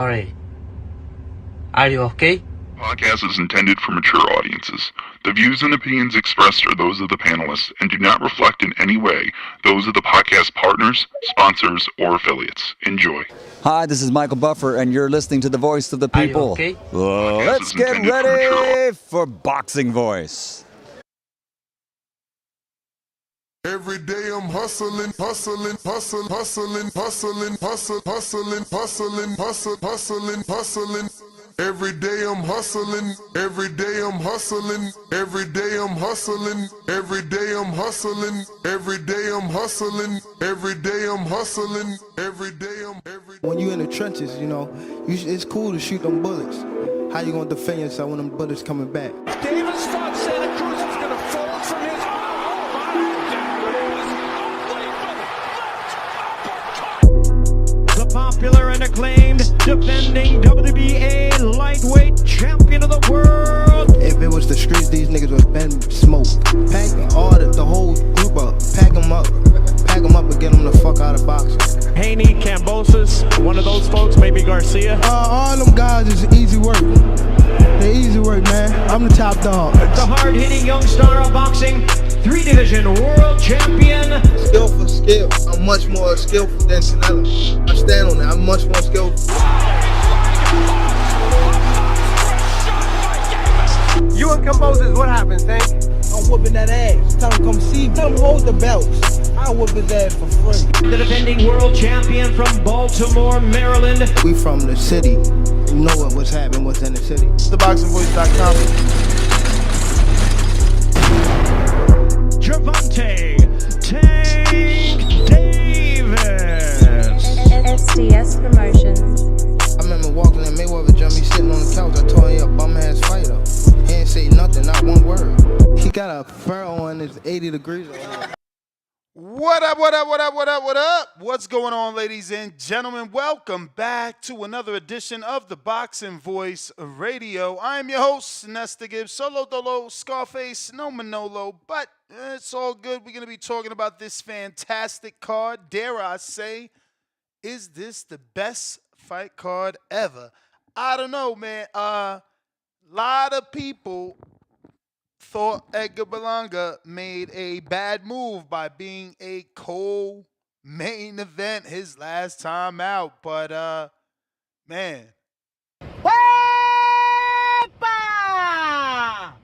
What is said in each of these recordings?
Alright. Are you okay? Podcast is intended for mature audiences. The views and opinions expressed are those of the panelists and do not reflect in any way those of the podcast partners, sponsors, or affiliates. Enjoy. Hi, this is Michael Buffer, and you're listening to the voice of the Are you people. okay? Let's get ready for Boxing Voice. Every day I'm hustling, hustling, hustling, hustling, hustling, hustling, hustling, hustling, hustling, hustling, hustling. Every day I'm hustling, every day I'm hustling, every day I'm hustling, every day I'm hustling, every day I'm hustling, every day I'm hustling, every day I'm When you in the trenches, it's cool to shoot them bullets. How you gonna defend yourself when them bullets coming back? Davis thought Santa Cruz was going to fold from his... The popular and acclaimed defending WBA lightweight champion of the world. If it was the streets, these niggas would been smoked. Pack all the whole group up, pack them up and get them the fuck out of boxing. Haney, Cambosis, one of those folks, maybe Garcia. All them guys is easy work. They easy work, man. I'm the top dog. The hard-hitting young star of boxing, 3-division world champion. Skill for skill. I'm much more skillful than Canelo. I stand on that. I'm much more skillful. You and Cambosis, what happens, Tank? I'm whooping that ass. Tell him come see me. Tell him hold the belts. I whoop his ass for free. The defending world champion from Baltimore, Maryland. We from the city. You know what's happening, what's in the city. TheBoxingVoice.com. Gervonta Tank Davis. SDS Promotions. I remember walking in Mayweather gym, he sitting on the couch. I told him he a bum ass fighter. He ain't say nothing, not one word. He got a furrow on his 80 degrees on him. What up, what up, what up, what up, what up? What's going on, ladies and gentlemen? Welcome back to another edition of the Boxing Voice Radio. I'm your host, Nesta Gibbs, solo dolo, Scarface, no Manolo, but it's all good. We're going to be talking about this fantastic card. Dare I say, is this the best fight card ever? I don't know, man. Lot of people thought Edgar Berlanga made a bad move by being a co-main event his last time out. But, man.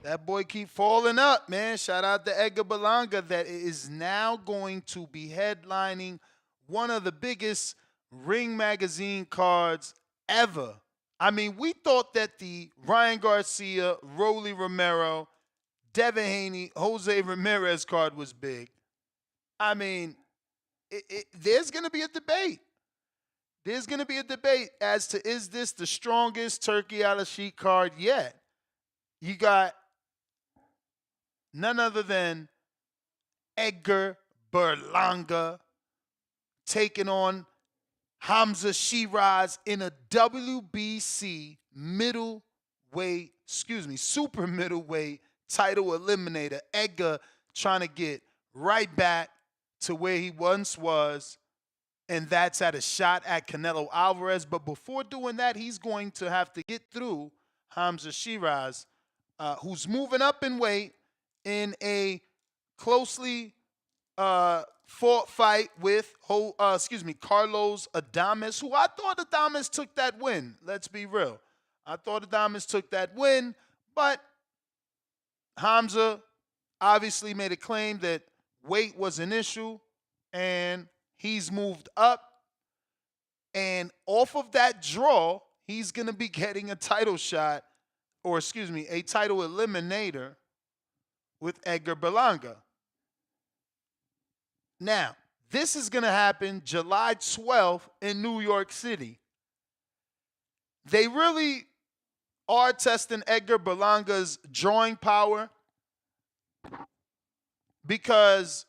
That boy keep falling up, man. Shout out to Edgar Berlanga that is now going to be headlining one of the biggest Ring Magazine cards ever. I mean, we thought that the Ryan Garcia, Rolly Romero, Devin Haney, Jose Ramirez card was big. I mean, there's going to be a debate. There's going to be a debate as to is this the strongest turkey out of sheet card yet? You got none other than Edgar Berlanga taking on Hamza Shiraz in a WBC super middleweight title eliminator. Edgar trying to get right back to where he once was, and that's at a shot at Canelo Alvarez. But before doing that, he's going to have to get through Hamza Shiraz, who's moving up in weight in a closely fought fight with Carlos Adames, who I thought Adames took that win. Let's be real. I thought Adames took that win, but Hamza obviously made a claim that weight was an issue, and he's moved up. And off of that draw, he's going to be getting a title shot, a title eliminator with Edgar Berlanga. Now, this is going to happen July 12th in New York City. They really are testing Edgar Berlanga's drawing power because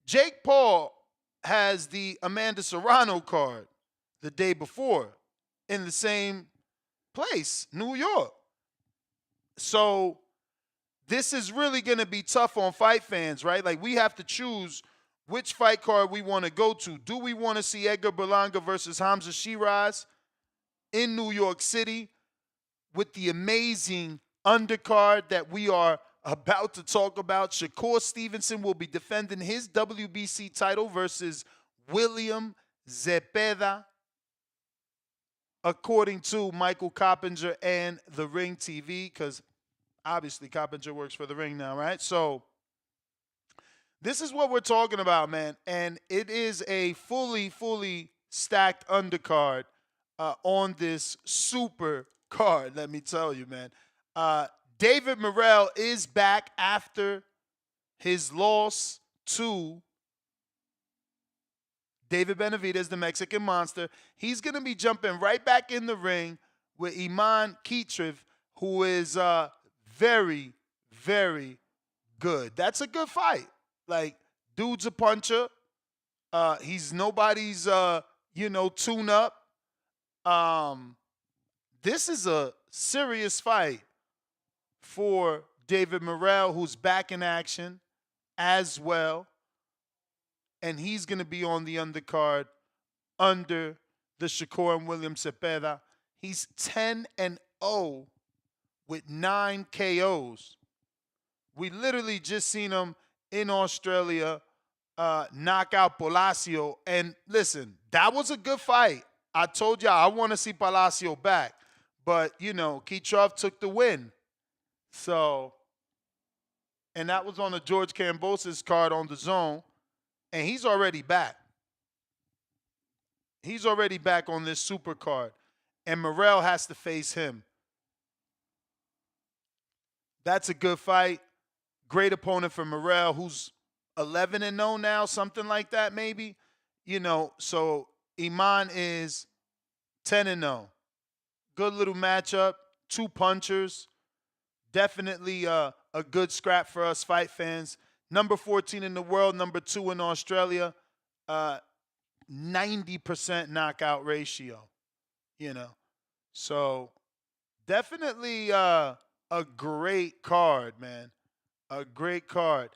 Jake Paul has the Amanda Serrano card the day before in the same place, New York. So this is really going to be tough on fight fans, right? Like, we have to choose which fight card we want to go to. Do we want to see Edgar Berlanga versus Hamza Shiraz in New York City with the amazing undercard that we are about to talk about? Shakur Stevenson will be defending his WBC title versus William Zepeda, according to Michael Coppinger and The Ring TV, because obviously Coppinger works for The Ring now, right? So this is what we're talking about, man. And it is a fully stacked undercard on this super card, let me tell you, man. David Morrell is back after his loss to David Benavidez, the Mexican Monster. He's going to be jumping right back in the ring with Iman Kitrev, who is very, very good. That's a good fight. Like, dude's a puncher. He's nobody's, tune-up. This is a serious fight for David Morrell, who's back in action as well. And he's going to be on the undercard under the Shakur and William Zepeda. He's 10-0 with 9 KOs. We literally just seen him in Australia knock out Palacio. And listen, that was a good fight. I told y'all I want to see Palacio back. But, Kitrev took the win. So, and that was on the George Kambosos card on the Zone. And he's already back. He's already back on this super card. And Morrell has to face him. That's a good fight. Great opponent for Morrell, who's 11-0 now, something like that maybe. So Iman is 10-0. Good little matchup. 2 punchers. Definitely a good scrap for us fight fans. Number 14 in the world, number 2 in Australia. 90% knockout ratio, So definitely a great card, man. A great card.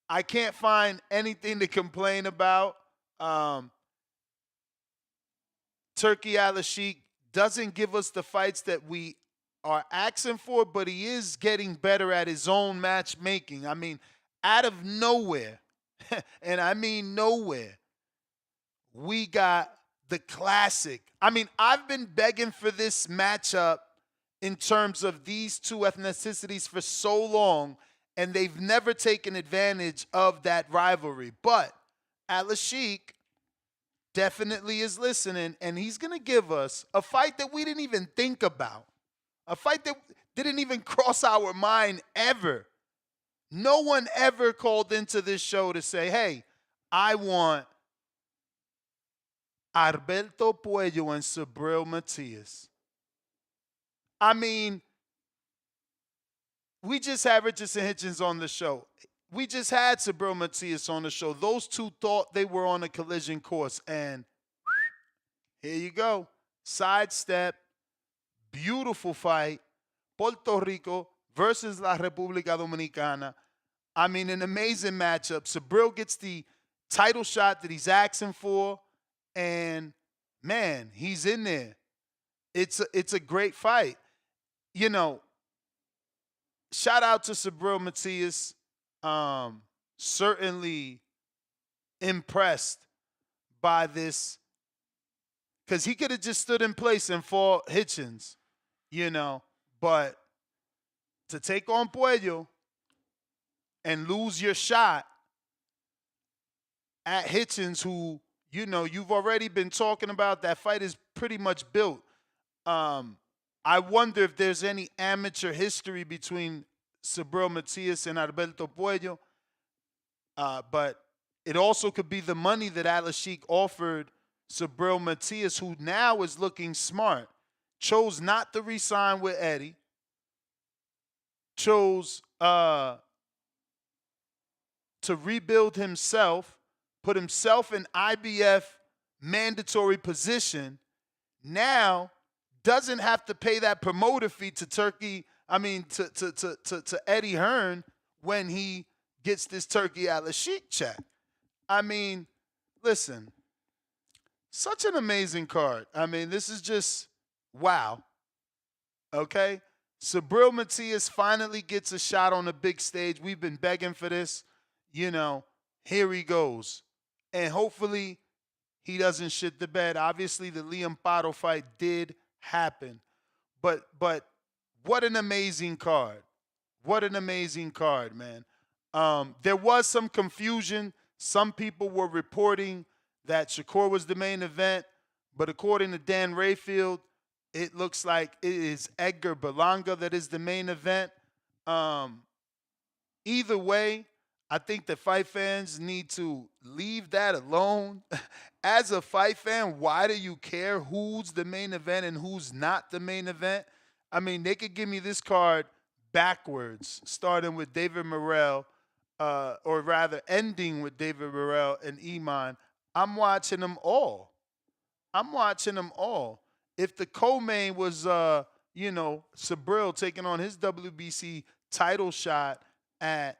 I can't find anything to complain about. Turki Al-Sheikh doesn't give us the fights that we are asking for, but he is getting better at his own matchmaking. I mean, out of nowhere, and I mean nowhere, we got the classic. I mean, I've been begging for this matchup in terms of these two ethnicities for so long, and they've never taken advantage of that rivalry. But Al-Sheikh definitely is listening, and he's going to give us a fight that we didn't even think about, a fight that didn't even cross our mind ever. No one ever called into this show to say, hey, I want Alberto Puello and Subriel Matias. I mean, we just had Richardson Hitchens on the show. We just had Subriel Matias on the show. Those two thought they were on a collision course. And here you go. Sidestep. Beautiful fight. Puerto Rico versus La República Dominicana. I mean, an amazing matchup. Subriel gets the title shot that he's asking for. And, man, he's in there. It's a great fight. Shout out to Subriel Matias. Certainly impressed by this. Because he could have just stood in place and fought Hitchens, But to take on Puello and lose your shot at Hitchens, who, you've already been talking about, that fight is pretty much built. I wonder if there's any amateur history between Subriel Matias and Alberto Puello. But it also could be the money that Al-Sheikh offered Subriel Matias, who now is looking smart. Chose not to re-sign with Eddie. Chose to rebuild himself, put himself in IBF mandatory position. Now doesn't have to pay that promoter fee to to Eddie Hearn when he gets this Turki Al-Sheikh check. I mean, listen, such an amazing card. I mean, this is just wow. Okay? Subriel Matias finally gets a shot on the big stage. We've been begging for this. You know, here he goes. And hopefully he doesn't shit the bed. Obviously, the Liam Pato fight did happen. But what an amazing card. What an amazing card, man. There was some confusion. Some people were reporting that Shakur was the main event, but according to Dan Rayfield, it looks like it is Edgar Berlanga that is the main event. Either way, I think the fight fans need to leave that alone. As a fight fan, why do you care who's the main event and who's not the main event? I mean, they could give me this card backwards, starting with David Morrell, or rather ending with David Morrell and Iman. I'm watching them all. I'm watching them all. If the co-main was, Subriel taking on his WBC title shot at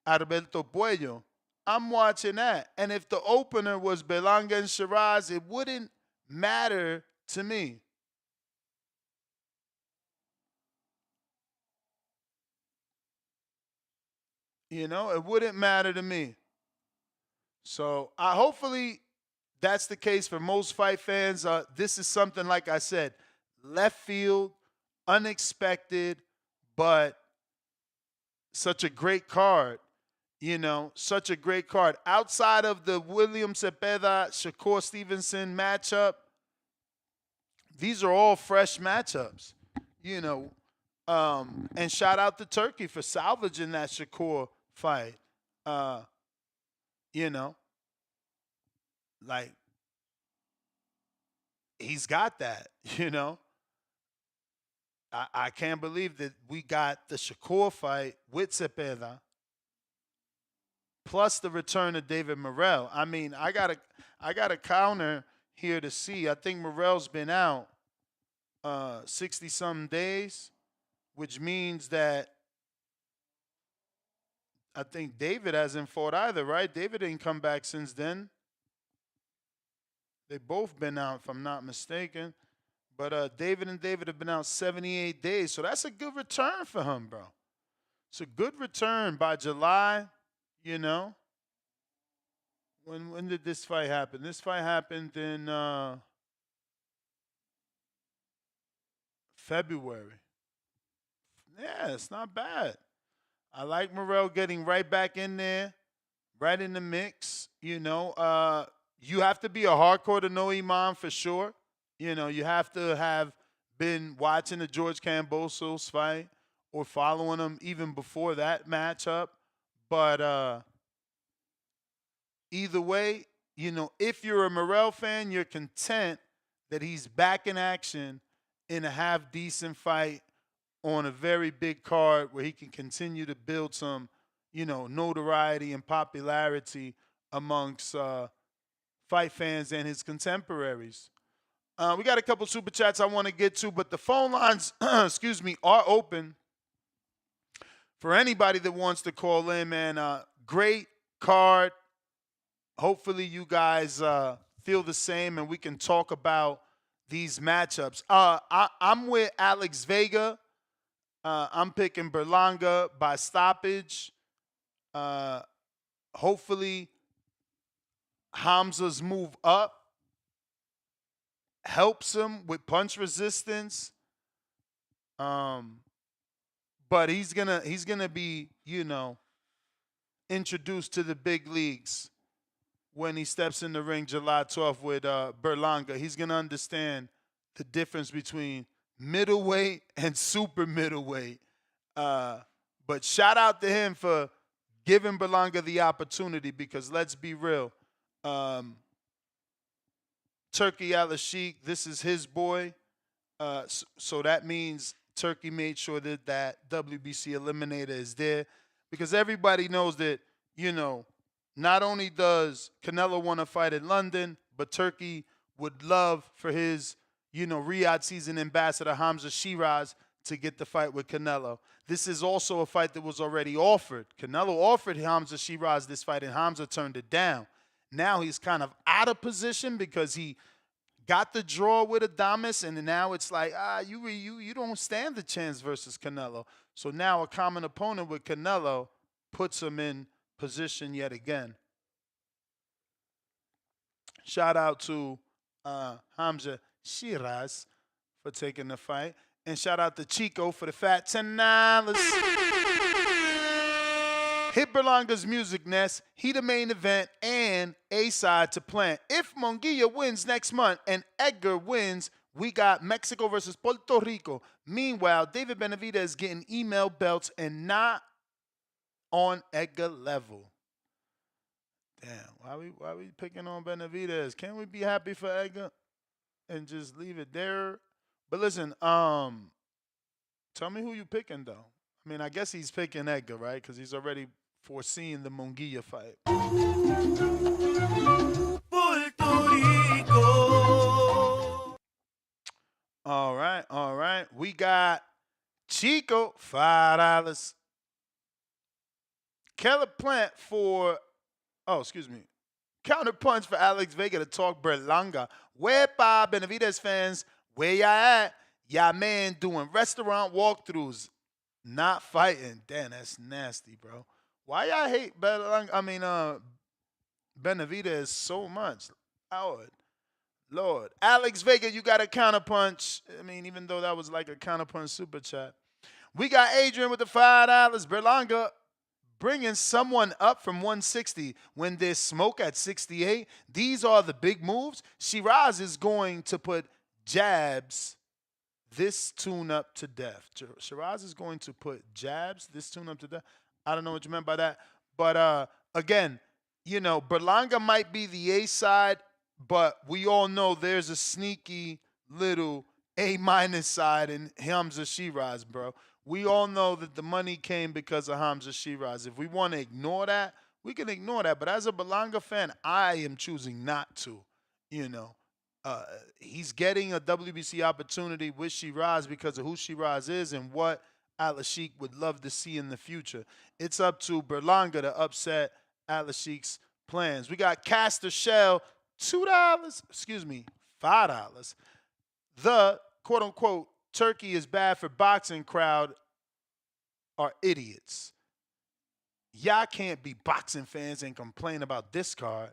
Alberto Puello, I'm watching that. And if the opener was Berlanga and Shiraz, it wouldn't matter to me. You know, it wouldn't matter to me. So hopefully that's the case for most fight fans. This is something, like I said, left field, unexpected, but such a great card. You know, such a great card. Outside of the William Cepeda, Shakur Stevenson matchup, these are all fresh matchups. You know, and shout out to Turkey for salvaging that Shakur fight. You know, like, he's got that, you know. I can't believe that we got the Shakur fight with Cepeda plus the return of David Morrell. I mean, I got a counter here to see. I think Morrell's been out 60-some days, which means that I think David hasn't fought either, right? David ain't come back since then. They both been out, if I'm not mistaken. But David and David have been out 78 days. So that's a good return for him, bro. It's a good return by July, you know. When did this fight happen? This fight happened in February. Yeah, it's not bad. I like Morrell getting right back in there, right in the mix. You know, you have to be a hardcore to know Iman for sure. You know, you have to have been watching the George Kambosos fight or following him even before that matchup. But either way, you know, if you're a Morrell fan, you're content that he's back in action in a half-decent fight on a very big card where he can continue to build some, you know, notoriety and popularity amongst fight fans and his contemporaries. We got a couple super chats I want to get to, but the phone lines, excuse me, are open for anybody that wants to call in, man. Great card. Hopefully you guys feel the same and we can talk about these matchups. I'm with Alex Vega. I'm picking Berlanga by stoppage. Hopefully Hamza's move up helps him with punch resistance. But he's gonna be, you know, introduced to the big leagues when he steps in the ring July 12th with Berlanga. He's gonna understand the difference between middleweight and super middleweight. But shout out to him for giving Berlanga the opportunity, because let's be real, Turkey Al-Ashik, this is his boy. So that means Turkey made sure that that WBC eliminator is there, because everybody knows that, you know, not only does Canelo want to fight in London, but Turkey would love for his, you know, Riyadh season ambassador Hamza Shiraz to get the fight with Canelo. This is also a fight that was already offered. Canelo offered Hamza Shiraz this fight, and Hamza turned it down. Now he's kind of out of position because he got the draw with Adames, and now it's like, you don't stand the chance versus Canelo. So now a common opponent with Canelo puts him in position yet again. Shout out to Hamza Shiraz for taking the fight. And shout out to Chico for the fat $10. Hit Berlanga's Music Nest, he the main event, and A-side to plan. If Munguia wins next month and Edgar wins, we got Mexico versus Puerto Rico. Meanwhile, David Benavidez is getting email belts and not on Edgar level. Damn, why we picking on Benavidez? Can't we be happy for Edgar and just leave it there? But listen, tell me who you picking though. I mean, I guess he's picking Edgar, right? Because he's already foreseeing the Munguia fight. All right. We got Chico, $5. Caleb Plant for, counterpunch for Alex Vega to talk Berlanga. Wherepa, Benavidez fans, where y'all at? Y'all man doing restaurant walkthroughs, not fighting. Damn, that's nasty, bro. Why y'all hate Berlanga? Benavidez so much? Lord. Alex Vega, you got a counterpunch. I mean, even though that was like a counterpunch super chat. We got Adrian with the $5. Berlanga bringing someone up from 160 when there's smoke at 68. These are the big moves. Shiraz is going to put jabs this tune-up to death. Shiraz is going to put jabs this tune-up to death. I don't know what you meant by that. But, again, Berlanga might be the A-side, but we all know there's a sneaky little A- side in Hamza Shiraz, bro. We all know that the money came because of Hamza Shiraz. If we want to ignore that, we can ignore that. But as a Berlanga fan, I am choosing not to. He's getting a WBC opportunity with Shiraz because of who Shiraz is and what Al-Ashik would love to see in the future. It's up to Berlanga to upset Al-Ashik's plans. We got Caster Shell, $5. The quote-unquote Turkey is bad for boxing crowd are idiots. Y'all can't be boxing fans and complain about this card.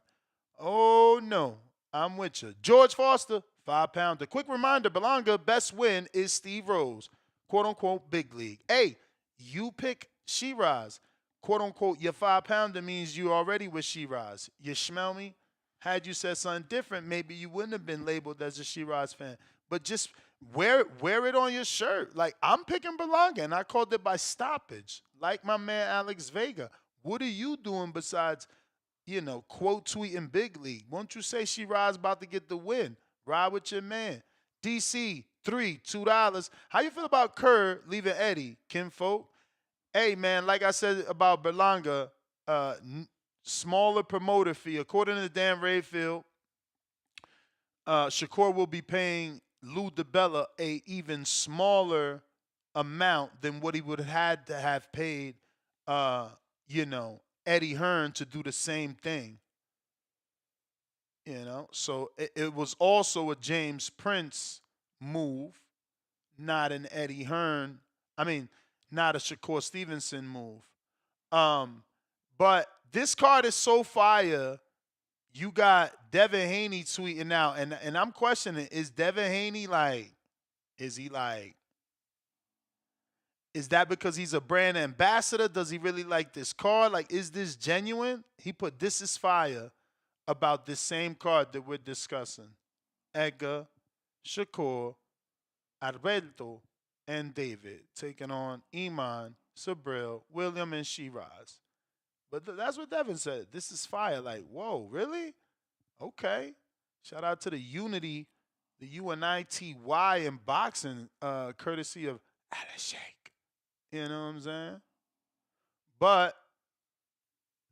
Oh, no. I'm with you. George Foster, £5. Quick reminder, Berlanga, best win is Steve Rose, quote-unquote big league. Hey, you pick Shiraz. Quote-unquote, your $5 means you already with Shiraz. You smell me? Had you said something different, maybe you wouldn't have been labeled as a Shiraz fan. But just wear it on your shirt. Like, I'm picking Berlanga, and I called it by stoppage. Like my man Alex Vega. What are you doing besides, quote tweeting big league? Won't you say Shiraz about to get the win? Ride with your man. DC, $2. How you feel about Kerr leaving Eddie, Kinfolk? Hey, man, like I said about Berlanga, smaller promoter fee. According to Dan Rayfield, Shakur will be paying Lou DiBella a even smaller amount than what he would have had to have paid, Eddie Hearn to do the same thing. So it was also a James Prince move, not an Eddie Hearn. Not a Shakur Stevenson move. But this card is so fire. You got Devin Haney tweeting out, and I'm questioning, is Devin Haney is that because he's a brand ambassador? Does he really like this card? Is this genuine? He put "this is fire" about this same card that we're discussing. Edgar, Shakur, Alberto, and David taking on Iman, Subriel, William, and Shiraz. But that's what Devin said. This is fire. Whoa, really? Okay. Shout out to the Unity, the UNITY in boxing, courtesy of Al-Ashik. You know what I'm saying? But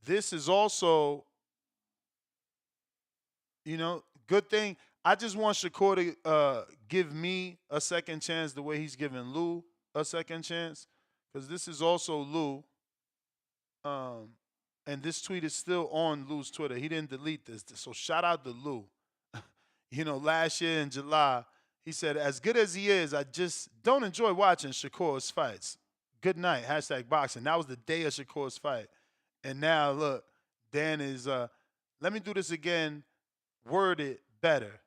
this is also, good thing. I just want Shakur to give me a second chance the way he's giving Lou. a second chance because this is also Lou. And this tweet is still on Lou's Twitter. He didn't delete this. So shout out to Lou. Last year in July, he said, as good as he is, I just don't enjoy watching Shakur's fights. Good night, #boxing. That was the day of Shakur's fight. And now, look, Dan is, let me do this again, worded better.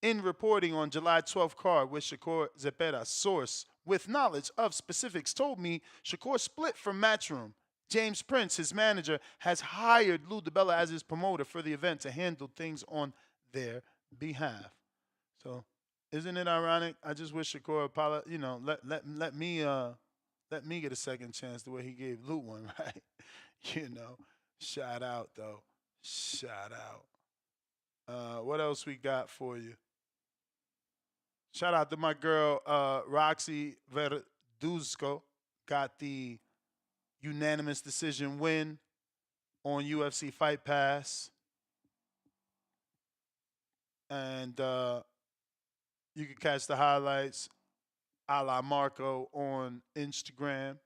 In reporting on July 12th card with Shakur Zepeda, source with knowledge of specifics told me Shakur split from Matchroom. James Prince, his manager, has hired Lou DiBella as his promoter for the event to handle things on their behalf. So, isn't it ironic? I just wish Shakur let me get a second chance the way he gave Lou one, right? Shout out though. Shout out. What else we got for you? Shout out to my girl Roxy Verduzco. Got the unanimous decision win on UFC Fight Pass. And you can catch the highlights a la Marco on Instagram.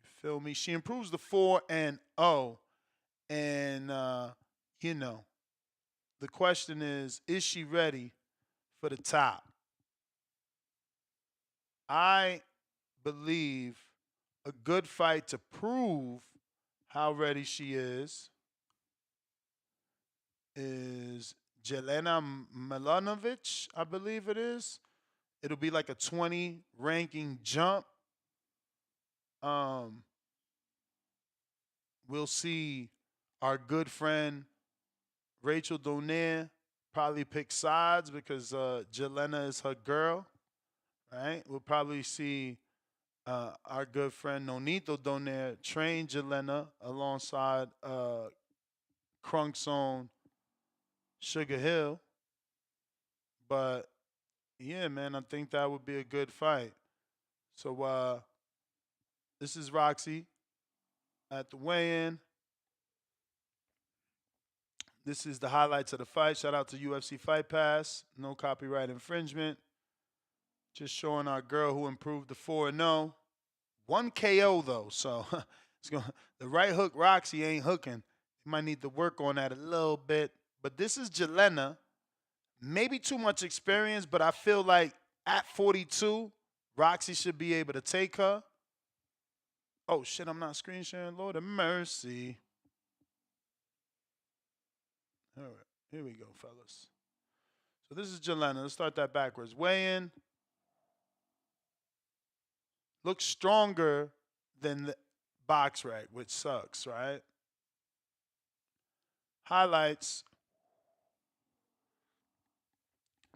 You feel me? She improves the 4-0. And, the question is she ready for the top? I believe a good fight to prove how ready she is Jelena Milanovic, I believe it is. It'll be like a 20 ranking jump. We'll see our good friend Rachel Donaire probably pick sides because Jelena is her girl, right? We'll probably see our good friend Nonito Donaire train Jelena alongside Crunk's own Sugar Hill. But yeah, man, I think that would be a good fight. So this is Roxy at the weigh-in. This is the highlights of the fight. Shout out to UFC Fight Pass. No copyright infringement. Just showing our girl who improved to 4-0. 1 KO though, so the right hook Roxy ain't hooking. You might need to work on that a little bit. But this is Jelena. Maybe too much experience, but I feel like at 42, Roxy should be able to take her. Oh, shit, I'm not screen sharing. Lord of mercy. All right, here we go, fellas. So this is Jelena. Let's start that backwards. Weigh-in. Looks stronger than the box rec, which sucks, right? Highlights.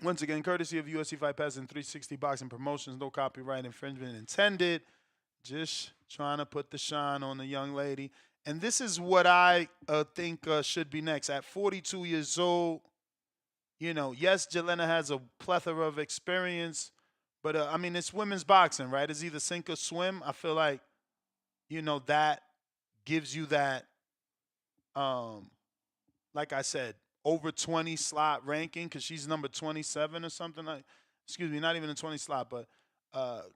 Once again, courtesy of UFC Fight Pass and 360 Boxing Promotions, no copyright infringement intended. Just trying to put the shine on the young lady. And this is what I think should be next. At 42 years old, yes, Jelena has a plethora of experience, but I mean, it's women's boxing, right? It's either sink or swim. I feel like, that gives you that, like I said, over 20 slot ranking because she's number 27 or something like. Excuse me, not even a 20 slot, but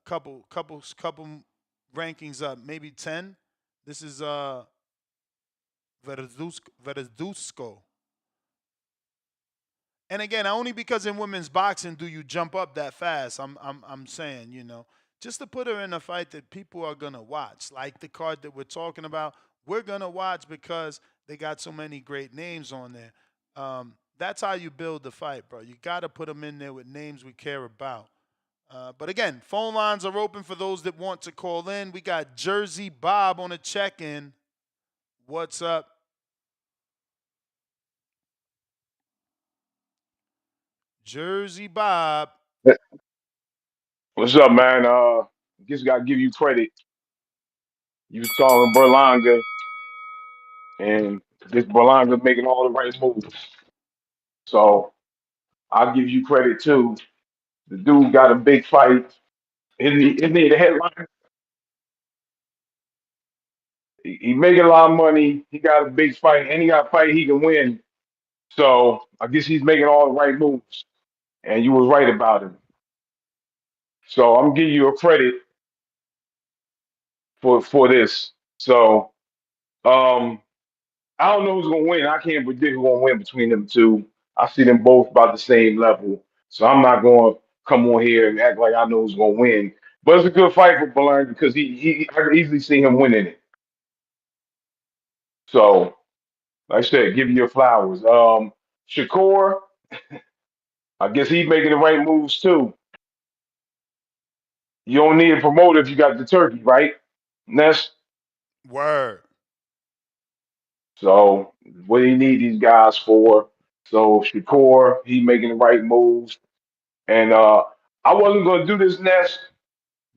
couple rankings up, maybe 10. This is Verduzco. And again, only because in women's boxing do you jump up that fast. I'm saying, just to put her in a fight that people are gonna watch, like the card that we're talking about. We're gonna watch because they got so many great names on there. That's how you build the fight, bro. You got to put them in there with names we care about. But again, phone lines are open for those that want to call in. We got Jersey Bob on a check-in. What's up? Jersey Bob. What's up, man? Just gotta give you credit. You was calling Berlanga, and this Berlanga making all the right moves. So I'll give you credit too. The dude got a big fight. Isn't he the headline? He making a lot of money. He got a big fight, and he got a fight he can win. So I guess he's making all the right moves. And you was right about him. So I'm giving you a credit for this. So um, I don't know who's gonna win. I can't predict who's gonna win between them two. I see them both about the same level. So I'm not gonna come on here and act like I know who's gonna win. But it's a good fight for Berlanga because I can easily see him winning it. So like I said, give you your flowers. Shakur, I guess he's making the right moves too. You don't need a promoter if you got the turkey, right? Ness. Word. So what do you need these guys for? So Shakur, he making the right moves. And I wasn't gonna do this, Ness,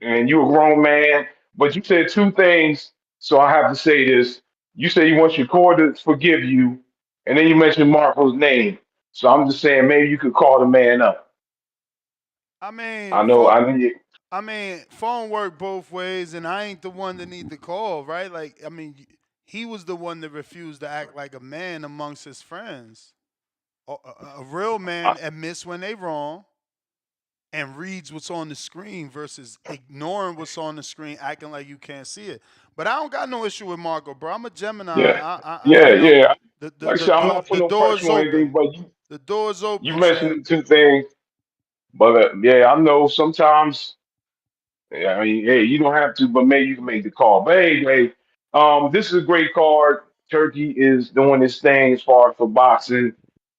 and you a grown man, but you said two things, so I have to say this. You said you want Shakur to forgive you, and then you mentioned Marco's name. So I'm just saying maybe you could call the man up. I I mean, know I need phone work both ways, and I ain't the one that need the call, right? Like, I mean, he was the one that refused to act like a man amongst his friends. A real man admits when they wrong and reads what's on the screen versus ignoring what's on the screen, acting like you can't see it. But I don't got no issue with Marco, bro. I'm a Gemini. yeah. You know, Yeah. the the Like I the said, I'm door not the putting no door's pressure on anything, open. but The door's you open, champ. mentioned two things. But yeah, I know sometimes. Yeah, I mean, hey, you don't have to, but maybe you can make the call. But hey, this is a great card. Turkey is doing this thing as far as for boxing.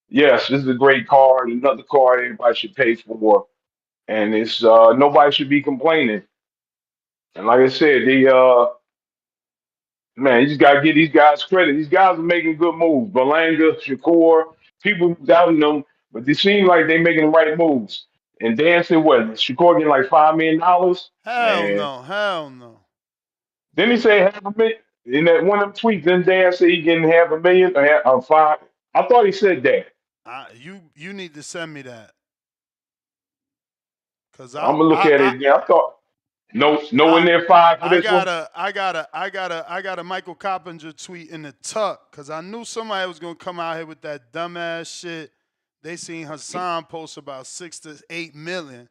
Yes, this is a great card. Another card everybody should pay for, and it's nobody should be complaining. And like I said, man, you just gotta give these guys credit. These guys are making good moves. Berlanga, Shakur, people doubting them, but they seem like they're making the right moves. And Dan said, what? Shakur getting like $5 million? Hell Man, no, hell no. didn't he say half a million? In that one of them tweets, didn't Dan say he getting half a million or five? I thought he said that. You need to send me that, cause I'm gonna look at it again. I thought no in I there five for I this one. got a Michael Coppinger tweet in the tuck, cause I knew somebody was gonna come out here with that dumbass shit. They seen Hassan post about 6 to 8 million.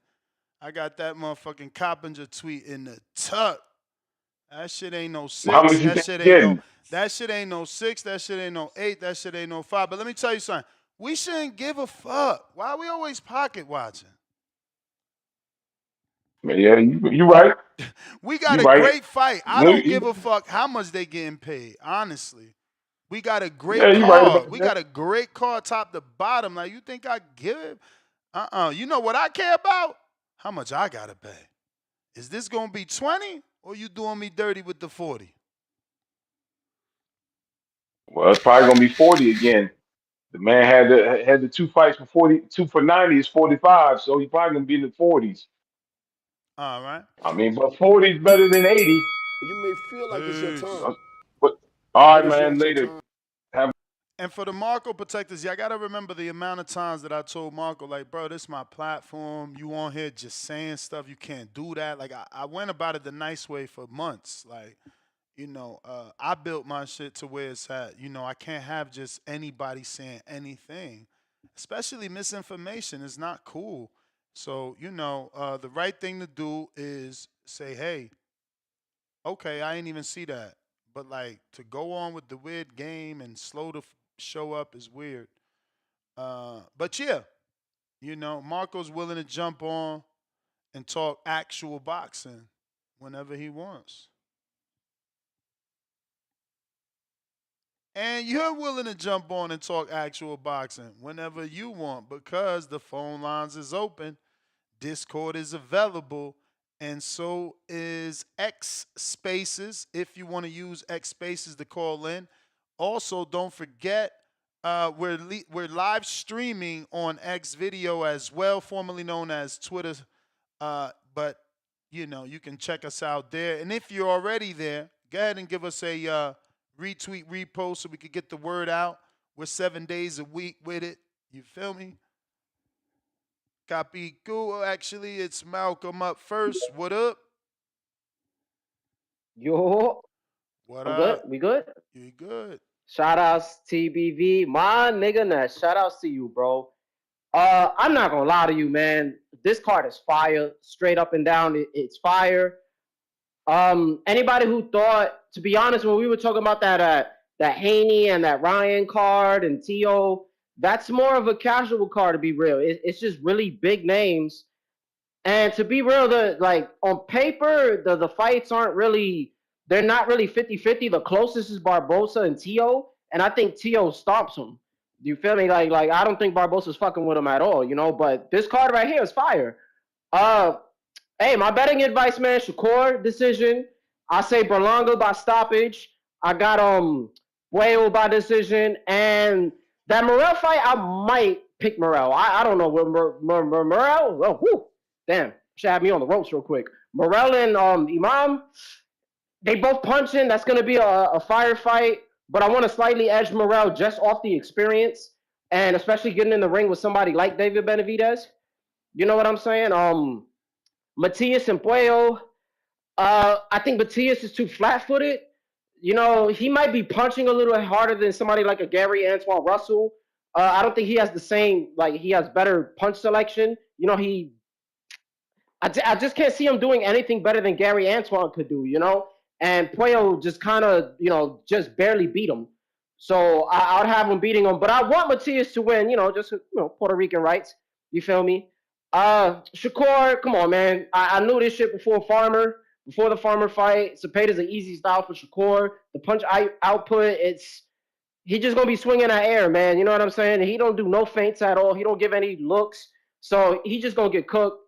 I got that motherfucking Coppinger tweet in the tuck. That shit ain't no How much six. you That think shit he ain't no. getting? That shit ain't no six. That shit ain't no eight. That shit ain't no five. But let me tell you something. We shouldn't give a fuck. Why are we always pocket watching? Yeah, you right. We got You a right. great fight. I No, don't give a fuck how much they getting paid. Honestly, we got a yeah, great you right card. about We that. got a great card, top to bottom. Like, you think I give it? You know what I care about? How much I gotta pay. Is this gonna be 20 or you doing me dirty with the 40? Well, it's probably gonna be 40 again. The man had the two fights for 40, two for 90 is 45, so he's probably gonna be in the 40s. All right. I mean, but 40 is better than 80. You may feel like it's your Peace. turn, But all but right, it's man. not your Later. turn. Have And for the Marco protectors, y'all gotta remember the amount of times that I told Marco, like, bro, this is my platform. You on here just saying stuff. You can't do that. Like, I went about it the nice way for months. Like, I built my shit to where it's at. I can't have just anybody saying anything, especially misinformation. Is not cool. So, the right thing to do is say, hey, okay, I didn't even see that. But like, to go on with the weird game and slow to show up is weird. But yeah, Marco's willing to jump on and talk actual boxing whenever he wants. And you're willing to jump on and talk actual boxing whenever you want, because the phone lines is open, Discord is available, and so is X Spaces if you want to use X Spaces to call in. Also, don't forget, we're live streaming on X Video as well, formerly known as Twitter. But you can check us out there. And if you're already there, go ahead and give us a retweet, repost, so we could get the word out. We're 7 days a week with it. You feel me? Copy. Cool. Actually, it's Malcolm up first. What up? Yo, What I'm good. up? We good? You good? Shout outs TBV, my nigga Ness. Shout outs to you, bro. I'm not gonna lie to you, man. this card is fire, straight up and down. It's fire. Anybody who thought, to be honest, when we were talking about that Haney and that Ryan card and T.O., that's more of a casual card, to be real. It's just really big names. And to be real, on paper, the fights aren't really, they're not really 50-50. The closest is Barbosa and T.O., and I think T.O. stomps him. Do you feel me? Like I don't think Barbosa's fucking with him at all, but this card right here is fire. Hey, my betting advice, man, Shakur decision. I say Berlanga by stoppage. I got Whale by decision. And that Morrell fight, I might pick Morrell. I don't know. Morrell? Oh, whew. Damn. Should have me on the ropes real quick. Morrell and Imam, they both punching. That's going to be a fire fight. But I want to slightly edge Morrell just off the experience. And especially getting in the ring with somebody like David Benavidez. You know what I'm saying? Matias and Puello. I think Matias is too flat-footed. He might be punching a little harder than somebody like a Gary Antoine Russell. I don't think he has the same, he has better punch selection. I just can't see him doing anything better than Gary Antoine could do, And Puello just kind of, just barely beat him. So I would have him beating him. But I want Matias to win, just, Puerto Rican rights. You feel me? Shakur, come on, man. I knew this shit before the Farmer fight. Cepeda's an easy style for Shakur. The punch output, he just gonna be swinging at air, man. You know what I'm saying? He don't do no feints at all. He don't give any looks. So he just gonna get cooked.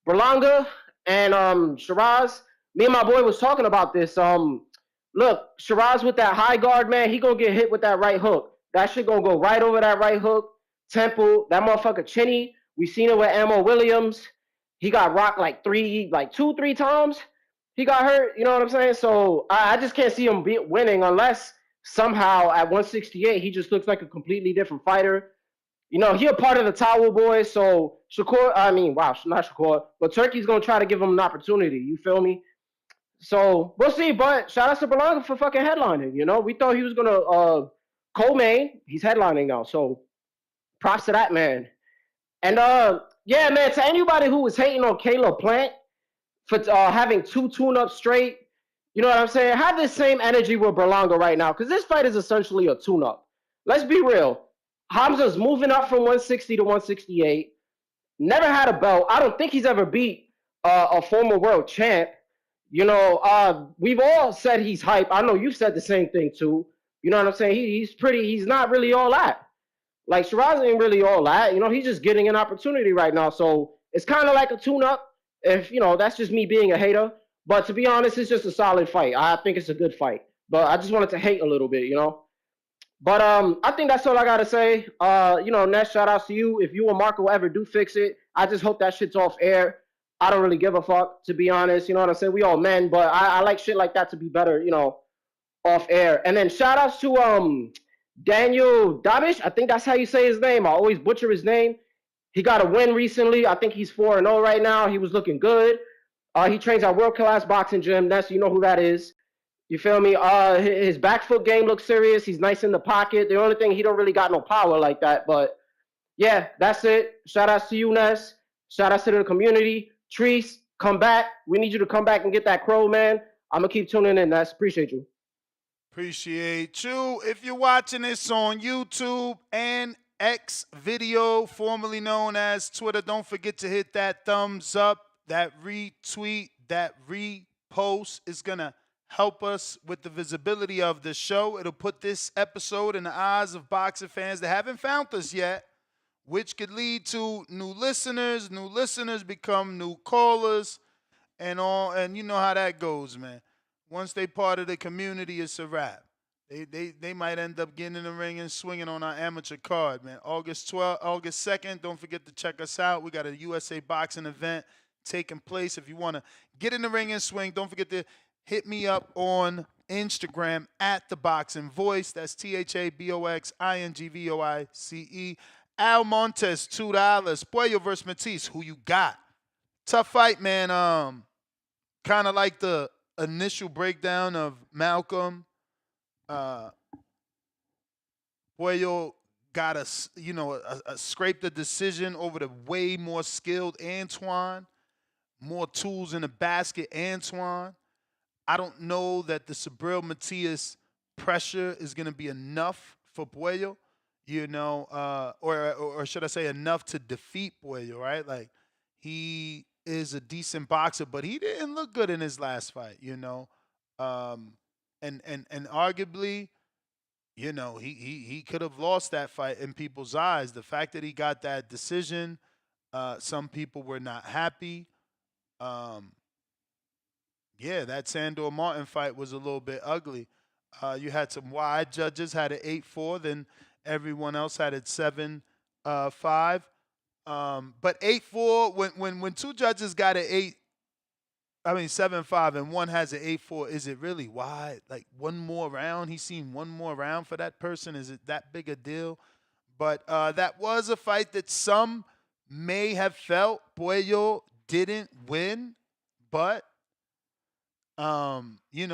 Berlanga and Shiraz, me and my boy was talking about this. Look, Shiraz with that high guard, man, he gonna get hit with that right hook. That shit gonna go right over that right hook. Temple, that motherfucker Chinny. We seen it with Ammo Williams. He got rocked like 2-3 times. He got hurt. You know what I'm saying? So I just can't see him winning unless somehow at 168 he just looks like a completely different fighter. He a part of the Towel Boys. So not Shakur, but Turkey's gonna try to give him an opportunity. You feel me? So we'll see. But shout out to Berlanga for fucking headlining. We thought he was gonna co-main. He's headlining now. So props to that man. And yeah, man, to anybody who was hating on Caleb Plant for having 2 tune-ups straight, you know what I'm saying? Have this same energy with Berlanga right now, because this fight is essentially a tune-up. Let's be real. Hamza's moving up from 160 to 168. Never had a belt. I don't think he's ever beat a former world champ. We've all said he's hype. I know you've said the same thing too. You know what I'm saying? He's not really all that. Like, Shiraz ain't really all that. He's just getting an opportunity right now. So it's kind of like a tune-up if, that's just me being a hater. But to be honest, it's just a solid fight. I think it's a good fight. But I just wanted to hate a little bit, But I think that's all I got to say. Ness, shout-outs to you. If you or Marco ever do fix it, I just hope that shit's off air. I don't really give a fuck, to be honest. You know what I'm saying? We all men. But I like shit like that to be better, off air. And then shout-outs to Daniel Dabish, I think that's how you say his name. I always butcher his name. He got a win recently. I think he's 4-0 right now. He was looking good. He trains at World Class Boxing Gym. You know who that is. You feel me? His back foot game looks serious. He's nice in the pocket. The only thing, he don't really got no power like that. But yeah, that's it. Shout outs to you, Ness. Shout outs to the community. Treese, come back. We need you to come back and get that crow, man. I'm going to keep tuning in, Ness. Appreciate you. Appreciate you. If you're watching this on YouTube and X video, formerly known as Twitter, don't forget to hit that thumbs up, that retweet, that repost is going to help us with the visibility of the show. It'll put this episode in the eyes of boxing fans that haven't found us yet, which could lead to new listeners. New listeners become new callers and all, and you know how that goes, man. Once they part of the community, it's a wrap. They might end up getting in the ring and swinging on our amateur card, man. August 2nd, don't forget to check us out. We got a USA boxing event taking place. If you want to get in the ring and swing, don't forget to hit me up on Instagram at The Boxing Voice. That's THABOXINGVOICE. Al Montes, $2. Puello versus Matisse. Who you got? Tough fight, man. Kind of like the initial breakdown of Malcolm. Puello got scraped a decision over the way more skilled Antoine, more tools in the basket Antoine. I don't know that the Subriel Matias pressure is going to be enough for Puello, or should I say enough to defeat Puello, right? Like he is a decent boxer, but he didn't look good in his last fight, and arguably, he could have lost that fight in people's eyes. The fact that he got that decision, some people were not happy. Um, yeah, that Sandor Martin fight was a little bit ugly. You had some wide judges had it 8-4, then everyone else had it 7-5. But 8-4, when two judges got it 7-5, and one has an 8-4, is it really wide? Like one more round? He's seen one more round for that person. Is it that big a deal? But that was a fight that some may have felt Puello didn't win, but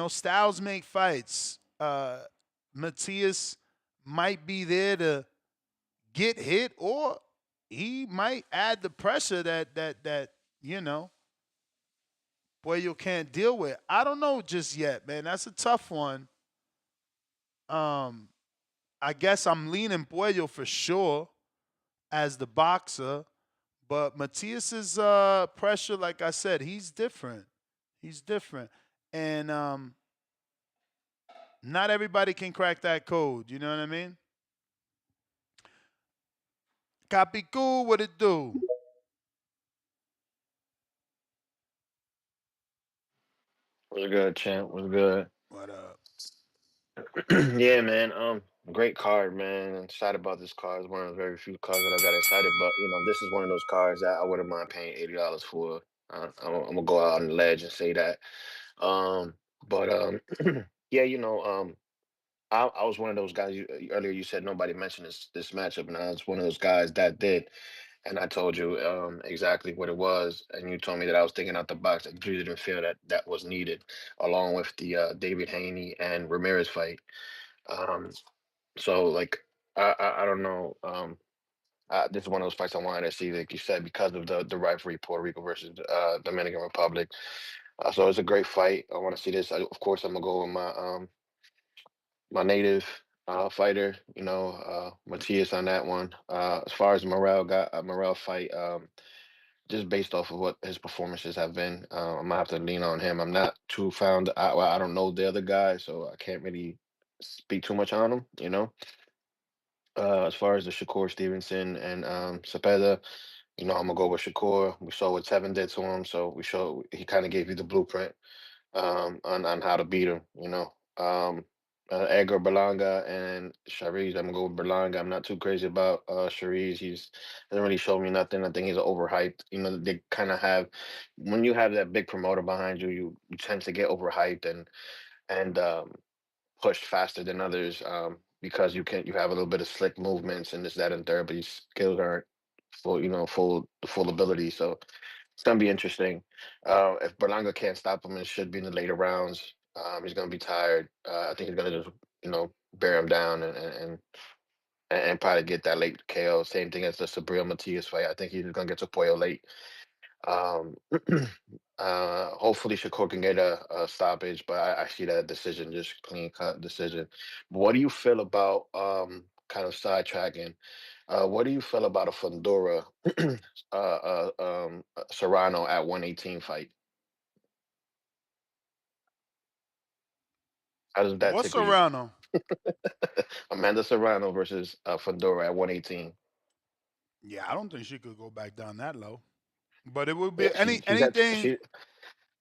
styles make fights. Matias might be there to get hit, or he might add the pressure that Puello can't deal with. I don't know just yet, man. That's a tough one. I guess I'm leaning Puello for sure as the boxer, but Matias's pressure, like I said, he's different. He's different, and not everybody can crack that code. You know what I mean? Copy cool, what it do? Was good, champ. Was good. What up? Yeah, man. Great card, man. I'm excited about this card. It's one of the very few cards that I got excited about. This is one of those cards that I wouldn't mind paying $80 for. I'm gonna go out on the ledge and say that. Um, but yeah, I was one of those guys. Earlier, you said nobody mentioned this matchup, and I was one of those guys that did. And I told you exactly what it was, and you told me that I was thinking out the box. I really didn't feel that that was needed, along with the David Haney and Ramirez fight. Um, so like I don't know. This is one of those fights I wanted to see, like you said, because of the rivalry, Puerto Rico versus Dominican Republic. So it's a great fight. I want to see this. Of course, I'm gonna go with my native fighter. Matias on that one. As far as Morrell got Morrell fight, just based off of what his performances have been, I'm gonna have to lean on him. I'm not too found. I don't know the other guy, so I can't really speak too much on him. As far as the Shakur Stevenson and Cepeda, I'm gonna go with Shakur. We saw what Tevin did to him, so he kind of gave you the blueprint on how to beat him. Edgar Berlanga and Shariz. I'm gonna go with Berlanga. I'm not too crazy about Shariz. He's hasn't really shown me nothing. I think he's overhyped. They kind of have when you have that big promoter behind you, you tend to get overhyped and pushed faster than others because you have a little bit of slick movements and this, that, and third, but your skills aren't full ability. So it's gonna be interesting. If Berlanga can't stop him, it should be in the later rounds. He's gonna be tired. I think he's gonna just bear him down and probably get that late KO. Same thing as the Subriel Matias fight. I think he's gonna get to Puello late. Um, hopefully Shakur can get a stoppage, but I see that decision, just clean cut decision. But what do you feel about kind of sidetracking? What do you feel about a Fundora Serrano at 118 fight? How does that What's tickle you? Serrano? Amanda Serrano versus Fundora at 118. Yeah, I don't think she could go back down that low. But it would Yeah, be she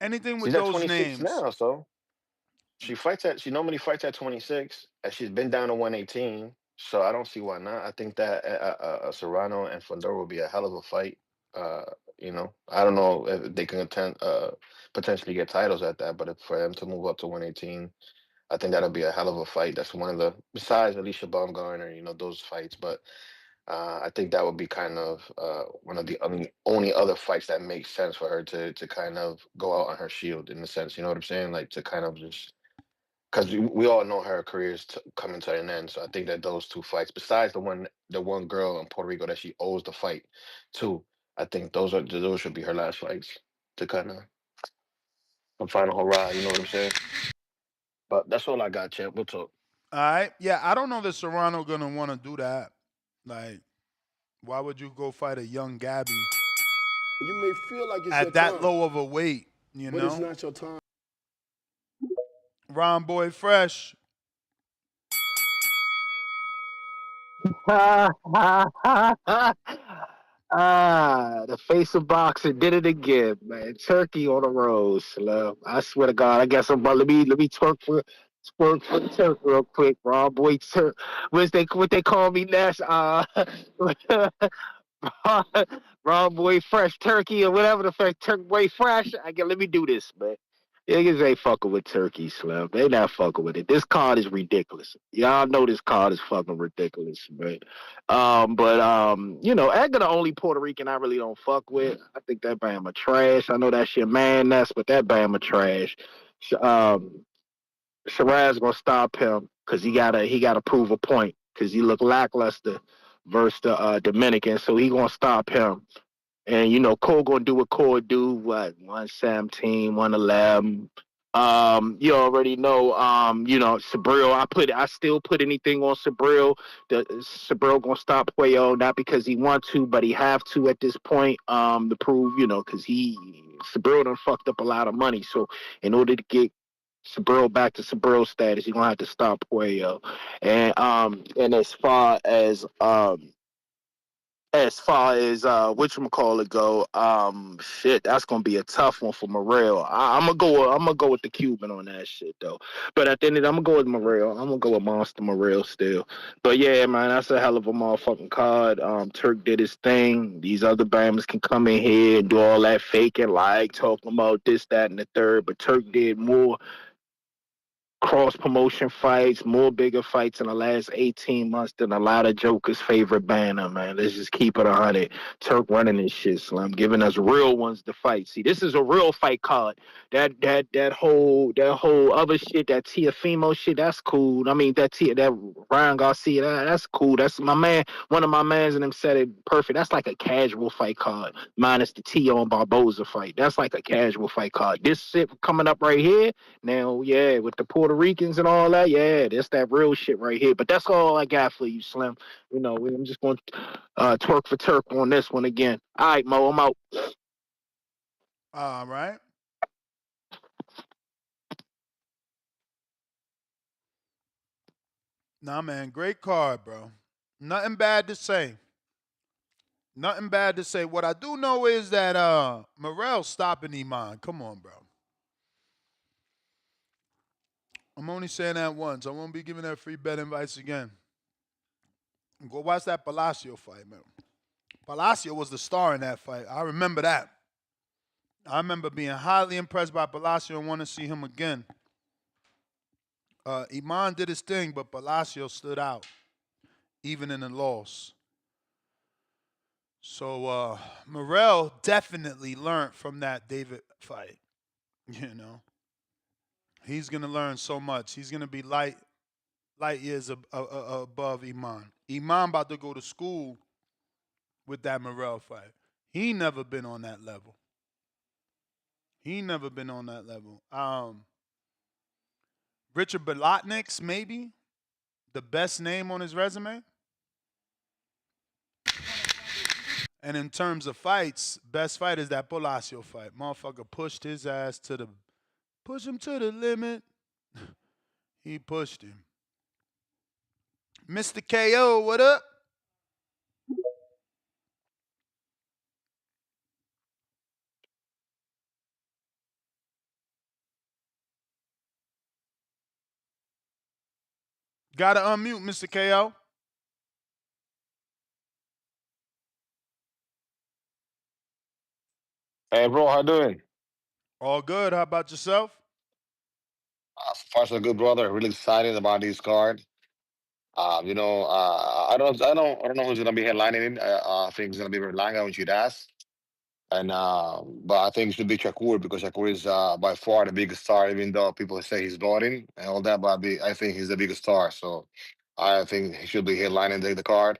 anything with she's at those 26 names. now, so she normally fights at 26, and she's been down to 118. So I don't see why not. I think that Serrano and Fundora will be a hell of a fight. Uh, I don't know if they can potentially get titles at that, but for them to move up to 118, I think that'll be a hell of a fight. That's one of the besides Alicia Baumgartner, those fights, but. I think that would be kind of one of the only other fights that makes sense for her to kind of go out on her shield in a sense. You know what I'm saying? Like to kind of just because we all know her career's coming to an end. So I think that those two fights, besides the one girl in Puerto Rico that she owes the fight to, I think those should be her last fights to kind of final hurrah. You know what I'm saying? But that's all I got, champ. We'll talk. All right. Yeah, I don't know that Serrano gonna want to do that. Like, why would you go fight a young Gabby You may feel like it's your at that time, low of a weight? You but it's know, not your time. Ron Boy Fresh. The face of boxing did it again, man. Turkey on the road, Slim. I swear to God, I guess I'm about let me twerk for Turk real quick, bro. Boy Turk. What they call me next? Raw boy fresh turkey or whatever the fuck turkey boy fresh. Let me do this, man. Niggas ain't fucking with turkey, Slim. They not fucking with it. This card is ridiculous. Y'all know this card is fucking ridiculous, man. Edgar the only Puerto Rican I really don't fuck with. I think that Bama trash. I know that's your man, but that Bama trash. Shiraz gonna stop him because he gotta prove a point because he look lackluster versus the Dominican, so he gonna stop him. And Cole gonna do what Cole do. What 117, 111. You already know. Subriel. I still put anything on Subriel. The Subriel gonna stop Puello not because he want to, but he have to at this point. To prove, because Subriel done fucked up a lot of money. So in order to get Subriel back to Subriel status, you're gonna have to stop Puello. And as far as whatchamacallit go, shit, that's gonna be a tough one for Morrell. I'm gonna go with the Cuban on that shit though. But at the end of the day, I'm gonna go with Morrell. I'm gonna go with Monster Morrell still. But yeah, man, that's a hell of a motherfucking card. Turk did his thing. These other Bammers can come in here and do all that faking, like talking about this, that, and the third. But Turk did more cross promotion fights, more bigger fights in the last 18 months than a lot of jokers' favorite banner, man. Let's just keep it 100. Turk running this shit, Slim, giving us real ones to fight. See, this is a real fight card. That whole other shit, that Tiafimo shit, that's cool. I mean, that Ryan Garcia, that's cool. That's my man. One of my mans and them said it perfect. That's like a casual fight card, minus the Tio and Barboza fight. That's like a casual fight card. This shit coming up right here. Now, yeah, with the Puerto Ricans and all that, yeah, that's that real shit right here. But that's all I got for you, Slim. I'm just going to twerk for Turk on this one again. All right, Mo, I'm out. All right. Nah, man, great card, bro. Nothing bad to say. Nothing bad to say. What I do know is that Morrell's stopping Iman. Come on, bro. I'm only saying that once. I won't be giving that free bet advice again. Go watch that Palacio fight, man. Palacio was the star in that fight. I remember that. I remember being highly impressed by Palacio and want to see him again. Iman did his thing, but Palacio stood out, even in the loss. So Morrell definitely learned from that David fight. He's gonna learn so much. He's gonna be light years above Iman. Iman about to go to school with that Morrell fight. He never been on that level. Richard Belotniks, maybe the best name on his resume. And in terms of fights, best fight is that Palacio fight. Motherfucker pushed his ass push him to the limit. He pushed him. Mr. KO, what up? Gotta unmute, Mr. KO. Hey, bro, how doing? All good. How about yourself? Far so good, brother. Really excited about this card. I don't know who's gonna be headlining it. I think it's gonna be Berlanga with Judas. And but I think it should be Shakur because Shakur is by far the biggest star, even though people say he's boring and all that. But I think he's the biggest star, so I think he should be headlining the card.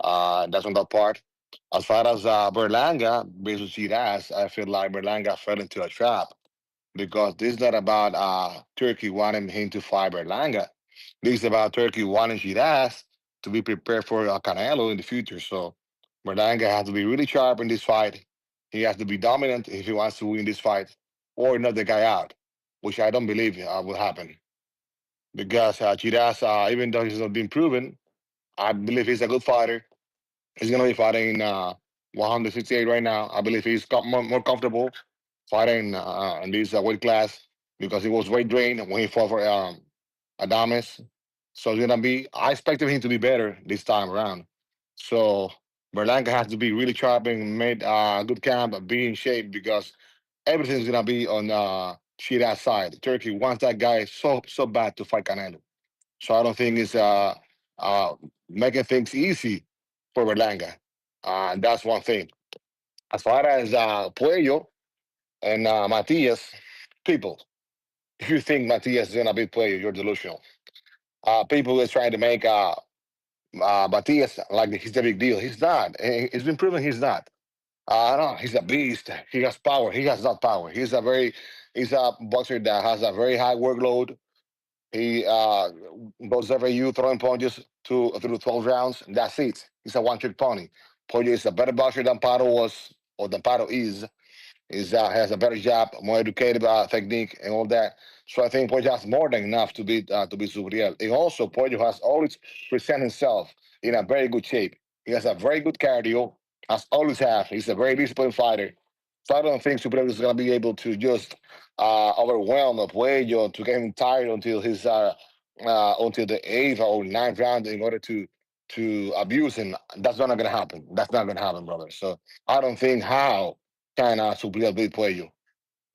That's on that part. As far as Berlanga versus Shiraz, I feel like Berlanga fell into a trap because this is not about Turkey wanting him to fight Berlanga. This is about Turkey wanting Shiraz to be prepared for Canelo in the future. So Berlanga has to be really sharp in this fight. He has to be dominant if he wants to win this fight or knock the guy out, which I don't believe will happen. Because Shiraz, even though he's not been proven, I believe he's a good fighter. He's going to be fighting 168 right now. I believe he's more comfortable fighting in this weight class because he was weight drained when he fought for Adames. So it's gonna be. I expected him to be better this time around. So Berlanga has to be really sharp and made good camp, be in shape because everything's gonna be on Shiraz side. Turkey wants that guy so bad to fight Canelo. So I don't think it's uh, making things easy for Berlanga. That's one thing. As far as Puello and Matias, people, if you think Matias is gonna be Puello, you're delusional. People is trying to make Matias like he's the big deal. He's not. It's been proven he's not. No, he's a beast. He has power. He has not power. He's a boxer that has a very high workload. He goes every you throwing punches through 12 rounds. That's it. He's a one-trick pony. Pollo is a better boxer than Paro was, or than Paro is has a better job, more educated technique and all that. So I think Pollo has more than enough to be Subriel. And also Pollo has always present himself in a very good shape. He has a very good cardio, as always have. He's a very disciplined fighter. So I don't think Subriel is going to be able to just overwhelm Puello to get him tired until the eighth or ninth round in order to abuse him. That's not going to happen. That's not going to happen, brother. So I don't think how can Subriel beat Puello.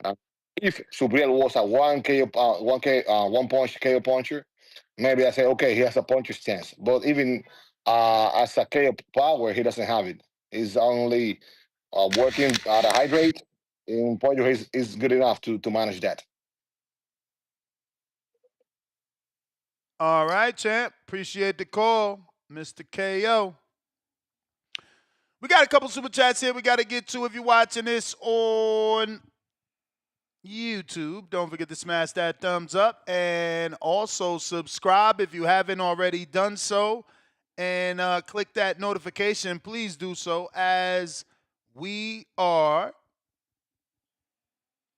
Uh, if Subriel was a one punch KO puncher, maybe I say okay, he has a puncher stance. But even as a KO power, he doesn't have it. He's only working at a high rate. In Puello, is good enough to manage that. All right, champ. Appreciate the call, Mr. KO. We got a couple super chats here we got to get to. If you're watching this on YouTube, don't forget to smash that thumbs up and also subscribe if you haven't already done so. And click that notification. Please do so as we are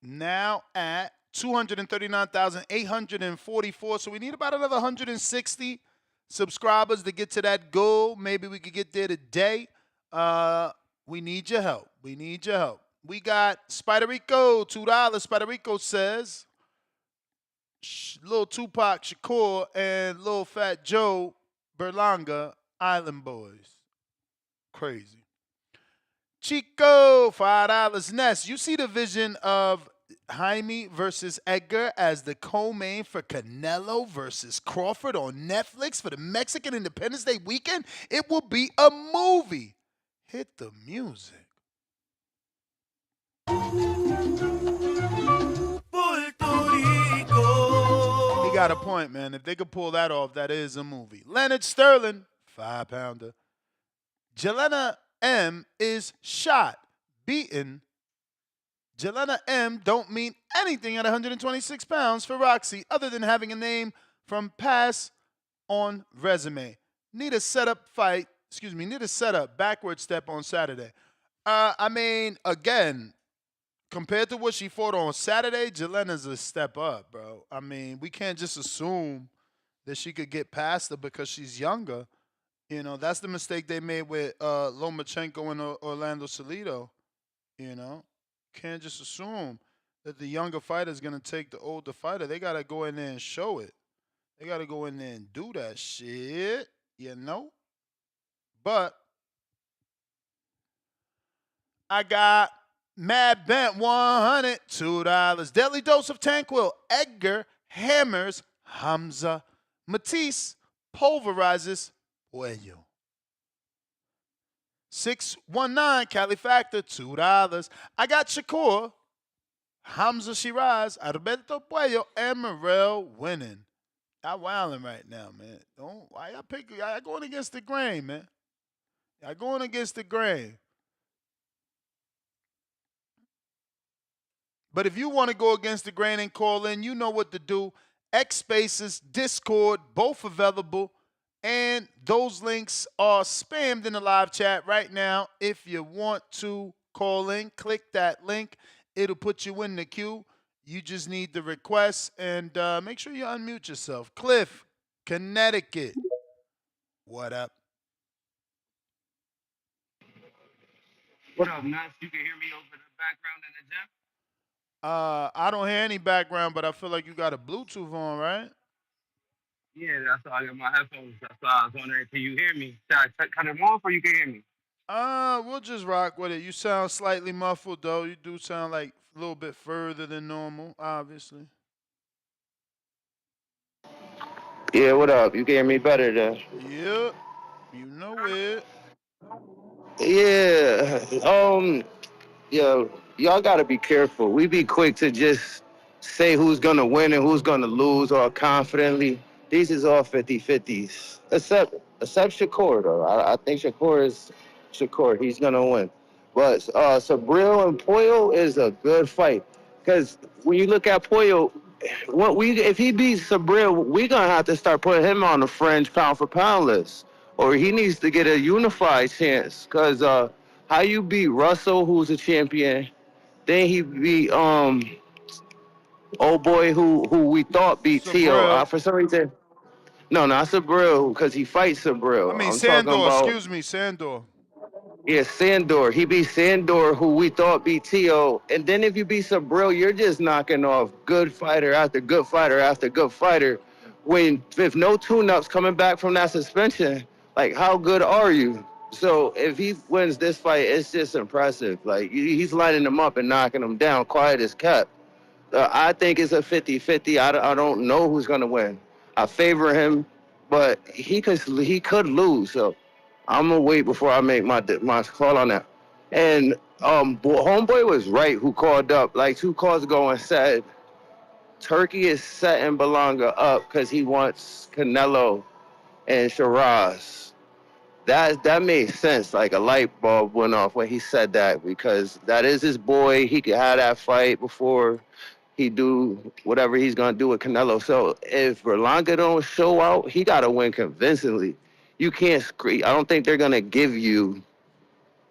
now at 239,844. So we need about another 160 subscribers to get to that goal. Maybe we could get there today. We need your help. We need your help. We got Spider Rico, $2. Spider Rico says, Lil Tupac Shakur and Lil Fat Joe Berlanga, Island Boys. Crazy. Chico, $5. Ness, you see the vision of Jaime versus Edgar as the co-main for Canelo versus Crawford on Netflix for the Mexican Independence Day weekend? It will be a movie. Hit the music. He got a point, man. If they could pull that off, that is a movie. Leonard Sterling, 5-pounder. Jelena M is shot, beaten. Jelena M don't mean anything at 126 pounds for Roxy other than having a name from pass on resume. Need a setup backward step on Saturday. I mean, again, compared to what she fought on Saturday, Jelena's a step up, bro. I mean, we can't just assume that she could get past her because she's younger. You know, that's the mistake they made with Lomachenko and Orlando Salido. You know, can't just assume that the younger fighter is going to take the older fighter. They got to go in there and show it. They got to go in there and do that shit, you know? But I got Mad Bent 100, $2. Deadly Dose of Tanquil. Edgar hammers Hamza. Matisse pulverizes Puello. 619 Cali Factor, $2. I got Shakur, Hamza Shiraz, Alberto Puello, and Morrell winning. Y'all wilding right now, man. Why y'all y'all going against the grain, man. Y'all going against the grain. But if you want to go against the grain and call in, you know what to do. X Spaces, Discord, both available. And those links are spammed in the live chat right now. If you want to call in, click that link. It'll put you in the queue. You just need the request and make sure you unmute yourself. Cliff, Connecticut. What up? What up, Nuts? You can hear me over the background in the gym? I don't hear any background, but I feel like you got a Bluetooth on, right? Yeah, that's why I got my headphones. That's why I was wondering, can you hear me? Should I cut them off or you can hear me? We'll just rock with it. You sound slightly muffled, though. You do sound like a little bit further than normal, obviously. Yeah, what up? You can hear me better then? Yep. You know it. Yeah. Yo, y'all gotta be careful. We be quick to just say who's gonna win and who's gonna lose all confidently. These is all 50-50s. Except Shakur though. I think Shakur. He's gonna win. But Subriel and Poyo is a good fight. Cause when you look at Poyo, if he beats Subriel, we gonna have to start putting him on the fringe pound for pound list. Or he needs to get a unified chance. Cause how you beat Russell, who's a champion, then he beat old boy who we thought beat Tio. Subriel. For some reason, no, not Subriel, because he fights Subriel. I mean, I'm talking Sandor. about Excuse me, Sandor. yeah, Sandor. He beat Sandor, who we thought beat Tio. And then if you beat Subriel, you're just knocking off good fighter after good fighter after good fighter. When if no tune-ups coming back from that suspension, like how good are you? So if he wins this fight, it's just impressive. Like he's lining them up and knocking them down, quiet as kept. I think it's a 50-50. I don't know who's gonna win. I favor him, but he could lose. So I'm gonna wait before I make my call on that. And homeboy was right who called up like 2 calls ago and said Turkey is setting Berlanga up because he wants Canelo and Shiraz. That made sense. Like a light bulb went off when he said that because that is his boy. He could have that fight before he do whatever he's gonna do with Canelo. So if Berlanga don't show out, he gotta win convincingly. You can't scream. I don't think they're gonna give you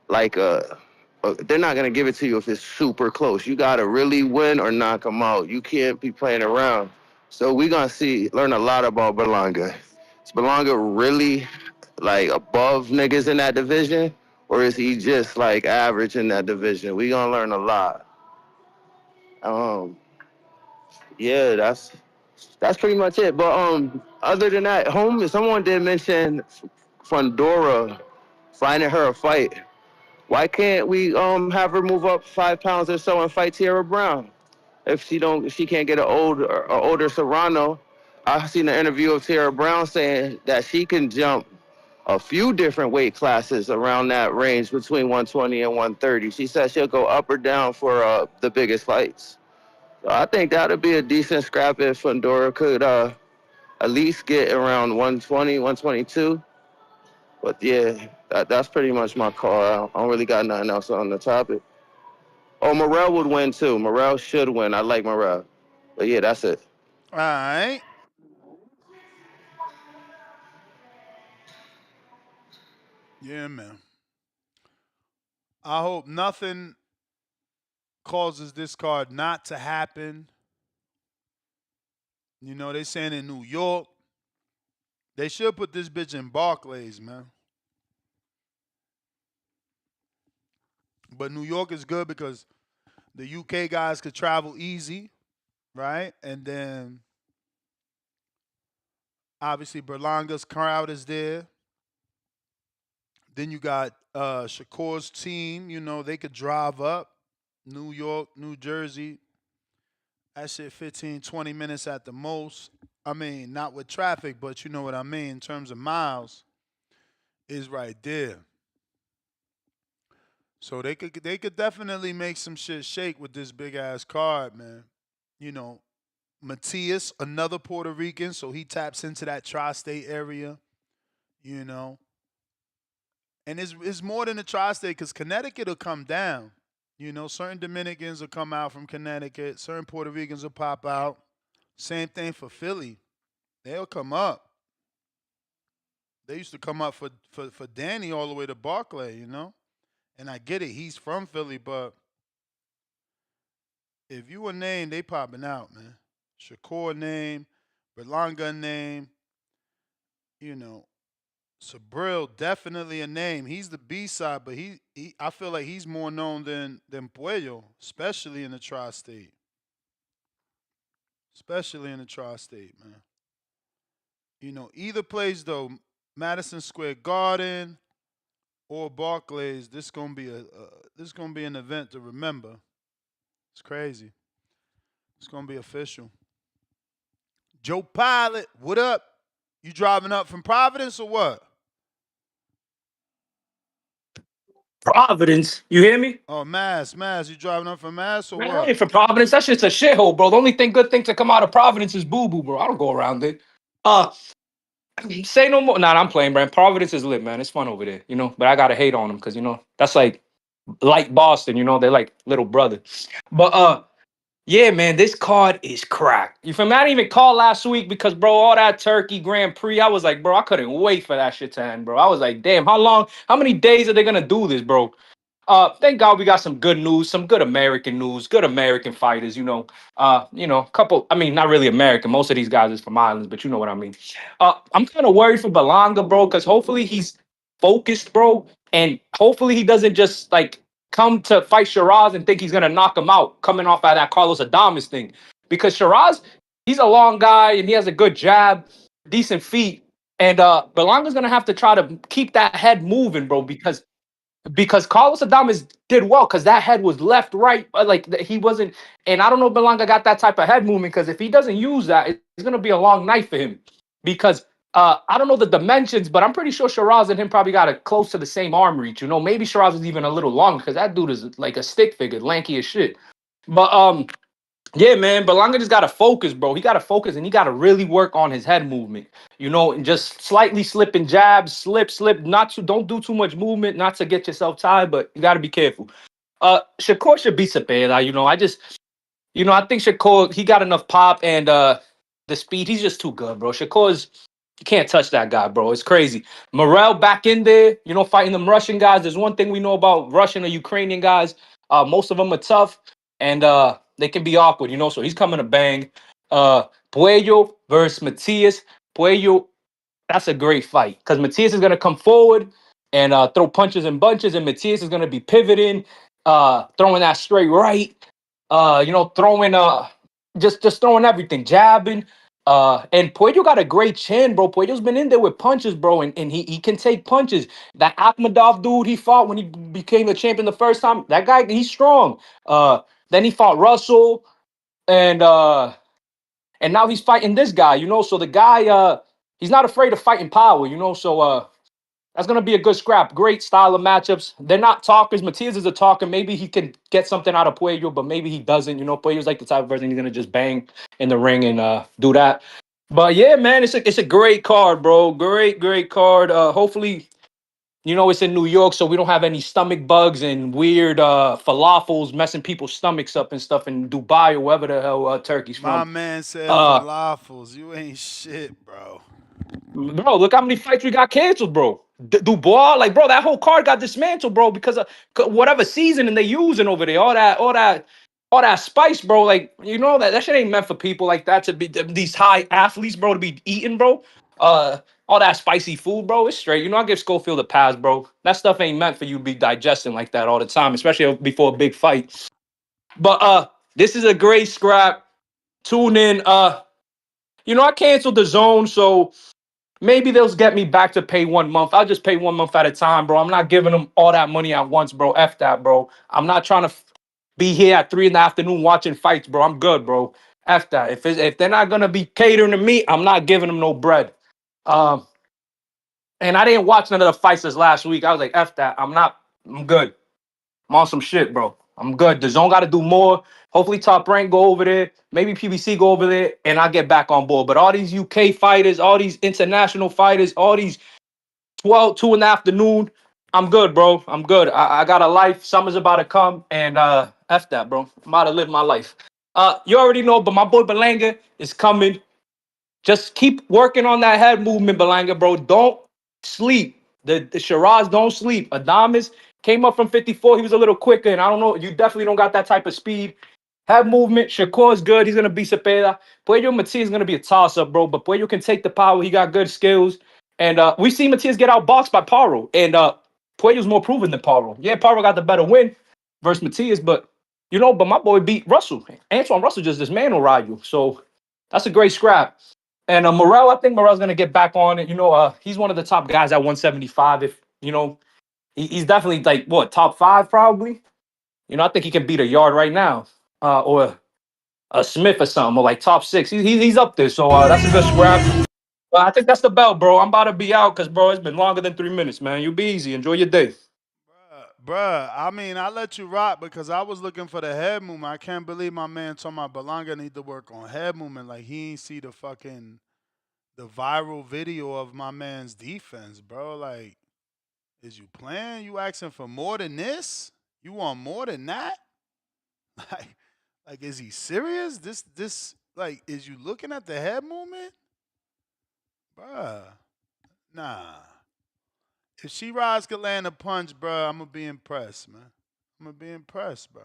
like they're not gonna give it to you if it's super close. You gotta really win or knock him out. You can't be playing around. So we gonna learn a lot about Berlanga. Is Berlanga really like above niggas in that division, or is he just like average in that division? We gonna learn a lot. Yeah, that's pretty much it. But other than that, someone did mention Fundora finding her a fight. Why can't we have her move up 5 pounds or so and fight Tierra Brown? If she can't get an older Serrano. I seen an interview of Tierra Brown saying that she can jump a few different weight classes around that range between 120 and 130. She said she'll go up or down for the biggest fights. So I think that would be a decent scrap if Fundora could at least get around 120, 122. But yeah, that's pretty much my call. I don't really got nothing else on the topic. Oh, Morrell would win too. Morrell should win. I like Morrell. But yeah, that's it. All right. Yeah, man. I hope nothing causes this card not to happen. You know, they saying in New York, they should put this bitch in Barclays, man. But New York is good because the UK guys could travel easy, right? And then obviously Berlanga's crowd is there. Then you got Shakur's team, you know, they could drive up. New York, New Jersey. That shit 15, 20 minutes at the most. I mean, not with traffic, but you know what I mean in terms of miles is right there. So they could definitely make some shit shake with this big ass card, man. You know, Matias, another Puerto Rican, so he taps into that tri-state area. You know, and it's more than the tri-state because Connecticut will come down. You know, certain Dominicans will come out from Connecticut, certain Puerto Ricans will pop out. Same thing for Philly. They'll come up. They used to come up for Danny all the way to Barclay, you know? And I get it, he's from Philly, but if you a name, they popping out, man. Shakur name, Berlanga name, you know. Subriel definitely a name. He's the B side, but he I feel like he's more known than Puello, especially in the tri-state. Especially in the tri-state, man. You know, either place though, Madison Square Garden or Barclays, this gonna be an event to remember. It's crazy. It's gonna be official. Joe Pilot, what up? You driving up from Providence or what? Providence, you hear me? Oh, Mass. You driving up from Mass or Man, I what? ain't from Providence. That shit's a shithole, bro. The only good thing to come out of Providence is boo boo, bro. I don't go around it. Uh, say no more. Nah, I'm playing, man. Providence is lit, man. It's fun over there, you know. But I gotta hate on them because you know that's like Boston, you know. They're like little brother. But yeah, man, this card is cracked. You feel me? I didn't even call last week because, bro, all that Turkey Grand Prix, I was like, bro, I couldn't wait for that shit to end, bro. I was like, damn, how many days are they gonna do this, bro? Thank God we got some good news, some good American news, good American fighters, couple, I mean, not really American. Most of these guys is from islands, but you know what I mean. I'm kind of worried for Belanga, bro, because hopefully he's focused, bro, and hopefully he doesn't just like come to fight Shiraz and think he's gonna knock him out coming off of that Carlos Adames thing. Because Shiraz, he's a long guy and he has a good jab, decent feet. And Belanga's gonna have to try to keep that head moving, bro, because Carlos Adames did well because that head was left, right, he wasn't. And I don't know if Berlanga got that type of head movement because if he doesn't use that, it's gonna be a long night for him. Because I don't know the dimensions, but I'm pretty sure Shiraz and him probably got a close to the same arm reach. You know, maybe Shiraz is even a little longer because that dude is like a stick figure, lanky as shit. But yeah, man, Berlanga just gotta focus, bro. He gotta focus and he gotta really work on his head movement. You know, and just slightly slipping jabs, slip, don't do too much movement, not to get yourself tired, but you gotta be careful. Shakur should be Cepeda, you know. I think Shakur, he got enough pop and the speed, he's just too good, bro. You can't touch that guy, bro. It's crazy. Morrell back in there, you know, fighting them Russian guys. There's one thing we know about Russian or Ukrainian guys. Most of them are tough and they can be awkward, you know. So he's coming to bang. Puello versus Matias. Puello, that's a great fight because Matias is gonna come forward and throw punches and bunches, and Matias is gonna be pivoting, throwing that straight right, throwing just throwing everything, jabbing. And Puello got a great chin, bro. Puello's been in there with punches, bro, and he can take punches. That Akhmadov dude he fought when he became the champion the first time, that guy, he's strong. Then he fought Russell, and now he's fighting this guy, you know. So the guy, he's not afraid of fighting power, you know. So that's gonna be a good scrap. Great style of matchups. They're not talkers. Matias is a talker. Maybe he can get something out of Puello, but maybe he doesn't. You know, Puello's like the type of person he's gonna just bang in the ring and do that. But yeah, man, it's a great card, bro. Great card. Hopefully, you know, it's in New York, so we don't have any stomach bugs and weird falafels messing people's stomachs up and stuff in Dubai or wherever the hell Turkey's My from. man said Uh, falafels. You ain't shit, bro. Bro, look how many fights we got canceled, bro. Dubois, like, bro, that whole card got dismantled, bro, because of whatever seasoning they using over there. All that spice, bro. Like, you know that shit ain't meant for people like that to be these high athletes, bro, to be eating, bro. Uh, all that spicy food, bro. It's straight. You know, I give Schofield a pass, bro. That stuff ain't meant for you to be digesting like that all the time, especially before a big fight. But this is a great scrap. Tune in. I canceled the zone, so. Maybe they'll get me back to pay 1 month. I'll just pay 1 month at a time, bro. I'm not giving them all that money at once, bro. F that, bro. I'm not trying to be here at 3 in the afternoon watching fights, bro. I'm good, bro. F that. If they're not gonna be catering to me, I'm not giving them no bread. Um, and I didn't watch none of the fights this last week. I was like, F that. I'm good. I'm on some shit, bro. I'm good. The zone got to do more. Hopefully, Top Rank go over there. Maybe PBC go over there, and I get back on board. But all these UK fighters, all these international fighters, all these 2 in the afternoon, I'm good, bro. I'm good. I got a life. Summer's about to come, and F that, bro. I'm about to live my life. You already know, but my boy Berlanga is coming. Just keep working on that head movement, Berlanga, bro. Don't sleep. The Shiraz don't sleep. Adamas came up from 54. He was a little quicker, and I don't know. You definitely don't got that type of speed. Head movement. Shakur's good. He's gonna be Cepeda. Puello Matias is gonna be a toss-up, bro. But Puello can take the power. He got good skills. And we see Matias get outboxed by Paro. And Puello's more proven than Paro. Yeah, Paro got the better win versus Matias, but but my boy beat Russell. Antoine Russell just dismantled Ryu. So that's a great scrap. And Morrell, I think Morrell's gonna get back on it. He's one of the top guys at 175. If he's definitely like what, top 5 probably. I think he can beat a Yard right now, or a Smith or something, or like top 6. He's up there. So that's a good scrap. I think that's the belt, bro. I'm about to be out because, bro, it's been longer than 3 minutes, man. You be easy. Enjoy your day. Bruh, I mean, I let you rock because I was looking for the head movement. I can't believe my man talking about Berlanga need to work on head movement. Like, he ain't see the viral video of my man's defense, bro. Like, is you playing? You asking for more than this? You want more than that? Like, is he serious? Like, is you looking at the head movement? Bruh, nah. If Shiraz could land a punch, bro, I'm gonna be impressed, man. I'm gonna be impressed, bro.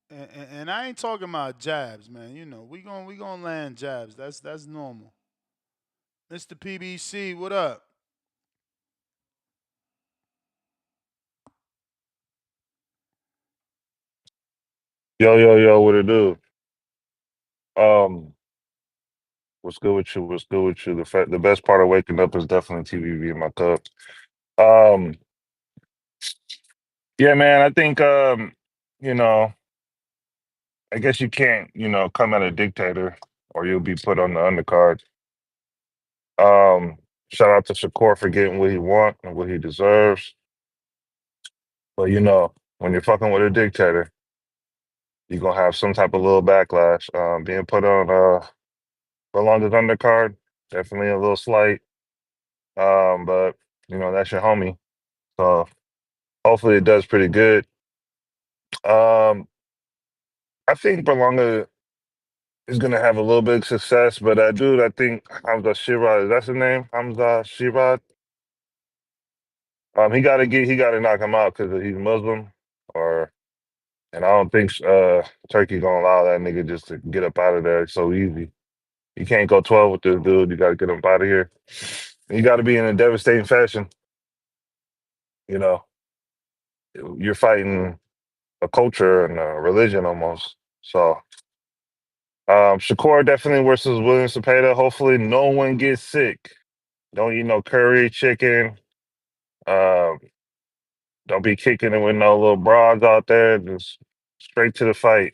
And I ain't talking about jabs, man. We gonna land jabs. That's normal. Mr. PBC, what up? Yo, what it do? Um, what's good with you? What's good with you? The best part of waking up is definitely TVB in my cup. Um, yeah, man, I think you know, I guess you can't, come at a dictator or you'll be put on the undercard. Um, Shout out to Shakur for getting what he wants and what he deserves. But when you're fucking with a dictator, you're gonna have some type of little backlash. Being put on Berlanga's undercard, definitely a little slight. But that's your homie. So hopefully it does pretty good. Um, I think Berlanga is gonna have a little bit of success, but dude, I think Hamza Shirad, that's his name? Hamza Shirad. He gotta knock him out because he's Muslim, and I don't think Turkey gonna allow that nigga just to get up out of there so easy. You can't go 12 with this dude. You gotta get him out of here. You gotta be in a devastating fashion. You know, you're fighting a culture and a religion almost. So Shakur definitely versus William Cepeda. Hopefully no one gets sick. Don't eat no curry chicken. Um, don't be kicking it with no little broads out there. Just straight to the fight.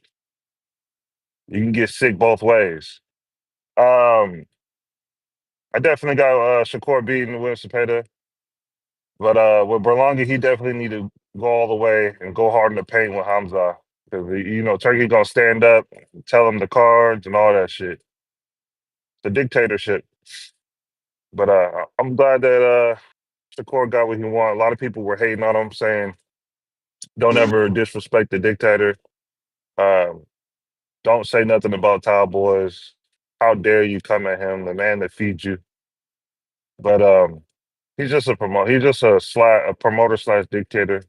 You can get sick both ways. Um, I definitely got Shakur beating William Cepeda. But with Berlanga, he definitely need to go all the way and go hard in the paint with Hamza. Because, Turkey going to stand up, tell him the cards and all that shit. The dictatorship. But I'm glad that Shakur got what he wanted. A lot of people were hating on him, saying, don't ever disrespect the dictator. Um, don't say nothing about Towel Boys. How dare you come at him, the man that feeds you. But he's just a promoter. He's just a promoter slash dictator.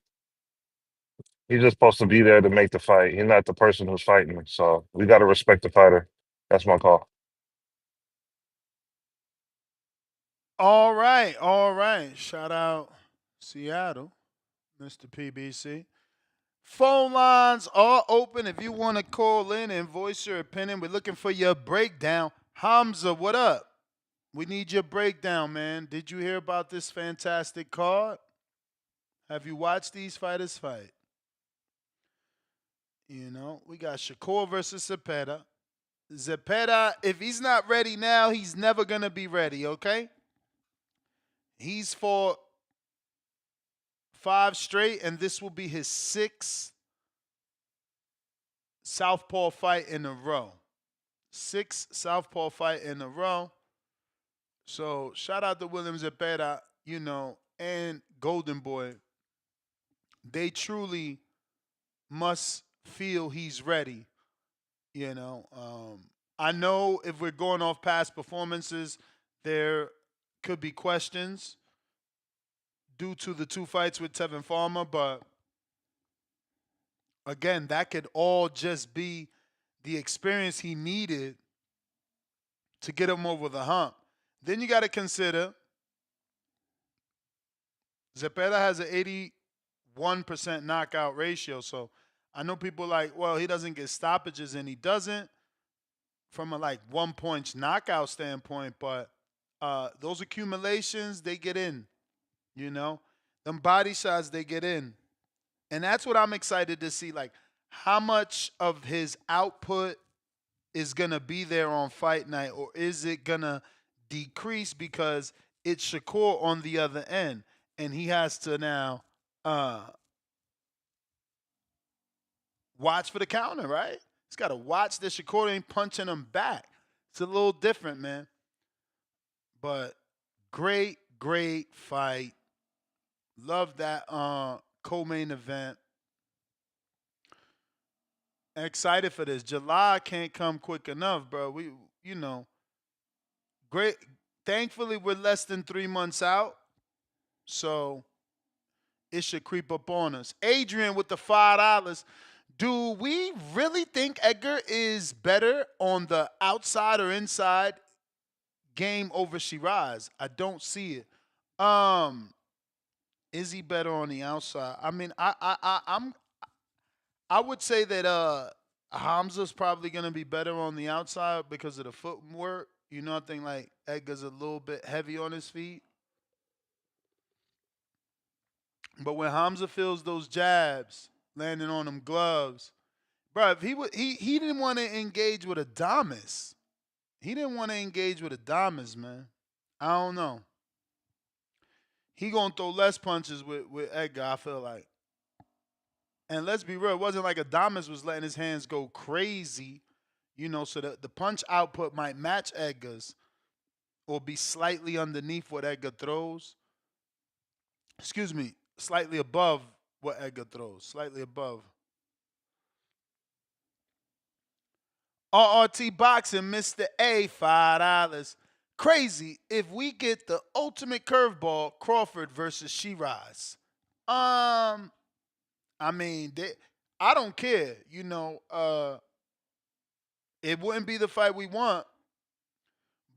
He's just supposed to be there to make the fight. He's not the person who's fighting. So we got to respect the fighter. That's my call. All right, all right. Shout out Seattle, Mr. PBC. Phone lines are open if you want to call in and voice your opinion. We're looking for your breakdown. Hamza, what up? We need your breakdown, man. Did you hear about this fantastic card? Have you watched these fighters fight? We got Shakur versus Cepeda. Cepeda, if he's not ready now, he's never going to be ready, okay? He's fought 5 straight, and this will be his 6th southpaw fight in a row. 6th southpaw fight in a row. So shout out to William Zepeda, and Golden Boy. They truly must feel he's ready. I know if we're going off past performances, there could be questions due to the 2 fights with Tevin Farmer, but again, that could all just be the experience he needed to get him over the hump. Then you got to consider Zepeda has an 81% knockout ratio. So I know people like, well, he doesn't get stoppages, and he doesn't from a 1 point knockout standpoint, but those accumulations, they get in, them body shots, they get in. And that's what I'm excited to see, how much of his output is going to be there on fight night, or is it going to decrease because it's Shakur on the other end, and he has to now watch for the counter, right? He's got to watch that Shakur ain't punching him back. It's a little different, man. But great fight. Love that co-main event. Excited for this. July can't come quick enough, bro. We, great. Thankfully, we're less than 3 months out, so it should creep up on us. Adrian with the $5. Do we really think Edgar is better on the outside or inside game over Shiraz? I don't see it. Is he better on the outside? I mean, I would say that Hamza's probably gonna be better on the outside because of the footwork. I think Edgar's a little bit heavy on his feet. But when Hamza feels those jabs landing on them gloves, bro, if he didn't want to engage with Adames. He didn't want to engage with Adames, man. I don't know. He gonna throw less punches with Edgar, I feel like. And let's be real, it wasn't like Adames was letting his hands go crazy, so the punch output might match Edgar's or be slightly underneath what Edgar throws. Excuse me, slightly above what Edgar throws, slightly above. RRT Boxing, Mr. A, $5. Crazy if we get the ultimate curveball, Crawford versus Shiraz. I mean, I don't care. It wouldn't be the fight we want,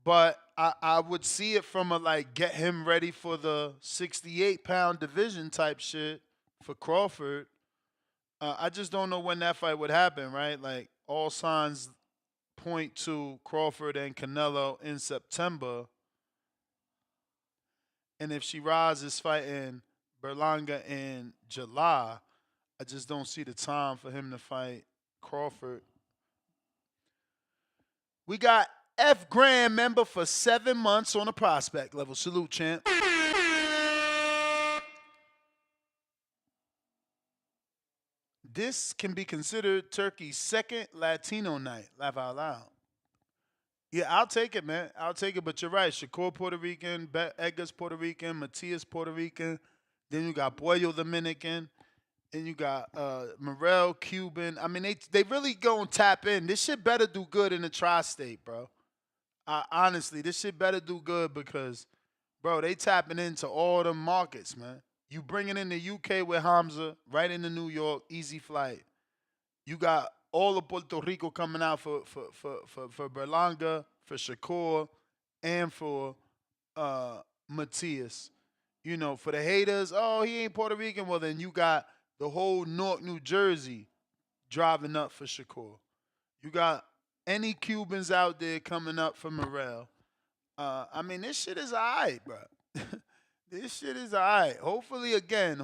but I would see it from a get him ready for the 68-pound division type shit for Crawford. I just don't know when that fight would happen, right? All signs point to Crawford and Canelo in September. And if Shiraz is fighting Berlanga in July, I just don't see the time for him to fight Crawford. We got F Grand member for 7 months on a prospect level. Salute, champ. This can be considered Turkey's second Latino night. Laugh out loud. Yeah, I'll take it, man. I'll take it. But you're right. Shakur Puerto Rican, Edgar's Puerto Rican, Matias Puerto Rican. Then you got Boyo Dominican. And you got Morrell Cuban. I mean, they really go and tap in. This shit better do good in the tri-state, bro. Honestly, this shit better do good because, bro, they tapping into all the markets, man. You bringing in the UK with Hamza, right into New York, easy flight. You got all of Puerto Rico coming out for Berlanga, for Shakur, and for Matias. For the haters, oh, he ain't Puerto Rican. Well, then you got the whole Newark, New Jersey driving up for Shakur. You got any Cubans out there coming up for Morrell. I mean, this shit is all right, bro. This shit is all right. Hopefully, again,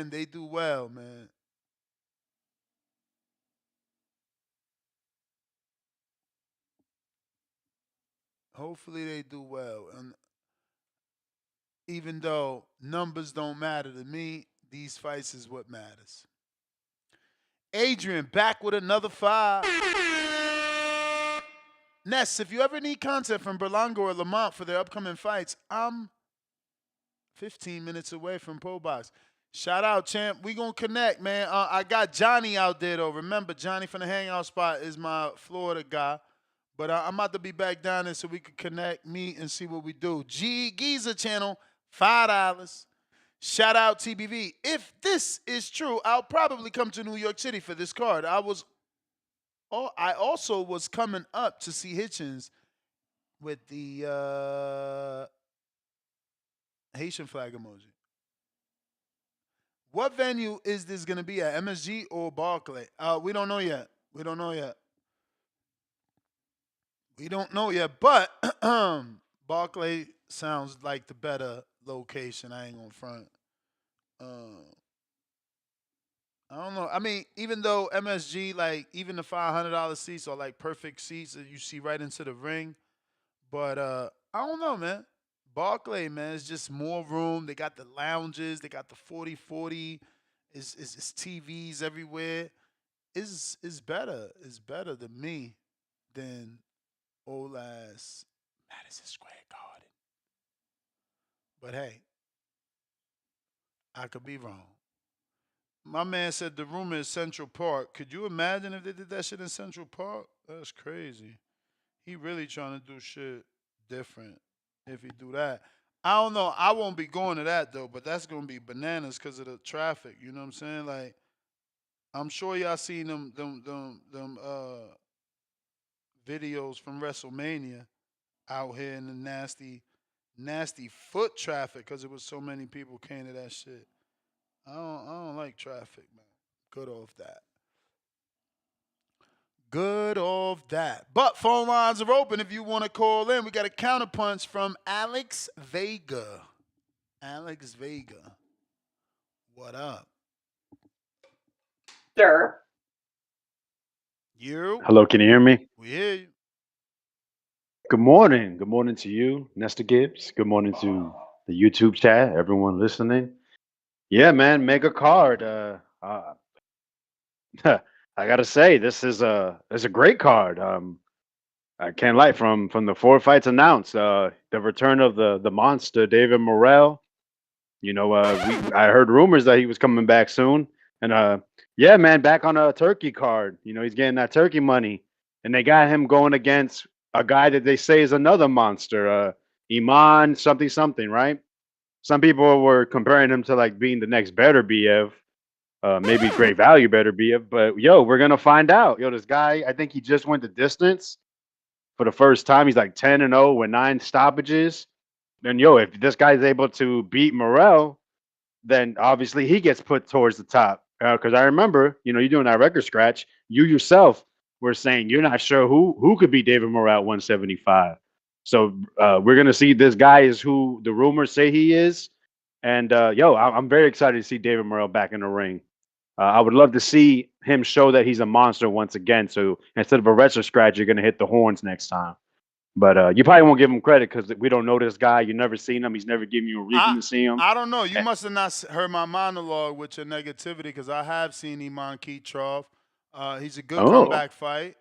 they do well, man. Hopefully, they do well. And even though numbers don't matter to me, these fights is what matters. Adrian back with another 5. Ness, if you ever need content from Berlanga or Lamont for their upcoming fights, I'm 15 minutes away from Pro Box. Shout out, champ. We gonna connect, man. I got Johnny out there though. Remember, Johnny from the Hangout Spot is my Florida guy. But I'm about to be back down there so we can connect, meet, and see what we do. G Giza channel, $5. Shout out TBV. If this is true, I'll probably come to New York City for this card. I also was coming up to see Hitchens with the Haitian flag emoji. What venue is this going to be at? MSG or Barclay? We don't know yet. We don't know yet. We don't know yet, but Barclay sounds like the better location. I ain't gonna front. I don't know. I mean, even though MSG, like, even the $500 seats are like perfect seats that you see right into the ring, but I don't know, man. Barclay, man, it's just more room. They got the lounges. They got the 40-40. It's TVs everywhere. It's better. It's better than me than old ass Madison Square Garden. But hey, I could be wrong. My man said the rumor is Central Park. Could you imagine if they did that shit in Central Park? That's crazy. He really trying to do shit different if he do that. I don't know. I won't be going to that though, but that's gonna be bananas because of the traffic. You know what I'm saying? Like, I'm sure y'all seen them videos from WrestleMania out here in the nasty foot traffic because it was so many people came to that shit. I don't like traffic, man. Good off that. Good off that. But phone lines are open if you want to call in. We got a counterpunch from Alex Vega. Alex Vega. What up? Sir. You? Hello, can you hear me? We hear you. Good morning. Good morning to you, Nesta Gibbs. Good morning to the YouTube chat, everyone listening. Yeah, man, mega card. I gotta say, this is a great card. I can't lie. From the 4 fights announced, the return of the monster David Morrell. You know, I heard rumors that he was coming back soon, and yeah, man, back on a turkey card. You know, he's getting that turkey money, and they got him going against a guy that they say is another monster, Iman something something, right? Some people were comparing him to like being the next better BF, maybe great value better BF, but yo, we're gonna find out. Yo, this guy, I think he just went the distance for the first time. He's like 10-0 with 9 stoppages. Then yo, if this guy's able to beat Morrell, then obviously he gets put towards the top. Because I remember, you know, you're doing that record scratch. You yourself were saying you're not sure who could beat David Morrell at 175. So we're gonna see this guy is who the rumors say he is. And yo, I'm very excited to see David Morrell back in the ring. I would love to see him show that he's a monster once again. So instead of a retro scratch, you're gonna hit the horns next time. But you probably won't give him credit because we don't know this guy. You never seen him. He's never given you a reason to see him. I don't know. You must have not heard my monologue with your negativity because I have seen Iman Kitrov. He's a good comeback fight.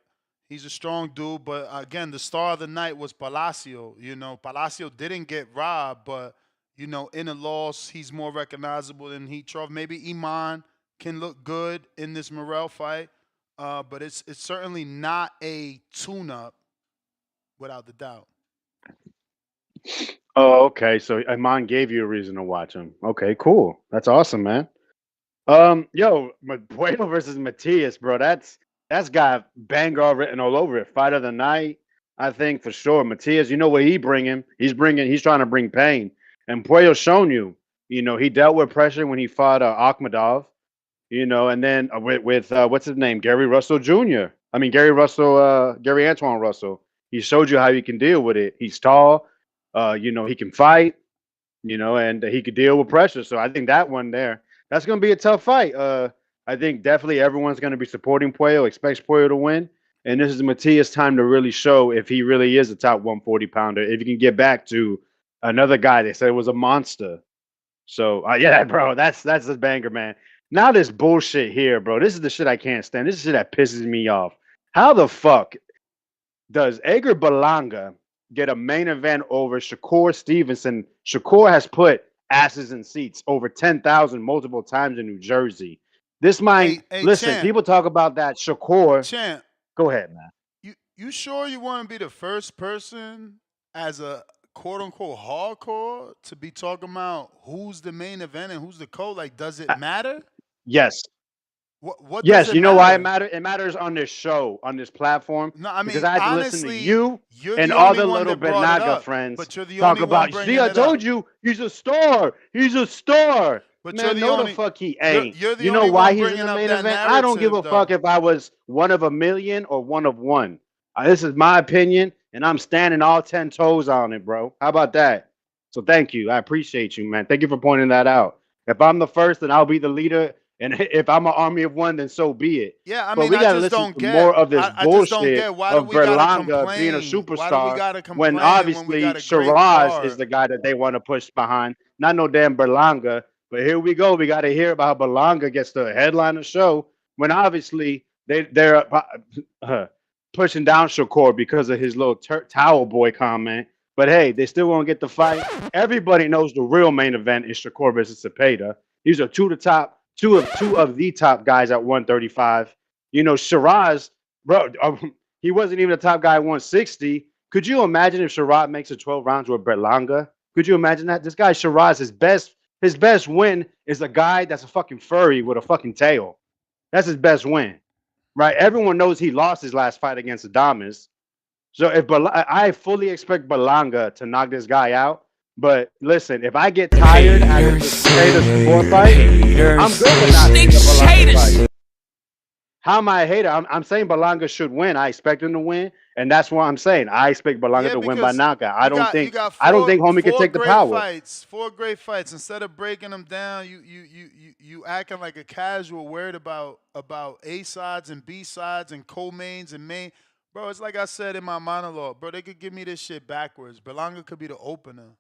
He's a strong dude. But again, the star of the night was Palacio. You know, Palacio didn't get robbed, but, you know, in a loss, he's more recognizable than Kitrov. Maybe Iman can look good in this Morrell fight, but it's certainly not a tune-up. Without the doubt. Oh, okay. So Iman gave you a reason to watch him. Okay, cool. That's awesome, man. Yo, Bueno versus Matias, bro. That's got Vanguard written all over it. Fight of the night, I think for sure. Matias, you know what he's bringing? He's trying to bring pain. And Puello's shown you. You know, he dealt with pressure when he fought Akhmadov. You know, and then with what's his name, Gary Russell Jr. I mean Gary Antoine Russell. He showed you how he can deal with it. He's tall, you know, he can fight, you know, and he could deal with pressure. So I think that one there, that's going to be a tough fight. I think definitely everyone's going to be supporting Puello, expects Puello to win. And this is Matias' time to really show if he really is a top 140 pounder, if he can get back to another guy. They said was a monster. So yeah, bro, that's a banger, man. Now this bullshit here, bro. This is the shit I can't stand. This is the shit that pisses me off. How the fuck does Edgar Berlanga get a main event over Shakur Stevenson? Shakur has put asses in seats over 10,000 multiple times in New Jersey. This might listen. Champ. People talk about that Shakur. Champ, go ahead, man. You sure you want to be the first person as a quote unquote hardcore to be talking about who's the main event and who's the co? Like, does it matter? Yes. What yes, does it you know matter? why it matters? It matters on this show, on this platform. No, I mean, because I had to honestly, listen to you you're and the all only the one little that brought it Bernaga up, friends but you're the talk only one about. bringing See, I it told up. you he's a star. He's a star. But Man, you're the no, only, the fuck he ain't. You're the You know only why one he's in bringing the up main that event? I don't give a narrative, fuck though. if I was one of a million or one of one. This is my opinion, and I'm standing all 10 toes on it, bro. How about that? So thank you. I appreciate you, man. Thank you for pointing that out. If I'm the first, then I'll be the leader. And if I'm an army of one, then so be it. Yeah, I But mean, we I gotta just listen don't to get. more of this I just don't bullshit get why do of we gotta Berlanga being a complain? Why do we superstar gotta when complain when we obviously got a great Shiraz card? is the guy that they want to push behind. Not no damn Berlanga. But here we go. We got to hear about how Berlanga gets the headline of the show when obviously they're pushing down Shakur because of his little towel boy comment. But hey, they still won't get the fight. Everybody knows the real main event is Shakur versus Cepeda. These are two of the top guys at 135. You know, Shiraz, bro, he wasn't even the top guy at 160. Could you imagine if Shiraz makes it 12 rounds with Berlanga? Could you imagine that? This guy Shiraz, his best win is a guy that's a fucking furry with a fucking tail. That's his best win, right? Everyone knows he lost his last fight against Adames. So if I fully expect Berlanga to knock this guy out, but listen, if I get tired after this Shakur fight, I'm good with not seeing a Berlanga fight. How am I a hater? I'm saying Berlanga should win. I expect him to win, and that's what I'm saying. I expect Berlanga to win by knockout. I don't think homie can take the power. Four great fights. Instead of breaking them down, you acting like a casual, worried about A sides and B sides and co-mains and main. Bro, it's like I said in my monologue, bro. They could give me this shit backwards. Berlanga could be the opener.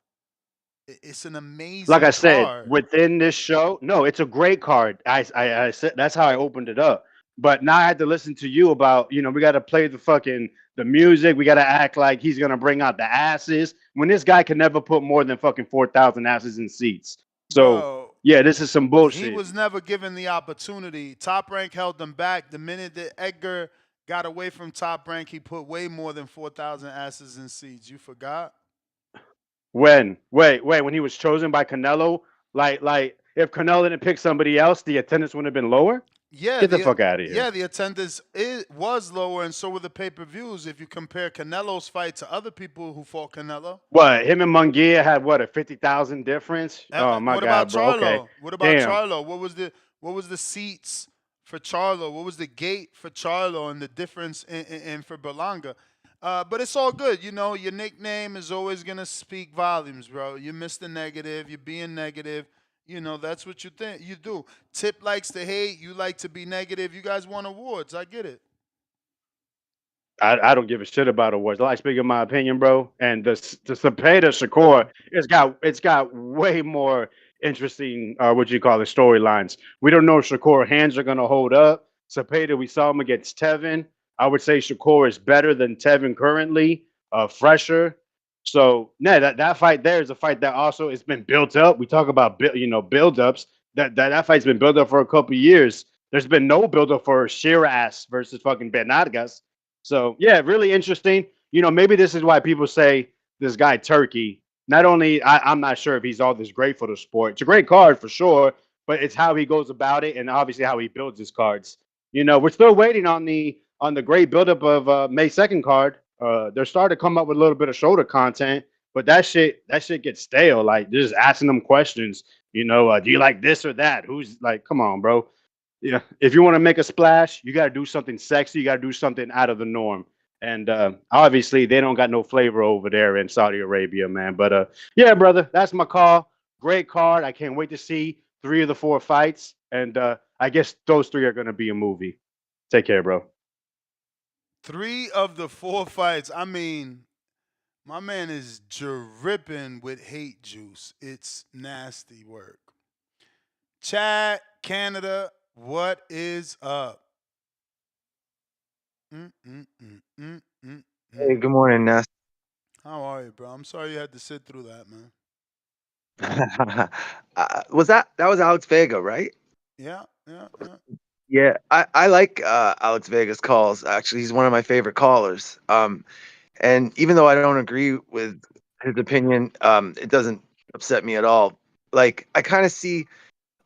It's an amazing like I said, card. within this show, no, it's a great card. I said that's how I opened it up. But now I had to listen to you about, we got to play the music. We got to act like he's going to bring out the asses when this guy can never put more than fucking 4,000 asses in seats. So, bro, yeah, this is some bullshit. He was never given the opportunity. Top Rank held him back. The minute that Edgar got away from Top Rank, he put way more than 4,000 asses in seats. You forgot? When? Wait, when he was chosen by Canelo? Like if Canelo didn't pick somebody else, the attendance would have been lower? Yeah, get the fuck out of here. Yeah, the attendance was lower, and so were the pay-per-views. If you compare Canelo's fight to other people who fought Canelo, what him and Munguia had a 50,000 difference? Oh my god, bro. Okay. What about Charlo? What was the seats for Charlo? What was the gate for Charlo, and the difference in for Berlanga? But it's all good, Your nickname is always gonna speak volumes, bro. You Mr. Negative. You're being negative. That's what you think. You do. Tip likes to hate. You like to be negative. You guys won awards. I get it. I don't give a shit about awards. I like speaking my opinion, bro. And the Cepeda Shakur, it's got way more interesting, storylines. We don't know if Shakur hands are gonna hold up. Cepeda, we saw him against Tevin. I would say Shakur is better than Tevin currently, fresher. So that fight there is a fight that also it's been built up. We talk about build-ups. That fight's been built up for a couple of years. There's been no build-up for Shiraz versus fucking Bernardas. So yeah, really interesting. Maybe this is why people say this guy Turkey. Not only I'm not sure if he's all this great for the sport. It's a great card for sure, but it's how he goes about it and obviously how he builds his cards. We're still waiting on the great buildup of May 2nd card. They're starting to come up with a little bit of shoulder content, but that shit gets stale. Like just asking them questions. Do you like this or that? Who's like, come on, bro. Yeah, if you want to make a splash, you got to do something sexy. You got to do something out of the norm. And obviously, they don't got no flavor over there in Saudi Arabia, man. But yeah, brother, that's my call. Great card. I can't wait to see 3 of the 4 fights. And I guess those 3 are going to be a movie. Take care, bro. 3 of the 4 fights. I mean, My man is dripping with hate juice. It's nasty work. Chad, Canada, what is up? Mm, mm, mm, mm, mm, Hey, mm. good morning, Ness. How are you, bro? I'm sorry you had to sit through that, man. Was that was Alex Vega, right? Yeah, yeah, yeah. Yeah, I like Alex Vega's calls. Actually, he's one of my favorite callers. And even though I don't agree with his opinion, it doesn't upset me at all. Like I kind of see,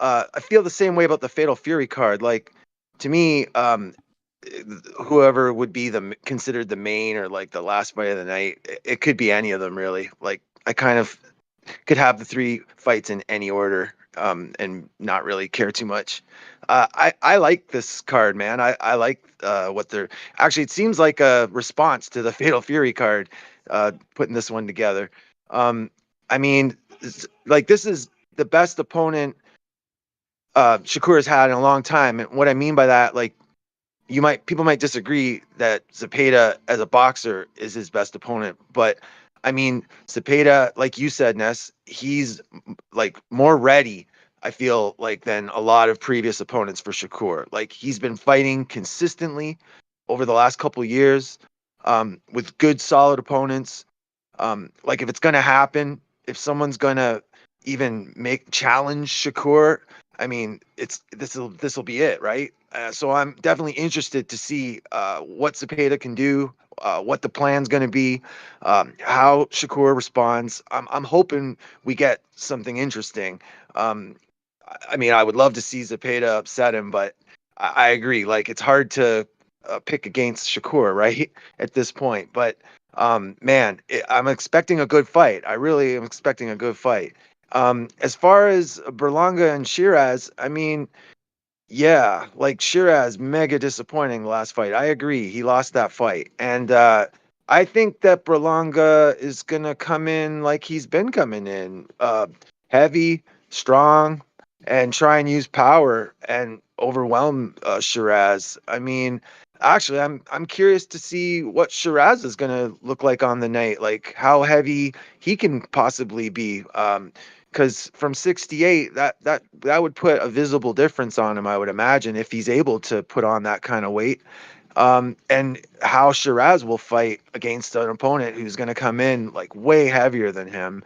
I feel the same way about the Fatal Fury card. Like to me, whoever would be considered the main or like the last fight of the night, it could be any of them really. Like I kind of could have the three fights in any order, and not really care too much. I like this card, man. I like what they're actually. It seems like a response to the Fatal Fury card, putting this one together. Um, I mean, like this is the best opponent Shakur has had in a long time, and what I mean by that, like people might disagree that Zepeda as a boxer is his best opponent, but I mean Zepeda, like you said, Ness, he's like more ready. I feel like than a lot of previous opponents for Shakur. Like he's been fighting consistently over the last couple of years, with good, solid opponents. Like if it's gonna happen, if someone's gonna even make challenge Shakur, I mean, it's this will be it, right? So I'm definitely interested to see what Zepeda can do, what the plan's going to be, how Shakur responds. I'm hoping we get something interesting. I mean, I would love to see Zepeda upset him, but I agree. Like it's hard to pick against Shakur, right? At this point, but man, I'm expecting a good fight. I really am expecting a good fight. As far as Berlanga and Shiraz, I mean, yeah, like Shiraz, mega disappointing the last fight. I agree. He lost that fight. And I think that Berlanga is going to come in like he's been coming in, heavy, strong, and try and use power and overwhelm Shiraz. I mean, actually, I'm curious to see what Shiraz is going to look like on the night, like how heavy he can possibly be. Because from 68, that would put a visible difference on him, I would imagine, if he's able to put on that kind of weight. And how Shiraz will fight against an opponent who's going to come in like way heavier than him.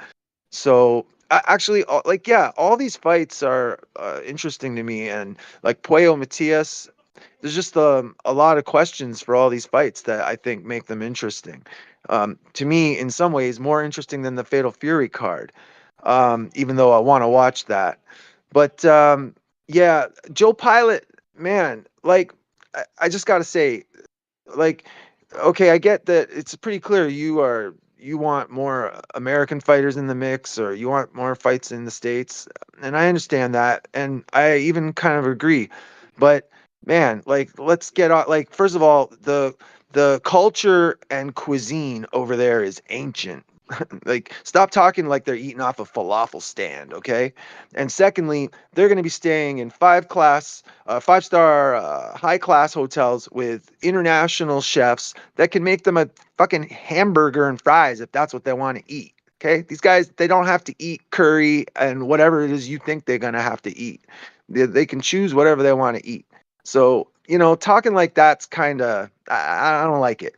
So actually, like yeah, all these fights are interesting to me, and like Puello Matias, there's just a lot of questions for all these fights that I think make them interesting. To me, in some ways, more interesting than the Fatal Fury card, even though I want to watch that. But yeah, Joe Pilot, man, like I just got to say, like, okay, I get that it's pretty clear you want more American fighters in the mix, or you want more fights in the States, and I understand that, and I even kind of agree. But man, like let's get on, like first of all, the culture and cuisine over there is ancient. Like stop talking like they're eating off a falafel stand, okay? And secondly, they're going to be staying in five-star high class hotels with international chefs that can make them a fucking hamburger and fries if that's what they want to eat. Okay, these guys, they don't have to eat curry and whatever it is you think they're going to have to eat. They can choose whatever they want to eat. So, talking like that's kind of, I don't like it.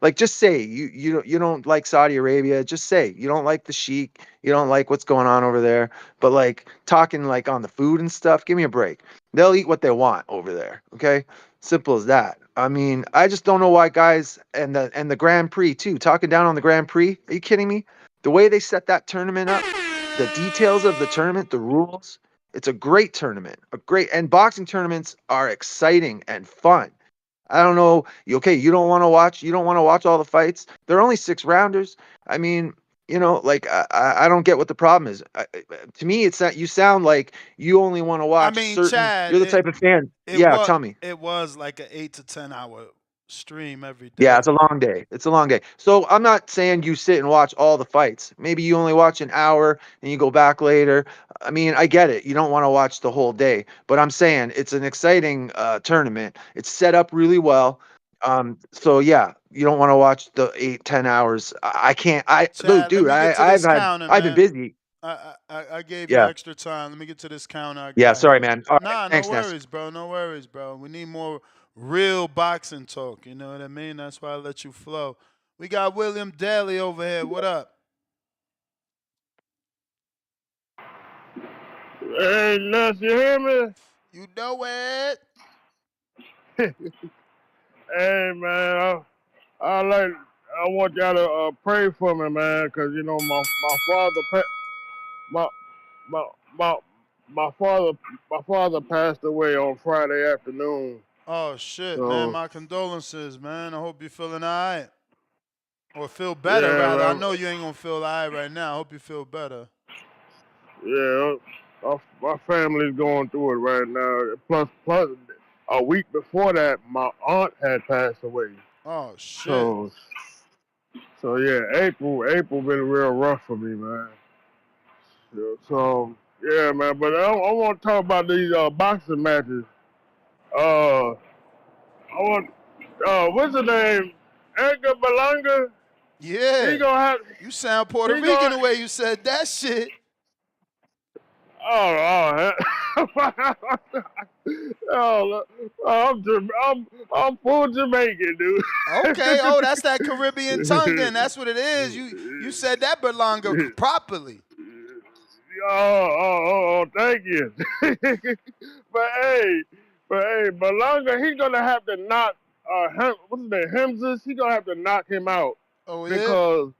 Like just say you don't like Saudi Arabia. Just say you don't like the sheik. You don't like what's going on over there. But like talking like on the food and stuff, give me a break. They'll eat what they want over there. Okay, simple as that. I mean, I just don't know why guys and the Grand Prix too. Talking down on the Grand Prix. Are you kidding me? The way they set that tournament up, the details of the tournament, the rules. It's a great tournament. And boxing tournaments are exciting and fun. I don't know. Okay, you don't want to watch all the fights. They're only 6 rounders. I mean, like I don't get what the problem is. To me, it's that you sound like you only want to I watch mean, certain. Chad, You're the type of fan. it Yeah, was tell me. it was like an 8 to 10 hour stream every Yeah, day. it's a long day. It's a long day. So I'm not saying you sit and watch all the fights. Maybe you only watch an hour and you go back later. I mean, I get it. You don't want to watch the whole day, but I'm saying it's an exciting tournament. It's set up really well. So yeah, you don't want to watch the 8-10 hours. I can't. Chad, let Dude. me get to this counter, I've been man. busy. I gave you Yeah. extra time. Let me get to this counter I Yeah. got Sorry, here. man. All right. Nah, no Thanks, Ness. worries, bro. No worries, bro. We need more real boxing talk. You know what I mean? That's why I let you flow. We got William Daly over here. What up? Hey, Ness, you hear me? You know it. Hey, man, I want y'all to pray for me, man, cause you know my my my my father passed away on Friday afternoon. Oh shit, man. So My condolences, man. I hope you're feeling all right. Or feel better, yeah, rather. I man, know you ain't gonna feel all right right now. I hope you feel better. yeah, my family's going through it right now. Plus, a week before that, my aunt had passed away. Oh shit. So yeah, April been real rough for me, man. Yeah, so yeah, man. But I want to talk about these boxing matches. I want what's the name? Edgar Berlanga. He Yeah. gonna have. You sound Puerto He Rican gonna. the way you said that shit. Oh, oh, I'm full Jamaican, dude. Okay. Oh, that's that Caribbean tongue then. That's what it is. You said that Berlanga properly. Thank you. Berlanga, he's gonna have to knock what's his name, Hemses. He's gonna have to knock him out Oh yeah? because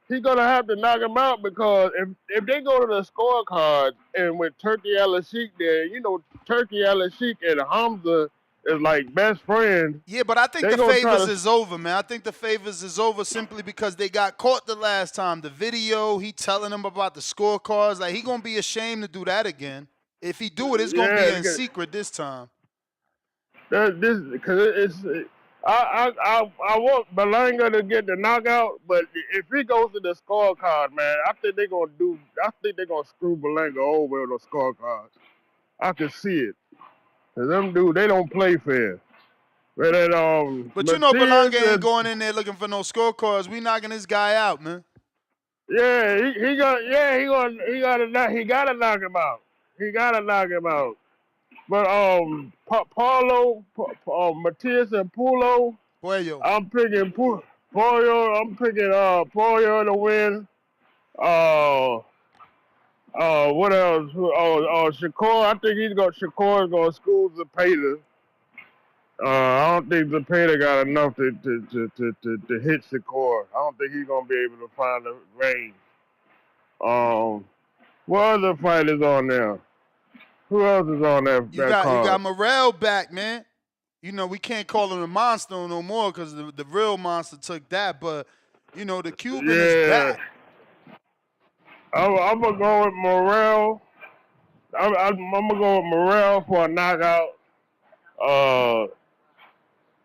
he's gonna have to knock him out because if they go to the scorecard and with Turkey Al Sheik there, you know Turkey Al Sheik and Hamza is like best friends. Yeah, but I think They the gonna try favors to is over, man. I think the favors is over simply because they got caught the last time. The video, he telling them about the scorecards. Like, he going to be ashamed to do that again. If he do it, it's going to be yeah in secret this time. this because I want Berlanga to get the knockout, but if he goes to the scorecard, man, I think they're gonna screw Berlanga over on the scorecard. I can see it. Cause them dudes, they don't play fair. But then But you know Matias Berlanga ain't and going in there looking for no scorecards. We knocking this guy out, man. yeah, he gotta knock him out. He gotta knock him out. But Matias and Pulo, Puello. I'm picking Pollo. I'm picking Pollo to win. Uh, what else? Shakur. I think Shakur is gonna school Zapata. I don't think Zapata got enough to hit Shakur. I don't think he's gonna be able to find the range. What other fighters on there? Who else is on You that got card? Morrell back, man. You know, we can't call him a monster no more because the real monster took that. But, you know, the Cuban is Yeah, back. I'm gonna go with Morrell. I'm gonna go with Morrell for a knockout. Uh,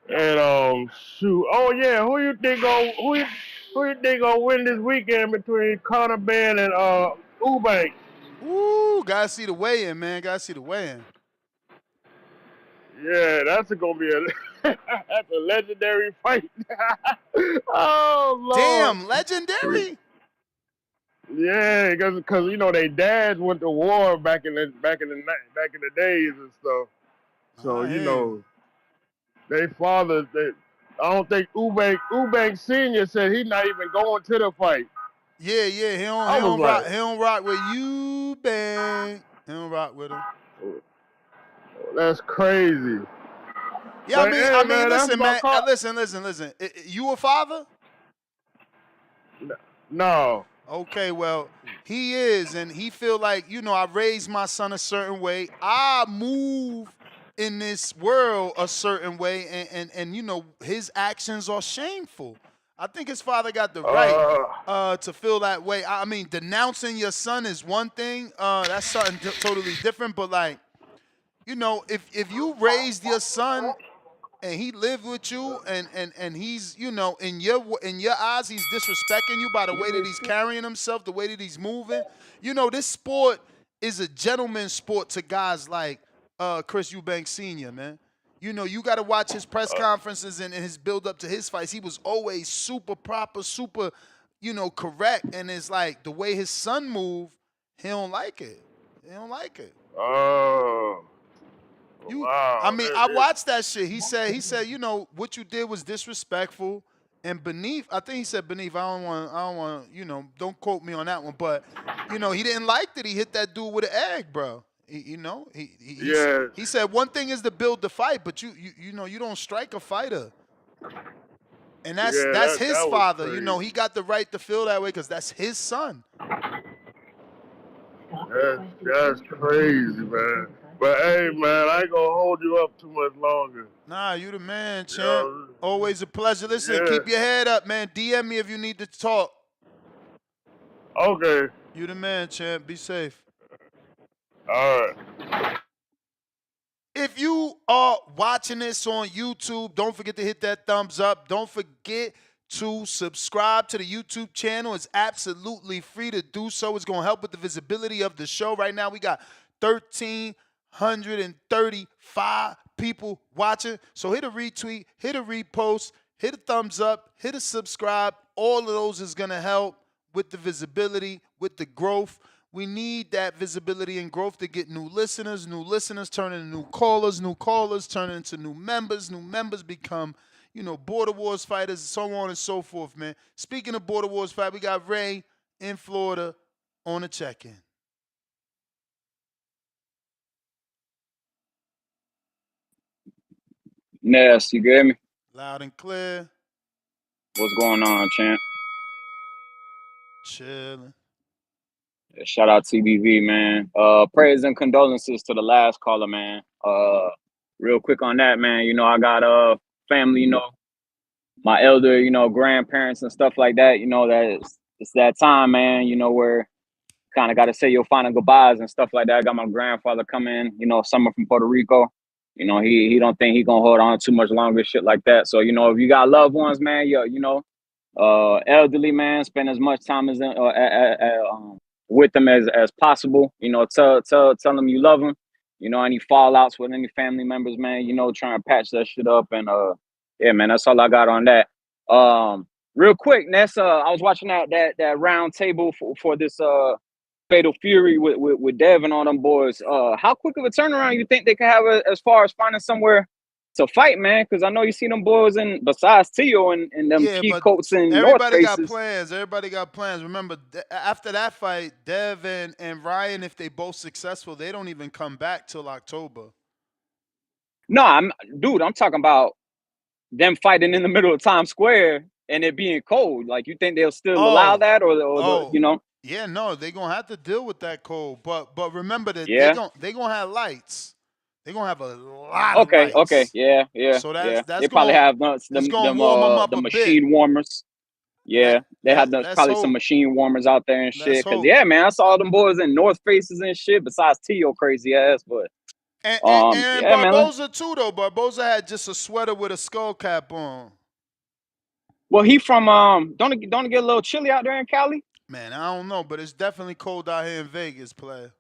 and shoot. Oh yeah, who you think gonna win this weekend between Conor Ben and Eubank? Ooh, gotta see the weigh-in, man. Gotta see the weigh-in. Yeah, that's gonna be that's a legendary fight. Oh Lord. Damn, legendary? Yeah, because you know they dads went to war back in the days and stuff. So I you hear you. know they fathers. I don't think Eubank Senior said he's not even going to the fight. Yeah, yeah, I was like, he don't rock with you, bang. He don't rock with him. that's crazy. Yeah, But hey, I mean, man, that's listen, my man. call. Listen. You a father? No. Okay, well, he is, and he feel like, you know, I raised my son a certain way. I move in this world a certain way, and you know, his actions are shameful. I think his father got the right to feel that way. I mean, denouncing your son is one thing. That's something totally different. But like, you know, if you raised your son and he lived with you and he's, you know, in your eyes he's disrespecting you by the way that he's carrying himself, the way that he's moving. You know, this sport is a gentleman's sport to guys like Chris Eubanks Sr., man. You know, you got to watch his press conferences and his build up to his fights. He was always super proper, super, correct. And it's like the way his son moved, he don't like it. He don't like it. Oh. Wow. I watched that shit. He said, what you did was disrespectful and beneath. I think he said beneath. I don't want, don't quote me on that one. But, he didn't like that he hit that dude with an egg, bro. He said one thing is to build the fight, but you don't strike a fighter. And that's his father. He got the right to feel that way because that's his son. That's crazy, man. But hey, man, I ain't gonna hold you up too much longer. Nah, you the man, champ. Always a pleasure. Listen, keep your head up, man. DM me if you need to talk. Okay. You the man, champ. Be safe. All right. If you are watching this on YouTube, don't forget to hit that thumbs up. Don't forget to subscribe to the YouTube channel. It's absolutely free to do so. It's going to help with the visibility of the show. Right now, we got 1,335 people watching. So hit a retweet, hit a repost, hit a thumbs up, hit a subscribe. All of those is going to help with the visibility, with the growth. We need that visibility and growth to get new listeners turn into new callers turn into new members become, Border Wars fighters, so on and so forth, man. Speaking of Border Wars fight, we got Ray in Florida on a check-in. Ness, you get me? Loud and clear. What's going on, champ? Chilling. Shout out TBV, man. Prayers and condolences to the last caller, man. Real quick on that, man. I got family, my elder, grandparents and stuff like that. That it's that time, man. Where kind of got to say your final goodbyes and stuff like that. I got my grandfather coming, summer from Puerto Rico. He don't think he gonna hold on too much longer, shit like that. So if you got loved ones, man, elderly, man, spend as much time as with them as possible. Tell them you love them. Any fallouts with any family members, man. Try and patch that shit up. And yeah, man, that's all I got on that. Real quick, Ness, I was watching that round table for this Fatal Fury with Dev and all them boys. How quick of a turnaround you think they can have as far as finding somewhere to fight, man? Because I know you see them boys besides Tio and them key coats and North Faces. Everybody got plans. Remember, after that fight, Dev and Ryan, if they both successful, they don't even come back till October. No, I'm talking about them fighting in the middle of Times Square and it being cold. Like, you think they'll still allow that, or Yeah, no, they're going to have to deal with that cold. But remember that they're going to have lights. They're going to have a lot of lights. Okay, yeah. So that's they probably have the machine warmers. Yeah, they have probably some machine warmers out there and shit. Because, yeah, man, I saw them boys in North Faces and shit, besides Tio crazy ass. But and Barboza, too, though. Barboza had just a sweater with a skull cap on. Well, he from, don't it get a little chilly out there in Cali? Man, I don't know, but it's definitely cold out here in Vegas, player.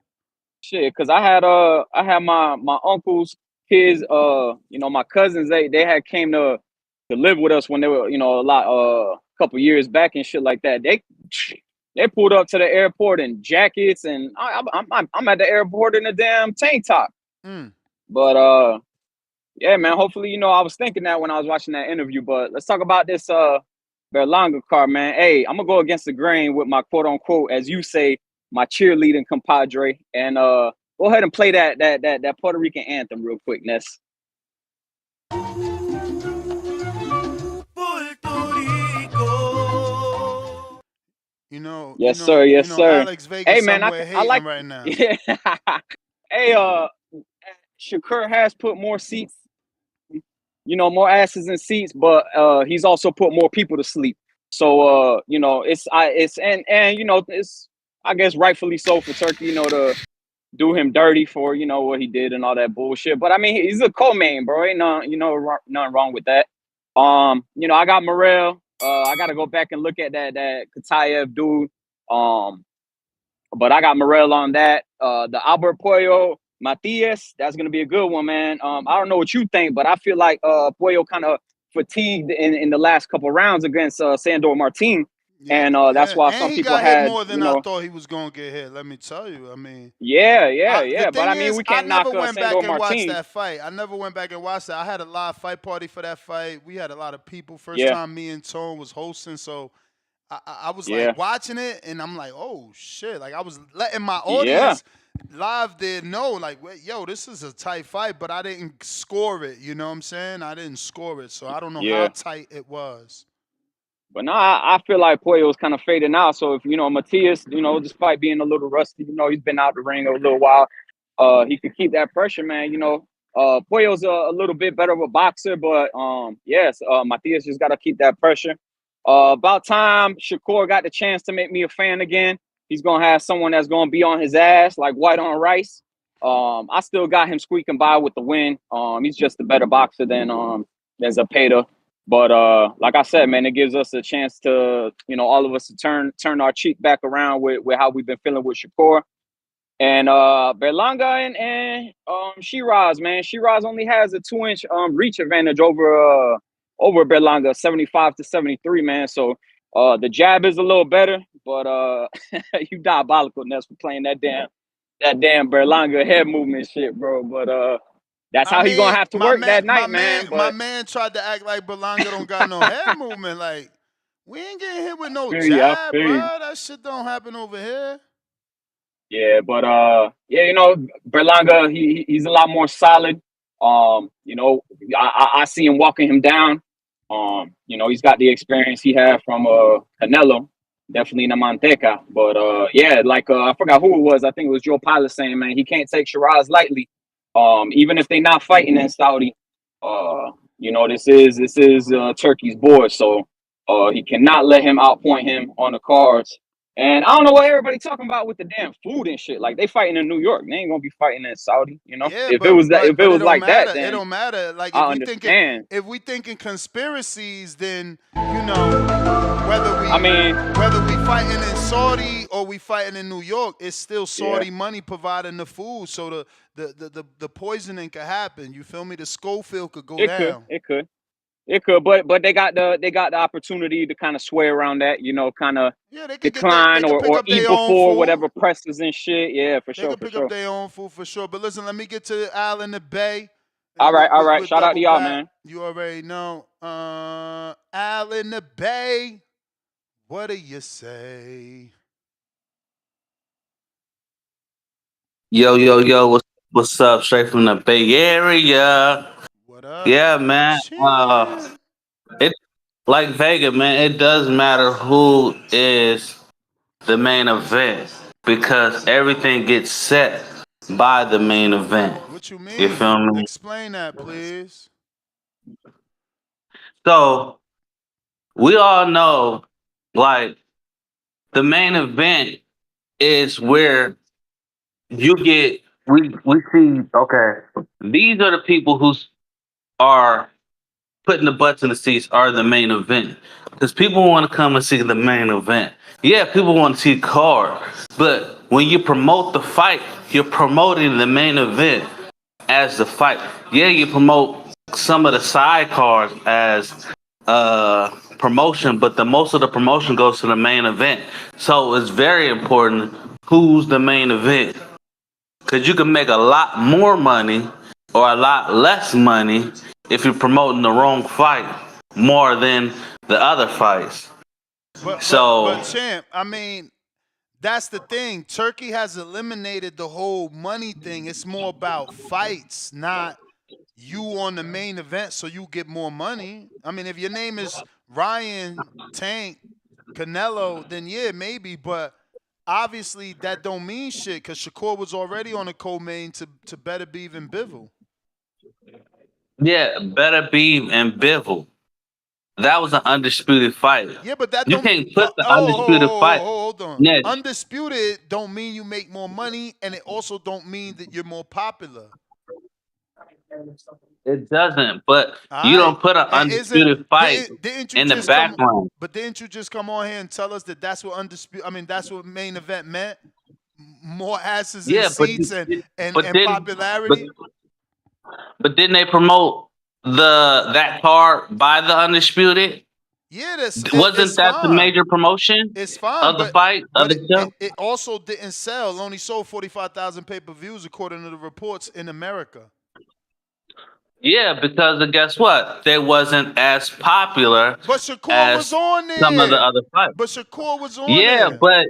Shit, cause I had my uncles, kids, my cousins, they had came to live with us when they were, a couple years back and shit like that. They pulled up to the airport in jackets, and I'm at the airport in a damn tank top. But yeah, man. Hopefully, I was thinking that when I was watching that interview. But let's talk about this Berlanga card, man. Hey, I'm gonna go against the grain with my quote unquote, as you say, my cheerleading compadre, and go ahead and play that Puerto Rican anthem real quick, Ness. Yes, sir. Alex Vegas, hey, man, I like right now. Yeah. Hey, Shakur has put more seats, more asses in seats, but he's also put more people to sleep. So it's I guess rightfully so for Turkey, to do him dirty for what he did and all that bullshit. But I mean, he's a co-main, bro. Ain't nothing wrong with that. I got Morrell. I got to go back and look at that Katayev dude. But I got Morrell on that. The Albert Pollo Matias, that's gonna be a good one, man. I don't know what you think, but I feel like Puello kind of fatigued in the last couple rounds against Sandor Martin, and that's why And some he people got hit had, more you than I know, thought he was gonna get hit. Let me tell you. I mean, the yeah. But thing I mean, is, we I can't never knock went back Sandor and watched Martin. that fight. I never went back and watched that. I had a live fight party for that fight. We had a lot of people. First Yeah, time me and Tone was hosting, so I was yeah, like watching it, and I'm like, oh shit! Like I was letting my yeah, audience live there know, like, wait, yo, this is a tight fight, but I didn't score it. You know what I'm saying? I didn't score it, so I don't know how yeah. tight it was. But no, I feel like Puello's kind of fading out. So if Matias, despite being a little rusty, he's been out the ring a little while. He could keep that pressure, man. Puello's a little bit better of a boxer, but yes, Matias just got to keep that pressure. About time Shakur got the chance to make me a fan again. He's gonna have someone that's gonna be on his ass like white on rice. I still got him squeaking by with the win. He's just a better boxer than Zepeda. But like I said, man, it gives us a chance to, all of us to turn our cheek back around with how we've been feeling with Shakur. And Berlanga and Shiraz, man. Shiraz only has a 2-inch reach advantage over Berlanga, 75-73, man. So the jab is a little better, but you diabolical, Ness, for playing that damn Berlanga head movement shit, bro. But that's I how he gonna mean, have to work that night, man. my But man tried to act like Berlanga don't got no head movement. Like, we ain't getting hit with no I jab, feel you. bro. That shit don't happen over here. Yeah, but yeah, Berlanga, he's a lot more solid. I see him walking him down. He's got the experience he had from Canelo, definitely in the Manteca. But yeah, like I forgot who it was. I think it was Joe Pilot saying, man, he can't take Shiraz lightly. Even if they're not fighting in Saudi, this is Turkey's boy, so he cannot let him outpoint him on the cards. And I don't know what everybody talking about with the damn food and shit. Like they fighting in New York, they ain't gonna be fighting in Saudi. Yeah, If it was that, if it but it was don't like that, matter. It then don't matter. Like I understand. if we thinking conspiracies, then whether I mean, we fighting in Saudi or we fighting in New York, it's still yeah, Saudi money providing the food. So the poisoning could happen. You feel me? The Schofield could go it could, down. but they got the opportunity to kind of sway around that, kind of Yeah, they decline could pick or up eat their own before food. whatever presses and shit. Yeah, for They sure, could for pick up sure. their own food for sure. But listen, let me get to Al in the Bay. All right, all right. With Shout out to double y'all, back. man. You already know. Al in the Bay. What do you say? Yo, what's up? Straight from the Bay Area. What up? Yeah, man. Champ. It like Vega, man. It does matter who is the main event because everything gets set by the main event. What you You feel mean? me? Explain that, please. So we all know, like the main event is where you get we see. Okay, these are the people who are putting the butts in the seats are the main event. Because people want to come and see the main event. Yeah, people want to see card. But when you promote the fight, you're promoting the main event as the fight. Yeah, you promote some of the side cards as promotion, but the most of the promotion goes to the main event. So it's very important who's the main event. Because you can make a lot more money or a lot less money if you're promoting the wrong fight more than the other fights. But So, champ, I mean, that's the thing. Turkey has eliminated the whole money thing. It's more about fights, not you on the main event so you get more money. I mean, if your name is Ryan Tank Canelo, then yeah, maybe, but obviously that don't mean shit because Shakur was already on the co-main to better be than Bivol. yeah, better be and Bivol. That was an undisputed fight. Yeah, but that You don't. can't put But the undisputed fight hold on. next. Undisputed don't mean you make more money, and it also don't mean that you're more popular. It doesn't, but All you right, don't put an and isn't undisputed fight didn't you in the just come? background. But didn't you just come on here and tell us that that's what undisputed? I mean, that's what main event meant. more asses in Yeah, seats but and didn't but popularity. but didn't they promote that card by the Undisputed? Yeah, Wasn't it's that the fine. major promotion It's fine, of the fight of but the show? it also didn't sell. It only sold 45,000 pay-per-views according to the reports in America. Yeah, because guess what? They wasn't as popular But Shakur was as on some of the there. other fights. But Shakur was on Yeah, there. but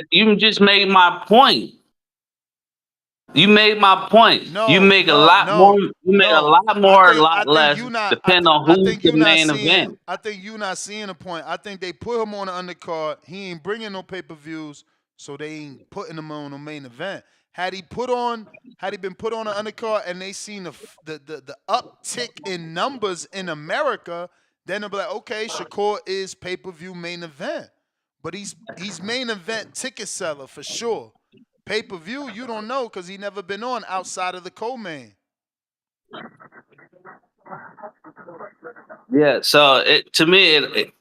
you just made my point. You made my point. You No, make a no, lot more. no, You make a no. lot more, a lot I think less, you not. depending on I who's think the you not main seeing. event. I think you not seeing the point. I think they put him on the undercard. He ain't bringing no pay per views, so they ain't putting him on the main event. Had he been put on the undercard and they seen the uptick in numbers in America, then they'll be like, okay, Shakur is pay per view main event, but he's main event ticket seller for sure. Pay per view, you don't know because he never been on outside of the co-main. Yeah. So to me,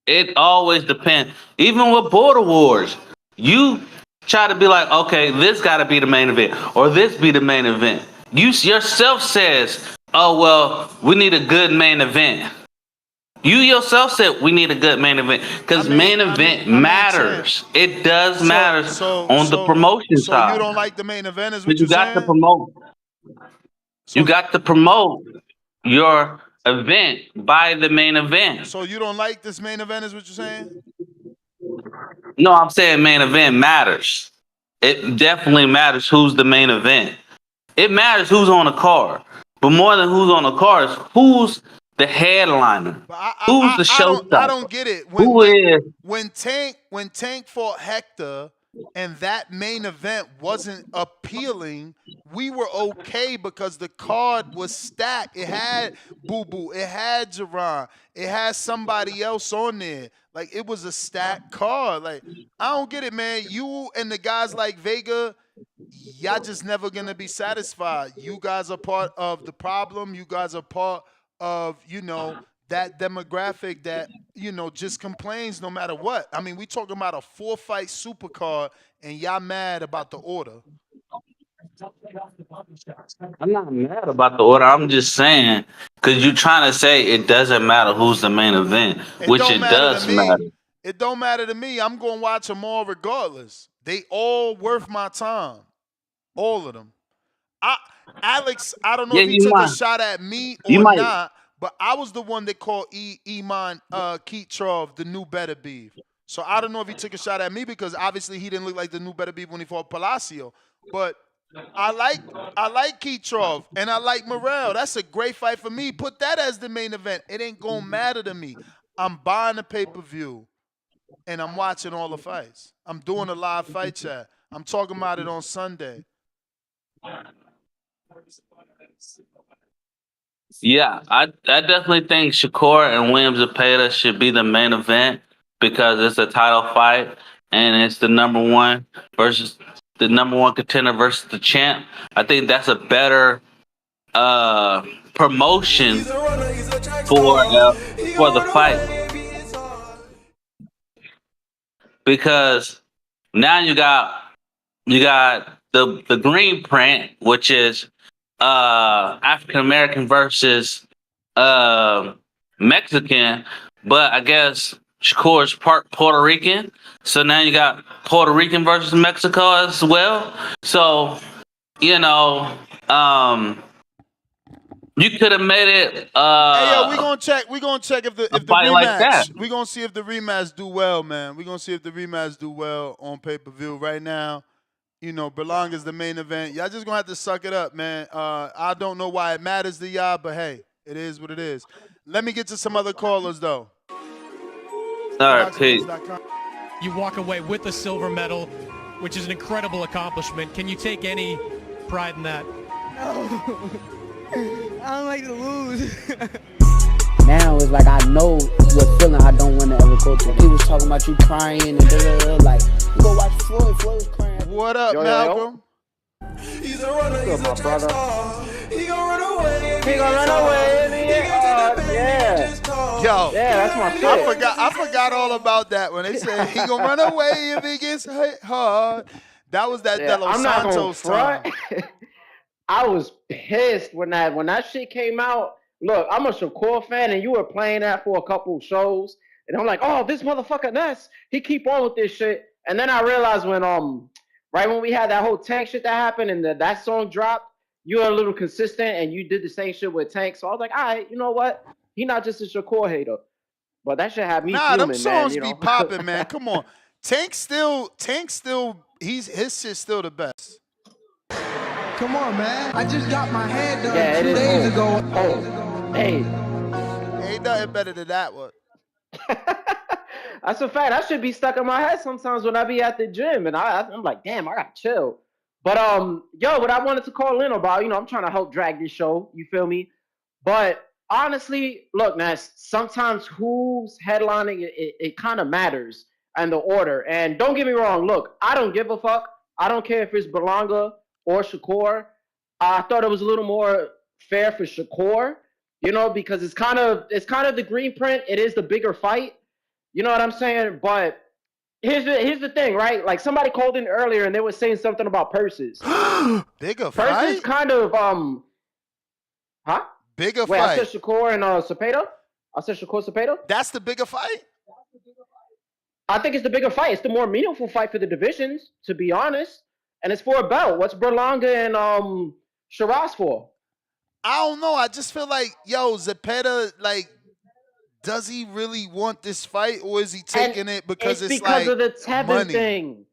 it always depends. Even with Border Wars, you try to be like, okay, this got to be the main event, or this be the main event. You yourself says, oh well, we need a good main event. You yourself said we need a good main event because main event matters. It does matter on the promotion So you side. don't like the main event, is what But you're you got to saying? promote. You got to promote your event by the main event. So you don't like this main event, is what you're saying? No, I'm saying main event matters. It definitely matters who's the main event. It matters who's on the card. But more than who's on the card is who's the headliner. Who's the showstopper? I don't get it. Who is When Tank fought Hector and that main event wasn't appealing, we were okay because the card was stacked. It had Boo Boo, it had Jerron, it had somebody else on there. Like it was a stacked card. Like I don't get it, man. You and the guys like Vega, y'all just never gonna be satisfied. You guys are part of the problem. You guys are part of, that demographic that, just complains no matter what. I mean, we talking about a 4-fight supercard and y'all mad about the order. I'm not mad about the order. I'm just saying, because you're trying to say it doesn't matter who's the main event, which it does matter. It don't matter to me. I'm going to watch them all regardless. They all worth my time. All of them. Alex, I don't know if he took a shot at me or not, but I was the one that called Iman Keetrov the new Better Beef. So I don't know if he took a shot at me because obviously he didn't look like the new Better Beef when he fought Palacio. But I like Keetrov and I like Morrell. That's a great fight for me. Put that as the main event. It ain't gonna matter to me. I'm buying the pay-per-view and I'm watching all the fights. I'm doing a live fight chat. I'm talking about it on Sunday. Yeah, I definitely think Shakur and Williams Zepeda should be the main event because it's a title fight and it's the number one contender versus the champ. I think that's a better promotion for the fight because now you got the green print, which is African American versus Mexican, but I guess Shakur is part Puerto Rican, so now you got Puerto Rican versus Mexico as well. So you could have made it. Hey yo, we gonna check if the rematch. Like that. We gonna see if the rematch do well, man. We gonna see if the rematch do well on pay-per-view. Right now, Berlanga is the main event. Y'all just gonna have to suck it up, man. I don't know why it matters to y'all, but hey, it is what it is. Let me get to some other callers though. All right, Pete. You walk away with a silver medal, which is an incredible accomplishment. Can you take any pride in that? No. I don't like to lose. Now it's like I know what feeling I don't want to ever go through. He was talking about you crying and like, you go watch Floyd. Floyd was crying. What up, Malcolm? He's a runner, he's a track star. He gonna run away. He gonna run away. Yeah. Yo, yeah, that's my shit. I forgot all about that when they said he gonna run away if he gets hit hard. That was that De Los I'm not gonna Santos time. front. I was pissed when that shit came out. Look, I'm a Shakur fan, and you were playing that for a couple shows, and I'm like, oh, this motherfucker Ness, he keep on with this shit. And then I realized when right when we had that whole Tank shit that happened, and that song dropped, you were a little consistent, and you did the same shit with Tank. So I was like, all right, you know what? He not just a Shakur hater, but that shit had me Nah, them fuming, man. songs You be know, popping, man. Come on. Tank still, his shit's still the best. Come on, man. I just got my hair done yeah, it 2 is. days ago. Hey. Ain't nothing better than that one. That's a fact. That should be stuck in my head sometimes when I be at the gym, and I'm like, damn, I gotta chill. But yo, what I wanted to call in about, I'm trying to help drag this show. You feel me? But honestly, look, Ness, sometimes who's headlining it kind of matters and the order. And don't get me wrong, look, I don't give a fuck. I don't care if it's Berlanga or Shakur. I thought it was a little more fair for Shakur, because it's kind of the green print. It is the bigger fight. You know what I'm saying? But here's the thing, right? Like somebody called in earlier and they were saying something about purses. Bigger Purses fight? kind of huh? Bigger Wait, fight. I said Shakur and Cepeda? I said Shakur Cepeda? That's the bigger fight? I think it's the bigger fight. It's the more meaningful fight for the divisions, to be honest. And it's for a belt. What's Berlanga and Shiraz for? I don't know. I just feel like, Zepeda, does he really want this fight, or is he taking it because it's because like of the Tevin money? thing.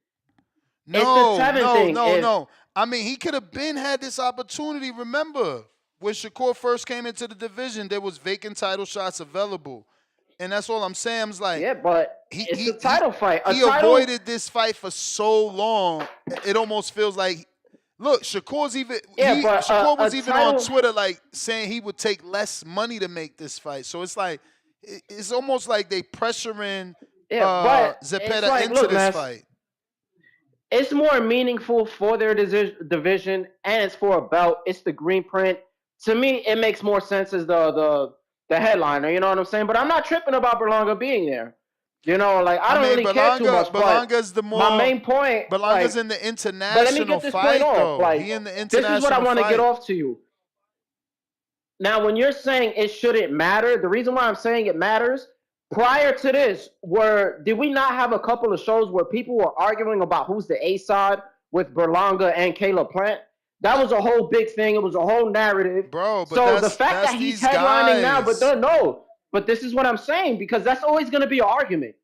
No, it's the Tevin thing. No. I mean, he could have had this opportunity. Remember, when Shakur first came into the division, there was vacant title shots available. And that's all I'm saying. I'm like, yeah, but it's a title fight. He avoided this fight for so long. It almost feels like, look, Shakur's even. Shakur was even on Twitter saying he would take less money to make this fight. So it's like, it's almost like they pressuring Zepeda into this fight. It's more meaningful for their division, and it's for a belt. It's the green print. To me, it makes more sense as the headliner. You know what I'm saying? But I'm not tripping about Berlanga being there. I don't really care too much. Berlanga's the more. My main point. Berlanga's in the international but let me get this fight, point off. though. He in the international. This is what I want to fight. get off to you. Now, when you're saying it shouldn't matter, the reason why I'm saying it matters. Prior to this, did we not have a couple of shows where people were arguing about who's the A side with Berlanga and Caleb Plant? That was a whole big thing. It was a whole narrative. Bro, but so the fact that he's headlining now, but this is what I'm saying, because that's always going to be an argument.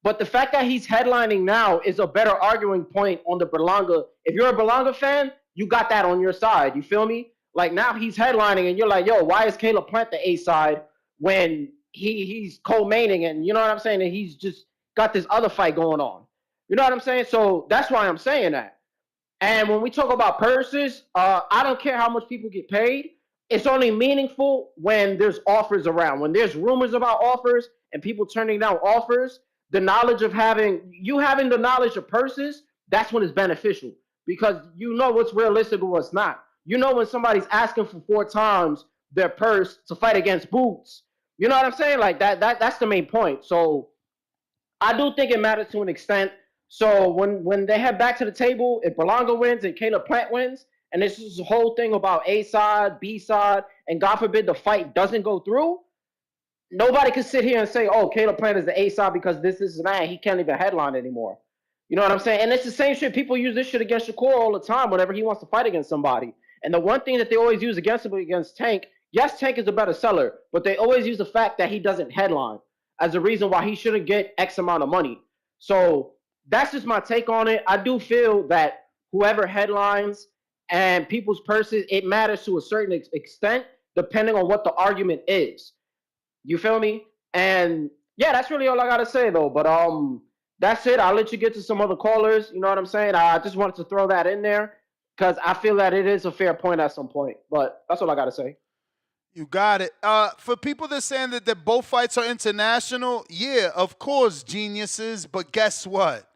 But the fact that he's headlining now is a better arguing point on the Berlanga. If you're a Berlanga fan, you got that on your side. You feel me? Like now he's headlining and you're like, yo, why is Caleb Plant the A side when he's co-maining, and you know what I'm saying? And he's just got this other fight going on. You know what I'm saying? So that's why I'm saying that. And when we talk about purses, I don't care how much people get paid. It's only meaningful when there's offers around. When there's rumors about offers and people turning down offers, the knowledge of having the knowledge of purses, that's when it's beneficial, because you know what's realistic and what's not. You know when somebody's asking for 4 times their purse to fight against Boots. You know what I'm saying? Like that's the main point. So I do think it matters to an extent. So when they head back to the table, if Berlanga wins and Caleb Plant wins, and this is the whole thing about A side, B side, and God forbid the fight doesn't go through, nobody can sit here and say, oh, Caleb Plant is the A side because this is man, he can't even headline anymore. You know what I'm saying? And it's the same shit. People use this shit against Shakur all the time whenever he wants to fight against somebody. And the one thing that they always use against him against Tank, yes, Tank is a better seller, but they always use the fact that he doesn't headline as a reason why he shouldn't get X amount of money. So that's just my take on it. I do feel that whoever headlines and people's purses, it matters to a certain extent, depending on what the argument is. You feel me? And yeah, that's really all I gotta say though. But that's it. I'll let you get to some other callers. You know what I'm saying? I just wanted to throw that in there because I feel that it is a fair point at some point. But that's all I gotta say. You got it. For people that saying that both fights are international, yeah, of course, geniuses. But guess what?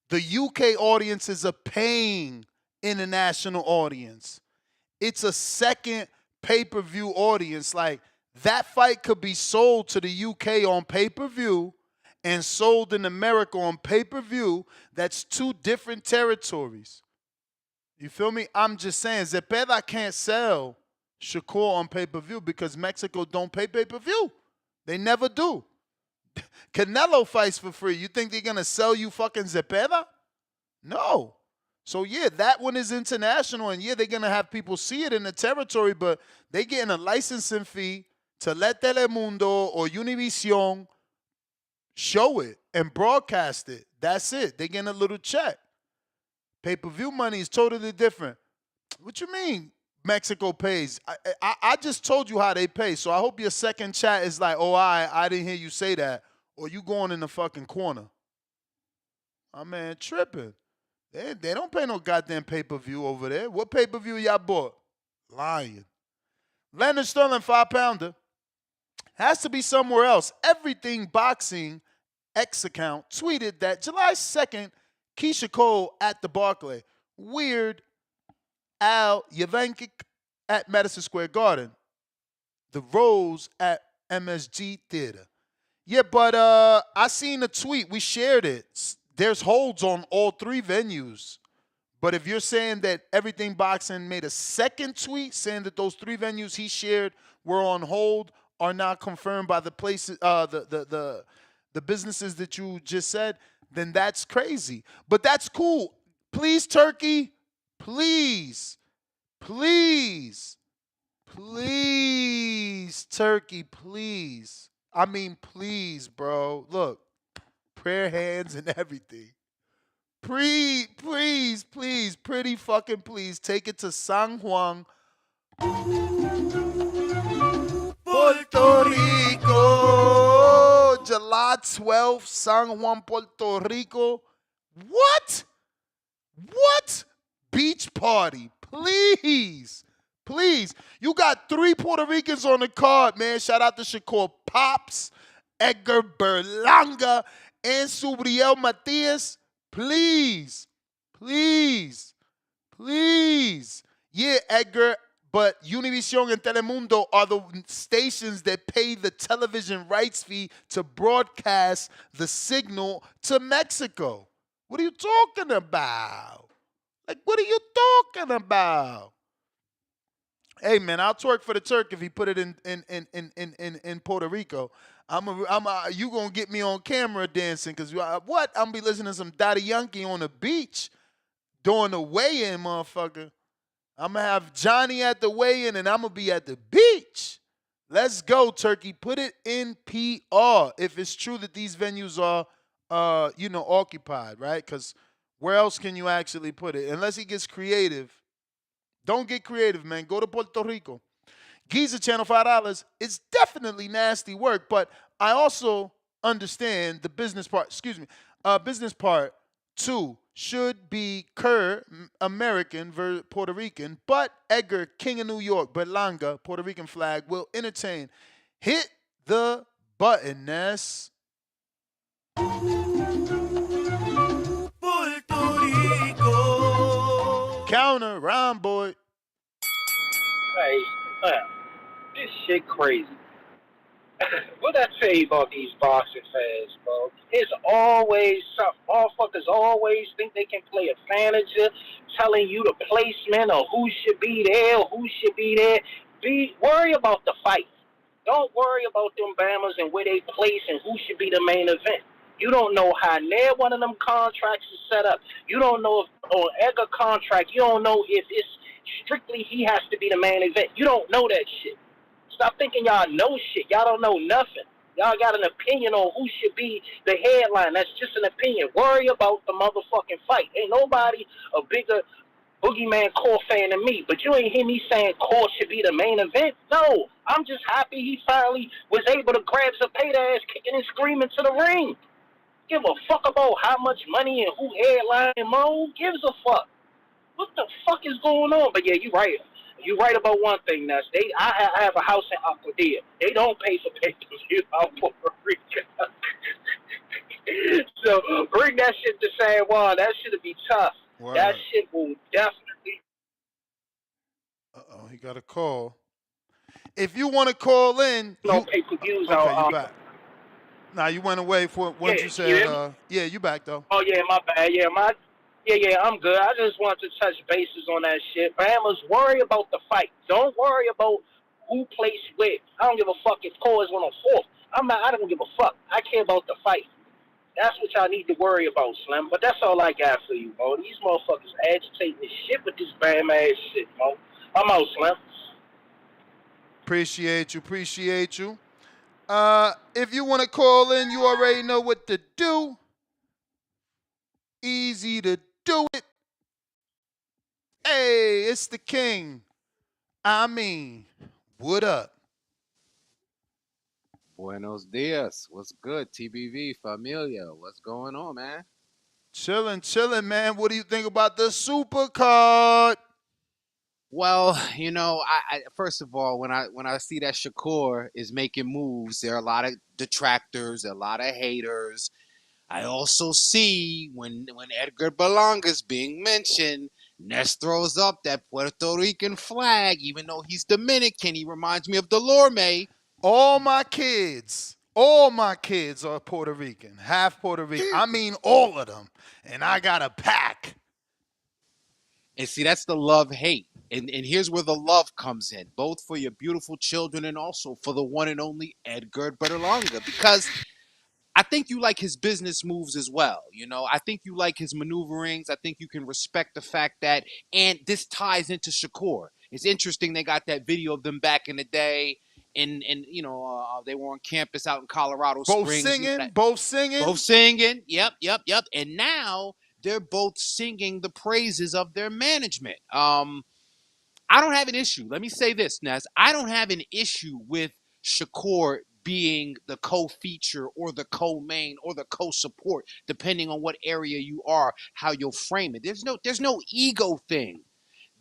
The UK audience is a paying international audience. It's a second pay-per-view audience. Like, that fight could be sold to the UK on pay-per-view, and sold in America on pay-per-view, that's 2 different territories. You feel me? I'm just saying, Zepeda can't sell Shakur on pay-per-view because Mexico don't pay pay-per-view. They never do. Canelo fights for free. You think they're going to sell you fucking Zepeda? No. So, yeah, that one is international, and, yeah, they're going to have people see it in the territory, but they getting a licensing fee to let Telemundo or Univision show it and broadcast it. That's it. They're getting a little check. Pay-per-view money is totally different. What you mean Mexico pays? I just told you how they pay, so I hope your second chat is like, oh, I didn't hear you say that, or you going in the fucking corner. My man tripping. They don't pay no goddamn pay-per-view over there. What pay-per-view y'all bought? Lying. Leonard Sterling 5-pounder. Has to be somewhere else. Everything Boxing X account tweeted that July 2nd, Keisha Cole at the Barclay. Weird Al Yavankic at Madison Square Garden. The Rose at MSG Theater. Yeah, but I seen a tweet. We shared it. There's holds on all 3 venues. But if you're saying that Everything Boxing made a second tweet saying that those 3 venues he shared were on hold, are not confirmed by the places, the businesses that you just said, then that's crazy. But that's cool. Please, Turkey, please, please, please, Turkey, please. I mean, please, bro. Look, prayer hands and everything. Please, please, please, pretty fucking please, take it to San Juan, Puerto Rico. July 12th, San Juan, Puerto Rico. What? What? Beach party. Please. Please. You got 3 Puerto Ricans on the card, man. Shout out to Shakur Pops, Edgar Berlanga, and Subriel Matias. Please. Please. Please. Yeah, Edgar. But Univision and Telemundo are the stations that pay the television rights fee to broadcast the signal to Mexico. What are you talking about? Like, what are you talking about? Hey, man, I'll twerk for the Turk if he put it in Puerto Rico. You gonna get me on camera dancing? Cause what? I'm gonna be listening to some Daddy Yankee on the beach during the weigh-in, motherfucker. I'm going to have Johnny at the weigh-in, and I'm going to be at the beach. Let's go, Turkey. Put it in PR if it's true that these venues are, occupied, right? Because where else can you actually put it? Unless he gets creative. Don't get creative, man. Go to Puerto Rico. Giza Channel, $5. It's definitely nasty work, but I also understand the business part. Business part 2. Should be Kerr, American, Puerto Rican, but Edgar, King of New York, Berlanga, Puerto Rican flag, will entertain. Hit the button, Ness. Puerto Rico. Counter, round boy. Hey, this shit crazy. What I tell you about these boxing fans, bro? It's always something. Motherfuckers always think they can play advantage of telling you the placement or who should be there or who should be there. Worry about the fight. Don't worry about them Bammers and where they place and who should be the main event. You don't know how near one of them contracts is set up. You don't know if on Edgar contract, you don't know if it's strictly he has to be the main event. You don't know that shit. Stop thinking y'all know shit. Y'all don't know nothing. Y'all got an opinion on who should be the headline. That's just an opinion. Worry about the motherfucking fight. Ain't nobody a bigger Boogeyman Core fan than me. But you ain't hear me saying Core should be the main event. No. I'm just happy he finally was able to grab some paid ass kicking and screaming to the ring. Give a fuck about how much money and who headline and who gives a fuck. What the fuck is going on? But yeah, you right. You right about one thing, Ness. I have a house in Aquadia. They don't pay for pay-per-view out Puerto Rico. So bring that shit to San Juan. That shit'll be tough. Wow. That shit will definitely. Uh-oh, he got a call. If you want to call in, no pay-per-views okay, out. You back. Nah, you went away for Yeah, once you you said, hear me? yeah, you back though. Oh yeah, my bad. Yeah, I'm good. I just wanted to touch bases on that shit. Bama's worry about the fight. Don't worry about who plays with. I don't give a fuck if Cole is 104th. I don't give a fuck. I care about the fight. That's what y'all need to worry about, Slim. But that's all I got for you, bro. These motherfuckers agitating this shit with this Bam ass shit, bro. I'm out, Slim. Appreciate you. If you want to call in, you already know what to do. Easy to do it. Hey, it's the king. I mean, what up? Buenos dias. What's good? TBV, familia. What's going on, man? Chilling, man. What do you think about the super card? Well, I first of all, when I see that Shakur is making moves, there are a lot of detractors, a lot of haters. I also see when Edgar Berlanga is being mentioned, Ness throws up that Puerto Rican flag, even though he's Dominican. He reminds me of Delorme. All my kids are Puerto Rican, half Puerto Rican. I mean, all of them. And I got a pack. And see, that's the love-hate. And here's where the love comes in, both for your beautiful children and also for the one and only Edgar Berlanga. Because I think you like his business moves as well. I think you like his maneuverings. I think you can respect the fact that, and this ties into Shakur. It's interesting they got that video of them back in the day, and they were on campus out in Colorado Springs. Both singing. Yep. And now they're both singing the praises of their management. I don't have an issue. Let me say this, Ness. I don't have an issue with Shakur being the co-feature or the co-main or the co-support, depending on what area you are, how you'll frame it. There's no ego thing.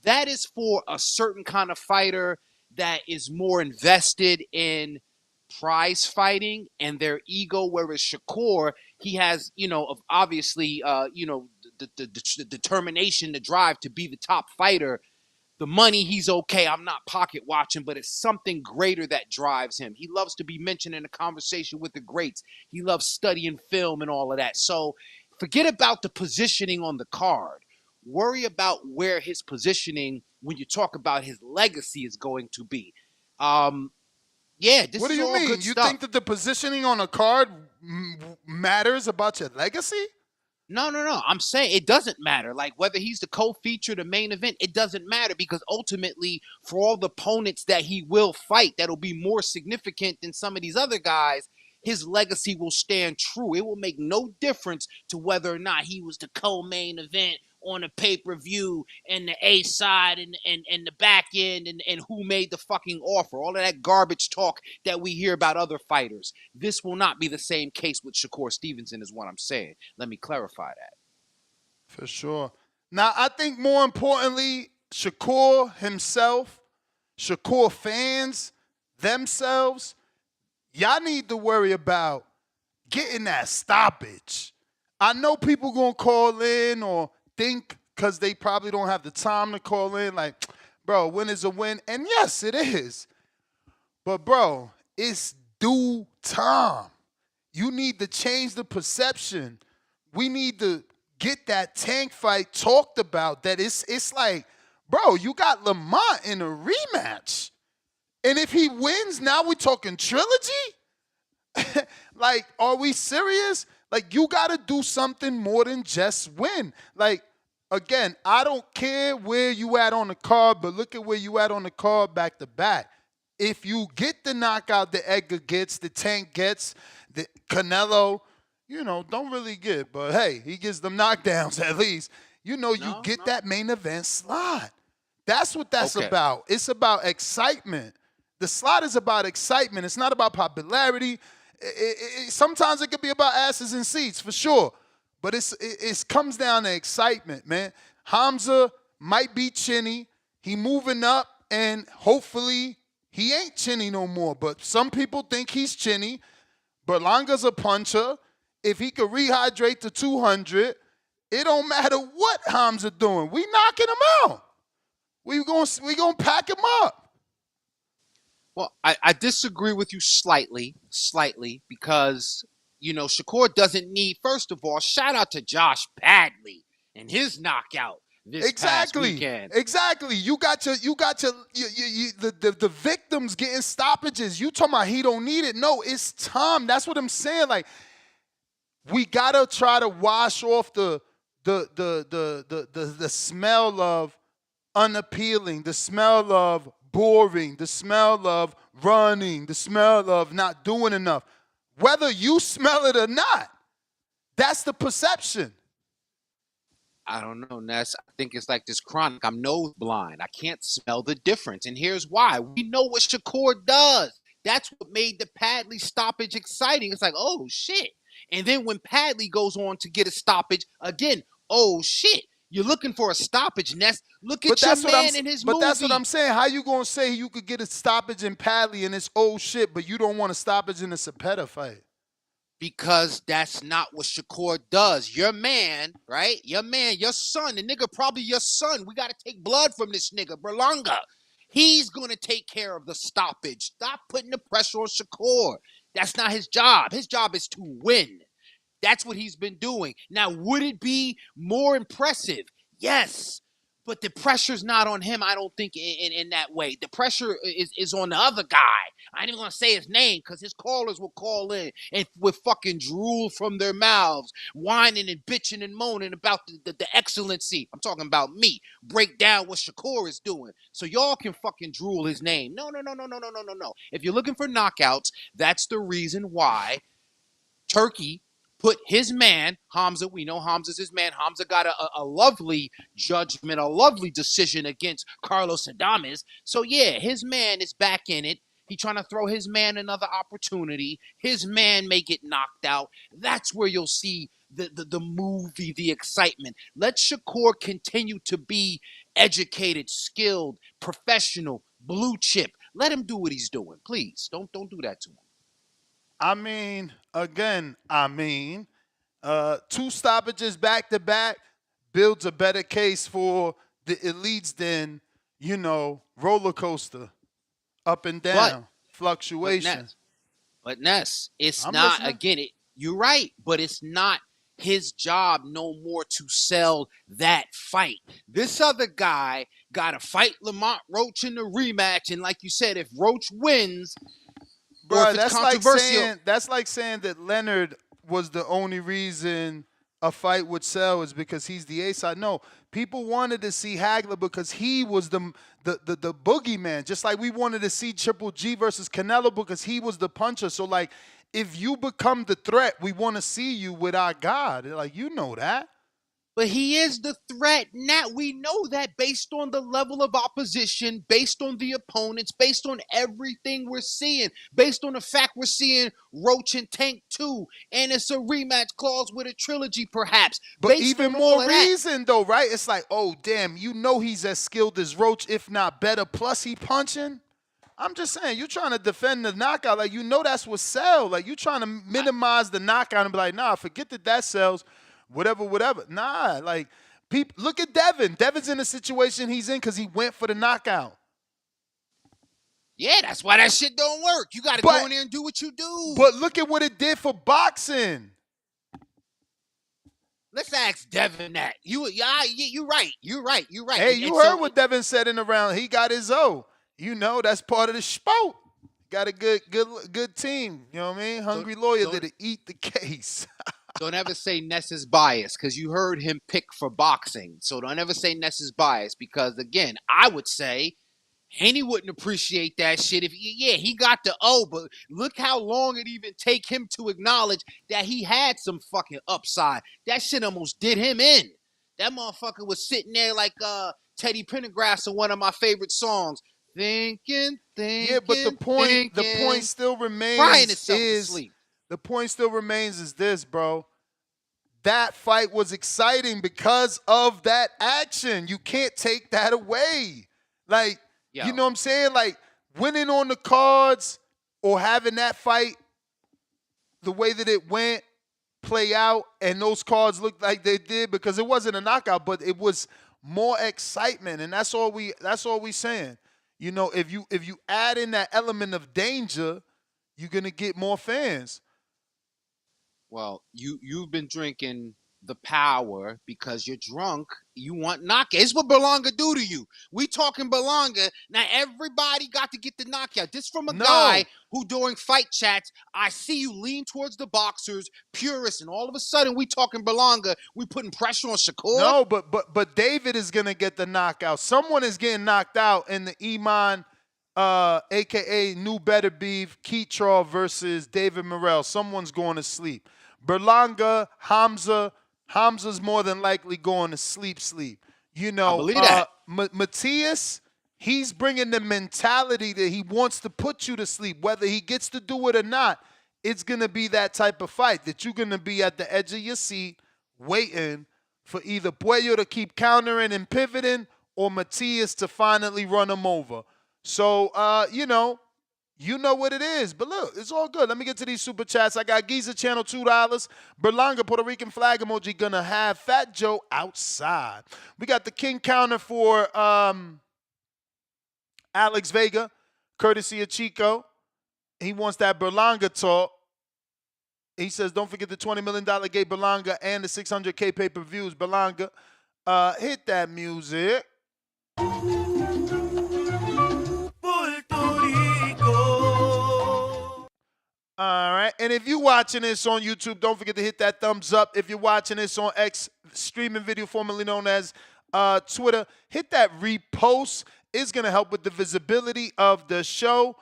That is for a certain kind of fighter that is more invested in prize fighting and their ego, whereas Shakur, he has, obviously, the determination, the drive to be the top fighter. The money, he's okay. I'm not pocket watching, but it's something greater that drives him. He loves to be mentioned in a conversation with the greats. He loves studying film and all of that. So forget about the positioning on the card. Worry about where his positioning, when you talk about his legacy, is going to be. This What do is you all mean? good You stuff. think that the positioning on a card matters about your legacy? No. I'm saying it doesn't matter. Like whether he's the co-feature, the main event, it doesn't matter because ultimately, for all the opponents that he will fight, that'll be more significant than some of these other guys. His legacy will stand true. It will make no difference to whether or not he was the co-main event on the pay-per-view and the A side and the back end and who made the fucking offer. All of that garbage talk that we hear about other fighters. This will not be the same case with Shakur Stevenson is what I'm saying. Let me clarify that. For sure. Now, I think more importantly, Shakur himself, Shakur fans themselves, y'all need to worry about getting that stoppage. I know people going to call in or think because they probably don't have the time to call in like, bro, win is a win. And yes, it is. But, bro, it's due time. You need to change the perception. We need to get that tank fight talked about. That it's like, bro, you got Lamont in a rematch. And if he wins, now we're talking trilogy? Like, are we serious? Like, you got to do something more than just win. Like, again, I don't care where you at on the card, but look at where you at on the card back to back. If you get the knockout that Edgar gets, the Tank gets, the Canelo, don't really get, but hey, he gets them knockdowns at least. You get that main event slot. That's what that's about. It's about excitement. The slot is about excitement. It's not about popularity. Sometimes it could be about asses and seats, for sure. But it comes down to excitement, man. Hamza might be chinny. He moving up, and hopefully he ain't chinny no more. But some people think he's chinny. Berlanga's a puncher. If he could rehydrate to 200, it don't matter what Hamza doing. We knocking him out. We gonna pack him up. Well, I disagree with you slightly, because Shakur doesn't need, first of all, shout out to Josh Padley and his knockout this past weekend. Exactly. You got your the victims getting stoppages. You talking about he don't need it. No, it's time. That's what I'm saying. Like, we gotta try to wash off the smell of unappealing, the smell of boring, the smell of running, the smell of not doing enough. Whether you smell it or not, that's the perception. I don't know, Ness. I think it's like this chronic. I'm nose blind. I can't smell the difference. And here's why. We know what Shakur does. That's what made the Padley stoppage exciting. It's like, oh, shit. And then when Padley goes on to get a stoppage, again, oh, shit. You're looking for a stoppage, Ness. Look at your man in his movie. But that's what I'm saying. How you going to say you could get a stoppage in Padley and it's old shit, but you don't want a stoppage in a Cepeda fight? Because that's not what Shakur does. Your man, right? Your man, your son, the nigga probably your son. We got to take blood from this nigga, Berlanga. He's going to take care of the stoppage. Stop putting the pressure on Shakur. That's not his job. His job is to win. That's what he's been doing. Now, would it be more impressive? Yes. But the pressure's not on him, I don't think, in that way. The pressure is on the other guy. I ain't even going to say his name because his callers will call in and with fucking drool from their mouths, whining and bitching and moaning about the excellency. I'm talking about me. Break down what Shakur is doing. So y'all can fucking drool his name. No. If you're looking for knockouts, that's the reason why Turkey put his man, Hamza, we know Hamza's his man. Hamza got a lovely judgment, a lovely decision against Carlos Adames. So, yeah, his man is back in it. He's trying to throw his man another opportunity. His man may get knocked out. That's where you'll see the movie, the excitement. Let Shakur continue to be educated, skilled, professional, blue chip. Let him do what he's doing. Please, don't do that to him. I mean, again, two stoppages back to back builds a better case for the elites than, roller coaster, up and down, fluctuation. But Ness, it's not, again, you're right, but it's not his job no more to sell that fight. This other guy got to fight Lamont Roach in the rematch, and like you said, if Roach wins, bro, that's like saying that Leonard was the only reason a fight would sell is because he's the A-side. No, people wanted to see Hagler because he was the boogeyman. Just like we wanted to see Triple G versus Canelo because he was the puncher. So, like, if you become the threat, we want to see you with our God. Like, you know that. But he is the threat now. We know that based on the level of opposition, based on the opponents, based on everything we're seeing, based on the fact we're seeing Roach and Tank 2, and it's a rematch clause with a trilogy perhaps. But even more reason though, right? It's like, oh, damn, he's as skilled as Roach, if not better, plus he punching. I'm just saying, you're trying to defend the knockout. Like, that's what sells. Like, you're trying to minimize the knockout and be like, nah, forget that sells. Whatever. Nah, like, people, look at Devin. Devin's in the situation he's in because he went for the knockout. Yeah, that's why that shit don't work. You got to go in there and do what you do. But look at what it did for boxing. Let's ask Devin that. You're right. Hey, you heard what Devin said in the round. He got his O. That's part of the sport. Got a good team. You know what I mean? Hungry lawyer that'll eat the case. Don't ever say Ness is biased because you heard him pick for boxing. So don't ever say Ness is biased because, again, I would say Haney wouldn't appreciate that shit if, he got the O, but look how long it even take him to acknowledge that he had some fucking upside. That shit almost did him in. That motherfucker was sitting there like Teddy Pendergrass in one of my favorite songs. Thinking. Yeah, but the point still remains the point still remains is this, bro. That fight was exciting because of that action. You can't take that away. Like, you know what I'm saying? Like, winning on the cards or having that fight the way that it went play out and those cards looked like they did because it wasn't a knockout, but it was more excitement, and that's all we saying. If you add in that element of danger, you're gonna get more fans. Well, you've been drinking the power because you're drunk. You want knockout. It's what Berlanga do to you. We talking Berlanga. Now everybody got to get the knockout. This from a guy who during fight chats, I see you lean towards the boxers, purists, and all of a sudden we talking Berlanga. We putting pressure on Shakur. No, but David is gonna get the knockout. Someone is getting knocked out in the Iman, aka New Better Beef, Keetraw versus David Morrell. Someone's going to sleep. Berlanga, Hamza's more than likely going to sleep. You know, I believe that. Matias, he's bringing the mentality that he wants to put you to sleep. Whether he gets to do it or not, it's going to be that type of fight that you're going to be at the edge of your seat waiting for either Puello to keep countering and pivoting or Matias to finally run him over. So, you know what it is. But look, it's all good. Let me get to these super chats. I got Giza Channel, $2. Berlanga, Puerto Rican flag emoji, gonna have Fat Joe outside. We got the King counter for Alex Vega, courtesy of Chico. He wants that Berlanga talk. He says, don't forget the $20 million gate Berlanga and the 600K pay-per-views. Berlanga, hit that music. All right. And if you're watching this on YouTube, don't forget to hit that thumbs up. If you're watching this on X streaming video, formerly known as Twitter, hit that repost. It's going to help with the visibility of the show.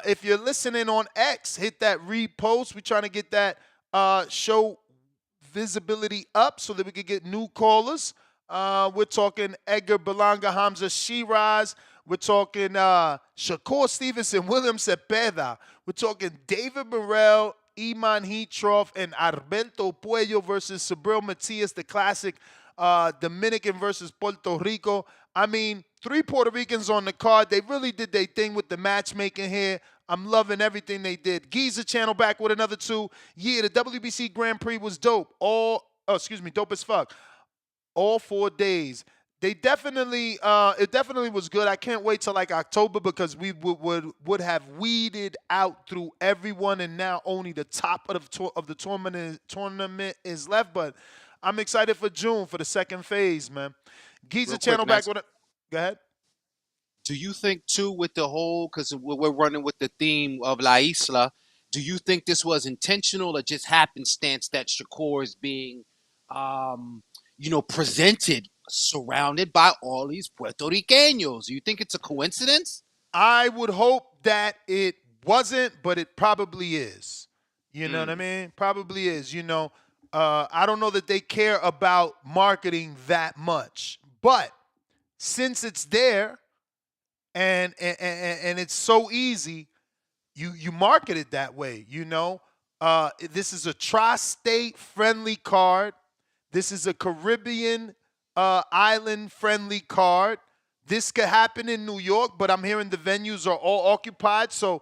If you're listening on X, hit that repost. We're trying to get that show visibility up so that we can get new callers. We're talking Edgar Berlanga, Hamza Shiraz. We're talking Shakur Stevenson, William Cepeda. We're talking David Morrell, Iman Heatroff, and Alberto Puello versus Subriel Matias, the classic Dominican versus Puerto Rico. I mean, 3 Puerto Ricans on the card. They really did their thing with the matchmaking here. I'm loving everything they did. Giza Channel back with another 2. Yeah, the WBC Grand Prix was dope. Dope as fuck. All 4 days. They definitely, it definitely was good. I can't wait till like October because we would have weeded out through everyone, and now only the top of the tournament is left. But I'm excited for June for the second phase, man. Giza Channel back with it. Go ahead. Do you think too with the whole, because we're running with the theme of La Isla, do you think this was intentional or just happenstance that Shakur is being, presented, surrounded by all these Puerto Ricanos? Do you think it's a coincidence? I would hope that it wasn't, but it probably is. You know what I mean? Probably is. I don't know that they care about marketing that much, but since it's there and it's so easy, you market it that way. This is a tri-state friendly card. This is a Caribbean island friendly card. This could happen in New York, but I'm hearing the venues are all occupied. So,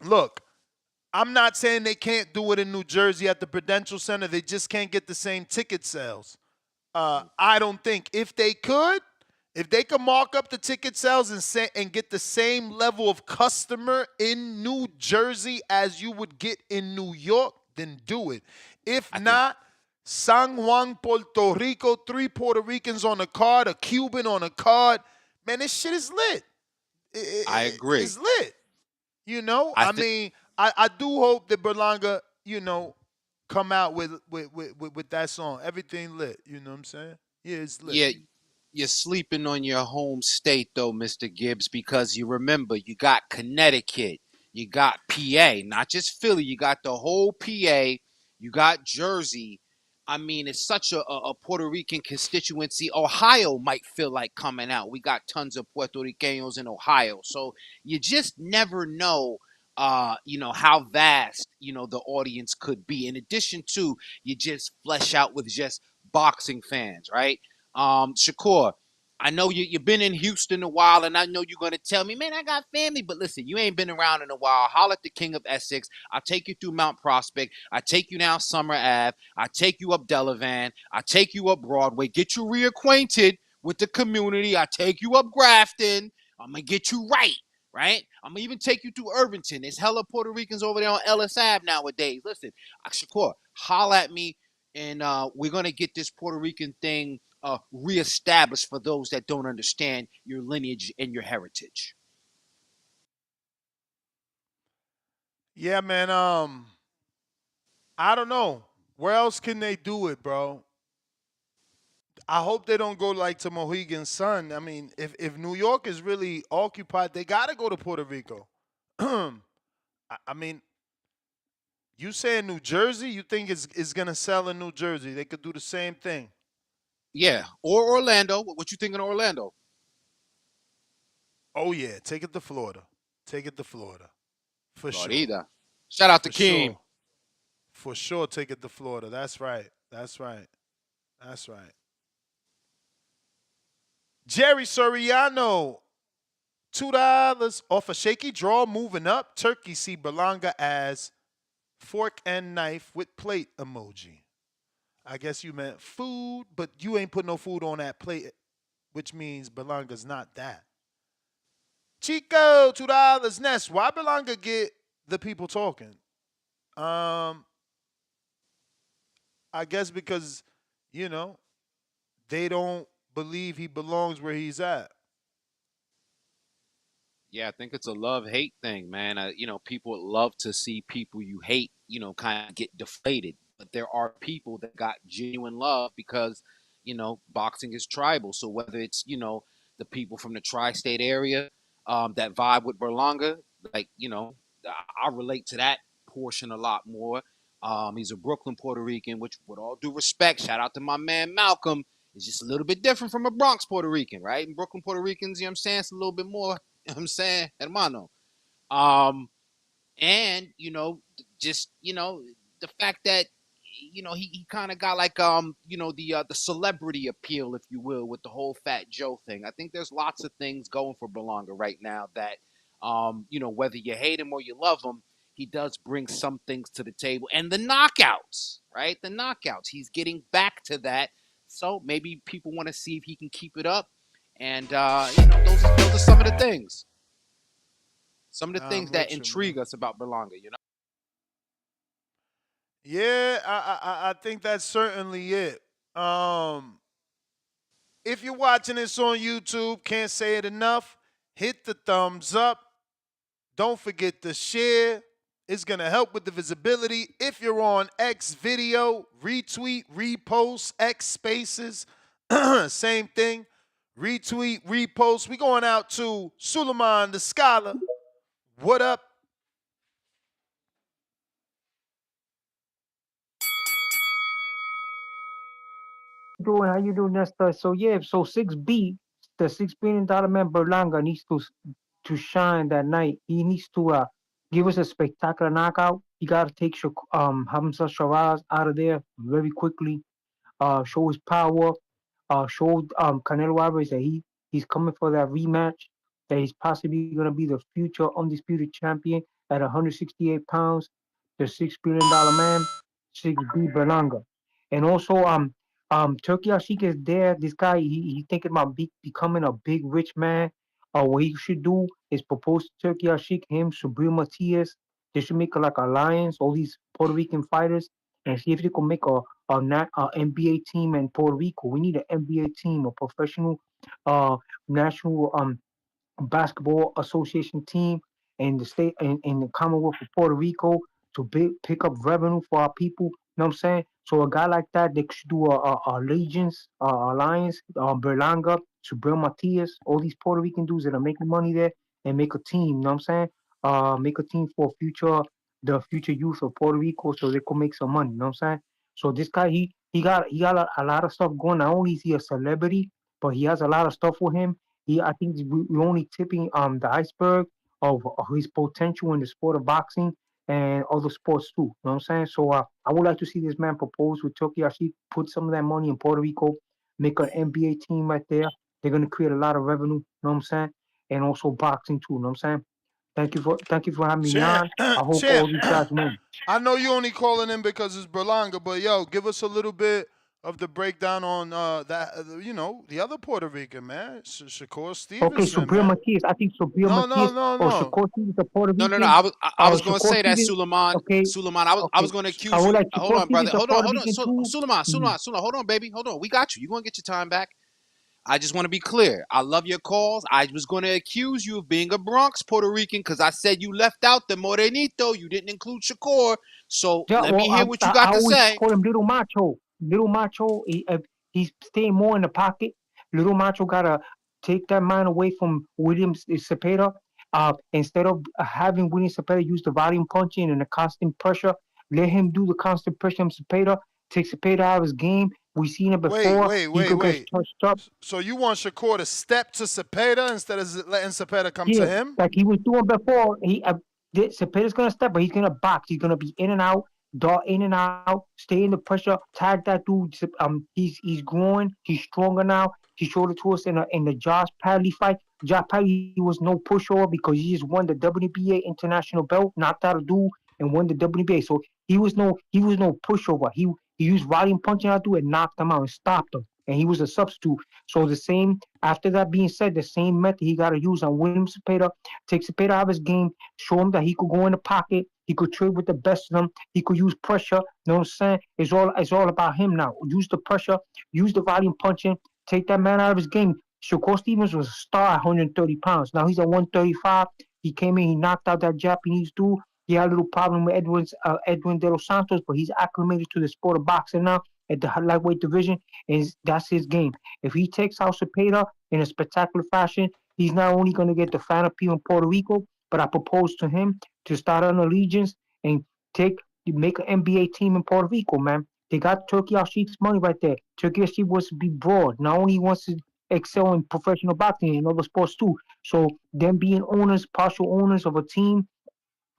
look, I'm not saying they can't do it in New Jersey at the Prudential Center. They just can't get the same ticket sales. I don't think if they could mark up the ticket sales and get the same level of customer in New Jersey as you would get in New York, then do it. If not, San Juan, Puerto Rico, 3 Puerto Ricans on a card, a Cuban on a card. Man, this shit is lit. I agree. It's lit. I do hope that Berlanga, come out with that song. Everything lit. You know what I'm saying? Yeah, it's lit. Yeah, you're sleeping on your home state, though, Mr. Gibbs, because you remember you got Connecticut, you got PA, not just Philly, you got the whole PA, you got Jersey. I mean, it's such a Puerto Rican constituency. Ohio might feel like coming out. We got tons of Puerto Ricanos in Ohio. So you just never know, how vast, the audience could be. In addition to, you just flesh out with just boxing fans, right? Shakur, I know you've been in Houston a while, and I know you're going to tell me, man, I got family. But listen, you ain't been around in a while. Holler at the King of Essex. I'll take you through Mount Prospect. I take you down Summer Ave. I take you up Delavan. I take you up Broadway. Get you reacquainted with the community. I take you up Grafton. I'm going to get you right. right? I'm gonna even take you to Irvington. There's hella Puerto Ricans over there on Ellis Ave nowadays. Listen, Shakur, holla at me, and we're gonna get this Puerto Rican thing reestablished for those that don't understand your lineage and your heritage. Yeah, man. I don't know. Where else can they do it, bro? I hope they don't go like to Mohegan Sun. I mean, if New York is really occupied, they gotta go to Puerto Rico. I mean, you saying New Jersey? You think it's gonna sell in New Jersey? They could do the same thing. Yeah, or Orlando. What you think in Orlando? Oh yeah, take it to Florida. Take it to Florida. For sure. Florida. Shout out to For Keem. sure. For sure, take it to Florida. That's right. That's right. That's right. Jerry Soriano, $2 off a shaky draw, moving up. Turkey see Berlanga as fork and knife with plate emoji. I guess you meant food, but you ain't put no food on that plate, which means Berlanga's not that. Chico, $2. Ness, why Berlanga get the people talking? I guess because, you know, they don't believe he belongs where he's at. Yeah, I think it's a love-hate thing, man. People would love to see people you hate, kind of get deflated. But there are people that got genuine love because, boxing is tribal. So whether it's, the people from the tri-state area that vibe with Berlanga, like, I relate to that portion a lot more. He's a Brooklyn Puerto Rican, which, with all due respect, shout out to my man Malcolm, is just a little bit different from a Bronx Puerto Rican, right? And Brooklyn Puerto Ricans, you know what I'm saying, it's a little bit more, you know what I'm saying, hermano. And just the fact that he kind of got like the celebrity appeal, if you will, with the whole Fat Joe thing. I think there's lots of things going for Berlanga right now that whether you hate him or you love him, he does bring some things to the table. And the knockouts, right? The knockouts, he's getting back to that. So maybe people want to see if he can keep it up. And those are some of the things. Some of the things that intrigue us about Berlanga. Yeah, I think that's certainly it. If you're watching this on YouTube, can't say it enough, hit the thumbs up. Don't forget to share. It's going to help with the visibility. If you're on X video, retweet, repost, X spaces, same thing. Retweet, repost. We going out to Suleiman the Scholar. What up? Doing? How you doing, Nestor? So yeah, so 6B, the $6 billion man Berlanga needs to shine that night. He needs to give us a spectacular knockout. He got to take Hamza Shiraz out of there very quickly. Show his power. Show Canelo Alvarez that he's coming for that rematch. That he's possibly gonna be the future undisputed champion at 168 pounds. The $6 billion man, 6B Berlanga, and also Turkey Ashik is there. This guy he's thinking about becoming a big rich man. What he should do is propose to Turkey Ashik, him, Subriel Matias. They should make like alliance, all these Puerto Rican fighters, and see if they can make a NBA team in Puerto Rico. We need an NBA team, a professional national basketball association team in the state in the Commonwealth of Puerto Rico to pick up revenue for our people. You know what I'm saying? So a guy like that, they should do a allegiance, alliance, Berlanga, Subriel Matias, all these Puerto Rican dudes that are making money there, and make a team. You know what I'm saying? Make a team for the future youth of Puerto Rico, so they could make some money. You know what I'm saying? So this guy, he got a lot of stuff going. Not only is he a celebrity, but he has a lot of stuff with him. I think we're only tipping the iceberg of his potential in the sport of boxing and other sports too. You know what I'm saying? So I would like to see this man propose with Turkey Ashik, put some of that money in Puerto Rico, make an NBA team right there. They're gonna create a lot of revenue. You know what I'm saying? And also boxing too. You know what I'm saying? Thank you for having me Champ, on. I hope all champ. these guys win. I know you only calling in because it's Berlanga, but yo, give us a little bit of the breakdown on the other Puerto Rican man, Shakur Okay, Stevenson, Subriel man. Matias. I think Subriel No, no, Matias no, or no. Shakur Stevens, a Puerto No, no, no. Rican. I was going to Shakur say that, Stevens. Suleiman. Okay, Suleiman, I was okay. going to I accuse would you. like Hold Shakur on, Stevens, brother. a Hold on, Puerto hold on. Rican too. Suleiman, hold on, baby. Hold on. We got you. You're going to get your time back. I just want to be clear. I love your calls. I was going to accuse you of being a Bronx Puerto Rican because I said you left out the Morenito. You didn't include Shakur. So Yeah, let me well, hear what you I got to always say. call him Little Macho. Little Macho, he's staying more in the pocket. Little Macho gotta take that man away from William Cepeda. Instead of having William Cepeda use the volume punching and the constant pressure, let him do the constant pressure on Cepeda. Take Cepeda out of his game. We seen it Wait, before. wait, He wait, could get wait. touched up. So you want Shakur to step to Cepeda instead of letting Cepeda come Yeah, to him? like he was doing before. Cepeda's gonna step, but he's gonna box. He's gonna be in and out, dart in and out, stay in the pressure, tag that dude. He's growing. He's stronger now. He showed it to us in the Josh Padley fight. Josh Padley was no pushover because he just won the WBA international belt, knocked out a dude and won the WBA. So he was no pushover. He used volume punching out dude and knocked him out and stopped him. And he was a substitute. So the same after that being said, the same method he got to use on William Cepeda, take Cepeda out of his game, show him that he could go in the pocket, he could trade with the best of them, he could use pressure. You know what I'm saying? It's all about him now. Use the pressure, use the volume punching, take that man out of his game. Shakur Stevens was a star at 130 pounds. Now he's at 135. He came in, he knocked out that Japanese dude. He had a little problem with Edwin De Los Santos, but he's acclimated to the sport of boxing now at the lightweight division, and that's his game. If he takes out Cepeda in a spectacular fashion, he's not only going to get the fan appeal in Puerto Rico, but I propose to him to start an allegiance and make an NBA team in Puerto Rico, man. They got Turkey Al-Sheikh's money right there. Turkey Al-Sheikh wants to be broad. Not only wants to excel in professional boxing and other sports too. So them being owners, partial owners of a team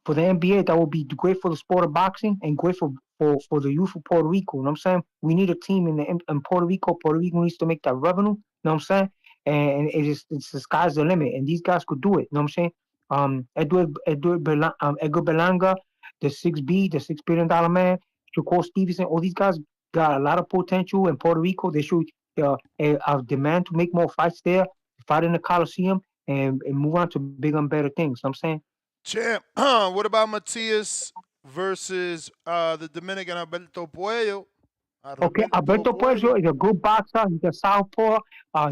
for the NBA, that would be great for the sport of boxing and great for the youth of Puerto Rico. You know what I'm saying? We need a team in Puerto Rico. Puerto Rico needs to make that revenue. You know what I'm saying? And it's the sky's the limit. And these guys could do it. You know what I'm saying? Edgar Berlanga, the 6B, the $6 billion man, Shakur Stevenson, all these guys got a lot of potential in Puerto Rico. They should a demand to make more fights there, fight in the Coliseum, and move on to bigger and better things. You know what I'm saying? Champ, what about Matias versus the Dominican Alberto Puello? Okay, Alberto Alberto Puello Puello. is a good boxer. He's a southpaw.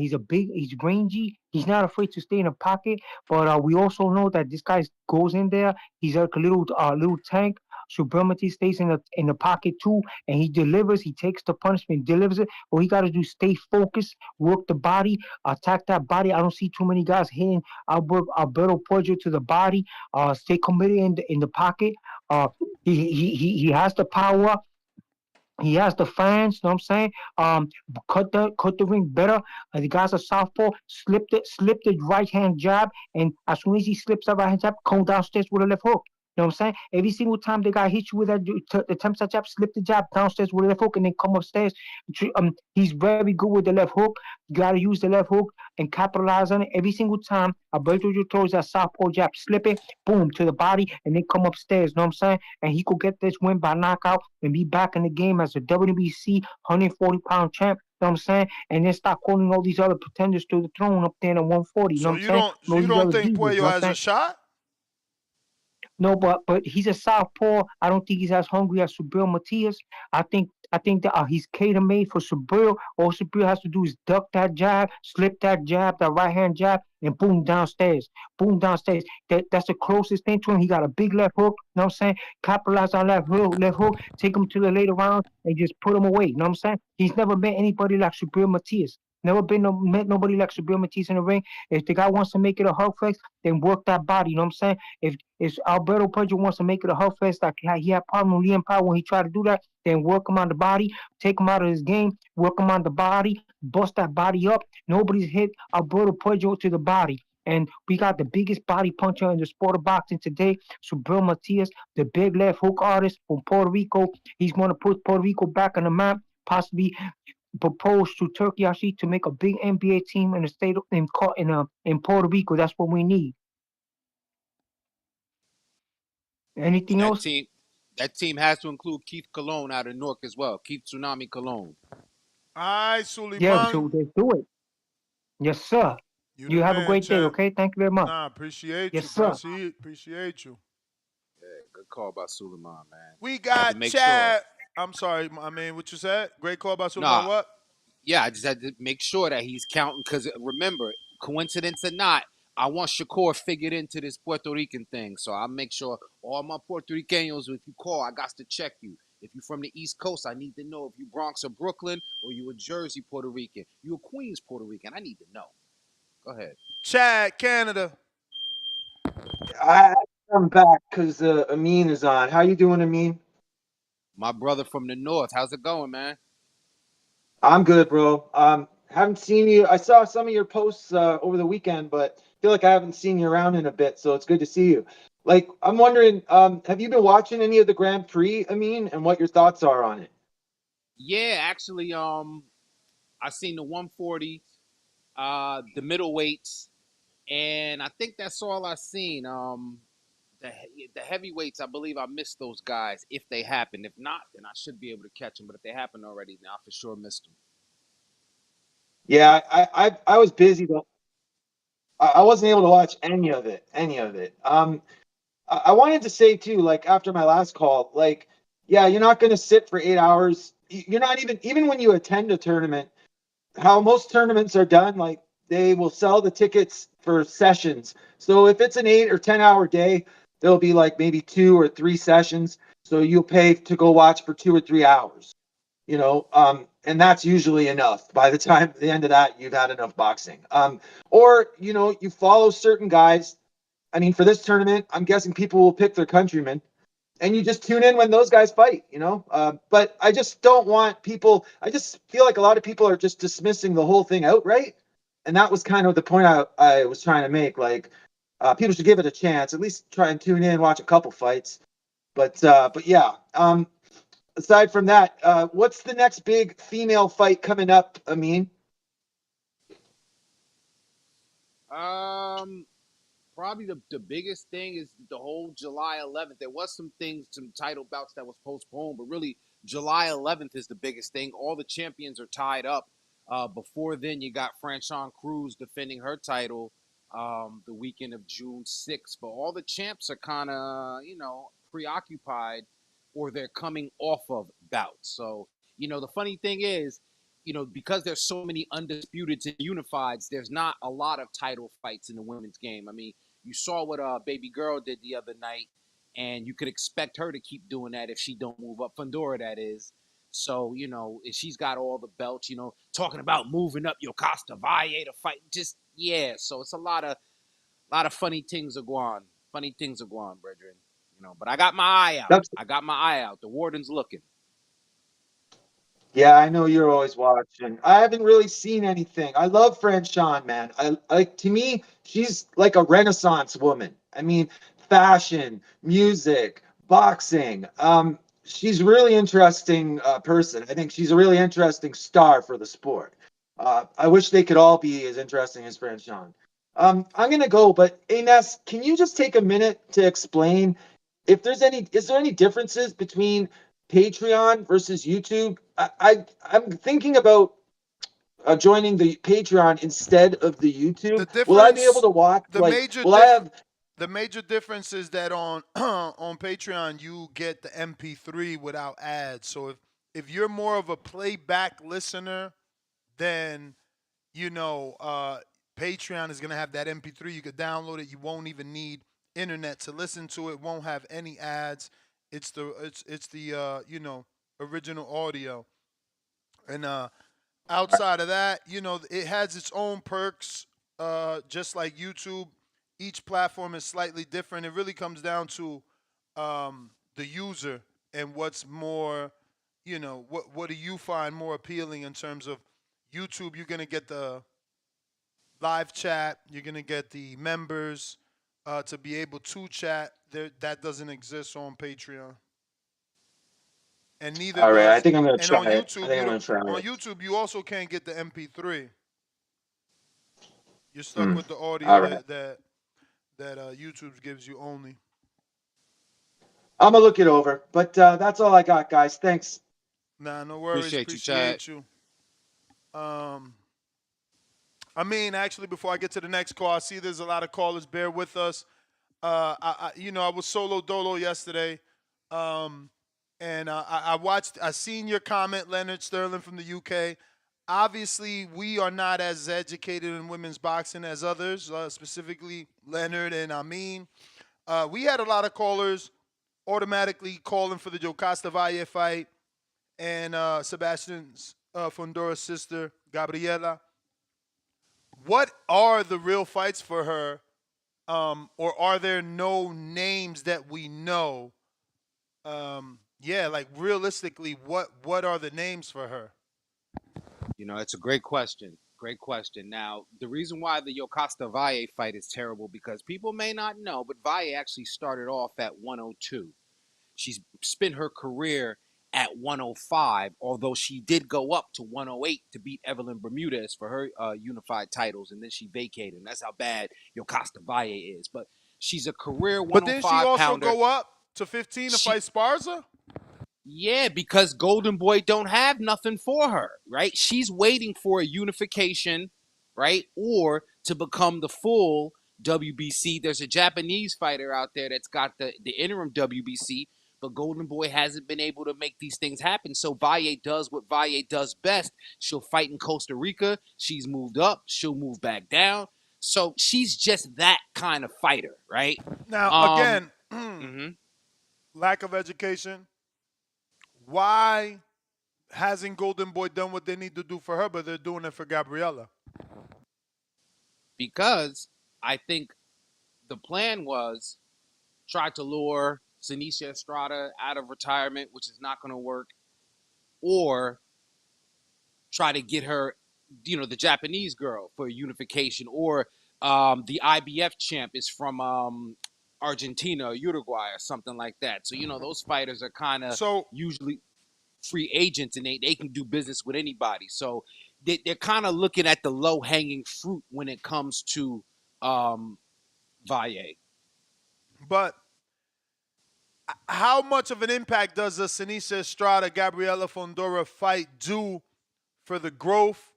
He's rangy. He's not afraid to stay in the pocket. But we also know that this guy goes in there. He's like a little tank. Subriel stays in the pocket too, and he delivers. He takes the punishment, delivers it. All he got to do is stay focused, work the body, attack that body. I don't see too many guys hitting Alberto Puello to the body. Stay committed in the pocket. Uh, he has the power. He has the fans, you know what I'm saying? Cut the ring better. The guy's a southpaw. Slip the right hand jab, and as soon as he slips that right hand jab, come downstairs with a left hook. You know what I'm saying? Every single time the guy hits you with that attempts that jab, slip the jab downstairs with a left hook, and then come upstairs. He's very good with the left hook. You gotta use the left hook and capitalize on it every single time. Alberto throws that southpaw jab, slip it, boom, to the body, and then come upstairs. You know what I'm saying? And he could get this win by knockout and be back in the game as a WBC 140-pound champ. You know what I'm saying? And then start calling all these other pretenders to the throne up there at 140. You know So what I'm saying? And all you these don't other think divas. You Puello know what I'm has a saying? shot? No, but he's a southpaw. I don't think he's as hungry as Subriel Matias. I think that he's cater made for Subriel. All Subriel has to do is duck that jab, slip that jab, that right hand jab, and boom downstairs. Boom downstairs. That's the closest thing to him. He got a big left hook. You know what I'm saying? Capitalize on that left hook, take him to the later rounds, and just put him away. You know what I'm saying? He's never met anybody like Subriel Matias. Never met nobody like Subriel Matias in the ring. If the guy wants to make it a hug flex, then work that body. You know what I'm saying? If Alberto Puello wants to make it a hug fest, like he had problem with Liam Powell when he tried to do that, then work him on the body, take him out of his game, work him on the body, bust that body up. Nobody's hit Alberto Puello to the body. And we got the biggest body puncher in the sport of boxing today, Subriel Matias, the big left hook artist from Puerto Rico. He's going to put Puerto Rico back on the map, possibly propose to Turkey Al-Sheikh to make a big NBA team in the state in Puerto Rico. That's what we need. Anything That else? team, that team has to include Keith Cologne out of Newark as well. Keith Tsunami Cologne. All right, Yeah, Suleiman. so let's do it. Yes, sir. You the You have a man, great day, champ. okay? Thank you very much. Nah, appreciate Yes, you. sir. Appreciate you. Yeah, good call by Suleiman, man. We I had to got make sure. Chad. I'm sorry, I mean, what you said? Great call by Suleiman. Nah, What? yeah, I just had to make sure that he's counting because remember, coincidence or not, I want Shakur figured into this Puerto Rican thing. So I'll make sure all my Puerto Ricanos, if you call, I got to check you. If you're from the East Coast, I need to know if you Bronx or Brooklyn or you a Jersey Puerto Rican. You a Queens Puerto Rican. I need to know. Go ahead. Chad, Canada. I come back because Amin is on. How you doing, Amin? My brother from the North. How's it going, man? I'm good, bro. Haven't seen you. I saw some of your posts over the weekend, but feel like I haven't seen you around in a bit, so it's good to see you. Like, I'm wondering, have you been watching any of the Grand Prix, Amin, and what your thoughts are on it? Yeah, actually, I seen the 140, the middleweights, and I think that's all I seen. The heavyweights, I believe I missed those guys if they happen. If not, then I should be able to catch them. But if they happen already, then I for sure missed them. Yeah, I was busy though. I wasn't able to watch any of it, any of it. I wanted to say too, like after my last call, like, yeah, you're not going to sit for 8 hours. You're not even when you attend a tournament. How most tournaments are done, like they will sell the tickets for sessions. So if it's an 8 or 10 hour day, there'll be like maybe 2 or 3 sessions. So you'll pay to go watch for 2 or 3 hours, and that's usually enough. By the time at the end of that, you've had enough boxing. Or you follow certain guys. I mean, for this tournament, I'm guessing people will pick their countrymen and you just tune in when those guys fight. But I just don't want people. I just feel like a lot of people are just dismissing the whole thing outright, and that was kind of the point I was trying to make. Like, people should give it a chance. At least try and tune in, watch a couple fights. But yeah. Aside from that, what's the next big female fight coming up? I mean, Um, Probably the biggest thing is the whole July 11th. There was some things, some title bouts that was postponed, but really July 11th is the biggest thing. All the champions are tied up. Before then, you got Franchon Cruz defending her title the weekend of June 6th. But all the champs are kind of, preoccupied or they're coming off of bouts. So, the funny thing is, because there's so many undisputed and unifieds, there's not a lot of title fights in the women's game. I mean, you saw what Baby Girl did the other night, and you could expect her to keep doing that if she don't move up. Fundora, that is. So, she's got all the belts, talking about moving up your Costa Valle to fight. Just, yeah. So it's a lot of funny things are going on. Funny things are going on, brethren. But I got my eye out. that's I got my eye out. The warden's looking. Yeah, I know you're always watching. I haven't really seen anything. I love Franchon, man. I like to me, she's like a renaissance woman. I mean, fashion, music, boxing. She's a really interesting person. I think she's a really interesting star for the sport. I wish they could all be as interesting as Franchon. I'm gonna go, but Ines, can you just take a minute to explain if is there any differences between Patreon versus YouTube? I'm thinking about joining the Patreon instead of the The YouTube. Will I be able difference, to watch? the Like, major will I diff, have? the major difference is that on on Patreon you get the MP3 without ads. So if you're more of a playback listener, then Patreon is gonna have that MP3. You could download it. You won't even need internet to listen to it. Won't have any ads. It's the original audio. And outside of that, it has its own perks. Just like YouTube, each platform is slightly different. It really comes down to the user and what's more, what do you find more appealing in terms of YouTube? You're gonna get the live chat. You're gonna get the members to be able to chat. That doesn't exist on Patreon, and neither All right, I does. think I'm gonna And try on it. I YouTube, think I'm gonna try on it. YouTube you also can't get the MP3. You're stuck Hmm. with the audio All right, that YouTube gives you only. I'm gonna look it over. But that's all I got, guys. Thanks. Nah, no worries. Appreciate you, Chad. Appreciate you. Um, I mean, actually, before I get to the next call, I see there's a lot of callers. Bear with us. I was solo dolo yesterday, and I watched. I seen your comment, Leonard Sterling from the UK. Obviously, we are not as educated in women's boxing as others, specifically Leonard and Amin. We had a lot of callers automatically calling for the Jocasta Valle fight and Sebastian's Fondora's sister, Gabriela. What are the real fights for her? Or are there no names that we know? Yeah, like realistically, what are the names for her? You know, it's a great question. Great question. Now, the reason why the Yokasta Valle fight is terrible because people may not know, but Valle actually started off at 102. She's spent her career at 105, although she did go up to 108 to beat Evelyn Bermudez for her unified titles, and then she vacated. And that's how bad Yokasta Valle is. But she's a career But didn't she 105 also pounder. go up to 15 to fight Sparza? Yeah, because Golden Boy don't have nothing for her, right? She's waiting for a unification, right? Or to become the full WBC. There's a Japanese fighter out there that's got the interim WBC, but Golden Boy hasn't been able to make these things happen. So Valle does what Valle does best. She'll fight in Costa Rica. She's moved up. She'll move back down. So she's just that kind of fighter, right? Now, again, mhm. lack of education. Why hasn't Golden Boy done what they need to do for her, but they're doing it for Gabriella? Because I think the plan was try to lure Senicia Estrada out of retirement, which is not going to work, or try to get her, the Japanese girl for unification, or the IBF champ is from Argentina or Uruguay or something like that. So, those fighters are kind of usually free agents and they can do business with anybody. So they're kind of looking at the low-hanging fruit when it comes to Valle. But how much of an impact does the Senicia Estrada Gabriela Fondora fight do for the growth,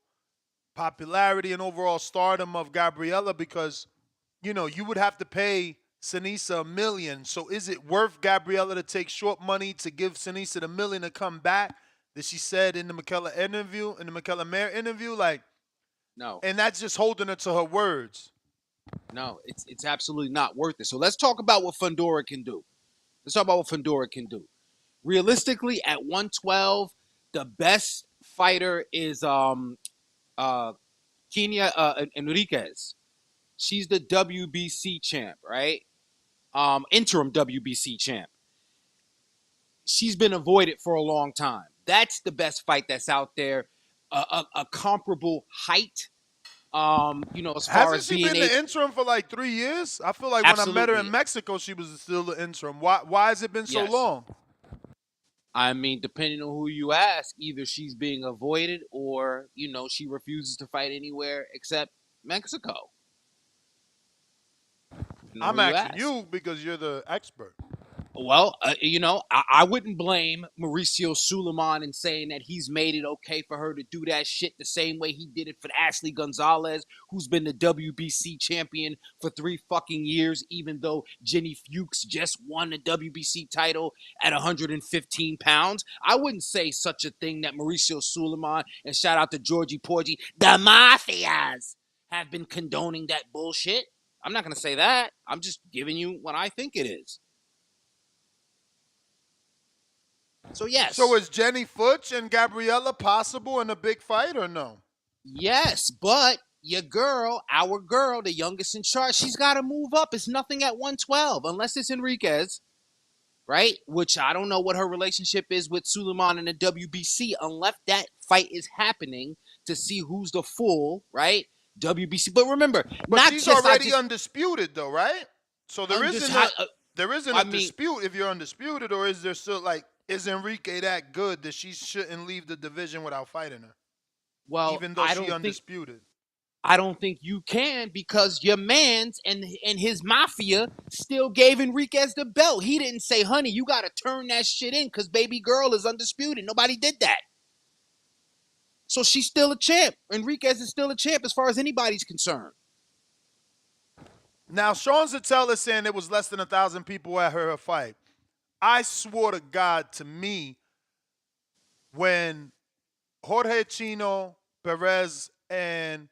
popularity, and overall stardom of Gabriela? Because you would have to pay Senicia $1 million. So is it worth Gabriela to take short money to give Senicia the $1 million to come back? That she said in the McKellar Mayer interview, like no. And that's just holding her to her words. No, it's absolutely not worth it. So let's talk about what Fundora can do. Realistically, at 112, the best fighter is Kenya Enriquez. She's the WBC champ, right? Interim WBC champ. She's been avoided for a long time. That's the best fight that's out there. A comparable height. As far Hasn't as she being been the interim for like 3 years? I feel like when I met her in Mexico, she was still the interim. Why has it been so long? I mean, depending on who you ask, either she's being avoided or, she refuses to fight anywhere except Mexico. I'm asking you because you're the expert. Well, I wouldn't blame Mauricio Suleiman in saying that he's made it okay for her to do that shit the same way he did it for Ashley Gonzalez, who's been the WBC champion for 3 fucking years, even though Jenny Fuchs just won the WBC title at 115 pounds. I wouldn't say such a thing that Mauricio Suleiman, and shout out to Georgie Porgy, the Mafias, have been condoning that bullshit. I'm not going to say that. I'm just giving you what I think it is. So, yes. So is Jenny Futch and Gabriela possible in a big fight or no? Yes, but your girl, our girl, the youngest in charge, she's got to move up. It's nothing at 112 unless it's Enriquez, right? Which I don't know what her relationship is with Suleiman in the WBC unless that fight is happening to see who's the full, right? WBC. But remember, she's already undisputed though, right? So there isn't a dispute if you're undisputed, or is there still is Enrique that good that she shouldn't leave the division without fighting her? Well, even though she's undisputed. I don't think you can because your mans and his mafia still gave Enriquez the belt. He didn't say, honey, you got to turn that shit in because baby girl is undisputed. Nobody did that. So she's still a champ. Enriquez is still a champ as far as anybody's concerned. Now, Sean Zattel is saying there was less than 1,000 people at her fight. I swore to God, to me, when Jorge Chino, Perez, and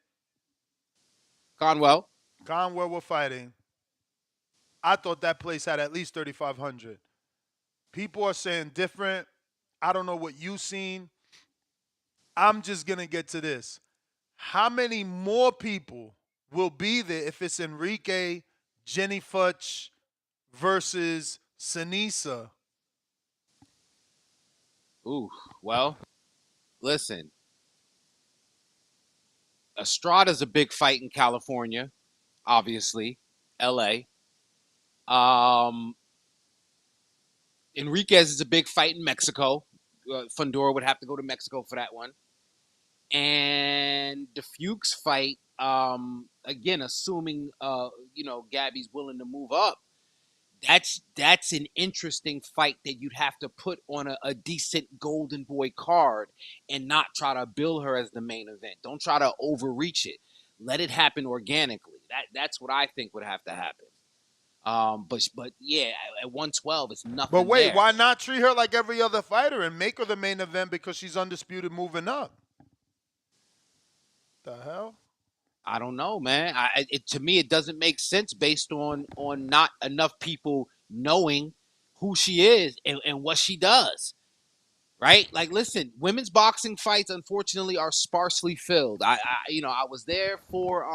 Conwell were fighting, I thought that place had at least 3,500. People are saying different. I don't know what you've seen. I'm just going to get to this. How many more people will be there if it's Enrique, Jenny Futch versus Sinisa? Ooh, well, listen. Estrada's a big fight in California, obviously. LA. Enriquez is a big fight in Mexico. Fundora would have to go to Mexico for that one. And the Fuchs fight, again, assuming Gabby's willing to move up, that's an interesting fight that you'd have to put on a decent Golden Boy card and not try to bill her as the main event. Don't try to overreach it. Let it happen organically. That's what I think would have to happen. But yeah, at 112, it's nothing. But wait, there. why not treat her like every other fighter and make her the main event because she's undisputed moving up? The hell? I don't know, man. To me, it doesn't make sense based on not enough people knowing who she is and what she does. Right? Like, listen, women's boxing fights, unfortunately, are sparsely filled. I was there for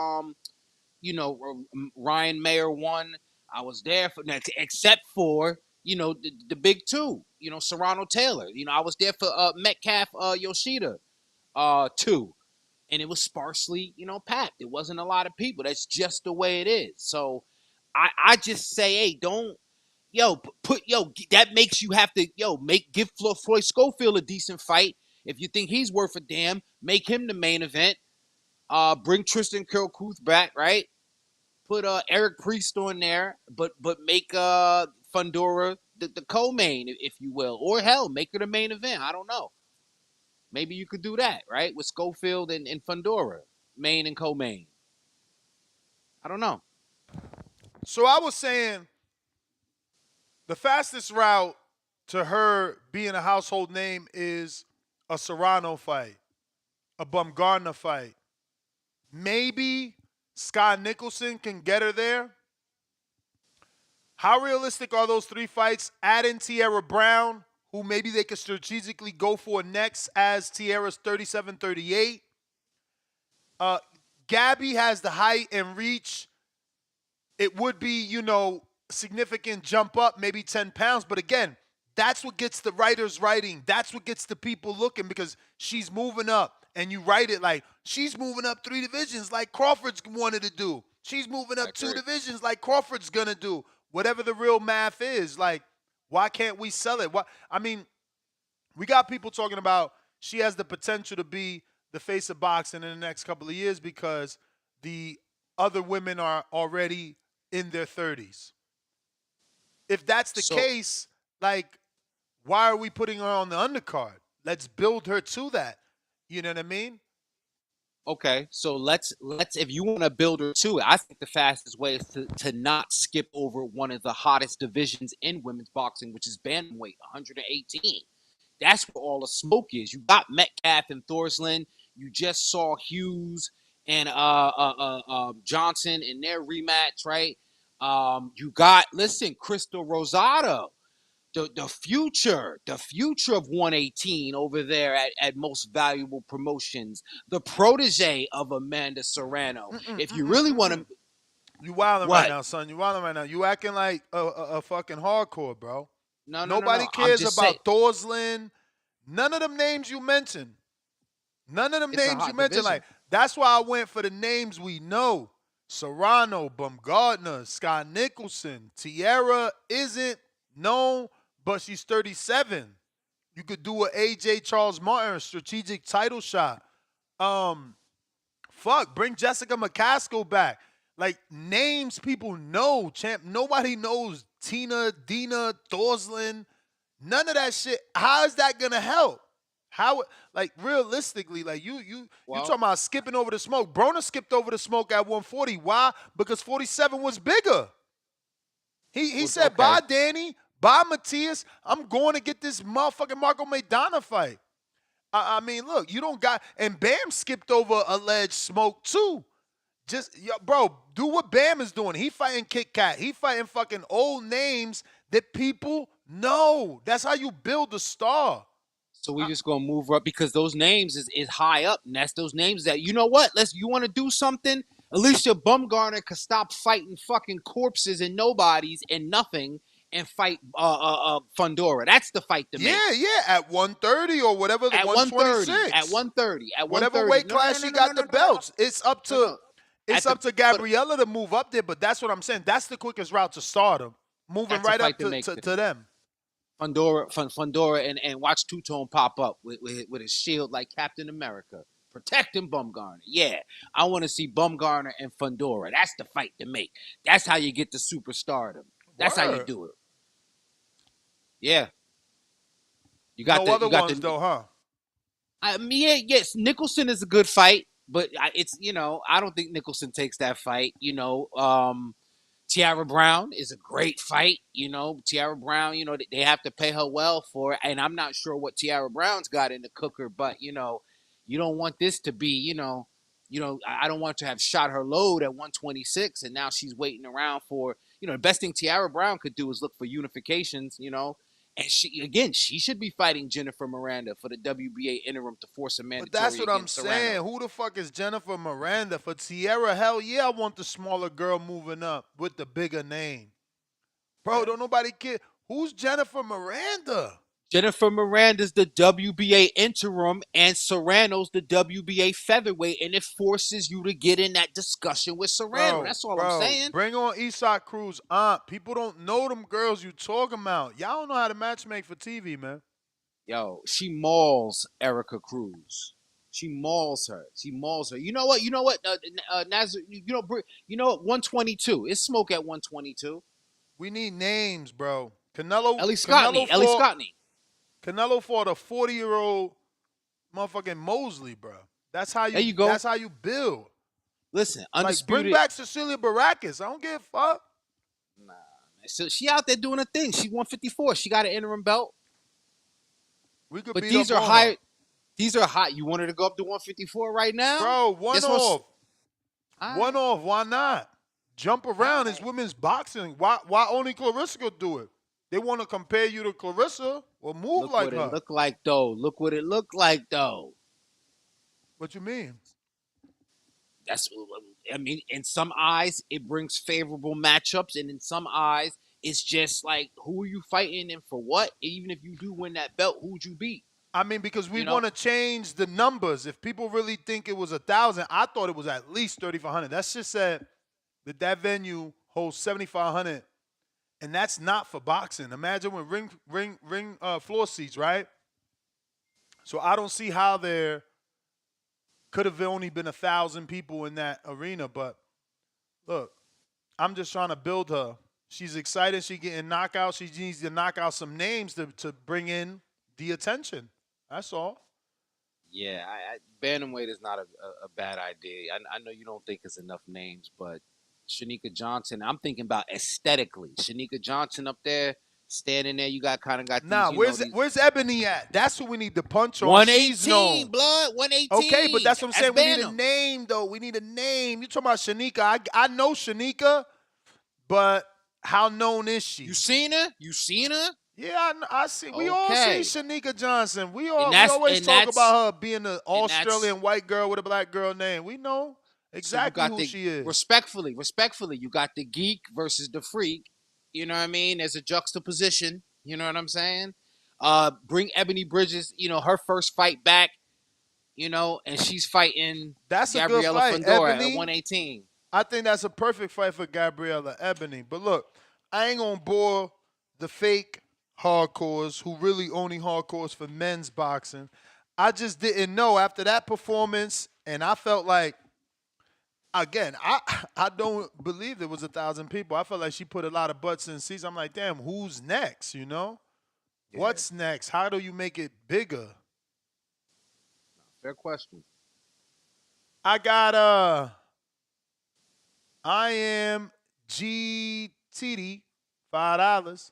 Ryan Mayer won. I was there for, except for the big two. Serrano Taylor. I was there for Metcalf Yoshida 2. And it was sparsely, packed. It wasn't a lot of people. That's just the way it is. So I just say, hey, don't, that makes you have to, give Floyd Schofield a decent fight. If you think he's worth a damn, make him the main event. Bring Tristan Kirkhuth back, right? Put Eric Priest on there, but make Fundora the co-main, if you will. Or hell, make her the main event. I don't know. Maybe you could do that, right? With Schofield and Fundora, main and co-main. I don't know. So I was saying the fastest route to her being a household name is a Serrano fight, a Bumgarner fight. Maybe Scott Nicholson can get her there. How realistic are those 3 fights? Add in Tierra Brown, who maybe they could strategically go for next as Tierra's 37-38. Gabby has the height and reach. It would be, significant jump up, maybe 10 pounds. But again, that's what gets the writers writing. That's what gets the people looking because she's moving up. And you write it like she's moving up 3 divisions like Crawford's wanted to do. She's moving up 2 divisions like Crawford's going to do. Whatever the real math is, like, why can't we sell it? We got people talking about she has the potential to be the face of boxing in the next couple of years because the other women are already in their 30s. If that's the case, like, why are we putting her on the undercard? Let's build her to that. You know what I mean? Okay, so let's if you want to build her to it, I think the fastest way is to not skip over one of the hottest divisions in women's boxing, which is bantamweight, 118. That's where all the smoke is. You got Metcalf and Thorsland. You just saw Hughes and Johnson in their rematch, right? You got, Crystal Rosado, the future of 118 over there at Most Valuable Promotions, the protege of Amanda Serrano. If you really want to, you wilding right now, son. You wilding right now. You acting like a fucking hardcore, bro. Nobody cares about Thorsland. None of them names you mentioned. Like, that's why I went for the names we know. Serrano, Bumgarner, Scott Nicholson. Tierra isn't known, but she's 37. You could do an AJ Charles Martin strategic title shot. Bring Jessica McCaskill back. Like, names people know, champ. Nobody knows Tina, Dina, Thorsland. None of that shit. How is that going to help? How, like, realistically, like you Well, talking about skipping over the smoke. Broner skipped over the smoke at 140. Why? Because 47 was bigger. He said, okay. bye, Danny. Bye, Matias. I'm going to get this motherfucking Marco Maidana fight. I mean, look, you don't got, and Bam skipped over alleged smoke too. Just, yo, bro, do what Bam is doing. He fighting Kit Kat. He fighting fucking old names that people know. That's how you build a star. So we just gonna move up because those names is high up, and that's those names that you know what? You want to do something. Alicia Bumgarner could stop fighting fucking corpses and nobodies and nothing and fight Fundora. That's the fight to make. Yeah, at 130 or whatever, the At 126. 130, at 130, at Whatever 130. weight No, no, class no, she no, no, got no, the no, no, no. belts. It's up No, to no. it's At up the to Gabriella to move up there, but that's what I'm saying. That's the quickest route to stardom. Moving that's a right fight up to make. to them. Fundora and watch Two-Tone pop up with his shield like Captain America. Protecting Bumgarner. Yeah. I want to see Bumgarner and Fundora. That's the fight to make. That's how you get the superstardom. That's how you Word. do it. Yeah. You got No other you got ones though, huh? I mean, yeah, yes, Nicholson is a good fight, but it's I don't think Nicholson takes that fight. Tiara Brown is a great fight. Tiara Brown, they have to pay her well for it. And I'm not sure what Tiara Brown's got in the cooker, but, you don't want this to be, I don't want to have shot her load at 126 and now she's waiting around for, the best thing Tiara Brown could do is look for unifications, and she should be fighting Jennifer Miranda for the WBA interim to force a mandatory. But that's what I'm against saying. Serrano. Who the fuck is Jennifer Miranda? For Tierra, hell yeah, I want the smaller girl moving up with the bigger name. Bro, don't nobody care. Who's Jennifer Miranda? Jennifer Miranda's the WBA interim and Serrano's the WBA featherweight, and it forces you to get in that discussion with Serrano. That's all I'm saying. Bring on Isak Cruz aunt. People don't know them girls you talking about. Y'all don't know how to matchmake for TV, man. Yo, she mauls Erica Cruz. She mauls her. You know what? Nazar, you know what? 122. It's smoke at 122. We need names, bro. Canelo Scotney. Canelo fought a 40-year-old motherfucking Mosley, bro. That's how you. There you go. That's how you build. Listen, Like, undisputed. bring back Cecilia Baracus. I don't give a fuck. Nah, man. So she out there doing a thing. She 154. She got an interim belt. We could But beat these up are on high. her. These are hot. You wanted to go up to 154 right now, Bro, one off. Right. One off. Why not? Jump around. It's women's boxing. Why only Clarissa could do it? They want to compare you to Clarissa or move Look like what her. it looked like, though. Look what it looked like, though. What you mean? In some eyes, it brings favorable matchups, and in some eyes, it's just like, who are you fighting and for what? Even if you do win that belt, who'd you beat? I mean, because we want to change the numbers. If people really think it was 1,000, I thought it was at least 3,500. That's just said that venue holds 7,500, and that's not for boxing. Imagine with ring floor seats, right? So I don't see how there could have only been 1,000 people in that arena. But look, I'm just trying to build her. She's excited. She's getting knockouts. She needs to knock out some names to bring in the attention. That's all. Yeah, bantamweight is not a bad idea. I know you don't think it's enough names, but Shanika Johnson, I'm thinking about aesthetically. Shanika Johnson up there, standing there, you got these. Nah, where's Ebony at? That's who we need to punch on. 118, blood, 118. Okay, but that's what I'm saying. We need a Bantam. name, though. We need a name. You talking about Shanika. I know Shanika, but how known is she? You seen her? Yeah, I see. We all see Shanika Johnson. We always talk about her being an Australian white girl with a black girl name. We know exactly who she is. Respectfully, you got the geek versus the freak. You know what I mean? There's a juxtaposition. You know what I'm saying? Bring Ebony Bridges, her first fight back, and she's fighting Gabriella Fundora at 118. I think that's a perfect fight for Gabriella Ebony. But look, I ain't gonna bore the fake hardcores who really only hardcores for men's boxing. I just didn't know after that performance, and I felt like, again, I don't believe there was 1,000 people. I felt like she put a lot of butts in seats. I'm like, damn, who's next, Yeah. What's next? How do you make it bigger? Fair question. I got I am GTD, $5.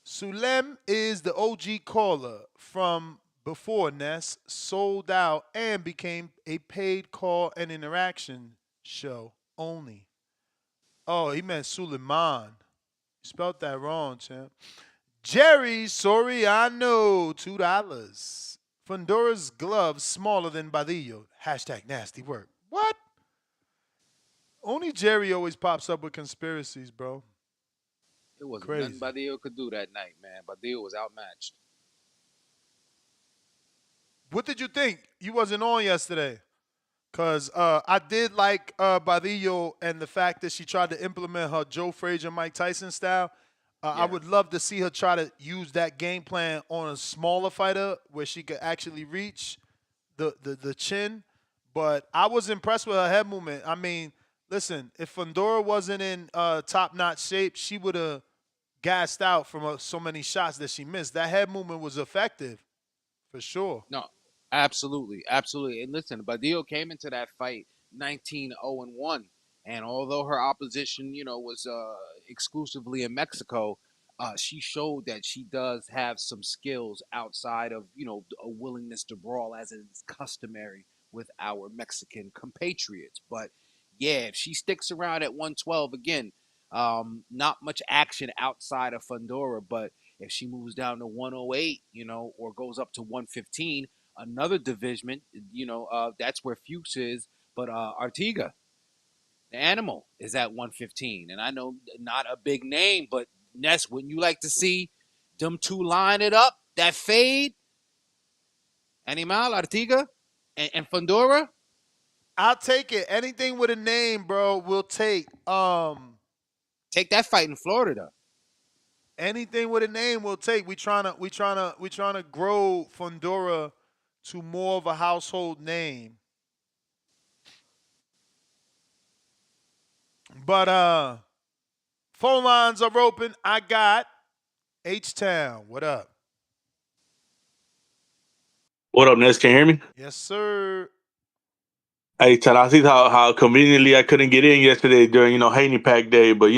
Sulem is the OG caller from before Ness sold out and became a paid call and interaction show only. Oh, he meant Suleiman. Spelled that wrong, champ. Jerry Soriano, $2. Fundora's gloves smaller than Badillo. Hashtag nasty work. What? Only Jerry always pops up with conspiracies, bro. It wasn't nothing Crazy. Badillo could do that night, man. Badillo was outmatched. What did you think? You wasn't on yesterday. Cause I did like Badillo and the fact that she tried to implement her Joe Frazier, Mike Tyson style. I Yeah. would love to see her try to use that game plan on a smaller fighter where she could actually reach the chin. But I was impressed with her head movement. I mean, listen, if Fundora wasn't in top notch shape, she would have gassed out from so many shots that she missed. That head movement was effective for sure. No, absolutely, absolutely. And listen, Badillo came into that fight 19-0-1, and although her opposition, was exclusively in Mexico, she showed that she does have some skills outside of a willingness to brawl, as is customary with our Mexican compatriots. But yeah, if she sticks around at 112 again, not much action outside of Fundora, but if she moves down to 108, or goes up to 115, another division, that's where Fuchs is. But Artiga, the animal, is at 115. And I know not a big name, but Ness, wouldn't you like to see them two line it up? That fade, Animal, Artiga, and Fundora? I'll take it. Anything with a name, bro, we'll take. Take that fight in Florida. Anything with a name we'll take. We trying to grow Fundora to more of a household name. But phone lines are open. I got H Town. What up? What up, Ness? Can you hear me? Yes, sir. Hey, Ted, I see how conveniently I couldn't get in yesterday during, Haney Pack Day, but,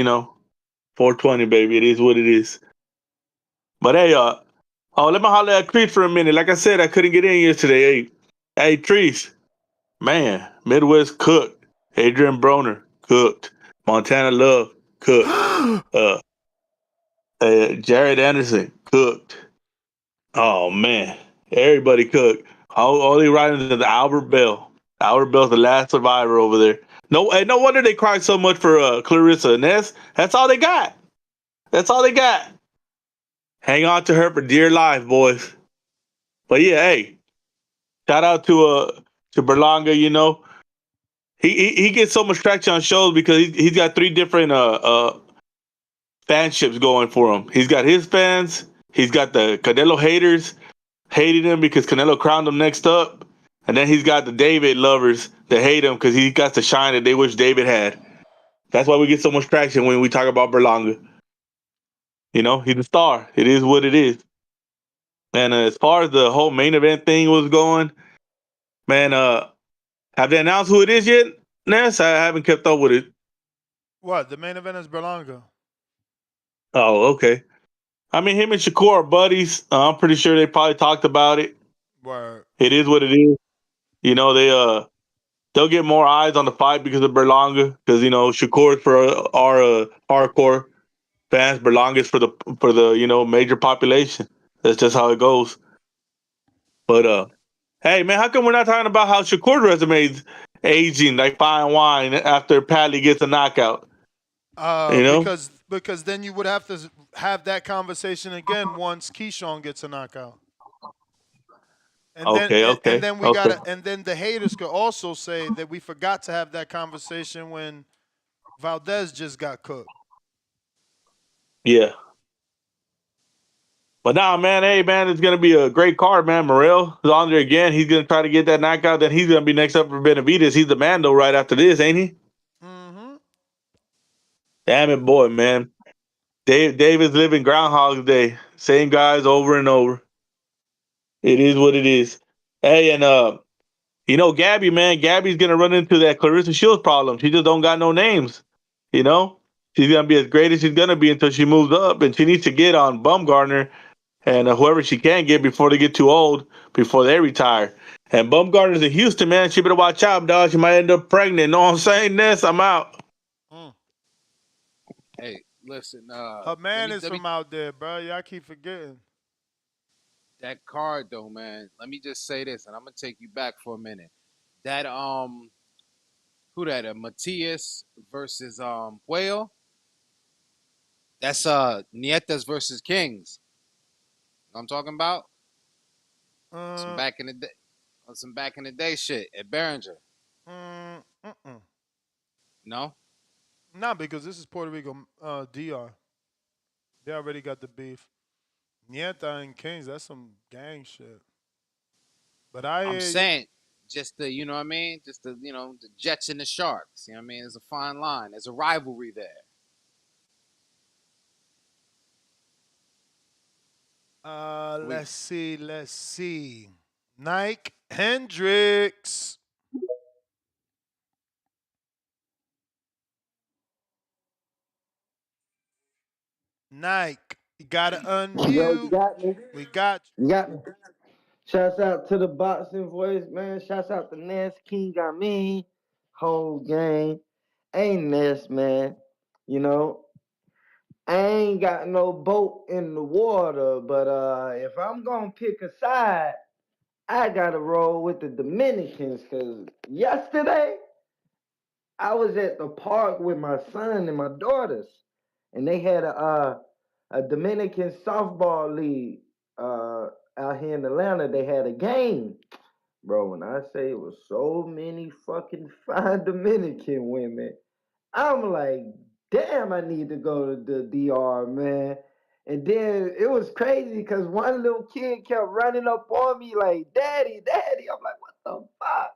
420, baby. It is what it is. But, hey, let me holler at Creed for a minute. Like I said, I couldn't get in yesterday. Hey, Treese, man, Midwest cooked. Adrian Broner cooked. Montana Love cooked. Uh, Jared Anderson cooked. Oh, man. Everybody cooked. All they riding is the Albert Bell. Albert Bell's the last survivor over there. No wonder they cried so much for Clarissa Ness. That's all they got. That's all they got. Hang on to her for dear life, boys. But yeah, hey, shout out to Berlanga. He gets so much traction on shows because he's got three different fanships going for him. He's got his fans. He's got the Canelo haters hating him because Canelo crowned him next up. And then he's got the David lovers that hate him because he got the shine that they wish David had. That's why we get so much traction when we talk about Berlanga. He's a star. It is what it is. And as far as the whole main event thing was going, man, have they announced who it is yet, Ness? I haven't kept up with it. What? The main event is Berlanga. Oh, okay. I mean, him and Shakur are buddies. I'm pretty sure they probably talked about it. Word. It is what it is. They'll get more eyes on the fight because of Berlanga. Because Shakur is for our hardcore fans. Berlanga is for the major population. That's just how it goes. But hey man, how come we're not talking about how Shakur's resume is aging like fine wine after Padley gets a knockout? You know? Because then you would have to have that conversation again once Keyshawn gets a knockout. And then Okay, and okay, then we okay. gotta and then the haters could also say that we forgot to have that conversation when Valdez just got cooked. Yeah. But nah, man, hey man, it's gonna be a great card, man. Morrell is on there again. He's gonna try to get that knockout. Then he's gonna be next up for Benavidez. He's the man though right after this, ain't he? Mm-hmm. Damn it, boy, man. David's living Groundhog's Day. Same guys over and over. It is what it is. Hey, and Gabby, man, Gabby's gonna run into that Clarissa Shields problem. She just don't got no names. You know, she's gonna be as great as she's gonna be until she moves up, and she needs to get on Bumgarner and whoever she can get before they get too old, before they retire. And Bumgarner's in Houston, man. She better watch out, dog. She might end up pregnant. Know what I'm saying? Ness, I'm out. Mm. Hey, listen. Her Let man me is let me from out there, bro. Y'all keep forgetting. that card though, man. Let me just say this, and I'm gonna take you back for a minute. That who that? Matias versus Puello. That's Nietas versus Kings. Know what I'm talking about some Uh, back in the day, shit at Behringer. mm-mm. No, Not because this is Puerto Rico, DR. They already got the beef. Nieta and Kings, that's some gang shit. But I I'm hear you. saying just the you know what I mean, just the the Jets and the Sharks. You know what I mean? There's a fine line. There's a rivalry there. We Let's see, let's see. Nike Hendricks. Nike, you gotta Yo, you unmute. got me. We got You got me. Shouts out to the boxing voice, man. Shouts out to Ness King. I mean, whole gang. Ain't Ness, man. You know, I ain't got no boat in the water, but if I'm gonna pick a side, I gotta roll with the Dominicans. Cause yesterday I was at the park with my son and my daughters, and they had a Dominican softball league out here in Atlanta. They had a game. Bro, when I say it was so many fucking fine Dominican women, I'm like, damn, I need to go to the DR, man. And then it was crazy because one little kid kept running up on me like, Daddy, Daddy. I'm like, what the fuck?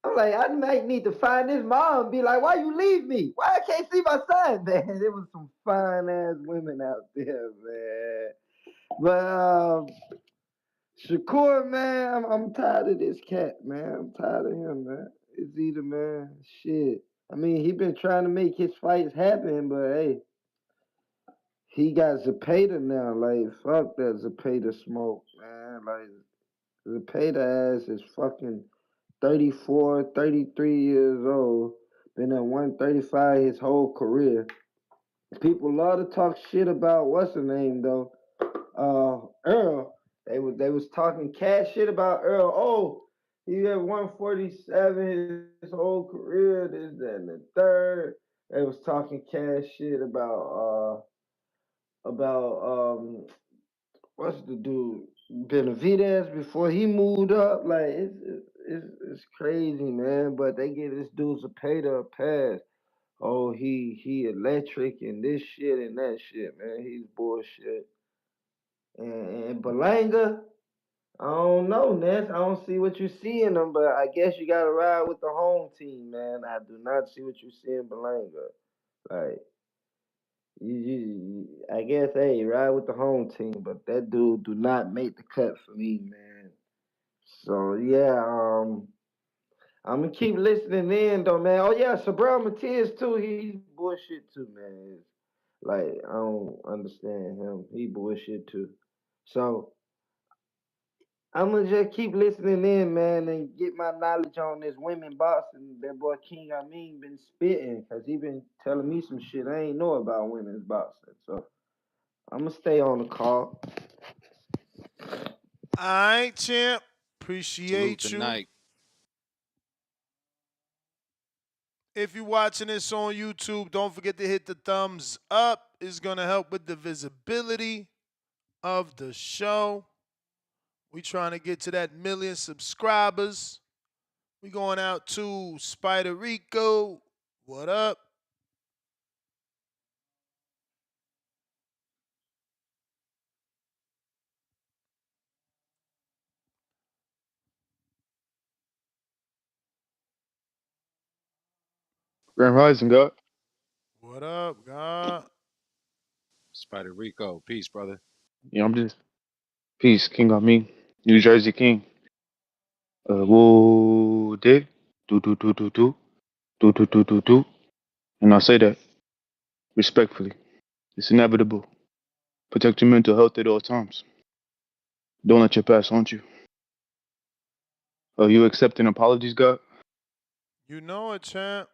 I'm like, I might need to find his mom and be like, why you leave me? Why I can't see my son, man? There was some fine ass women out there, man. But Shakur, man, I'm tired of this cat, man. I'm tired of him, man. It's either, man, shit. I mean, he been trying to make his fights happen, but hey, he got Zapata now. Like, fuck that Zapata smoke, man. Like, Zapata ass is fucking 34, 33 years old. Been at 135 his whole career. People love to talk shit about what's the name though. Earl. They was talking cash shit about Earl. Oh, he had 147 his whole career, this, that, and the third. They was talking cash shit about what's the dude Benavidez before he moved up. Like it's crazy, man. But they give this dude Zepeda a pass. Oh, he electric and this shit and that shit, man. He's bullshit. And Berlanga, I don't know, Ness. I don't see what you see in him, but I guess you gotta ride with the home team, man. I do not see what you see in Berlanga. Like I guess, hey, ride with the home team, but that dude do not make the cut for me, man. So yeah, I'm gonna keep listening in though, man. Oh yeah, Subriel Matias too. He's bullshit too, man. Like I don't understand him. He bullshit too. So I'm gonna just keep listening in, man, and get my knowledge on this women boxing. That boy King I mean been spitting, cause he been telling me some shit I ain't know about women's boxing. So I'm gonna stay on the call. All right, champ. salute Appreciate the you. night. If you're watching this on YouTube, don't forget to hit the thumbs up. It's going to help with the visibility of the show. We trying to get to that 1,000,000 subscribers. We going out to Spider Rico. What up? Grand Rising, God. What up, God? Spider Rico, peace, brother. Yeah, I'm just peace, King on me. New Jersey King. Whoa, de, do. And I say that respectfully. It's inevitable. Protect your mental health at all times. Don't let your past haunt you. Are you accepting apologies, God? You know it, champ.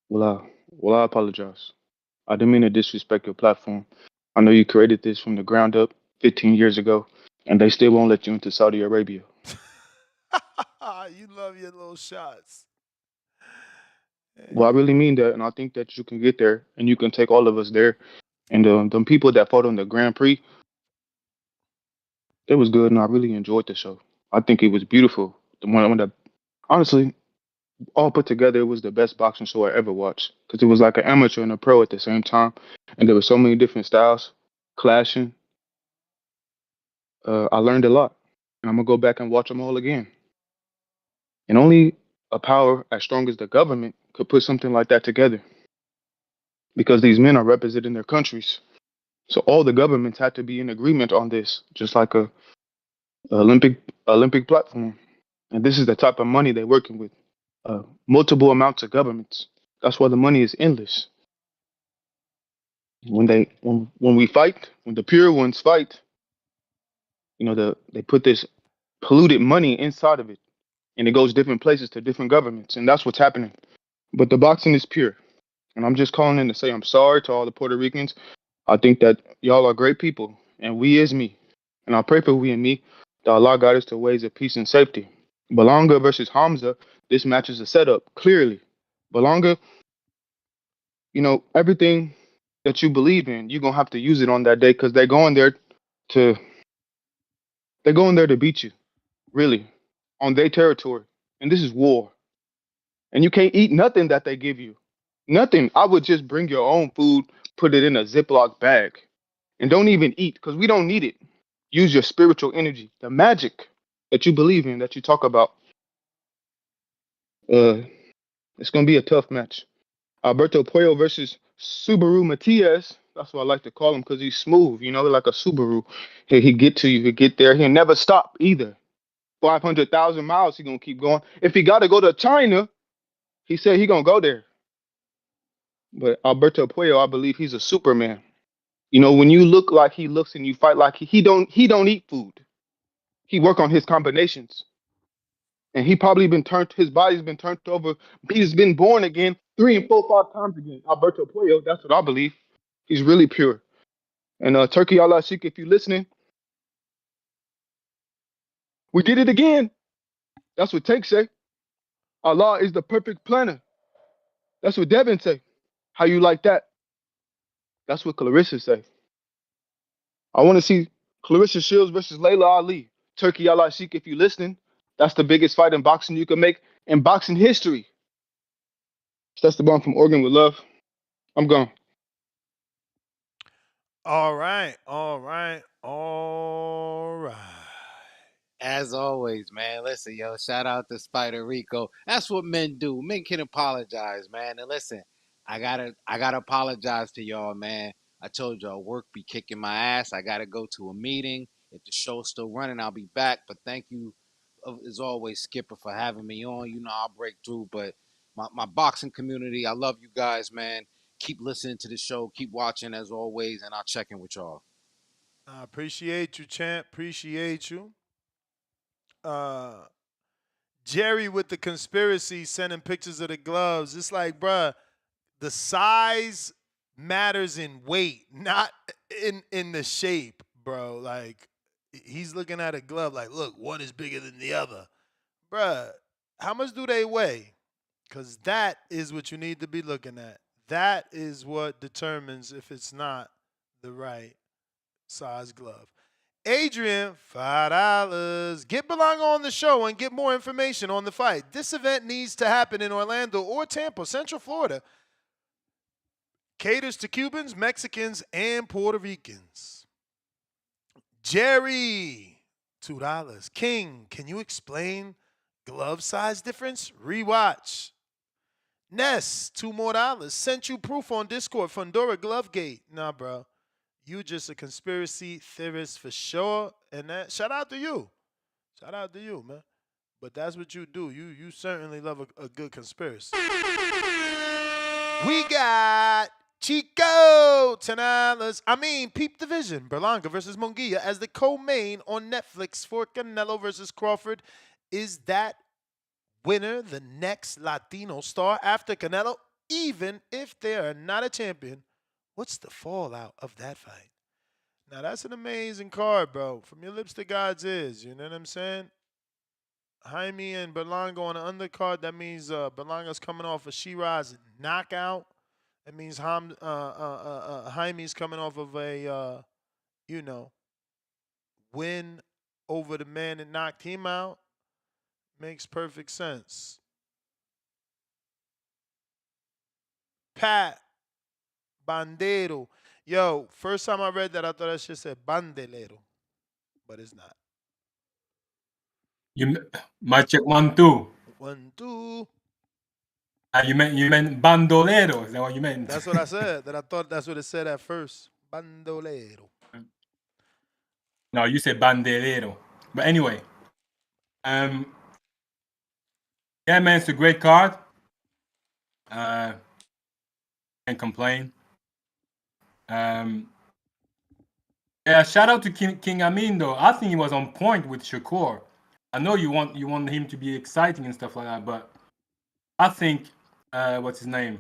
Well, I apologize. I didn't mean to disrespect your platform. I know you created this from the ground up 15 years ago, and they still won't let you into Saudi Arabia. You love your little shots. Well, I Hey. really mean that, and I think that you can get there, and you can take all of us there. And them people that fought on the Grand Prix, it was good, and I really enjoyed the show. I think it was beautiful. The one that, honestly, all put together, it was the best boxing show I ever watched because it was like an amateur and a pro at the same time, and there were so many different styles clashing. I learned a lot, and I'm gonna go back and watch them all again. And only a power as strong as the government could put something like that together because these men are representing their countries. So all the governments had to be in agreement on this, just like a Olympic platform. And this is the type of money they're working with. Multiple amounts of governments. That's why the money is endless. When we fight, when the pure ones fight, they put this polluted money inside of it, and it goes different places to different governments, and that's what's happening. But the boxing is pure, and I'm just calling in to say I'm sorry to all the Puerto Ricans. I think that y'all are great people, and we is me, and I pray for we and me that Allah guide us to ways of peace and safety. Belonga versus Hamza, this match is a setup clearly. Belonga, everything that you believe in, you're gonna have to use it on that day because to they're going there to beat you, really, on their territory. And this is war. And you can't eat nothing that they give you. Nothing. I would just bring your own food, put it in a Ziploc bag, and don't even eat because we don't need it. Use your spiritual energy, the magic that you believe in, that you talk about. Uh, it's gonna be a tough match. Alberto Puello versus Subaru Matias. That's what I like to call him because he's smooth, like a Subaru. He get to you, he get there. He'll never stop either. 500,000 miles, he gonna keep going. If he gotta go to China, he said he gonna go there. But Alberto Puello, I believe he's a Superman. When you look like he looks and you fight like he don't eat food. He work on his combinations. And he probably been turned, his body's been turned over. He's been born again 3 and 4, 5 times again. Alberto Puello, that's what I believe. He's really pure. And Turkey Allah Sheik, if you're listening, we did it again. That's what Tank say. Allah is the perfect planner. That's what Devin say. How you like that? That's what Clarissa say. I want to see Clarissa Shields versus Layla Ali. Turkey Allah Sheik, if you're listening, that's the biggest fight in boxing you can make in boxing history. That's the bomb from Oregon with love. I'm gone. All right. All right. All right. As always, man. Listen, yo, shout out to Spider Rico. That's what men do. Men can apologize, man. And listen, I gotta apologize to y'all, man. I told y'all work be kicking my ass. I gotta go to a meeting. If the show's still running, I'll be back. But thank you, as always, Skipper, for having me on. I'll break through. But my boxing community, I love you guys, man. Keep listening to the show. Keep watching as always, and I'll check in with y'all. I appreciate you, champ. Appreciate you. Uh, Jerry with the conspiracy sending pictures of the gloves. It's like, bruh, the size matters in weight, not in the shape, bro. Like he's looking at a glove like, look, one is bigger than the other. Bruh, how much do they weigh? Because that is what you need to be looking at. That is what determines if it's not the right size glove. Adrian, $5. Get Belong on the show and get more information on the fight. This event needs to happen in Orlando or Tampa, Central Florida. Caters to Cubans, Mexicans, and Puerto Ricans. Jerry, $2. King, can you explain glove size difference? Rewatch. Ness, $2 more. Sent you proof on Discord. Fundora Glovegate. Nah, bro. You just a conspiracy theorist for sure. And that shout out to you. Shout out to you, man. But that's what you do. You certainly love a good conspiracy. We got Chico Tenales. Peep Division. Berlanga versus Munguia as the co-main on Netflix for Canelo versus Crawford. Is that winner the next Latino star after Canelo? Even if they are not a champion, what's the fallout of that fight? Now, that's an amazing card, bro. From your lips to God's ears. You know what I'm saying? Jaime and Berlanga on the undercard. That means Berlanga's coming off a Shiraz knockout. That means Jaime's coming off of a, win over the man that knocked him out. Makes perfect sense. Pat Bandero. Yo, first time I read that, I thought that shit said Bandelero. But it's not. My check 1, 2. 1, 2. You meant bandolero. Is that what you meant? That's what I said. That I thought that's what it said at first. Bandolero. No, you said bandelero. But anyway, yeah, man, it's a great card. Can't complain. Yeah, shout out to King Amin though. I think he was on point with Shakur. I know you want him to be exciting and stuff like that, but I think what's his name?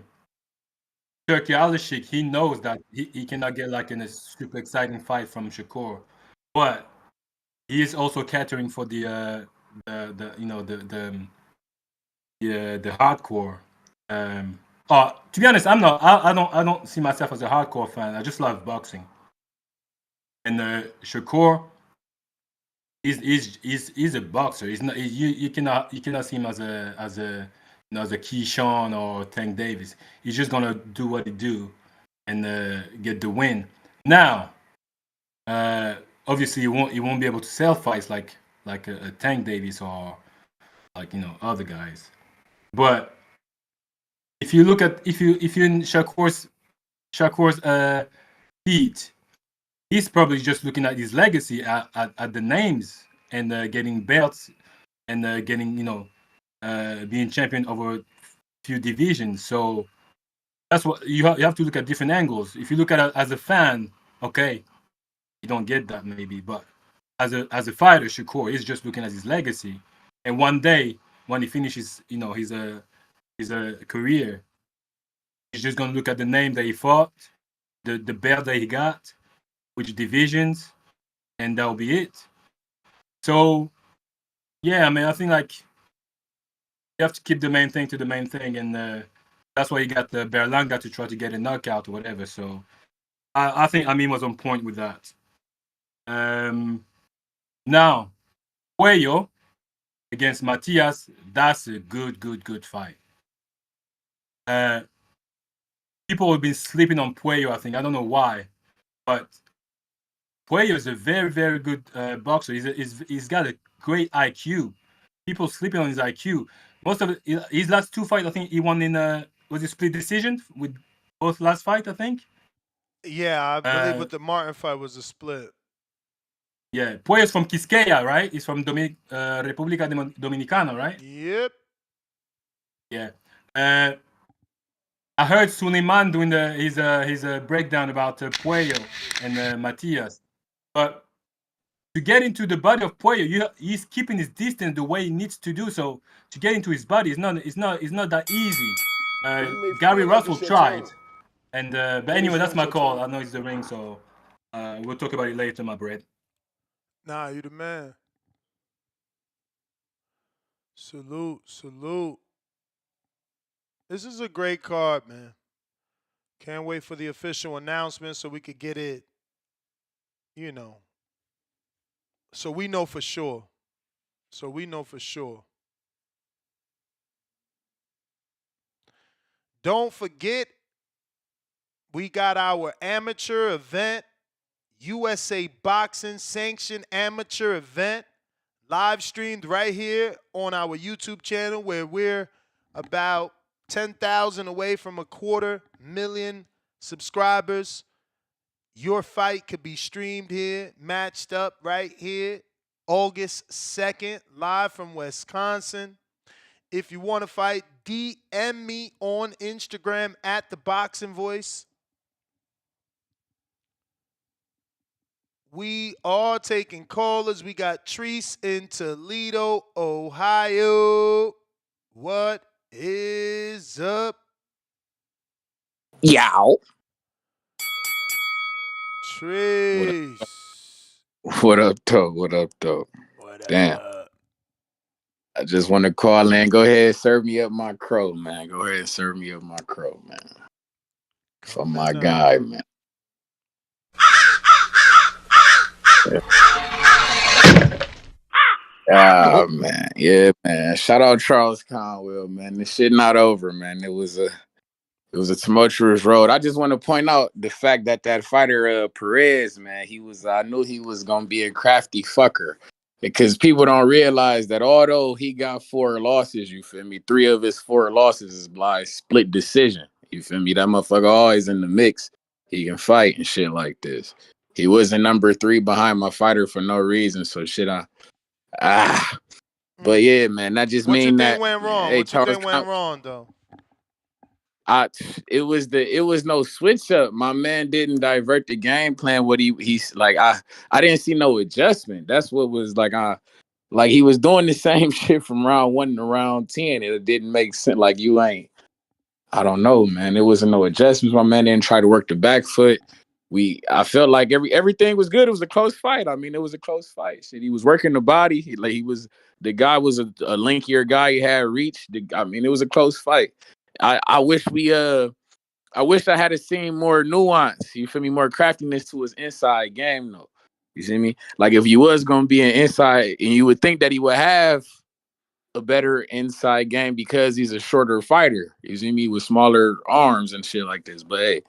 Turkey Alishik, he knows that he cannot get like in a super exciting fight from Shakur, but he is also catering for the hardcore. To be honest, I don't see myself as a hardcore fan. I just love boxing. And Shakur, he's a boxer. He's not. You cannot see him as a Keyshawn or Tank Davis. He's just gonna do what he do and get the win. Now, obviously, he won't be able to sell fights like a Tank Davis or like other guys. But if you look at if you're in Shakur's feet, he's probably just looking at his legacy at the names and getting belts and getting being champion over a few divisions. So that's what you have to look at different angles. If you look at it as a fan, okay, you don't get that maybe, but as a fighter, Shakur is just looking at his legacy. And one day when he finishes, his career, he's just gonna look at the name that he fought, the belt that he got, which divisions, and that'll be it. So yeah, I mean, I think like you have to keep the main thing to the main thing, and that's why you got the Berlanga to try to get a knockout or whatever. So I think Amin was on point with that. Now, Puello against Matias, that's a good fight. People have been sleeping on Puello, I think. I don't know why, but Puello is a very good boxer. He's got a great IQ. People sleeping on his IQ. Most of his last 2 fights, I think he won in was it split decision with both last fight, I think. Yeah, I believe with the Martin fight was a split. Yeah, Puello's from Quisqueya, right? He's from República Dominicana, right? Yep. Yeah. I heard Suleiman doing his breakdown about Puello and Matias, but to get into the body of Puello, he's keeping his distance the way he needs to do. So to get into his body is not that easy. Gary Russell tried, and but anyway, that's my call. I know it's the ring, so we'll talk about it later, my bread. Nah, you the man. Salute. This is a great card, man. Can't wait for the official announcement so we could get it, so we know for sure. Don't forget, we got our amateur event, USA Boxing sanctioned amateur event, live streamed right here on our YouTube channel where we're about 10,000 away from 250,000 subscribers. Your fight could be streamed here, matched up right here August 2nd, live from Wisconsin. If you want to fight, DM me on Instagram at The Boxing Voice. We are taking callers. We got Treese in Toledo, Ohio. What is up? Yow. Treese. What up, though? What up, though? What Damn. up? I just want to call in. Go ahead, serve me up my crow, man. Go ahead and serve me up my crow, man. For my guy, man. Ah, man. Yeah, man. Shout out Charles Conwell, man. This shit not over, man. It was a tumultuous road. I just want to point out the fact that fighter Perez, man, I knew he was gonna be a crafty fucker. Because people don't realize that although he got 4 losses, you feel me? 3 of his 4 losses is by split decision. You feel me? That motherfucker always in the mix. He can fight and shit like this. He wasn't number 3 behind my fighter for no reason. So shit, but yeah, man, that just What you mean think that went wrong? hey What you Charles, think went wrong though? it was no switch up. My man didn't divert the game plan. What he's like, I didn't see no adjustment. That's what was like he was doing the same shit from round 1 to round 10. It didn't make sense. Like you ain't. I don't know, man. There wasn't no adjustments. My man didn't try to work the back foot. I felt like everything was good. It was a close fight. I mean, it was a close fight. Shit, he was working the body. The guy was a linkier guy. He had reach. I mean, it was a close fight. I wish I had seen more nuance. You feel me? More craftiness to his inside game, though. You see me? Like if you was gonna be an inside, and you would think that he would have a better inside game because he's a shorter fighter. You see me with smaller arms and shit like this. But hey,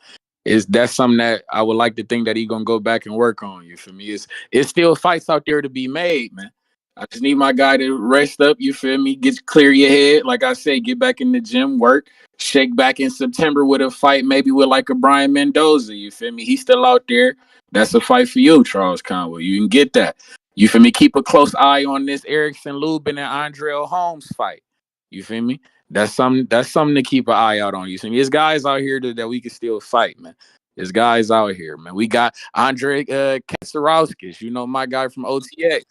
that's something that I would like to think that he gonna go back and work on. You feel me? It's still fights out there to be made, man. I just need my guy to rest up. You feel me? Get clear your head. Like I said, get back in the gym, work, shake back in September with a fight, maybe with like a Brian Mendoza. You feel me? He's still out there. That's a fight for you, Charles Conway. You can get that. You feel me? Keep a close eye on this Erickson Lubin and Andrell Holmes fight. You feel me? That's something to keep an eye out on. You see me? There's guys out here that we can still fight, man. There's guys out here, man. We got Andre Katsarowskis, you know, my guy from OTX,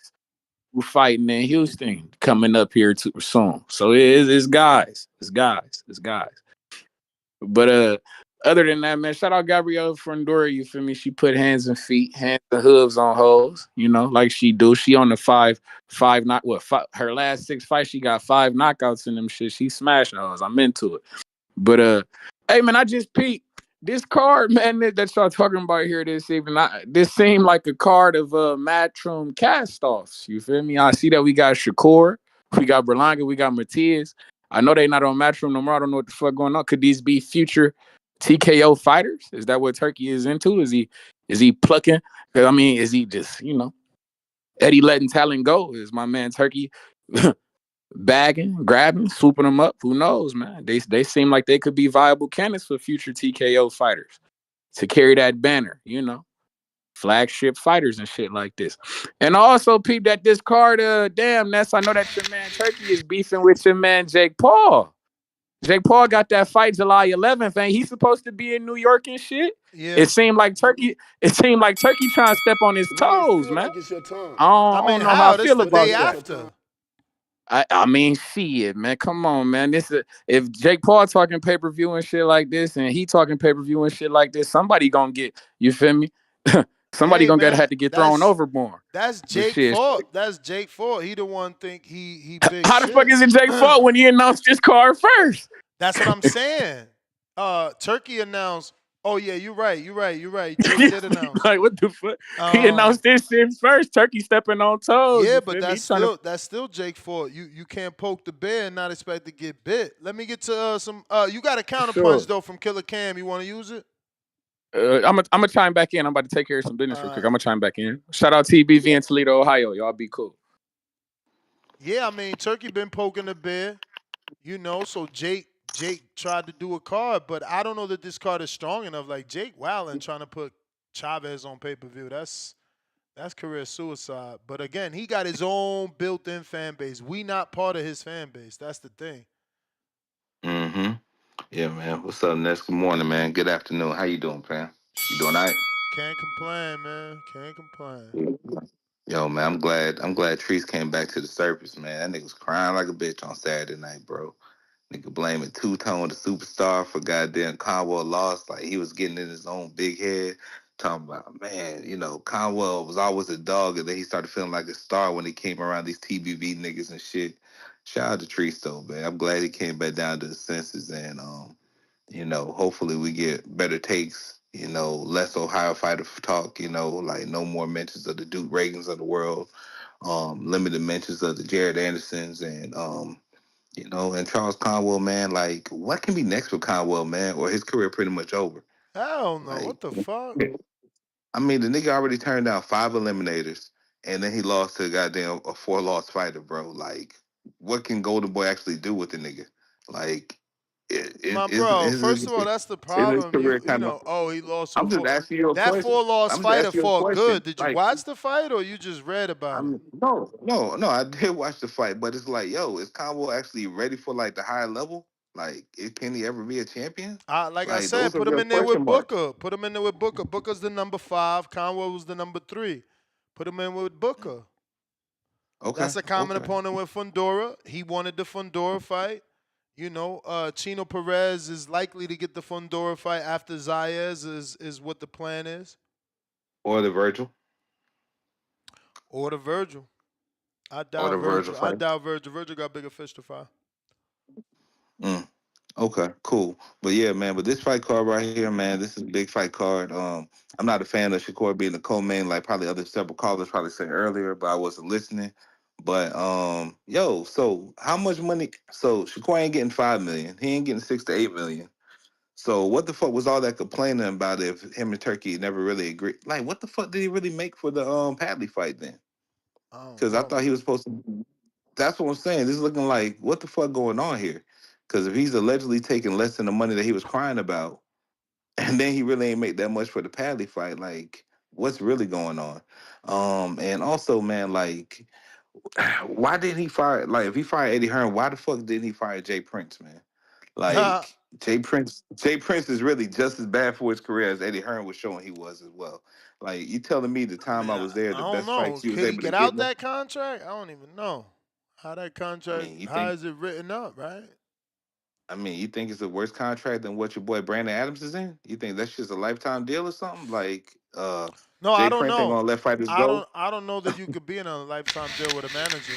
who fighting in Houston coming up here too soon. So it's guys. It's guys. It's guys. But other than that, man, shout out Gabrielle Frondora. You feel me? She put hands and hooves on hoes. You know, like she do. She on the five her last 6 fights, she got 5 knockouts in them shit. She smashing hoes. I'm into it. But hey man, I just peeped this card, man, that y'all talking about here this evening. This seemed like a card of Matchroom cast-offs. You feel me? I see that we got Shakur, we got Berlanga, we got Matias. I know they not on Matchroom no more. I don't know what the fuck going on. Could these be future TKO fighters? Is that what Turkey is into? Is he plucking? I mean, is he just, Eddie letting talent go? Is my man Turkey bagging, grabbing, swooping them up? Who knows, man? They seem like they could be viable candidates for future TKO fighters to carry that banner, flagship fighters and shit like this. And I also peeped at this card. Damn, Ness, I know that your man Turkey is beefing with your man Jake Paul. Jake Paul got that fight July 11th, and he's supposed to be in New York and shit. Yeah. It seemed like Turkey trying to step on his toes, man. Like it's your time. I don't know how I feel about day that. After. I mean, shit, man. Come on, man. If Jake Paul talking pay-per-view and shit like this, and he talking pay-per-view and shit like this, somebody gonna get, you feel me? Somebody have to get thrown overboard. That's Jake's fault. That's Jake's fault. He the one think he big. How the fuck is it Jake's fault when he announced this card first? That's what I'm saying. Turkey announced. Oh yeah, you're right. Jake did announce. Like what the fuck? He announced this shit first. Turkey stepping on toes. Yeah, but that's still Jake's fault. You can't poke the bear and not expect to get bit. Let me get to some. You got a counterpunch though from Killer Cam. You want to use it? I'm gonna chime back in. I'm about to take care of some business real quick. I'm gonna chime back in. Shout out TBV in Toledo, Ohio. Y'all be cool. Yeah, I mean Turkey been poking the bear, So Jake tried to do a card, but I don't know that this card is strong enough. Like Jake Wallen trying to put Chavez on pay-per-view. That's That's career suicide. But again, he got his own built-in fan base. We not part of his fan base. That's the thing. Mm-hmm. Yeah, man. What's up, Ness? Good morning, man. Good afternoon. How you doing, fam? You doing all right? Can't complain, man. Can't complain. Yo, man, I'm glad Treese came back to the surface, man. That nigga was crying like a bitch on Saturday night, bro. Nigga blaming Two Tone, the superstar, for goddamn Conwell lost. Like he was getting in his own big head, talking about, man, Conwell was always a dog, and then he started feeling like a star when he came around these TBV niggas and shit. Shout out to Treese though, man. I'm glad he came back down to his senses, and hopefully we get better takes. Less Ohio fighter talk. Like no more mentions of the Duke Reagans of the world. Limited mentions of the Jared Andersons and Charles Conwell, man. Like, what can be next for Conwell, man? Or his career pretty much over. Hell no. Like, What the fuck? I mean, the nigga already turned down 5 eliminators, and then he lost to goddamn a 4-loss fighter, bro. Like, what can Golden Boy actually do with the nigga? Like, My bro, first of all, that's the isn't his problem. career kind of? Oh, he lost to a I'm just four. asking you a That question. 4-loss I'm just fighter asking you a fought good. question. Did you Like, watch the fight or you just read about it? no. I did watch the fight, but it's like, yo, is Conwell actually ready for like the higher level? Like, can he ever be a champion? Like I Like, said, those are put him real in there with question marks. Booker. Put him in there with Booker. Booker's the number 5. Conwell was the number 3. Put him in with Booker. Okay, That's a common okay. opponent with Fundora. He wanted the Fundora fight. Chino Perez is likely to get the Fundora fight after Zayas is what the plan is. Or the Virgil. Or the Virgil. I Or doubt the Virgil Virgil. I fight. doubt Virgil. Virgil got bigger fish to fry. Mm. Okay, cool. But yeah, man, but this fight card right here, man, this is a big fight card. I'm not a fan of Shakur being the co-main, like probably other several callers probably said earlier, but I wasn't listening. But so how much money? So Shakur ain't getting 5 million. He ain't getting 6 to 8 million. So what the fuck was all that complaining about if him and Turkey never really agreed? Like, what the fuck did he really make for the Padley fight then? I don't Because I know, thought he man. was supposed to. That's what I'm saying. This is looking like what the fuck going on here? Because if he's allegedly taking less than the money that he was crying about, and then he really ain't make that much for the Padley fight, like what's really going on? And also, man, like, why didn't he fire? Like, if he fired Eddie Hearn, why the fuck didn't he fire Jay Prince, man? Like Jay Prince is really just as bad for his career as Eddie Hearn was showing he was as well. Like, you telling me the I time mean, I was there, I the don't best know. fights he was Could he able to get give out him? that contract? I don't even know how that I contract. mean, you How think is it written up? Right? you think it's a worse contract than what your boy Brandon Adams is in? You think that's just a lifetime deal or something? Like, No, I Jay don't Prince ain't know. gonna let fighters I go? don't. I don't know that you could be in a lifetime deal with a manager.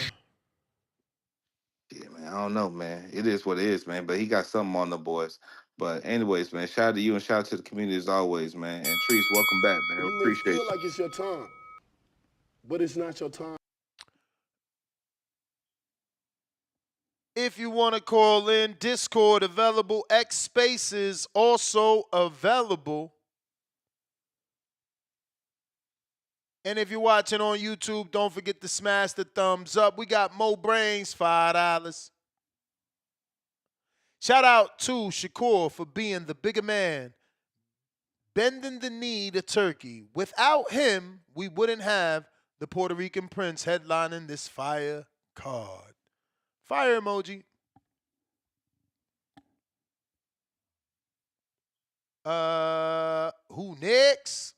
Yeah, man, I don't know, man. It is what it is, man. But he got something on the boys. But anyways, man, shout out to you and shout out to the community as always, man. And Treese, welcome back, man. You may feel Appreciate you. like it's your time, but it's not your time. If you want to call in, Discord available. X Spaces also available. And if you're watching on YouTube, don't forget to smash the thumbs up. We got Mo Brains, $5. Shout out to Shakur for being the bigger man, bending the knee to Turkey. Without him, we wouldn't have the Puerto Rican Prince headlining this fire card. Fire emoji. Who next?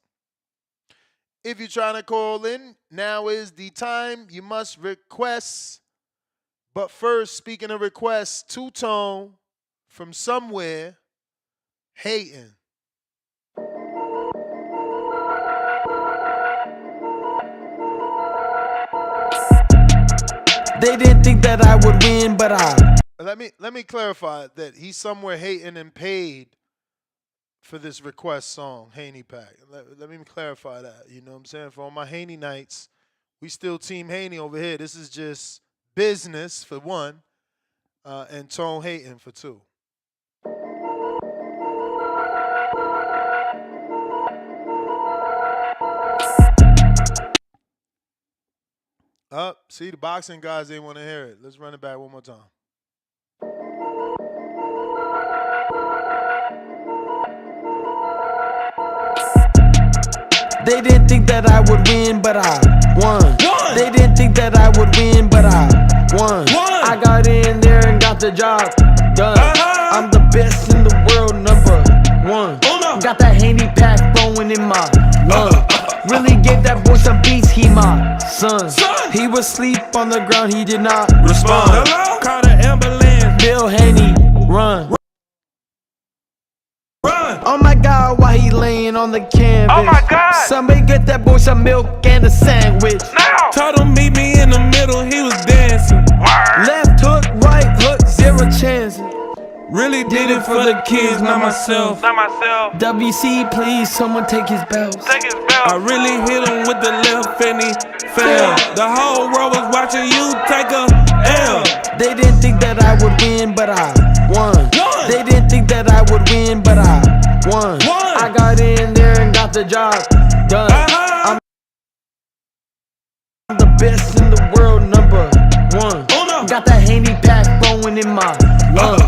If you're trying to call in, now is the time. You must request. But first, speaking of requests, two-tone from somewhere, hating. They didn't think that I would win, but I. Let me clarify that he's somewhere hating and paid for this request song, Haney Pack. Let me clarify that. You know what I'm saying? For all my Haney nights, we still Team Haney over here. This is just business for one, and Tone hating for two. See, the boxing guys ain't want to hear it. Let's run it back one more time. They didn't think that I would win, but I won. They didn't think that I would win, but I won. I got in there and got the job done. I'm the best in the world, #1. Got that handy pack flowing in my lungs. Really gave that boy some beats, he my son. He was asleep on the ground, he did not respond. Call the ambulance, Bill Haney, run. Oh my God, why he laying on the canvas? Oh my God! Somebody get that boy some milk and a sandwich. Now! Told him meet me in the middle, he was dancing. Left hook, right hook, 0 chances. Really did it for the kids, not myself. WC, please, someone take his bells. I really hit him with the left and he fell. The whole world was watching you take a L. They didn't think that I would win, but I won. They didn't think that I would win, but I won. I got in there and got the job done. I'm the best in the world, #1. Got that handy pack flowing in my lungs.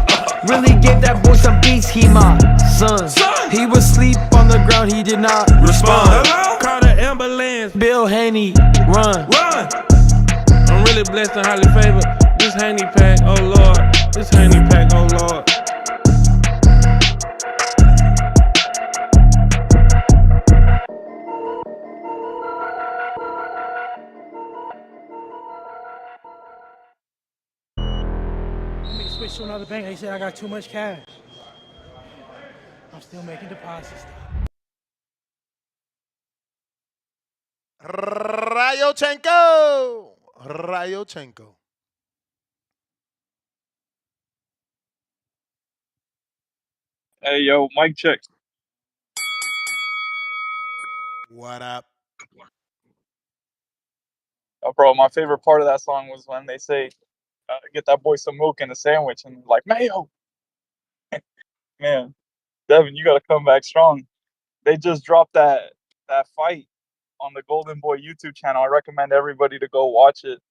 Really gave that boy some beats, he my son. He was asleep on the ground, he did not respond. Call the ambulance, Bill Haney, run. I'm really blessed and highly favored. This handy pack, oh Lord. This handy pack, oh Lord. Let me switch to another bank. They said I got too much cash. I'm still making deposits. Rayochenko. Rayochenko. Hey, yo, mic check. What up? Oh, bro, my favorite part of that song was when they say, get that boy some milk and a sandwich, and like, mayo. Man, Devin, you got to come back strong. They just dropped that fight on the Golden Boy YouTube channel. I recommend everybody to go watch it.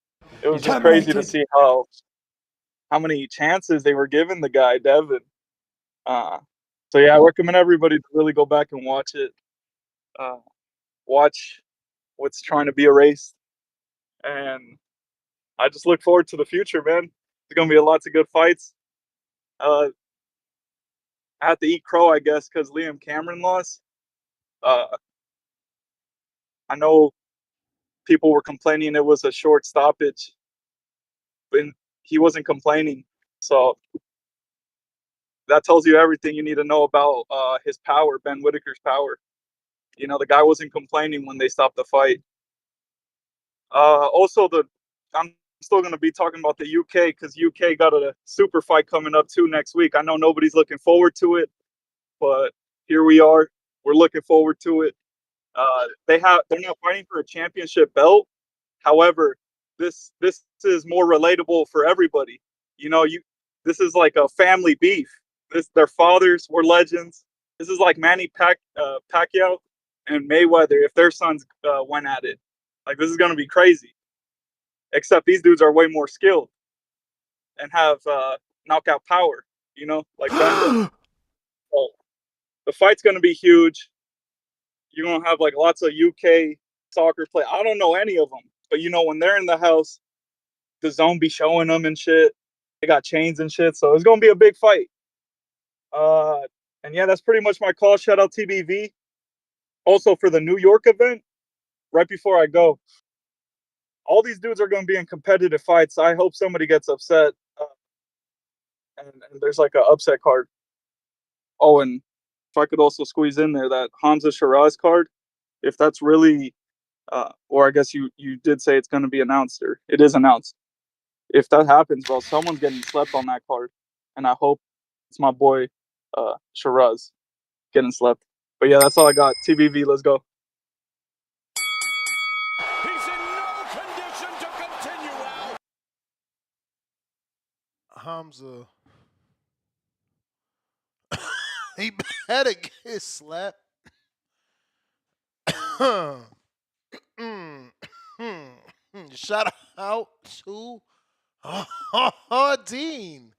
It was just crazy to see how many chances they were giving the guy, Devin. So yeah, I recommend everybody to really go back and watch it. Watch what's trying to be erased, and I just look forward to the future, man. There's gonna be lots of good fights. I have to eat crow, I guess, because Liam Cameron lost. I know people were complaining it was a short stoppage, but he wasn't complaining. So that tells you everything you need to know about his power, Ben Whitaker's power. You know, the guy wasn't complaining when they stopped the fight. Also, I'm still going to be talking about the UK because UK got a super fight coming up too next week. I know nobody's looking forward to it, but here we are. We're looking forward to it. They're not fighting for a championship belt. However, this is more relatable for everybody. You know, this is like a family beef. Their fathers were legends. This is like Manny Pacquiao and Mayweather if their sons went at it. Like, this is gonna be crazy. Except these dudes are way more skilled and have knockout power. You know, like Ben does. So the fight's gonna be huge. You're gonna have like lots of UK soccer play. I don't know any of them, but you know when they're in the house, the zone be showing them and shit. They got chains and shit, so it's gonna be a big fight. And yeah, that's pretty much my call. Shout out TBV. Also for the New York event, right before I go, all these dudes are gonna be in competitive fights. I hope somebody gets upset, and there's like an upset card. Oh, and if I could also squeeze in there that Hamza Shiraz card, if that's really, or I guess you did say it's going to be announced, or it is announced. If that happens, bro, someone's getting slept on that card, and I hope it's my boy Shiraz getting slept. But yeah, that's all I got. TBV, let's go. Hamza. He better get slapped. Shout out to Dean.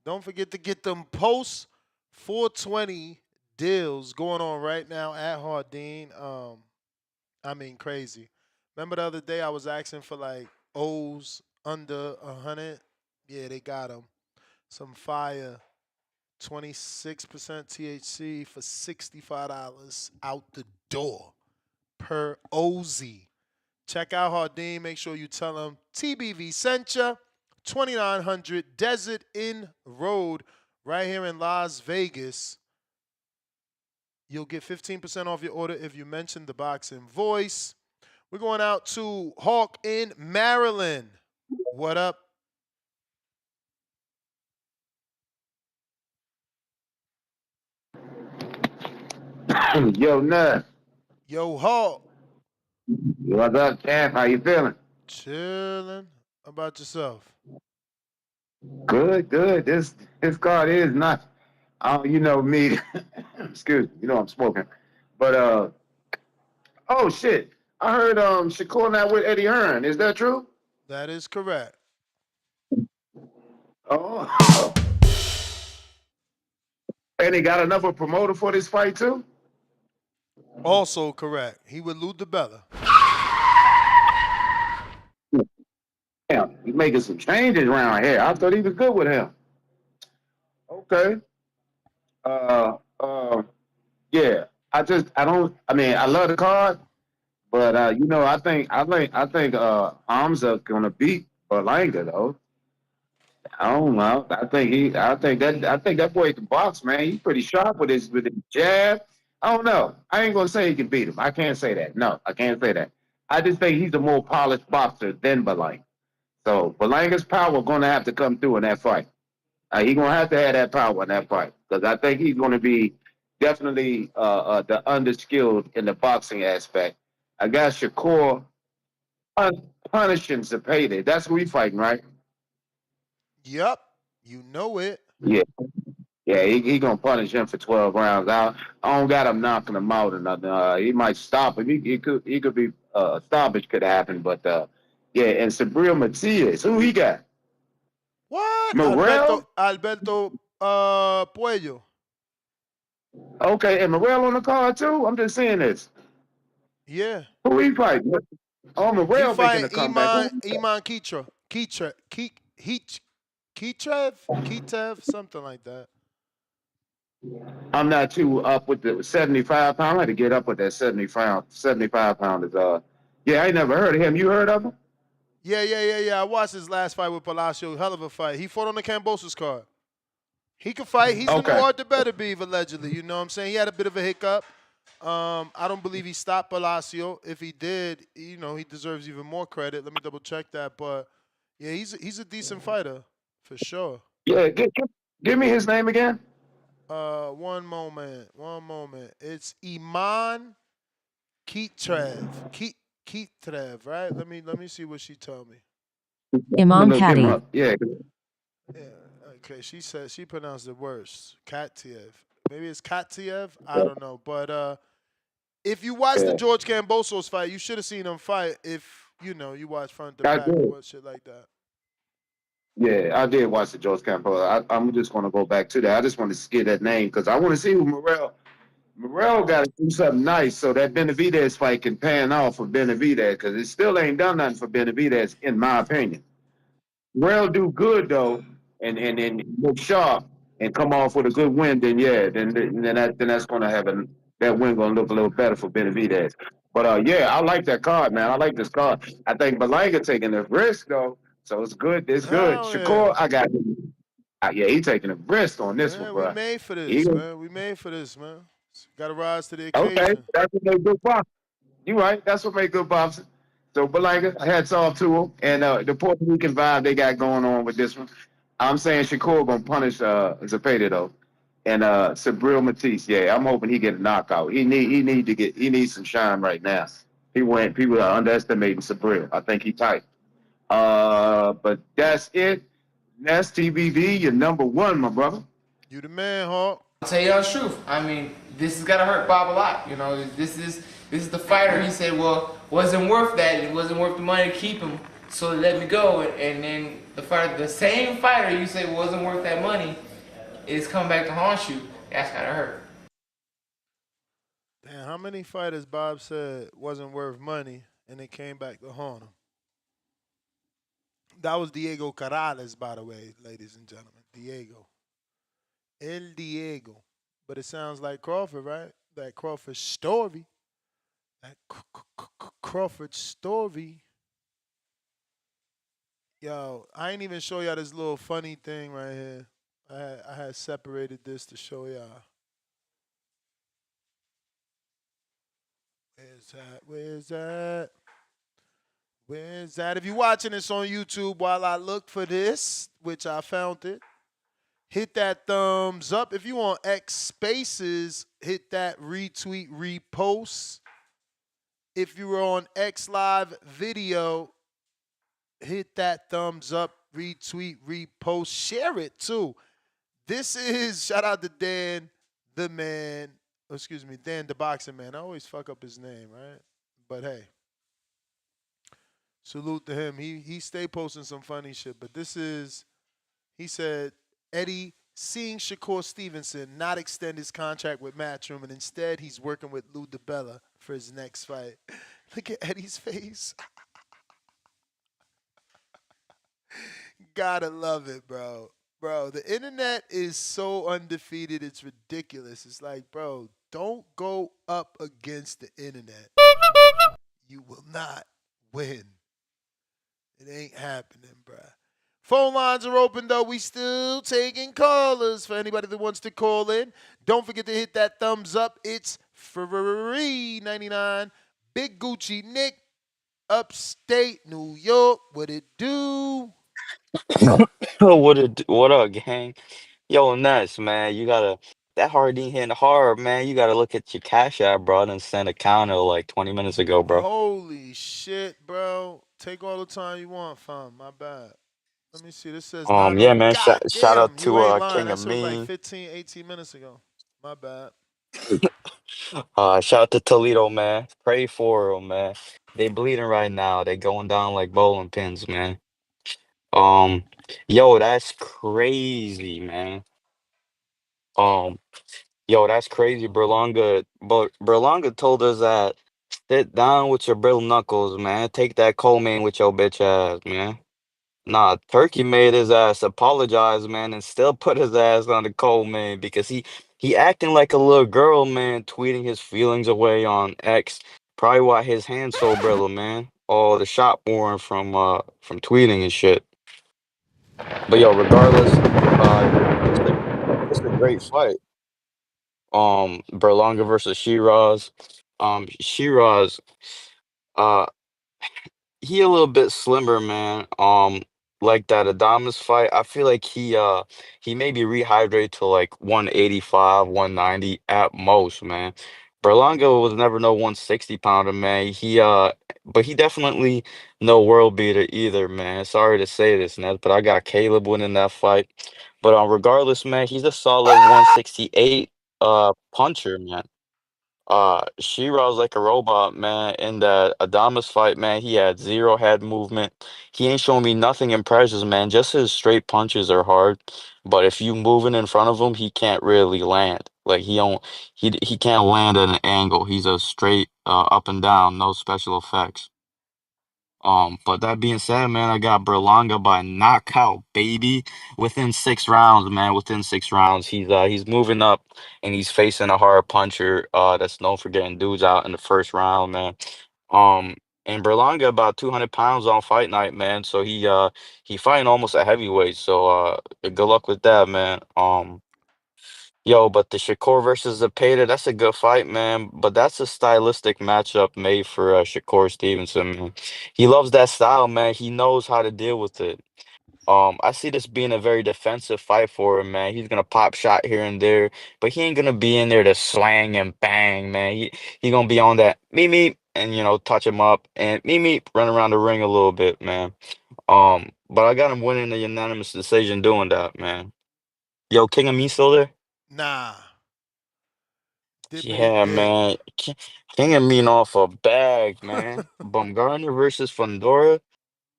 Don't forget to get them post 420 deals going on right now at Hardin. I mean, crazy. Remember the other day I was asking for like O's under 100? Yeah, they got them. Some fire, 26% THC for $65 out the door per OZ. Check out Hardin. Make sure you tell him TBV sent ya. 2900 Desert Inn Road, right here in Las Vegas. You'll get 15% off your order if you mention the boxing voice. We're going out to Hawk in Maryland. What up? Yo, Nut. Yo, Hawk. What's up, champ? How you feeling? Chilling. How about yourself? Good, good. This card is not. You know me. Excuse me. You know I'm smoking. But oh shit. I heard Shakur now with Eddie Hearn. Is that true? That is correct. Oh. And he got another promoter for this fight too. Also correct. He with Lou DiBella. Damn, he's making some changes around here. I thought he was good with him. Okay. Yeah. I mean, I love the card, but you know, I think Armza gonna beat Berlanga though. I don't know. I think that boy can box, man. He's pretty sharp with his jab. I don't know. I ain't gonna say he can beat him. I can't say that. No, I can't say that. I just think he's a more polished boxer than Berlanga. So Berlanga's power gonna have to come through in that fight. He's gonna have to have that power in that fight because I think he's gonna be definitely the underskilled in the boxing aspect. I got Shakur punishing Zepeda. That's who we fighting, right? Yep. You know it. Yeah. Yeah, he gonna punish him for 12 rounds. I don't got him knocking him out or nothing. He might stop him. He could be stoppage could happen, but yeah. And Subriel Matias, who he got? What? Morrell? Alberto Puello. Okay, and Morrell on the card too. I'm just saying this. Yeah. Who he fighting? Oh, He Morrell making fight a comeback. Iman Kitrev, something like that. I'm not too up with the 75 pound. I had to get up with that 75 pounders. Yeah, I ain't never heard of him. You heard of him? Yeah. I watched his last fight with Palacio. Hell of a fight. He fought on the Cambosos card. He can fight. He's the new Arthur Beterbiev, allegedly. You know what I'm saying? He had a bit of a hiccup. I don't believe he stopped Palacio. If he did, you know, he deserves even more credit. Let me double check that. But yeah, he's a decent fighter for sure. Yeah, give me his name again. One moment. It's Iman Kitrev. Kitrev, right? Let me see what she told me. Imam Patty. Yeah. Yeah. Okay. She said she pronounced it worse. Katiev. Maybe it's Katiev. I don't know. But if you watch the George Kambosos fight, you should have seen him fight. If you know you watch front to back or shit like that. Yeah, I did watch the George Campbell. I'm just going to go back to that. I just want to get that name because I want to see who Morrell got to do something nice so that Benavidez fight can pan off for Benavidez because it still ain't done nothing for Benavidez, in my opinion. Morrell do good, though, and look sharp and come off with a good win, then that's going to have that win going to look a little better for Benavidez. But, yeah, I like that card, man. I like this card. I think Berlanga taking the risk, though. So it's good. It's good. Shakur, I got him. Yeah, he taking a risk on this one, bro. We made for this, man. We made for this, man. Got to rise to the occasion. Okay, that's what make good boxing. You right. That's what make good boxing. So Berlanga, hats off to him. And the Puerto Rican vibe they got going on with this one. I'm saying Shakur gonna punish Zepeda though. And Subriel Matias, yeah, I'm hoping he get a knockout. He needs some shine right now. People are underestimating Subriel. I think he tight. But that's it. That's TBV, your number one, my brother. You the man, Hawk. I'll tell y'all the truth. I mean, this is gonna hurt Bob a lot. You know, this is the fighter. He said, well, wasn't worth that. It wasn't worth the money to keep him, so let me go. And then the same fighter you say wasn't worth that money, is coming back to haunt you. That's gotta hurt. Damn, Man, how many fighters Bob said wasn't worth money and it came back to haunt him? That was Diego Corrales, by the way, ladies and gentlemen. Diego. El Diego. But it sounds like Crawford, right? That Crawford story. That Crawford story. Yo, I ain't even show y'all this little funny thing right here. I had separated this to show y'all. Where's that? Where's that? Where's that? If you're watching this on YouTube while I look for this, which I found it, hit that thumbs up. If you on X Spaces, hit that retweet, repost. If you were on X Live Video, hit that thumbs up, retweet, repost, share it too. This is, shout out to Dan, the man, excuse me, Dan the boxing man. I always fuck up his name, right? But hey, salute to him. He stay posting some funny shit. But this is, he said, Eddie seeing Shakur Stevenson not extend his contract with Matchroom, and instead he's working with Lou DiBella for his next fight. Look at Eddie's face. Gotta love it, bro. Bro, the internet is so undefeated, it's ridiculous. It's like, bro, don't go up against the internet. You will not win. It ain't happening, bruh. Phone lines are open, though. We still taking callers for anybody that wants to call in. Don't forget to hit that thumbs up. It's free 99. Big Gucci Nick, upstate New York. What it do? What up, gang? Yo, Ness, man, you gotta that hard ain't hitting hard, man. You gotta look at your cash app, bro, and send a counter like 20 minutes ago, bro. Holy shit, bro. Take all the time you want, fam. My bad. Let me see. This says Yeah, 9:01. man. God Shout out damn, you to ain't lying. King That shit was like Amin. 15, 18 minutes ago. My bad. Shout out to Toledo, man. Pray for them, man. They bleeding right now. They going down like bowling pins, man. Um, yo, that's crazy, man. Um, Yo, that's crazy, Berlanga. But Berlanga told us that sit down with your brittle knuckles, man. Take that cold man with your bitch ass, man. Nah, Turkey made his ass apologize, man, and still put his ass on the cold man because he acting like a little girl, man, tweeting his feelings away on X. Probably why his hand's so brittle, man. All the shot worn from tweeting and shit. But yo, regardless, it's a great fight. Berlanga versus Shiraz. Shiraz, uh, he a little bit slimmer, man. Like that Adamas fight, I feel like he may be rehydrated to like 185, 190 at most, man. Berlanga was never no 160 pounder, man. But he definitely no world beater either, man. Sorry to say this, Ned, but I got Caleb winning that fight. But regardless, man, he's a solid 168 puncher, man. Shiraw's like a robot, man. In the Adamas fight, man, he had zero head movement. He ain't showing me nothing impressive, man. Just his straight punches are hard. But if you moving in front of him, he can't really land. Like he can't land at an angle. He's a straight up and down, no special effects. But that being said, man, I got Berlanga by knockout, baby. Within 6 rounds, man. Within 6 rounds, he's moving up, and he's facing a hard puncher. That's known for getting dudes out in the first round, man. Um, and Berlanga about 200 pounds on fight night, man. So he fighting almost a heavyweight. So good luck with that, man. Yo, but the Shakur versus Zepeda, that's a good fight, man. But that's a stylistic matchup made for Shakur Stevenson, man. He loves that style, man. He knows how to deal with it. I see this being a very defensive fight for him, man. He's gonna pop shot here and there, but he ain't gonna be in there to slang and bang, man. He gonna be on that me and touch him up and me run around the ring a little bit, man. But I got him winning the unanimous decision doing that, man. Yo, King of Me still there? Nah. Dippity Yeah, dip. man. King of mean off a bag, man. Bumgarner versus Fundora.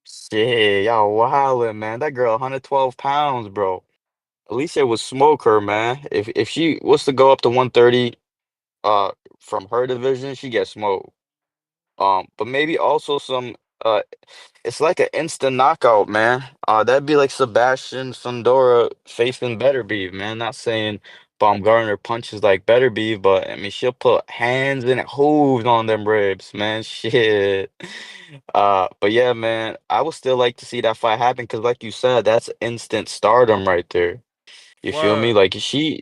Shit, y'all wildin', man. That girl, 112 pounds, bro. At least it was smoke her, man. If she was to go up to 130, from her division, she gets smoked. But maybe also some it's like an instant knockout, man. That'd be like Sebastian Fundora facing Betterbeef, man. Not saying Baumgartner punches like Betterbeef, but I mean she'll put hands and hooves on them ribs, man. Shit. But yeah, man, I would still like to see that fight happen because, like you said, that's instant stardom right there. You feel me? Word. Like she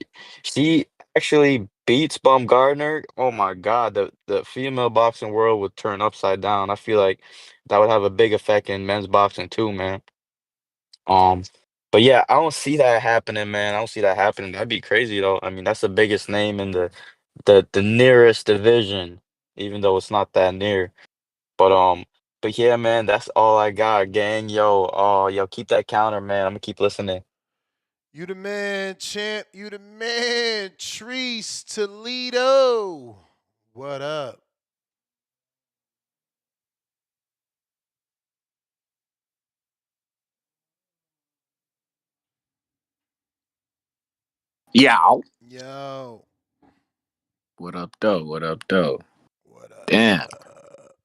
actually beats Baumgartner. Oh my God, the female boxing world would turn upside down. I feel like that would have a big effect in men's boxing too, man. Um, but yeah, I don't see that happening, man. I don't see that happening. That'd be crazy though. I mean, that's the biggest name in the nearest division, even though it's not that near. But but yeah, man, that's all I got, gang. Yo, keep that counter, man. I'm gonna keep listening. You the man, champ. You the man, Treese Toledo. What up? Yow. Yo. What up, though? What up, though? What Damn. up?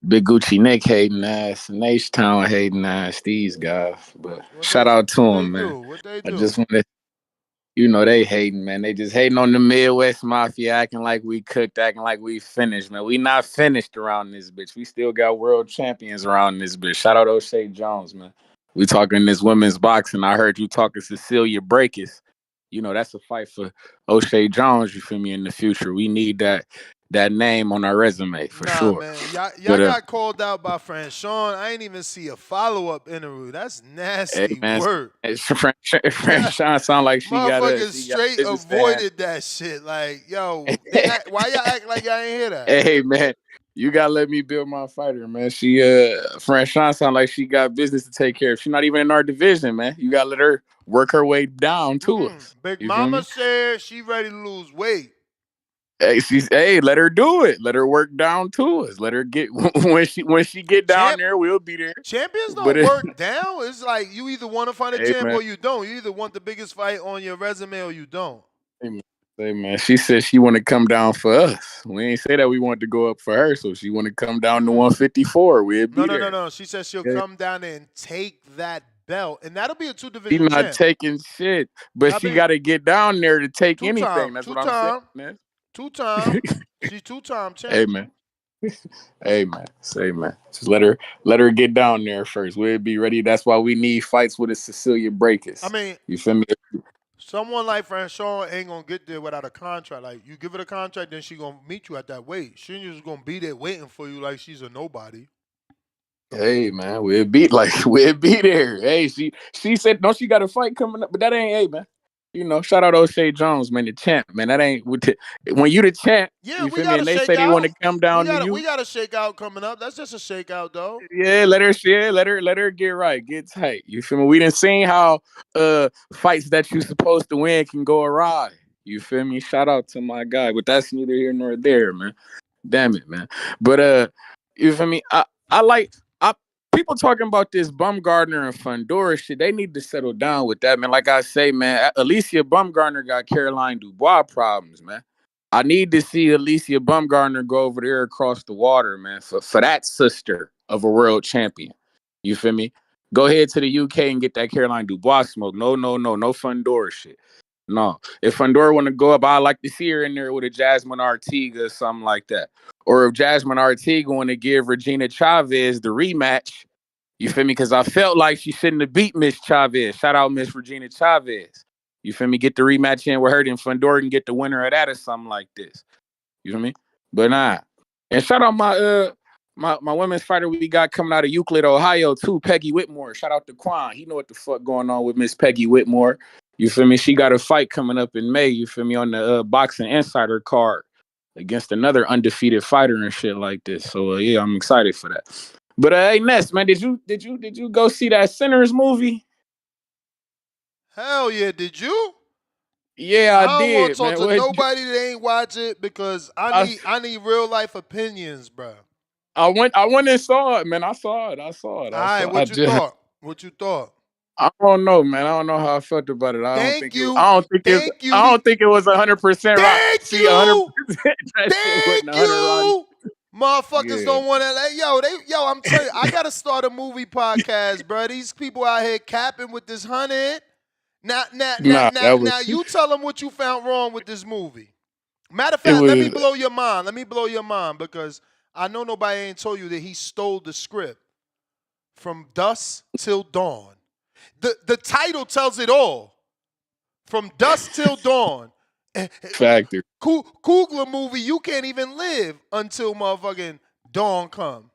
Big Gucci Nick hating ass, and H-Town hating ass, these guys. But shout out to What they them, man. do? What they I do? just want to, they hating, man. They just hating on the Midwest Mafia, acting like we cooked, acting like we finished, man. We not finished around this bitch. We still got world champions around this bitch. Shout out O'Shea Jones, man. We talking this women's boxing. I heard you talking Cecilia Brækhus. That's a fight for O'Shea Jones, you feel me, in the future. We need that name on our resume for Nah, sure. man. Y'all But got called out by Franchon. I ain't even see a follow-up interview. That's hey nasty man, work. Franchon sound like Motherfuckers she got straight business to handle. avoided that shit. Like, yo, why y'all act like y'all ain't hear that? Hey man, you gotta let me build my fighter, man. She Franchon sound like she got business to take care of. She's not even in our division, man. You gotta let her work her way down to us. Big You feel Mama me? said she ready to lose weight. Hey, let her do it. Let her work down to us. Let her get when she get down there, we'll be there. Champions But don't work down. It's like you either want to fight a hey champ man, or you don't. You either want the biggest fight on your resume or you don't. hey man, she said she want to come down for us. We ain't say that we want to go up for her, so she want to come down to 154. We'll No, be no, no, there. no. She said she'll Okay? come down there and take that belt, and that'll be a two She division not champ. taking shit, but I she mean, got to get down there to take two time, anything. That's two what I'm saying, time, man. two time. She's two-time Hey champ. man, hey man, say man. Just let her get down there first. We'll be ready. That's why we need fights with a Cecilia I Brækhus. mean, You feel me? someone like Franchon ain't gonna get there without a contract. Like you give it a contract, then she gonna meet you at that weight. She ain't just gonna be there waiting for you like she's a nobody. Hey man, we'll be there. Hey, she said, don't she got a fight coming up? But that ain't man. Shout out O'Shea Jones, man, the champ, man. That ain't when you the champ. Yeah, You we feel me? got a And they say they want shakeout. to come We down to got a, we you. got a shakeout coming up. That's just a shakeout, though. Yeah, let her get right, get tight. You feel me? We done seen how fights that you supposed to win can go awry. You feel me? Shout out to my guy, but that's neither here nor there, man. Damn it, man. But you feel me? I like I people talking about this Bumgardner and Fundora shit. They need to settle down with that, man. Like I say, man, Alicia Bumgardner got Caroline Dubois problems, man. I need to see Alicia Bumgardner go over there across the water, man, for that sister of a world champion. You feel me? Go ahead to the UK and get that Caroline Dubois smoke. No, no, no, no Fundora shit. No. If Fundora want to go up, I like to see her in there with a Jasmine Artiga or something like that. Or if Jasmine Artiga want to give Regina Chavez the rematch, you feel me? Because I felt like she shouldn't have beat Miss Chavez. Shout out Miss Regina Chavez. You feel me? Get the rematch in with her, then Fundora can get the winner of that or something like this. You feel me? But nah. And shout out my women's fighter we got coming out of Euclid, Ohio, too, Peggy Whitmore. Shout out to Quan. He know what the fuck going on with Miss Peggy Whitmore. You feel me? She got a fight coming up in May, you feel me, on the Boxing Insider card against another undefeated fighter and shit like this. So yeah, I'm excited for that. But hey Ness, man, did you go see that Sinners movie? Hell yeah, did you? Yeah, I I don't want to did, talk man. to nobody that ain't watch it because I I, need I need real life opinions, bro. I went and saw it, man. I saw it. All right, I what you just thought? What you thought? I don't know, man. I don't know how I felt about it. I don't Thank think it. you. I don't think it. Thank you. I don't think it was 100% right. Thank See, 100%. you. That shit wasn't Thank 100 right. you. Motherfuckers Yeah. don't want to. Like, yo, I'm telling you, I gotta start a movie podcast, bro. These people out here capping with this 100. Nah, that was. Now, you tell them what you found wrong with this movie. Matter of It fact, let me was. blow your mind. Let me blow your mind because I know nobody ain't told you that he stole the script from dusk till dawn. The title tells it all. From dusk till dawn. Factor. Coogler movie, you can't even live until motherfucking dawn come.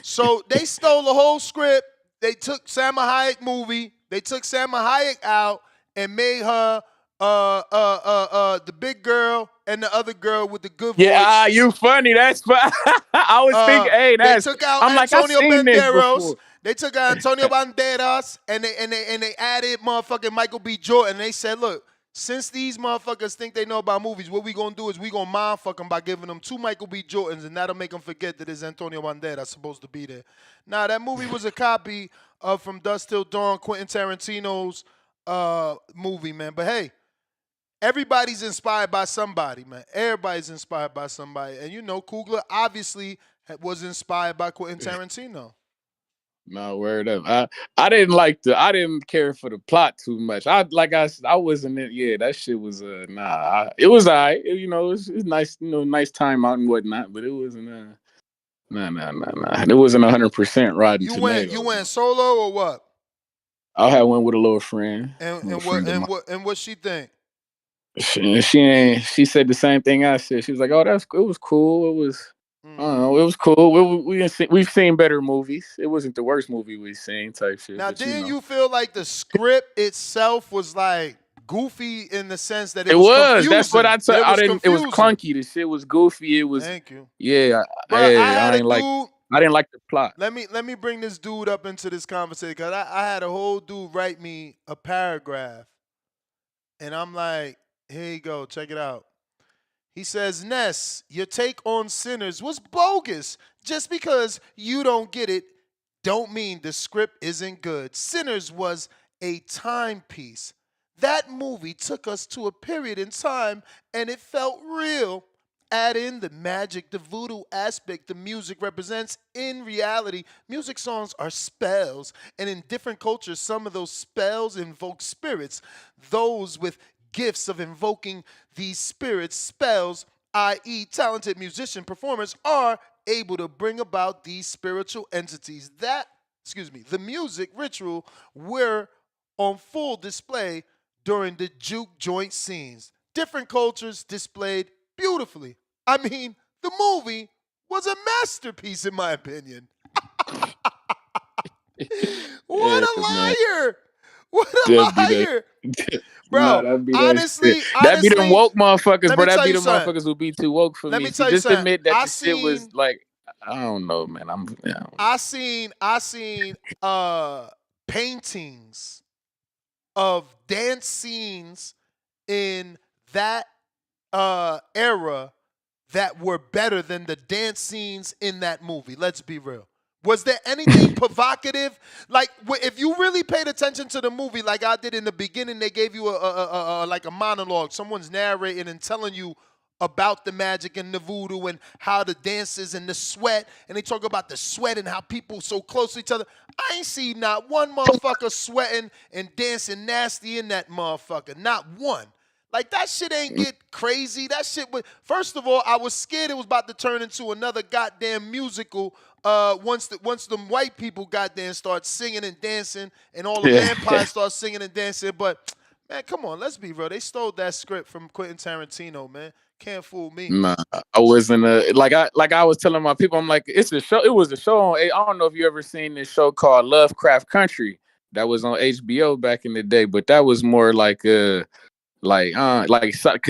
So they stole the whole script. They took Salma Hayek movie. They took Salma Hayek out and made her the big girl and the other girl with the good Yeah, voice. you funny. That's fun. I was thinking, hey, They that's. took out I'm like, I've Antonio seen this Banderas. before. They took out Antonio Banderas and they added motherfucking Michael B. Jordan. They said, look, since these motherfuckers think they know about movies, what we gonna do is we gonna mind fuck them by giving them 2 Michael B. Jordans, and that'll make them forget that it's Antonio Banderas supposed to be there. Now, that movie was a copy of From Dusk Till Dawn, Quentin Tarantino's movie, man. But hey, everybody's inspired by somebody, man. Everybody's inspired by somebody. And you know, Coogler obviously was inspired by Quentin Tarantino. No, word up. I didn't care for the plot too much. I wasn't in. Yeah, that shit was it was alright. You know, it's nice. You know, nice time out and whatnot. But it wasn't. Nah. It wasn't 100% Rotten You Tomatoes. went solo or what? I had one with a little friend. And what she think? She said the same thing I said. She was like, "Oh, it was cool. It was, I don't know, it was cool. We've seen better movies. It wasn't the worst movie we've seen, type shit." Now, but, didn't you feel like the script itself was like goofy in the sense that it was was. confusing? That's what I said. It was Confusing. clunky. The shit was goofy. It was. Thank you. Yeah, Bro, I didn't like the plot. Let me bring this dude up into this conversation because I had a whole dude write me a paragraph, and I'm like, here you go, check it out. He says, Ness, your take on Sinners was bogus. Just because you don't get it, don't mean the script isn't good. Sinners was a timepiece. That movie took us to a period in time, and it felt real. Add in the magic, the voodoo aspect the music represents. In reality, music songs are spells, and in different cultures, some of those spells invoke spirits. Those with gifts of invoking these spirits, spells, i.e., talented musician performers, are able to bring about these spiritual entities. The music ritual were on full display during the juke joint scenes. Different cultures displayed beautifully. I mean, the movie was a masterpiece in my opinion. What a liar! Man. What a liar! Bro, honestly, that be them woke motherfuckers, bro. That be them something. motherfuckers who be too woke for Let me. me tell you Just something. admit that shit was like, I don't know, man. I seen paintings of dance scenes in that era that were better than the dance scenes in that movie. Let's be real. Was there anything provocative? Like, if you really paid attention to the movie, like I did in the beginning, they gave you a monologue. Someone's narrating and telling you about the magic and the voodoo and how the dances and the sweat. And they talk about the sweat and how people so close to each other. I ain't seen not one motherfucker sweating and dancing nasty in that motherfucker. Not one. Like, that shit ain't get crazy. That shit was, first of all, I was scared it was about to turn into another goddamn musical once the white people goddamn start singing and dancing and all the vampires start singing and dancing. But, man, come on, let's be real. They stole that script from Quentin Tarantino, man. Can't fool me. Nah, I wasn't like I was telling my people, I'm like, it's a show. It was a show on. I don't know if you ever seen this show called Lovecraft Country that was on HBO back in the day, but that was more like because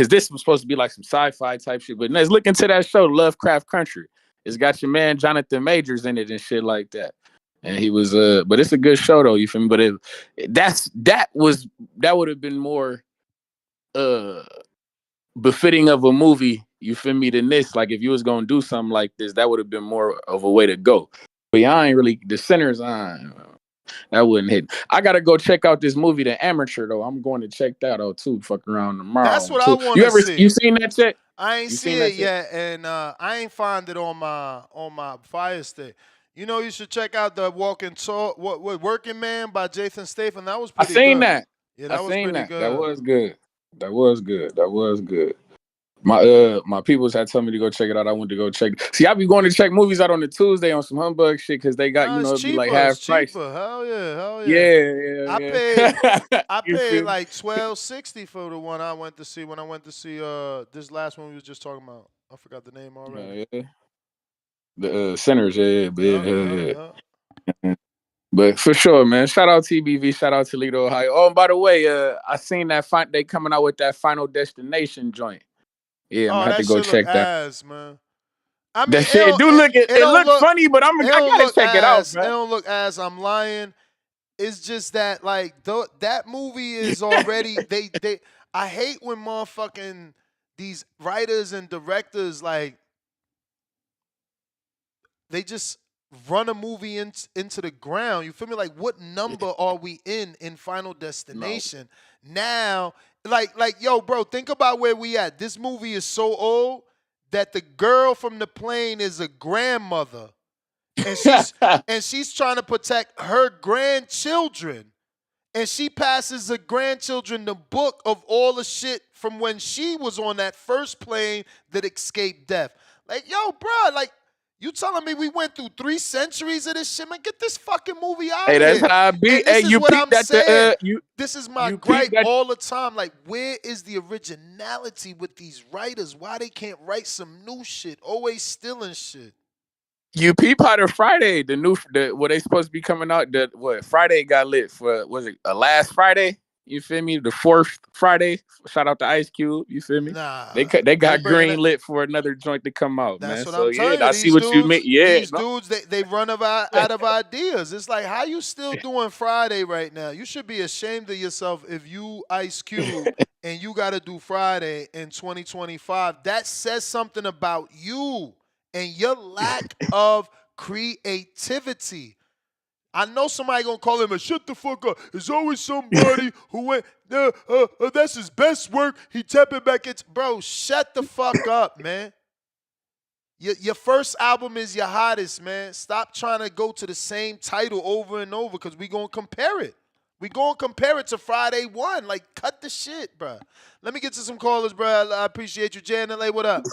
this was supposed to be like some sci-fi type shit. But let's look into that show, Lovecraft Country. It's got your man Jonathan Majors in it and shit like that. And he was but it's a good show though. You feel me? But that would have been more befitting of a movie. You feel me? Than this. Like if you was gonna do something like this, that would have been more of a way to go. But yeah, I ain't really the Sinners. That wouldn't hit. I gotta go check out this movie, The Amateur, though. I'm going to check that out too. Fuck around That's tomorrow what I too. want to You see. seen that shit? I ain't You see seen that it shit? yet, and I ain't find it on my Fire Stick. You know, you should check out the Walking Talk, what Working Man by Jason Statham. That was I pretty seen good. that. Yeah, I that was seen pretty that. That good. was good. That was good. That was good. My peoples had told me to go check it out. I went to go check. See, I be going to check movies out on the Tuesday on some humbug shit because they got, Nah, it's it'd be like cheaper. It's half price. cheaper. Hell yeah, hell yeah. Yeah, I yeah, paid yeah. I You paid feel me? like $12.60 for the one I went to see when I went to see this last one we was just talking about. I forgot the name already. Yeah. The Sinners, yeah, Yeah, yeah, yeah, yeah, yeah. yeah. But for sure, man. Shout out TBV. Shout out Toledo, Ohio. Oh, and by the way, I seen that they coming out with that Final Destination joint. Yeah, I'm Oh, gonna have that to go shit look check that. ass, man. I mean, That shit it do look it it don't look look funny, but I gotta check it out, it man. don't look as I'm lying. It's just that like that movie is already they I hate when motherfucking these writers and directors like they just run a movie into the ground. You feel me? Like what number are we in Final No. Destination? Now, like yo, bro, think about where we at. This movie is so old that the girl from the plane is a grandmother. And she's trying to protect her grandchildren. And she passes the grandchildren the book of all the shit from when she was on that first plane that escaped death. Like, yo, bro, like, you telling me we went through 3 centuries of this shit, man? Get this fucking movie out Hey, of that's here. how I be. And Hey, this is you what peep I'm that saying. you This is my peep gripe that all the time. Like, where is the originality with these writers? Why they can't write some new shit? Always stealing shit. you peep how the Friday, what they supposed to be coming out, Friday got lit for, was it last Friday? You feel me? The 4th Friday. Shout out to Ice Cube. You feel me? Nah, They they got bringing green it. lit for another joint to come out, man. That's what So I'm yeah, telling you. I see what you mean. Yeah, These no. dudes, they run out of ideas. It's like, how you still doing Friday right now? You should be ashamed of yourself if you Ice Cube and you got to do Friday in 2025. That says something about you and your lack of creativity. I know somebody gonna call him a shut the fuck up. There's always somebody who went, that's his best work. He tapping back into, bro, shut the fuck up, man. Your first album is your hottest, man. Stop trying to go to the same title over and over because we going to compare it. We going to compare it to Friday 1. Like, cut the shit, bro. Let me get to some callers, bro. I appreciate you. Jay and LA, what up?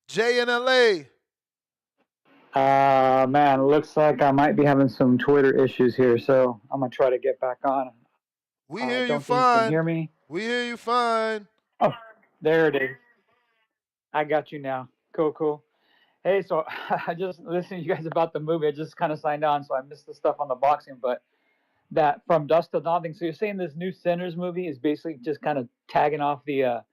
Jay and LA. Man, looks like I might be having some Twitter issues here, so I'm gonna try to get back on. We hear you Don't think you can fine. hear me. We hear you fine. Oh, there it is. I got you now. Cool. Hey, so I just listened to you guys about the movie. I just kind of signed on, so I missed the stuff on the boxing, but that From Dust to Dawn thing. So you're saying this new Sinners movie is basically just kind of tagging off the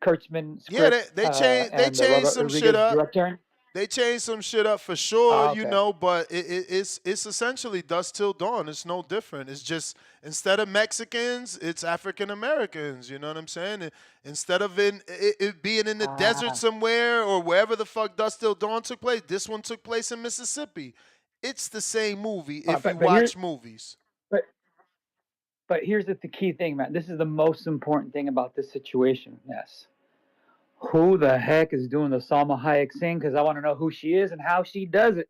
Kurtzman Yeah, script they and changed Robert some shit Rodriguez up. directing? They changed some shit up for sure, you Okay. know, but it's essentially Dust Till Dawn. It's no different. It's just instead of Mexicans, it's African Americans. You know what I'm saying? Instead of it being in the desert somewhere or wherever the fuck Dust Till Dawn took place, this one took place in Mississippi. It's the same movie if you watch movies. But here's the key thing, man. This is the most important thing about this situation. Yes. Who the heck is doing the Salma Hayek sing? Because I want to know who she is and how she does it.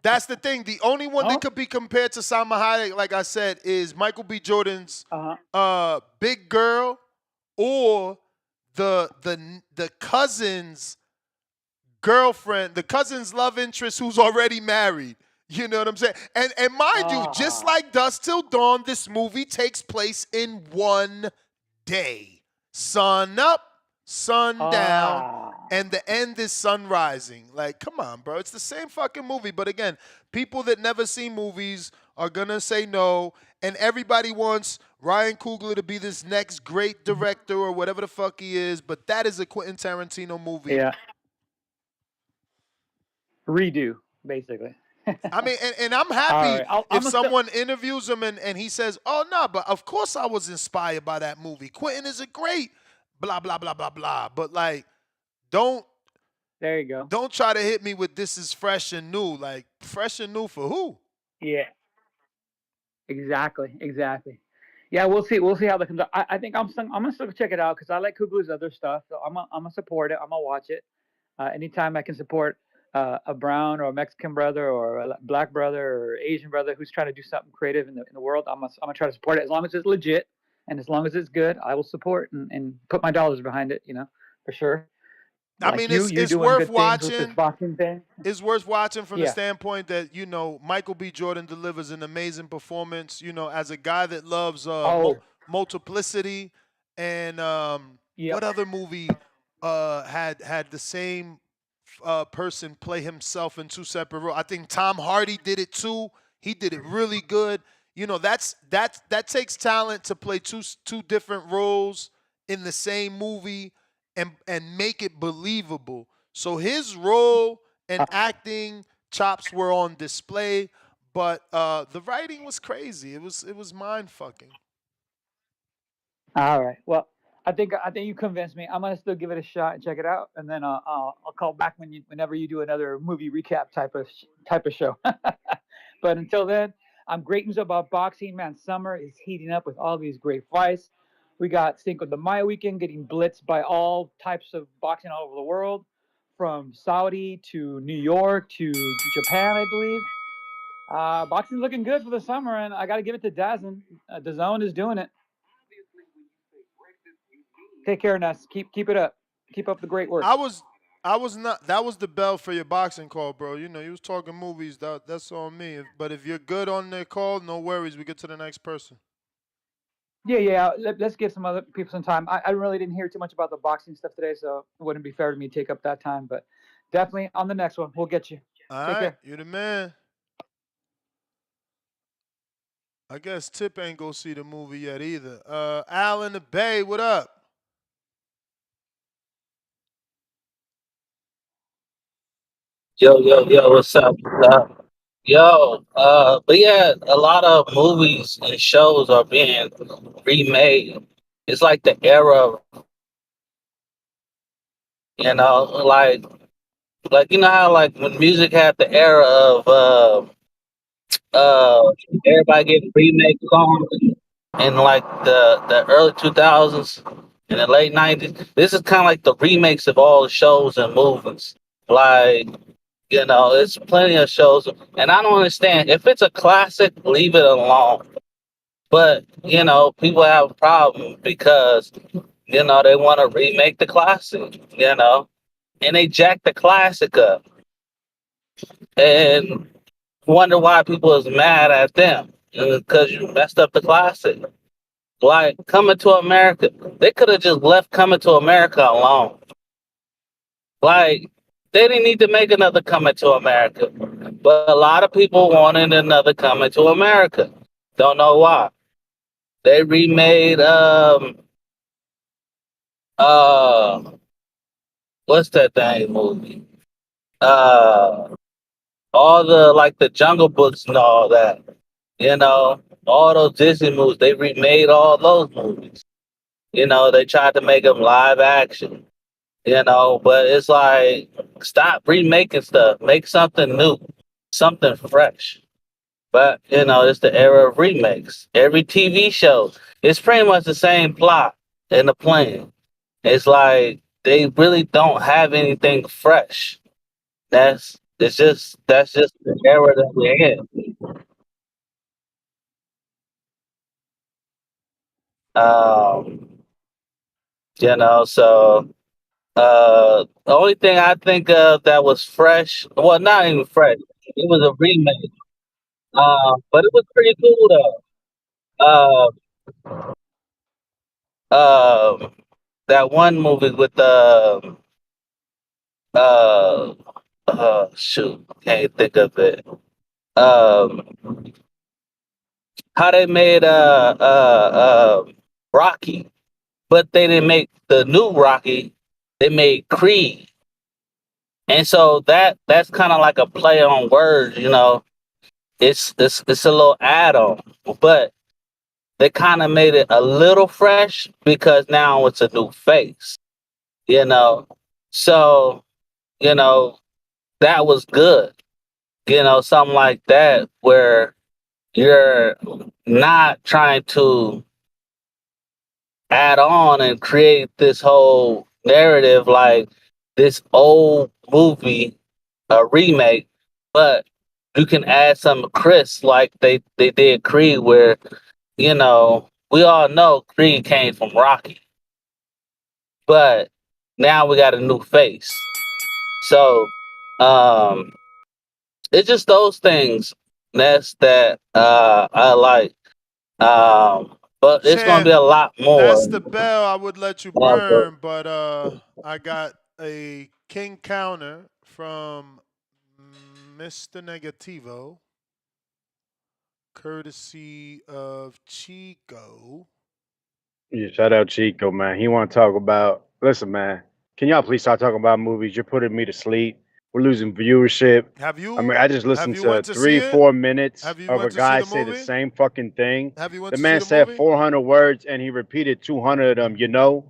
That's the thing. The only one that could be compared to Salma Hayek, like I said, is Michael B. Jordan's Big Girl or the cousin's girlfriend, the cousin's love interest who's already married. You know what I'm saying? And mind you, just like Dust Till Dawn, this movie takes place in one day. Sun up, sun down, and the end is sun rising. Like, come on, bro. It's the same fucking movie. But again, people that never see movies are going to say no, and everybody wants Ryan Coogler to be this next great director or whatever the fuck he is, but that is a Quentin Tarantino movie. Yeah. Redo, basically. I mean, and I'm All happy right, if I'm gonna still. someone interviews him and he says, "Oh no, but of course I was inspired by that movie. Quentin is a great blah blah blah blah blah." But like, don't There you go. don't try to hit me with this is fresh and new. Like fresh and new for who? Yeah, exactly. Yeah, we'll see. We'll see how that comes out. I think I'm gonna still check it out because I like Kugel's other stuff. So I'm gonna support it. I'm gonna watch it. Anytime I can support a brown or a Mexican brother or a black brother or Asian brother who's trying to do something creative in the world, I'm gonna try to support it as long as it's legit and as long as it's good. I will support and put my dollars behind it. For sure. I Like mean, you it's doing worth good things with this watching. boxing thing. It's worth watching from the Yeah. standpoint that Michael B. Jordan delivers an amazing performance. As a guy that loves Oh. multiplicity, and what Yep. other movie had the same person play himself in two separate roles? I think Tom Hardy did it too. He did it really good. That takes talent to play two different roles in the same movie and make it believable. So his role and acting chops were on display, but the writing was crazy. It was mind fucking. All right. Well, I think you convinced me. I'm gonna still give it a shot and check it out, and then I'll call back whenever you do another movie recap type of show. But until then, I'm great news about boxing, man. Summer is heating up with all these great fights. We got Cinco de Mayo weekend getting blitzed by all types of boxing all over the world, from Saudi to New York to Japan, I believe. Boxing's looking good for the summer, and I got to give it to DAZN. The Zone is doing it. Take care, Ness. Keep it up. Keep up the great work. I was not. That was the bell for your boxing call, bro. You was talking movies. That's on me. But if you're good on the call, no worries. We get to the next person. Yeah. Let's give some other people some time. I really didn't hear too much about the boxing stuff today, so it wouldn't be fair to me to take up that time. But definitely on the next one, we'll get you. All Take right, care. you the man. I guess Tip ain't go see the movie yet either. Al in the Bay, what up? Yo, what's up? But yeah, a lot of movies and shows are being remade. It's like the era, like how like when music had the era of uh everybody getting remake songs in like the early 2000s and the late 90s. This is kind of like the remakes of all the shows and movies. Like, it's plenty of shows, and I don't understand. If it's a classic, leave it alone. But, people have a problem because, they want to remake the classic, and they jack the classic up and wonder why people is mad at them because you messed up the classic. Like Coming to America, they could have just left Coming to America alone. Like, they didn't need to make another Coming to America. But a lot of people wanted another Coming to America. Don't know why. They remade uh what's that dang movie? Uh all the like the Jungle Books and all that. All those Disney movies, they remade all those movies. They tried to make them live action. But it's like, stop remaking stuff. Make something new, something fresh. But, it's the era of remakes. Every TV show, it's pretty much the same plot in the plan. It's like they really don't have anything fresh. That's just the era that we're in. Um, so the only thing I think of that was fresh, well, not even fresh, it was a remake. But it was pretty cool though. Uh, um, that one movie with the uh, shoot, can't think of it. Um, how they made Rocky, but they didn't make the new Rocky. They made Creed, And so that's kind of like a play on words, you know. It's a little add on, but they kind of made it a little fresh because now it's a new face, you know. So you know that was good, you know, something like that where you're not trying to add on and create this whole narrative like this old movie a remake, but you can add some Chris like they did Creed, where you know we all know Creed came from Rocky, but now we got a new face. So um, it's just those things that I like. But it's gonna Champ, be a lot more. that's the bell I would let you Uh, but burn, but I got a king counter from Mr. Negativo, courtesy of Chico. Yeah, shout out Chico, man. He want to talk about. Listen, man. Can y'all please start talking about movies? You're putting me to sleep. We're losing viewership. Have I mean, you I just have listened you to went to see three, it? 4 minutes Have you of a went to see guy the say the movie? same fucking thing. Have you went The to see man the said movie? 400 words and he repeated 200 of them. You know,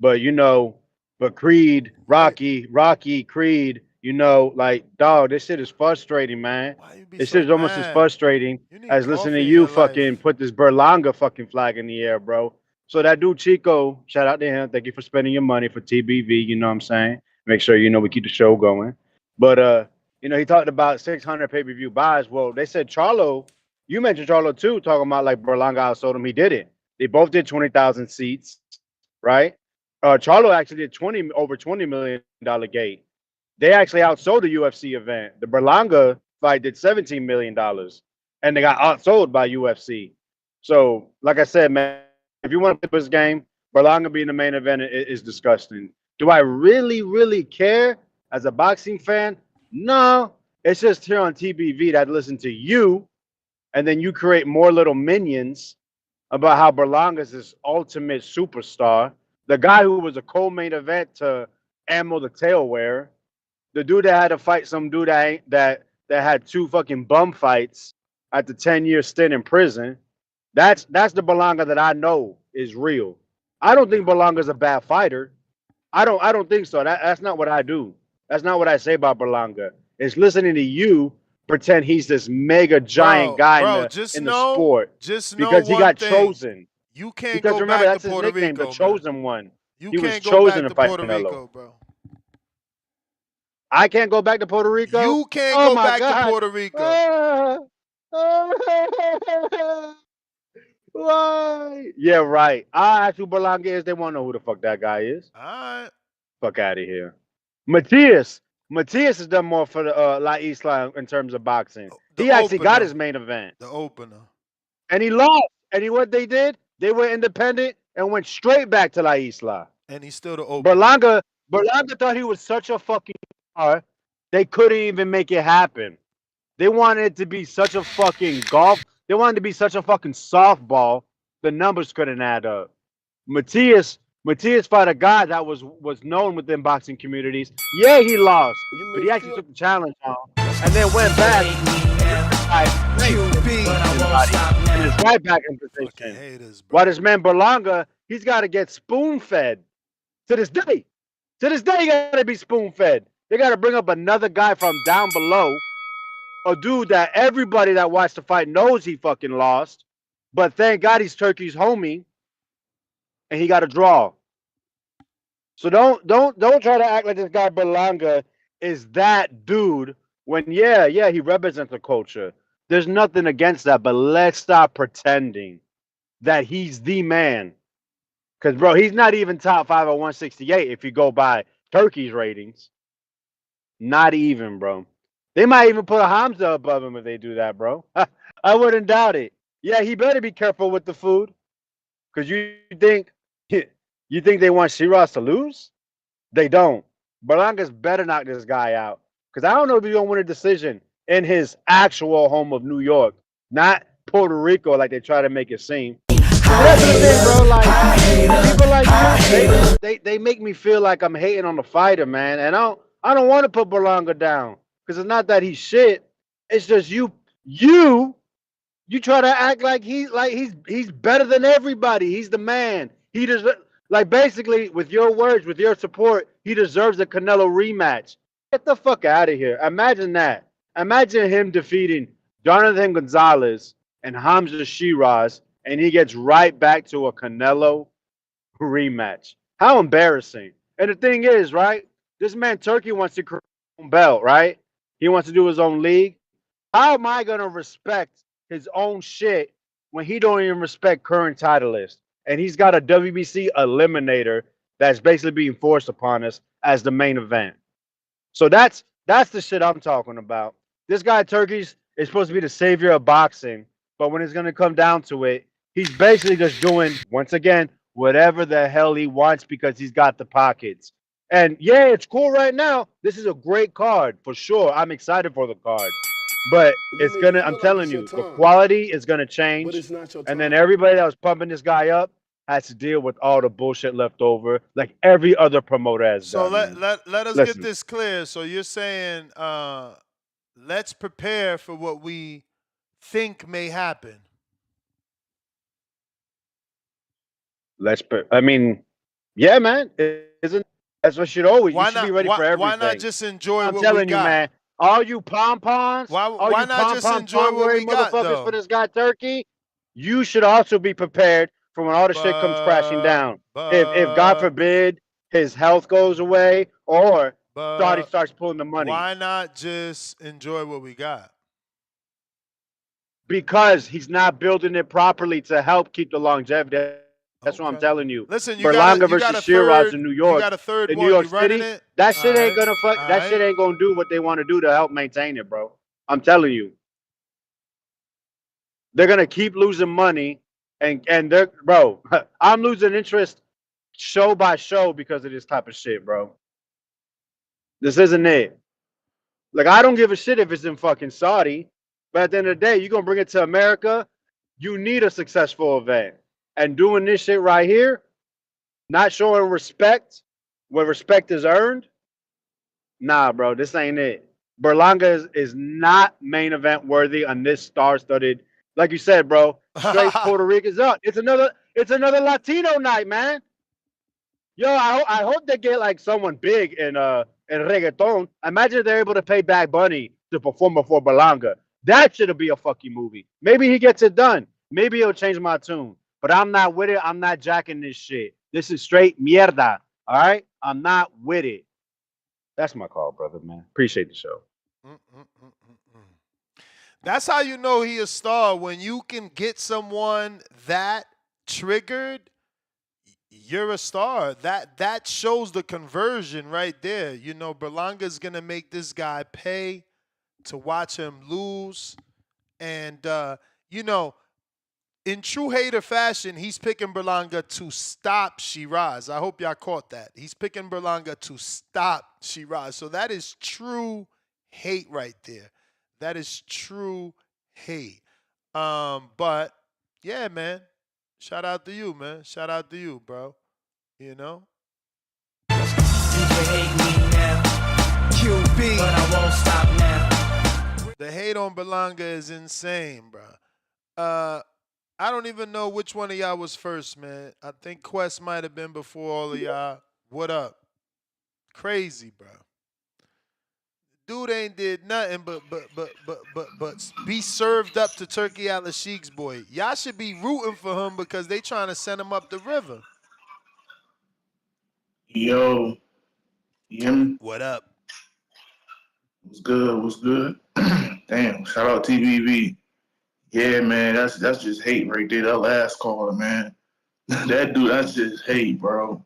but you know, but Creed, Why Rocky, Creed. You know, like dog, this shit is frustrating, man. why you be This shit so is almost as mad? frustrating You need as listening to coffee in you your life. fucking put this Berlanga fucking flag in the air, bro. So that dude Chico, shout out to him. Thank you for spending your money for TBV. You know what I'm saying? Make sure you know we keep the show going. But you know, he talked about 600 pay-per-view buys. Well, they said Charlo. You mentioned Charlo too, talking about like Berlanga outsold him. He did it. They both did 20,000 seats, right? Charlo actually did 20 over $20 million gate. They actually outsold the UFC event. The Berlanga fight did $17 million, and they got outsold by UFC. So, like I said, man, if you want to play this game, Berlanga being the main event is disgusting. Do I really, really care as a boxing fan? No. It's just here on TBV that I listen to you, and then you create more little minions about how Berlanga's this ultimate superstar. The guy who was a co-main event to Ammo the Tail Wearer, the dude that had to fight some dude that had two fucking bum fights at the 10-year stint in prison. That's the Berlanga that I know is real. I don't think Berlanga's a bad fighter. I don't think so. That's not what I do. That's not what I say about Berlanga. It's listening to you pretend he's this mega giant guy in Bro, the in the sport just know because he one got thing. chosen. You can't Because go remember, back to that's his Puerto nickname, the Rico, man. chosen one. You He was can't go chosen back to to fight Puerto Canelo. Bro. I can't go back to Puerto Rico. You can't Oh go my back to God. Puerto Rico. Ah, ah, why? Yeah, right. I ask who Berlanga is. They won't know who the fuck that guy is. All right. Fuck out of here. Matias. Matias has done more for the La Isla in terms of boxing. The He actually got opener. his main event. The opener. And he lost. And what they did? They were independent and went straight back to La Isla. And he's still the opener. Berlanga thought he was such a fucking star, they couldn't even make it happen. They wanted it to be such a fucking golf. They wanted to be such a fucking softball. The numbers couldn't add up. Matias fought a guy that was known within boxing communities. Yeah, he lost, but he actually took the challenge on and then went back and is right back in position. Haters, bro. While this man Berlanga, he's got to get spoon fed to this day. To this day, you got to be spoon fed. They got to bring up another guy from down below, a dude that everybody that watched the fight knows he fucking lost. But thank God he's Turkey's homie, and he got a draw. So don't try to act like this guy Berlanga is that dude when yeah he represents the culture. There's nothing against that, but let's stop pretending that he's the man. Cause bro, he's not even top 5 at 168 if you go by Turkey's ratings. Not even, bro. They might even put a Hamza above him if they do that, bro. I wouldn't doubt it. Yeah, he better be careful with the food. Cause you think they want Shiraz to lose? They don't. Berlanga's better knock this guy out. Because I don't know if he's going to win a decision in his actual home of New York, not Puerto Rico like they try to make it seem. That's the thing, bro. Like, people like you, they make me feel like I'm hating on the fighter, man. And I I don't want to put Berlanga down because it's not that he's shit. It's just you try to act like he's better than everybody. He's the man. He does like basically with your words, with your support, he deserves a Canelo rematch. Get the fuck out of here. Imagine that. Imagine him defeating Jonathan Gonzalez and Hamza Shiraz, and he gets right back to a Canelo rematch. How embarrassing. And the thing is, right? This man Turkey wants to create his own belt, right? He wants to do his own league. How am I gonna respect his own shit when he don't even respect current titleists? And he's got a WBC eliminator that's basically being forced upon us as the main event. So that's the shit I'm talking about. This guy Turkey's is supposed to be the savior of boxing, but when it's gonna come down to it, he's basically just doing once again whatever the hell he wants because he's got the pockets. And yeah, it's cool right now. This is a great card for sure. I'm excited for the card. But it's gonna, I'm telling you, the quality is gonna change. And then everybody that was pumping this guy up has to deal with all the bullshit left over, like every other promoter has So done. let us get this clear. So you're saying let's prepare for what we think may happen. I mean, yeah, man. Isn't that's what should always Why you should not, be ready for everything. why not just enjoy I'm what telling we you, got? man. All you pom-poms, Why not just enjoy what we got, motherfuckers though? for this guy Turkey, you should also be prepared for when all the shit comes crashing down. If God forbid his health goes away or Saudi starts pulling the money. Why not just enjoy what we got? Because he's not building it properly to help keep the longevity. That's what I'm telling you. Listen, Berlanga versus Shiraz in New York. You got a third in one. New York You running City, it? that shit ain't gonna fuck. That shit ain't gonna do what they want to do to help maintain it, bro. I'm telling you. They're gonna keep losing money, and they're bro. I'm losing interest show by show because of this type of shit, bro. This isn't it. Like I don't give a shit if it's in fucking Saudi, but at the end of the day, you're gonna bring it to America. You need a successful event, and doing this shit right here, not showing respect where respect is earned. Nah, bro, this ain't it. Berlanga is not main event worthy on this star-studded. Like you said, bro, straight Puerto Rican's up. It's another Latino night, man. Yo, I hope they get like someone big in reggaeton. Imagine if they're able to pay Bad Bunny to perform before Berlanga. That should be a fucking movie. Maybe he gets it done. Maybe it'll change my tune. But I'm not with it. I'm not jacking this shit. This is straight mierda. All right? I'm not with it. That's my call, brother, man. Appreciate the show. That's how you know he a star. When you can get someone that triggered, you're a star. That shows the conversion right there. You know, Berlanga's gonna make this guy pay to watch him lose. And you know, in true hater fashion, he's picking Berlanga to stop Shiraz. I hope y'all caught that. He's picking Berlanga to stop Shiraz. So that is true hate right there. That is true hate. But yeah, man. Shout out to you, man. Shout out to you, bro. You know? You can hate me now. QB. But I won't stop now. The hate on Berlanga is insane, bro. I don't even know which one of y'all was first, man. I think Quest might have been before all of y'all. What up? Crazy, bro. Dude ain't did nothing but be served up to Turkey Al-Ashik's boy. Y'all should be rooting for him because they trying to send him up the river. Yo, you What up? What's good? What's good? Damn, shout out TBV. Yeah, man, that's just hate right there. That last caller, man. That dude, that's just hate, bro.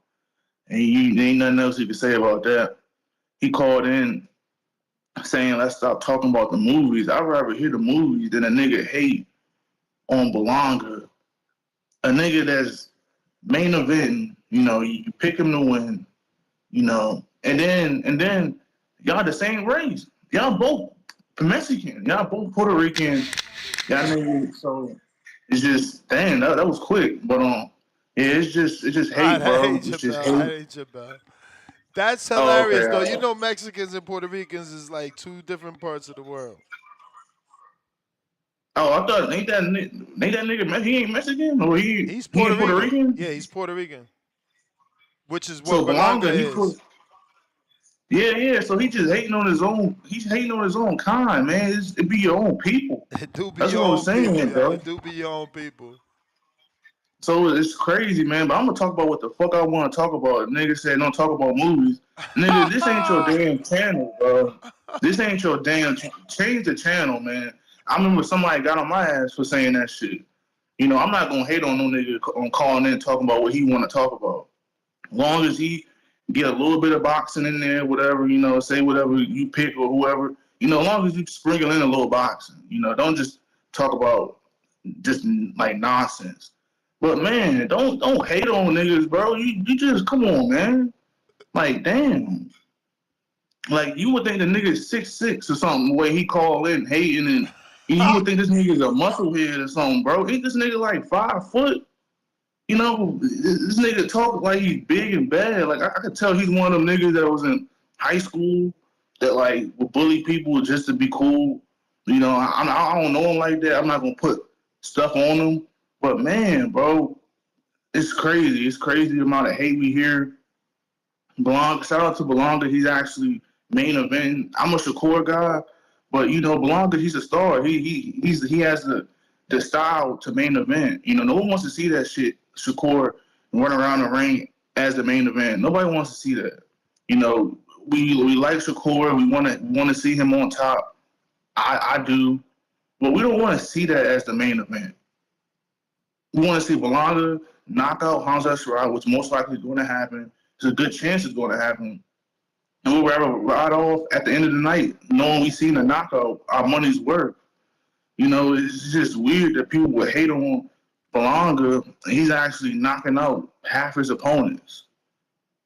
And ain't nothing else you can say about that. He called in saying, let's stop talking about the movies. I'd rather hear the movies than a nigga hate on Belonga. A nigga that's main event, you know, you pick him to win, you know, and then y'all the same race. Y'all both Mexican. Y'all both Puerto Rican. Y'all niggas, so it's just damn, that was quick. But yeah, it's just hate, bro. It's just hate. I hate you, bro. That's Oh, hilarious, okay. though. You know, Mexicans and Puerto Ricans is like two different parts of the world. Oh, I thought ain't that nigga he ain't Mexican or He's he Puerto ain't Puerto Rican. Rican. Yeah, he's Puerto Rican, which is what So Berlanga Belonga, is. yeah. So he just hating on his own. He's hating on his own kind, man. It be your own people. It do be That's your what I'm own people, saying, yo. bro. It do be your own people. So it's crazy, man. But I'm gonna talk about what the fuck I want to talk about. Nigga said don't talk about movies. Nigga, this ain't your damn channel, bro. This ain't your damn. Change the channel, man. I remember somebody got on my ass for saying that shit. You know, I'm not gonna hate on no nigga on calling in talking about what he want to talk about. As long as he get a little bit of boxing in there, whatever, you know, say whatever you pick or whoever, you know, as long as you sprinkle in a little boxing, you know, don't just talk about just like nonsense. But man, don't hate on niggas, bro. You just come on, man. Like damn. Like you would think the nigga is 6'6" or something, the way he call in hating and you would think this nigga is a muscle head or something, bro. Ain't this nigga like 5 foot? You know, this nigga talk like he's big and bad. Like I could tell he's one of them niggas that was in high school that like would bully people just to be cool. You know, I don't know him like that. I'm not gonna put stuff on him. But man, bro, it's crazy. It's crazy the amount of hate we hear. Shout out to Belonga. He's actually main event. I'm a Shakur guy, but you know, Belonga, he's a star. He has the style to main event. You know, no one wants to see that shit. Shakur run around the ring as the main event. Nobody wants to see that. You know, we like Shakur. We want to see him on top. I do, but we don't want to see that as the main event. We want to see Belonga knock out Hamza Sharad, which most likely is going to happen. There's a good chance it's going to happen. And we'll ride off at the end of the night, knowing we seen a knockout, our money's worth. You know, it's just weird that people would hate on Berlanga, and he's actually knocking out half his opponents.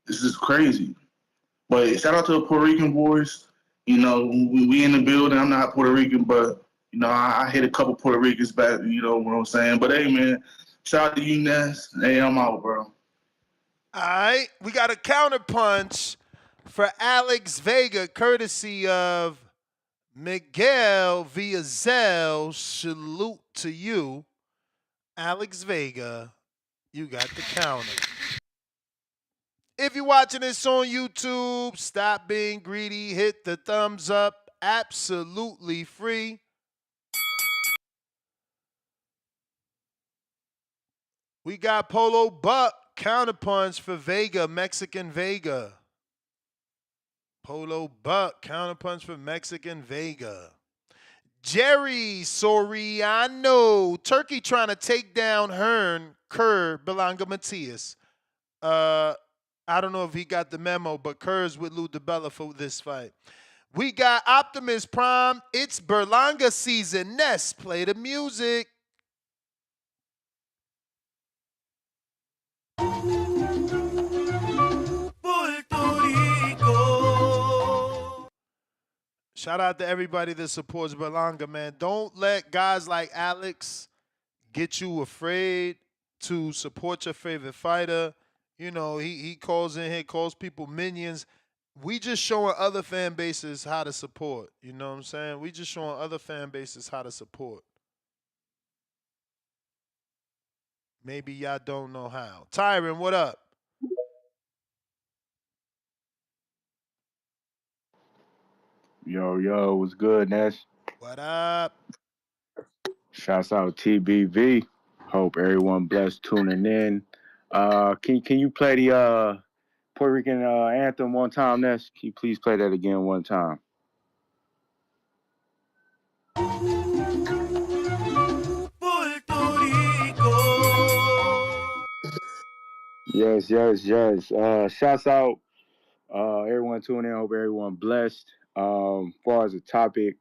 This is crazy. But shout out to the Puerto Rican boys. You know, we in the building. I'm not Puerto Rican, but you know, I hit a couple Puerto Ricans back. You know what I'm saying? But hey, man, shout out to you, Ness. Hey, I'm out, bro. All right, we got a counterpunch for Alex Vega, courtesy of Miguel Villazel. Salute to you, Alex Vega. You got the counter. If you're watching this on YouTube, stop being greedy. Hit the thumbs up. Absolutely free. We got Polo Buck, counterpunch for Vega, Mexican Vega. Polo Buck, counterpunch for Mexican Vega. Jerry Soriano, Turkey trying to take down Hearn, Kerr, Berlanga Matias. I don't know if he got the memo, but Kerr's with Lou DiBella for this fight. We got Optimus Prime. It's Berlanga season. Ness, play the music. Shout out to everybody that supports Berlanga, man. Don't let guys like Alex get you afraid to support your favorite fighter. You know, he calls in here, calls people minions. We just showing other fan bases how to support. You know what I'm saying? We just showing other fan bases how to support. Maybe y'all don't know how. Tyron, what up? Yo, what's good, Ness? What up? Shouts out TBV. Hope everyone blessed tuning in. Can you play the Puerto Rican anthem one time, Ness? Can you please play that again one time? Yes. Shouts out everyone tuning in. Hope everyone blessed. As far as the topic,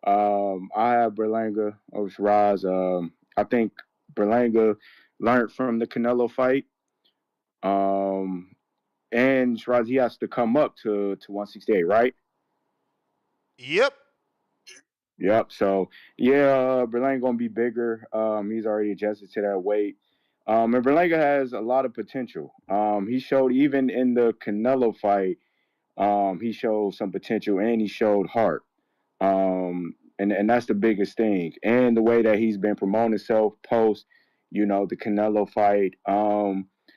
I have Berlanga over Shiraz. I think Berlanga learned from the Canelo fight. And Shiraz, he has to come up to 168, right? Yep. Yep. So yeah, Berlanga gonna be bigger. He's already adjusted to that weight. And Berlanga has a lot of potential. He showed even in the Canelo fight, he showed some potential and he showed heart. And that's the biggest thing. And the way that he's been promoting himself post, the Canelo fight.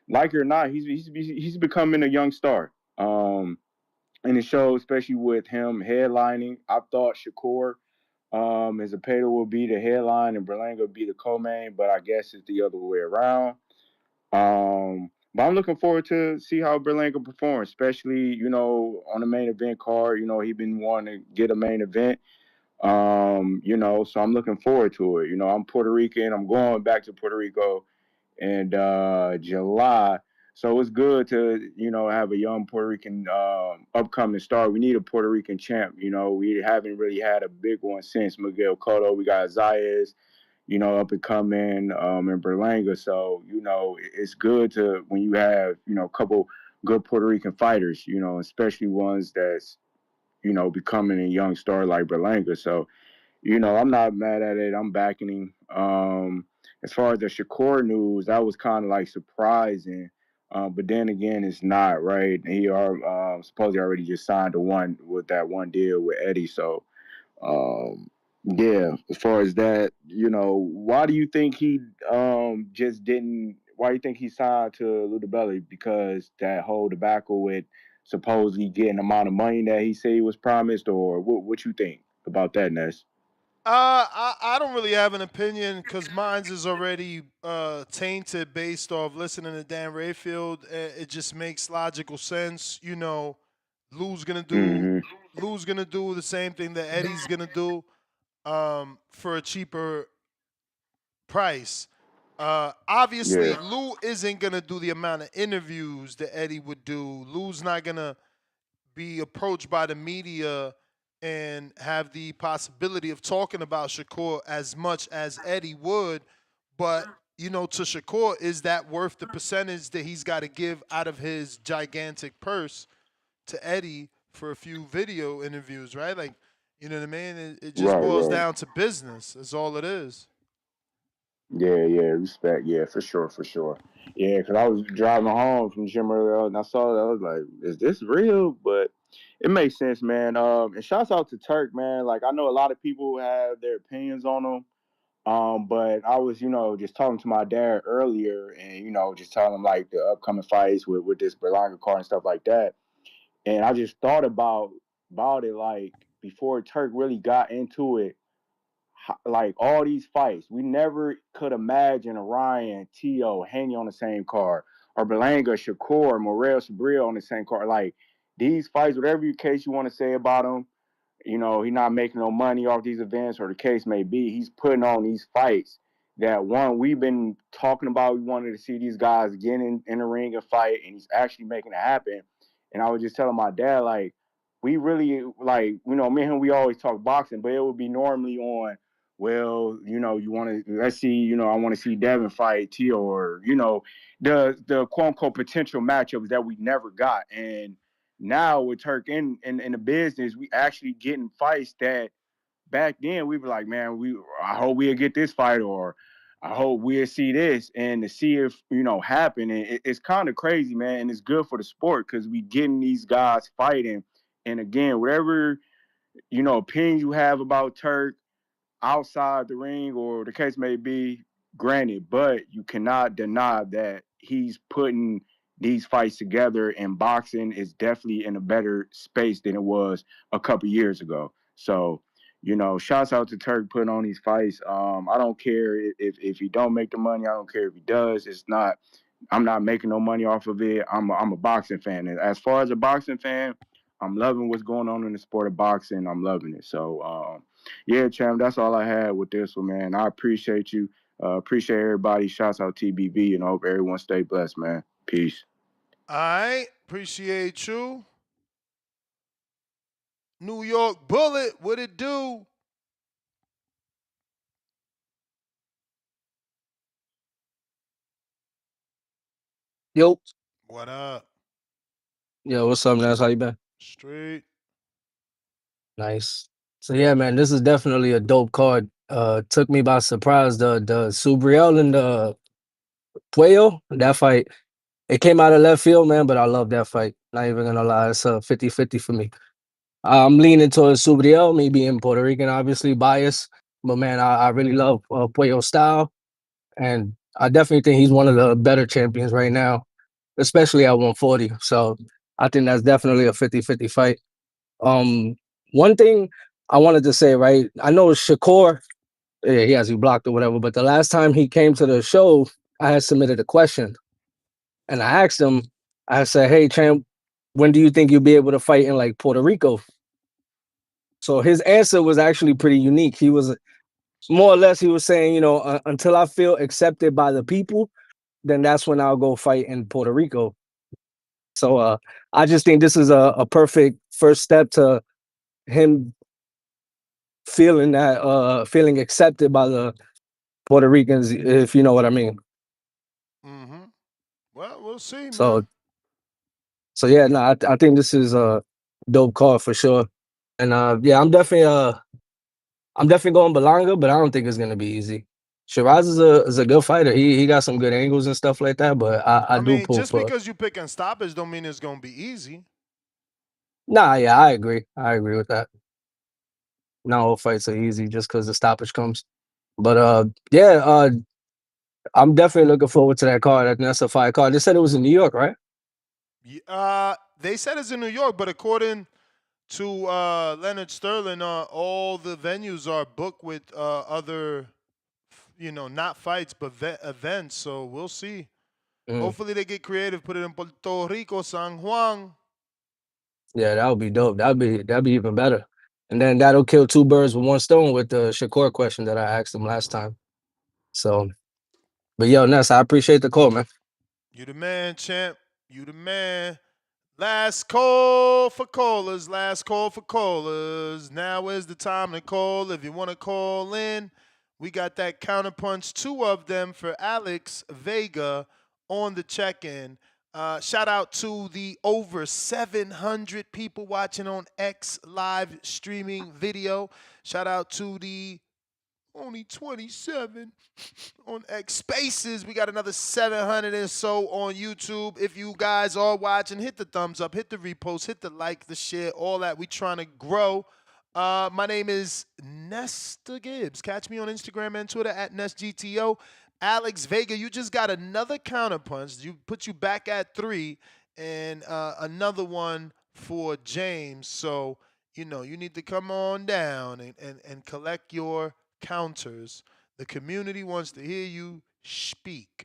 Like it or not, he's becoming a young star. And it shows, especially with him headlining. I thought Shakur as a Peter will be the headline and Berlanga would be the co-main, but I guess it's the other way around. But I'm looking forward to see how Berlanga performs, especially, on the main event card. He been wanting to get a main event. So I'm looking forward to it. I'm Puerto Rican. I'm going back to Puerto Rico in July. So it's good to, have a young Puerto Rican upcoming star. We need a Puerto Rican champ. We haven't really had a big one since Miguel Cotto. We got Zayas, up and coming in Berlanga. So, it's good to when you have, a couple good Puerto Rican fighters, especially ones that's, becoming a young star like Berlanga. So, I'm not mad at it. I'm backing him. As far as the Shakur news, that was kind of like surprising. But then again, it's not, right? He are supposedly already just signed that one deal with Eddie. So um, yeah, as far as that, why do you think he just didn't? Why do you think he signed to Ludabelli? Because that whole debacle with supposedly getting the amount of money that he said he was promised, or what you think about that, Ness? I don't really have an opinion because mine's is already tainted based off listening to Dan Rayfield. It just makes logical sense. Lou's gonna do Mm-hmm. Lou's gonna do the same thing that Eddie's gonna do for a cheaper price. Yeah. Obviously, Lou isn't gonna do the amount of interviews that Eddie would do. Lou's not gonna be approached by the media and have the possibility of talking about Shakur as much as Eddie would. But, to Shakur, is that worth the percentage that he's got to give out of his gigantic purse to Eddie for a few video interviews, right? Like, you know what I mean? It just Right, boils right. down to business. That's all it is. Yeah, yeah, respect. Yeah, for sure, for sure. Yeah, because I was driving home from gym earlier and I saw that. I was like, is this real? But it makes sense, man. And shouts out to Turk, man. Like, I know a lot of people have their opinions on him. But I was, just talking to my dad earlier and, just telling him like the upcoming fights with this Berlanga card and stuff like that. And I just thought about it like before Turk really got into it, like all these fights, we never could imagine Ryan, T.O., Haney on the same card, or Berlanga, Shakur, Morrell, Subriel on the same card. Like these fights, whatever case you want to say about them, he's not making no money off these events, or the case may be, he's putting on these fights that one we've been talking about. We wanted to see these guys get in the ring and fight, and he's actually making it happen. And I was just telling my dad, like, we really like, me and him, we always talk boxing, but it would be normally on, well, you want to, let's see, I want to see Devin fight T, or, the quote unquote potential matchups that we never got. And now with Turk in the business, we actually getting fights that back then we were like, man, I hope we'll get this fight, or I hope we'll see this, and to see if happen. And it's kind of crazy, man, and it's good for the sport because we getting these guys fighting. And again, whatever opinions you have about Turk outside the ring or the case may be, granted, but you cannot deny that he's putting these fights together, and boxing is definitely in a better space than it was a couple years ago. So, shouts out to Turk putting on these fights. I don't care if he don't make the money. I don't care if he does. I'm not making no money off of it. I'm a boxing fan. And as far as a boxing fan, I'm loving what's going on in the sport of boxing. I'm loving it. So, yeah, champ, that's all I had with this one, man. I appreciate you. Appreciate everybody. Shouts out TBV, and I hope everyone stay blessed, man. Peace. All right. Appreciate you. New York Bullet, what it do? Yo, What up? yo, what's up, Nas? How you been? Straight. Nice. So yeah, man, this is definitely a dope card. Took me by surprise. The Subriel and Puello, that fight, it came out of left field, man, but I love that fight. Not even gonna lie, it's a 50-50 for me. I'm leaning towards Subriel, me being Puerto Rican, obviously biased, but man, I really love Puello's style, and I definitely think he's one of the better champions right now, especially at 140. So I think that's definitely a 50-50 fight. Um, One thing I wanted to say, right? I know Shakur, yeah, he has you blocked or whatever, but the last time he came to the show, I had submitted a question, and I asked him, I said, "Hey, champ, when do you think you'll be able to fight in like Puerto Rico?" So his answer was actually pretty unique. He was more or less he was saying, until I feel accepted by the people, then that's when I'll go fight in Puerto Rico. So I just think this is a perfect first step to him feeling accepted by the Puerto Ricans, if you know what I mean. Mm-hmm. Well, we'll see, So man. so yeah, no, I think this is a dope call for sure. And yeah, I'm definitely going Berlanga, but I don't think it's gonna be easy. Shiraz is a good fighter. He got some good angles and stuff like that, but I I do mean, pull just for. because you picking stoppage don't mean it's gonna be easy. Nah, yeah, I agree. I agree with that. Not all fights are easy just because the stoppage comes. But yeah, I'm definitely looking forward to that card. I think that's a fire card. They said it was in New York, right? They said it's in New York, but according to Leonard Sterling, all the venues are booked with other, not fights but events. So we'll see. Mm. Hopefully they get creative, put it in Puerto Rico, San Juan. Yeah, that would be dope. That'd be even better. And then that'll kill two birds with one stone with the Shakur question that I asked him last time. So, but yo, Ness, I appreciate the call, man. You the man, champ. You the man. Last call for callers. Last call for callers. Now is the time to call. If you want to call in, we got that counterpunch. Two of them for Alex Vega on the check-in. Shout out to the over 700 people watching on X live streaming video. Shout out to the only 27 on X Spaces. We got another 700 or so on YouTube. If you guys are watching, hit the thumbs up, hit the repost, hit the like, the share, all that. We trying to grow. My name is Nesta Gibbs. Catch me on Instagram and Twitter at NestGTO. Alex Vega, you just got another counterpunch. You put you back at 3, and another one for James. So, you need to come on down and collect your counters. The community wants to hear you speak.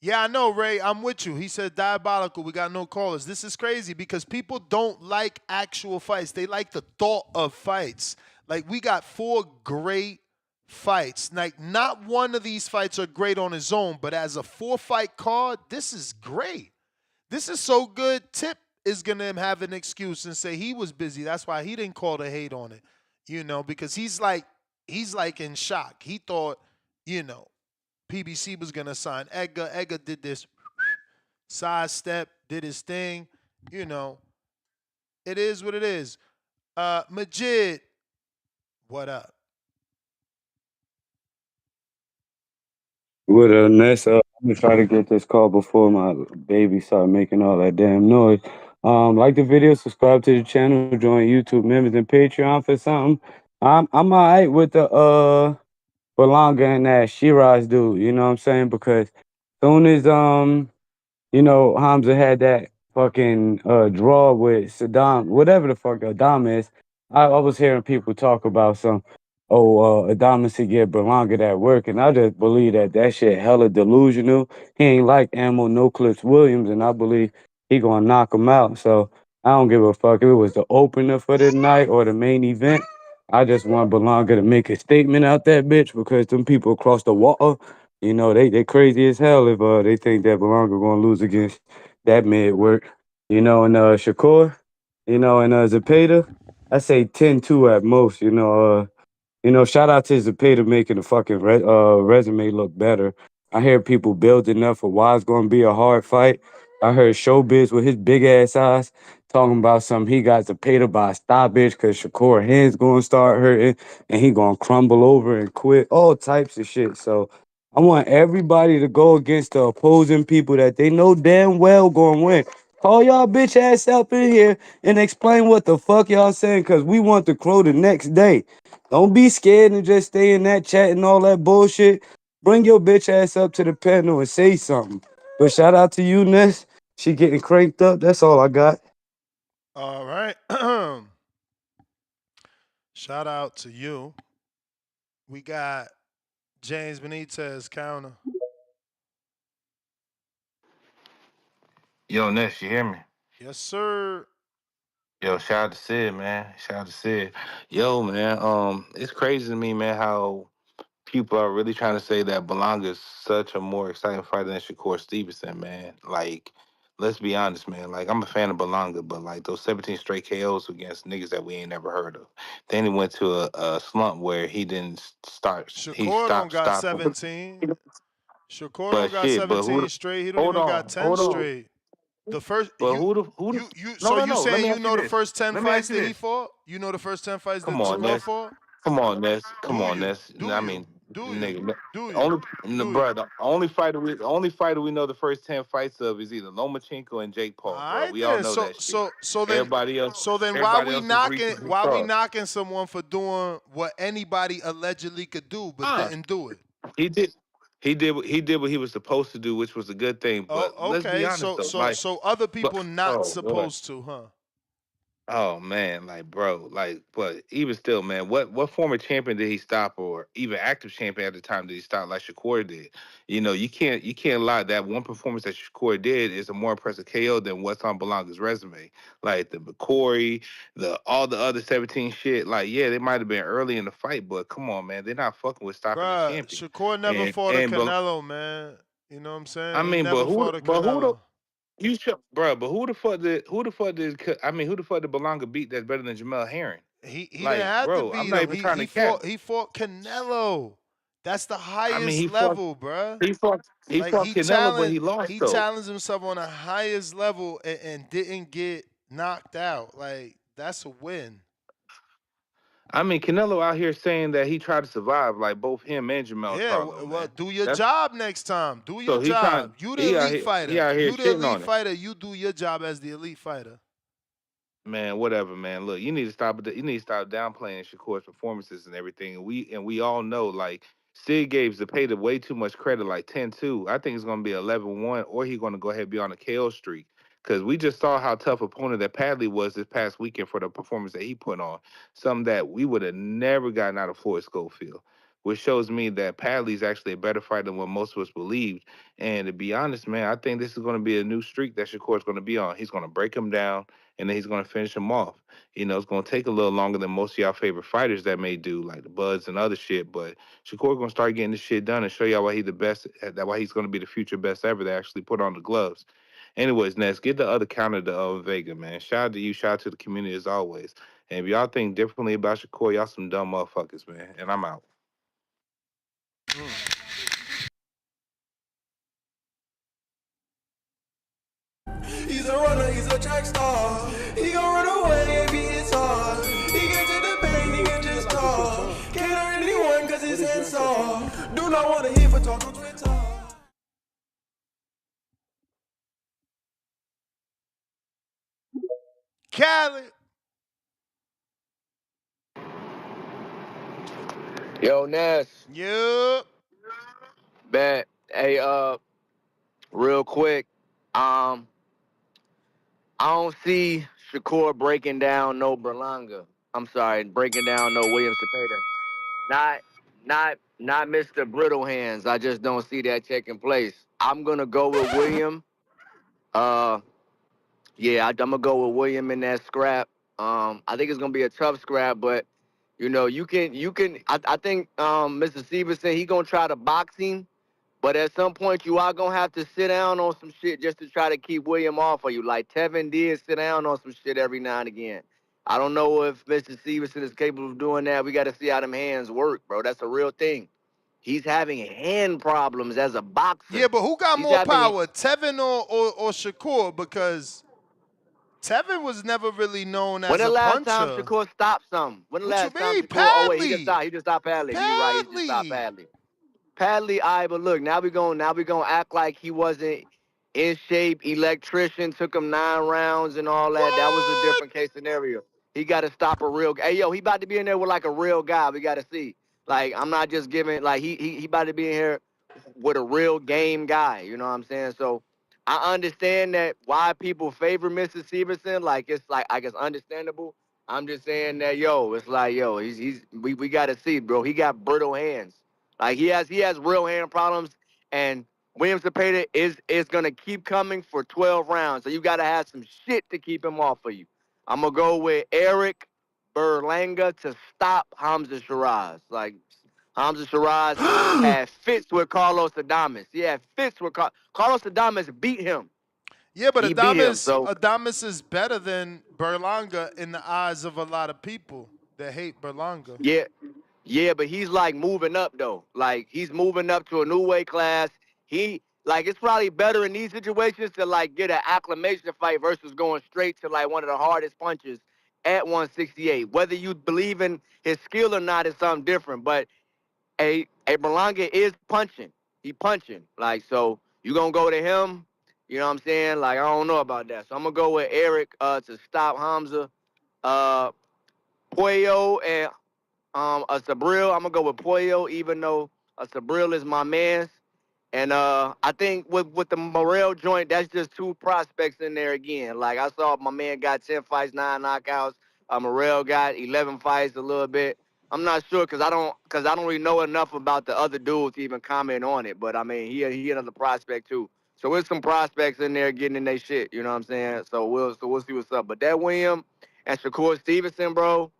Yeah, I know, Ray. I'm with you. He said diabolical. We got no callers. This is crazy because people don't like actual fights. They like the thought of fights. Like, we got 4 great fights. Like, not one of these fights are great on its own, but as a 4-fight card, this is great. This is so good. Tip is going to have an excuse and say he was busy. That's why he didn't call to hate on it, because he's like in shock. He thought, PBC was going to sign Edgar. Edgar did this sidestep, did his thing. It is what it is. Majid, what up? With a nice, I'm gonna try to get this call before my baby start making all that damn noise. Like the video, subscribe to the channel, join YouTube members and Patreon for something. I'm alright with the Berlanga and that Shiraz dude. You know what I'm saying? Because soon as Hamza had that fucking draw with Saddam, whatever the fuck Adam is. I was hearing people talk about Adamas to get Berlanga that work, and I just believe that shit hella delusional. He ain't like Ammo No Clips Williams, and I believe he gonna knock him out. So I don't give a fuck if it was the opener for the night or the main event. I just want Berlanga to make a statement out that bitch because them people across the water, they crazy as hell if they think that Berlanga gonna lose against that mid work. And Shakur, and Zapata, I say 10-2 at most. Shout out to Zapata making the fucking resume look better. I hear people building up for why it's gonna be a hard fight. I heard Showbiz with his big ass eyes talking about something he got to pay to buy stoppage because Shakur hands gonna start hurting and he gonna crumble over and quit. All types of shit. So I want everybody to go against the opposing people that they know damn well gonna win. Call y'all bitch ass up in here and explain what the fuck y'all saying because we want the crow the next day. Don't be scared and just stay in that chat and all that bullshit. Bring your bitch ass up to the panel and say something. But shout out to you, Ness. She getting cranked up. That's all I got. All right. Shout out to you. We got James Benitez counter. Yo, Ness, you hear me? Yes, sir. Yo, shout out to Sid, man. Shout out to Sid. Yo, man, it's crazy to me, man, how people are really trying to say that Berlanga is such a more exciting fighter than Shakur Stevenson, man. Like, let's be honest, man. Like, I'm a fan of Berlanga, but like those 17 straight KOs against niggas that we ain't never heard of. Then he went to a slump where he didn't start. He Shakur don't stopped got stopping. 17. Shakur But don't got shit, but who? 17 straight. He don't Hold even got on, 10 hold on. straight. The first But who the? No, so no, you no. Let saying me you ask you know the this. first 10 Let me fights ask you that he this. fought? You know the first 10 fights Come that on, Shakur Ness. fought? Come on, Ness. Come Do on, you? Ness. Do I you? mean, Do you? nigga. Do you? Only, Do you? bro. The only fighter we know the first 10 fights of is either Lomachenko and Jake All Paul, bro. right We all then. know So that shit. so so then Everybody else, so then everybody else is reaching for the why we stars. knocking someone for doing what anybody allegedly could do but Ah, didn't do it? he did. He did what he was supposed to do, which was a good thing. Oh, But let's be okay. honest So though, so like, so other people not oh, boy. supposed to, huh? Oh man, like bro, like but even still, man, what former champion did he stop, or even active champion at the time did he stop like Shakur did? You can't lie. That one performance that Shakur did is a more impressive KO than what's on Belanga's resume. Like the McCory, the all the other 17 shit. Like yeah, they might have been early in the fight, but come on, man, they're not fucking with stopping the Bruh, champion. Shakur never And fought a and but Canelo, man. You know what I'm I saying? He mean, never fought a Canelo. you should, bro. But who the fuck did Belonga beat that's better than Jamel Herring? He didn't Like, have to bro, I'm beat not him. even trying He to cap. fought Canelo. That's the I mean, highest level, bruh. he Like fought Canelo, but he lost he though. challenged himself on the highest level and didn't get knocked out. Like that's a win. I mean, Canelo out here saying that he tried to survive, like both him and Jamel Yeah, Charlo, well, man. do your That's job next time. Do your so he trying. job. You the He out elite here. He fighter. out here You the shitting elite on him. fighter. You do your job as the elite fighter. Man, whatever, man. Look, you need to stop it. You need to stop downplaying Shakur's performances and everything. And we all know, like, Sid gave Zepeda way too much credit, like 10-2. I think it's gonna be 11-1, or he's gonna go ahead and be on a KO streak. Cause we just saw how tough opponent that Padley was this past weekend for the performance that he put on. Something that we would have never gotten out of Floyd Schofield. Which shows me that Padley's actually a better fighter than what most of us believed. And to be honest, man, I think this is gonna be a new streak that Shakur's gonna be on. He's gonna break him down and then he's going to finish him off. It's going to take a little longer than most of y'all favorite fighters that may do, like the Buds and other shit. But Shakur going to start getting this shit done and show y'all why he's the best, that why he's going to be the future best ever to actually put on the gloves. Anyways, Ness, get the other counter to Vega, man. Shout out to you, shout out to the community as always. And if y'all think differently about Shakur, y'all some dumb motherfuckers, man. And I'm out. He's a runner, he's a track star. He gon' run away if he hits hard. He get to the pain, he can just call. Can't hurt anyone cause his hands soft. Do not wanna hear for talk on Twitter. Cali. Yo, Ness. Yup. Bet. Hey, real quick. I don't see Shakur breaking down no Berlanga. I'm sorry, breaking down no William Cepeda. Not Mr. Brittle Hands. I just don't see that taking place. I'm gonna go with William. Uh, yeah, I'm gonna go with William in that scrap. I think it's gonna be a tough scrap, but you can. I think Mr. Stevenson he gonna try to box him. But at some point, you are going to have to sit down on some shit just to try to keep William off of you. Like Tevin did sit down on some shit every now and again. I don't know if Mr. Stevenson is capable of doing that. We got to see how them hands work, bro. That's a real thing. He's having hand problems as a boxer. Yeah, but who got He's more having power, Tevin or Shakur? Because Tevin was never really known when as the a last time puncher. Shakur stopped something? When the What you last time mean, Shakur? Oh wait, he just Padley? stopped. He just stopped Padley. You're right. He just stopped Padley. Padley. Padley, all right, but look, now we gonna act like he wasn't in shape. Electrician took him 9 rounds and all that. That was a What? different case scenario. He got to stop a real. Hey, yo, he about to be in there with like a real guy. We got to see. Like, I'm not just giving. Like, he about to be in here with a real game guy. You know what I'm saying? So I understand that why people favor Mr. Stevenson. Like, it's like I guess understandable. I'm just saying that yo, it's like yo, we got to see, bro. He got brittle hands. Like he has real hand problems, and Williams Zepeda is gonna keep coming for 12 rounds. So you gotta have some shit to keep him off of you. I'm gonna go with Edgar Berlanga to stop Hamza Shiraz. Like Hamza Shiraz had fits with Carlos Adames. He had fits with Carlos Adames beat him. Yeah, but He beat him. Adames So Adames is better than Berlanga in the eyes of a lot of people that hate Berlanga. yeah, yeah, but he's like moving up though. Like he's moving up to a new weight class. He like it's probably better in these situations to like get an acclimation fight versus going straight to like one of the hardest punches at 168. Whether you believe in his skill or not is something different. But a Berlanga is punching. He punching. Like so you gonna go to him. You know what I'm saying? Like I don't know about that. So I'm gonna go with Edgar to stop Hamza. Puello and a Subriel, I'm gonna go with Puello, even though a Subriel is my man's. And I think with the Morrell joint, that's just 2 prospects in there again. Like I saw my man got 10 fights, 9 knockouts. Morrell got 11 fights, a little bit. I'm not sure because I don't really know enough about the other dudes to even comment on it. But I mean, he another prospect too. So there's some prospects in there getting in their shit. You know what I'm saying? So we'll see what's up. But that William and Shakur Stevenson, bro.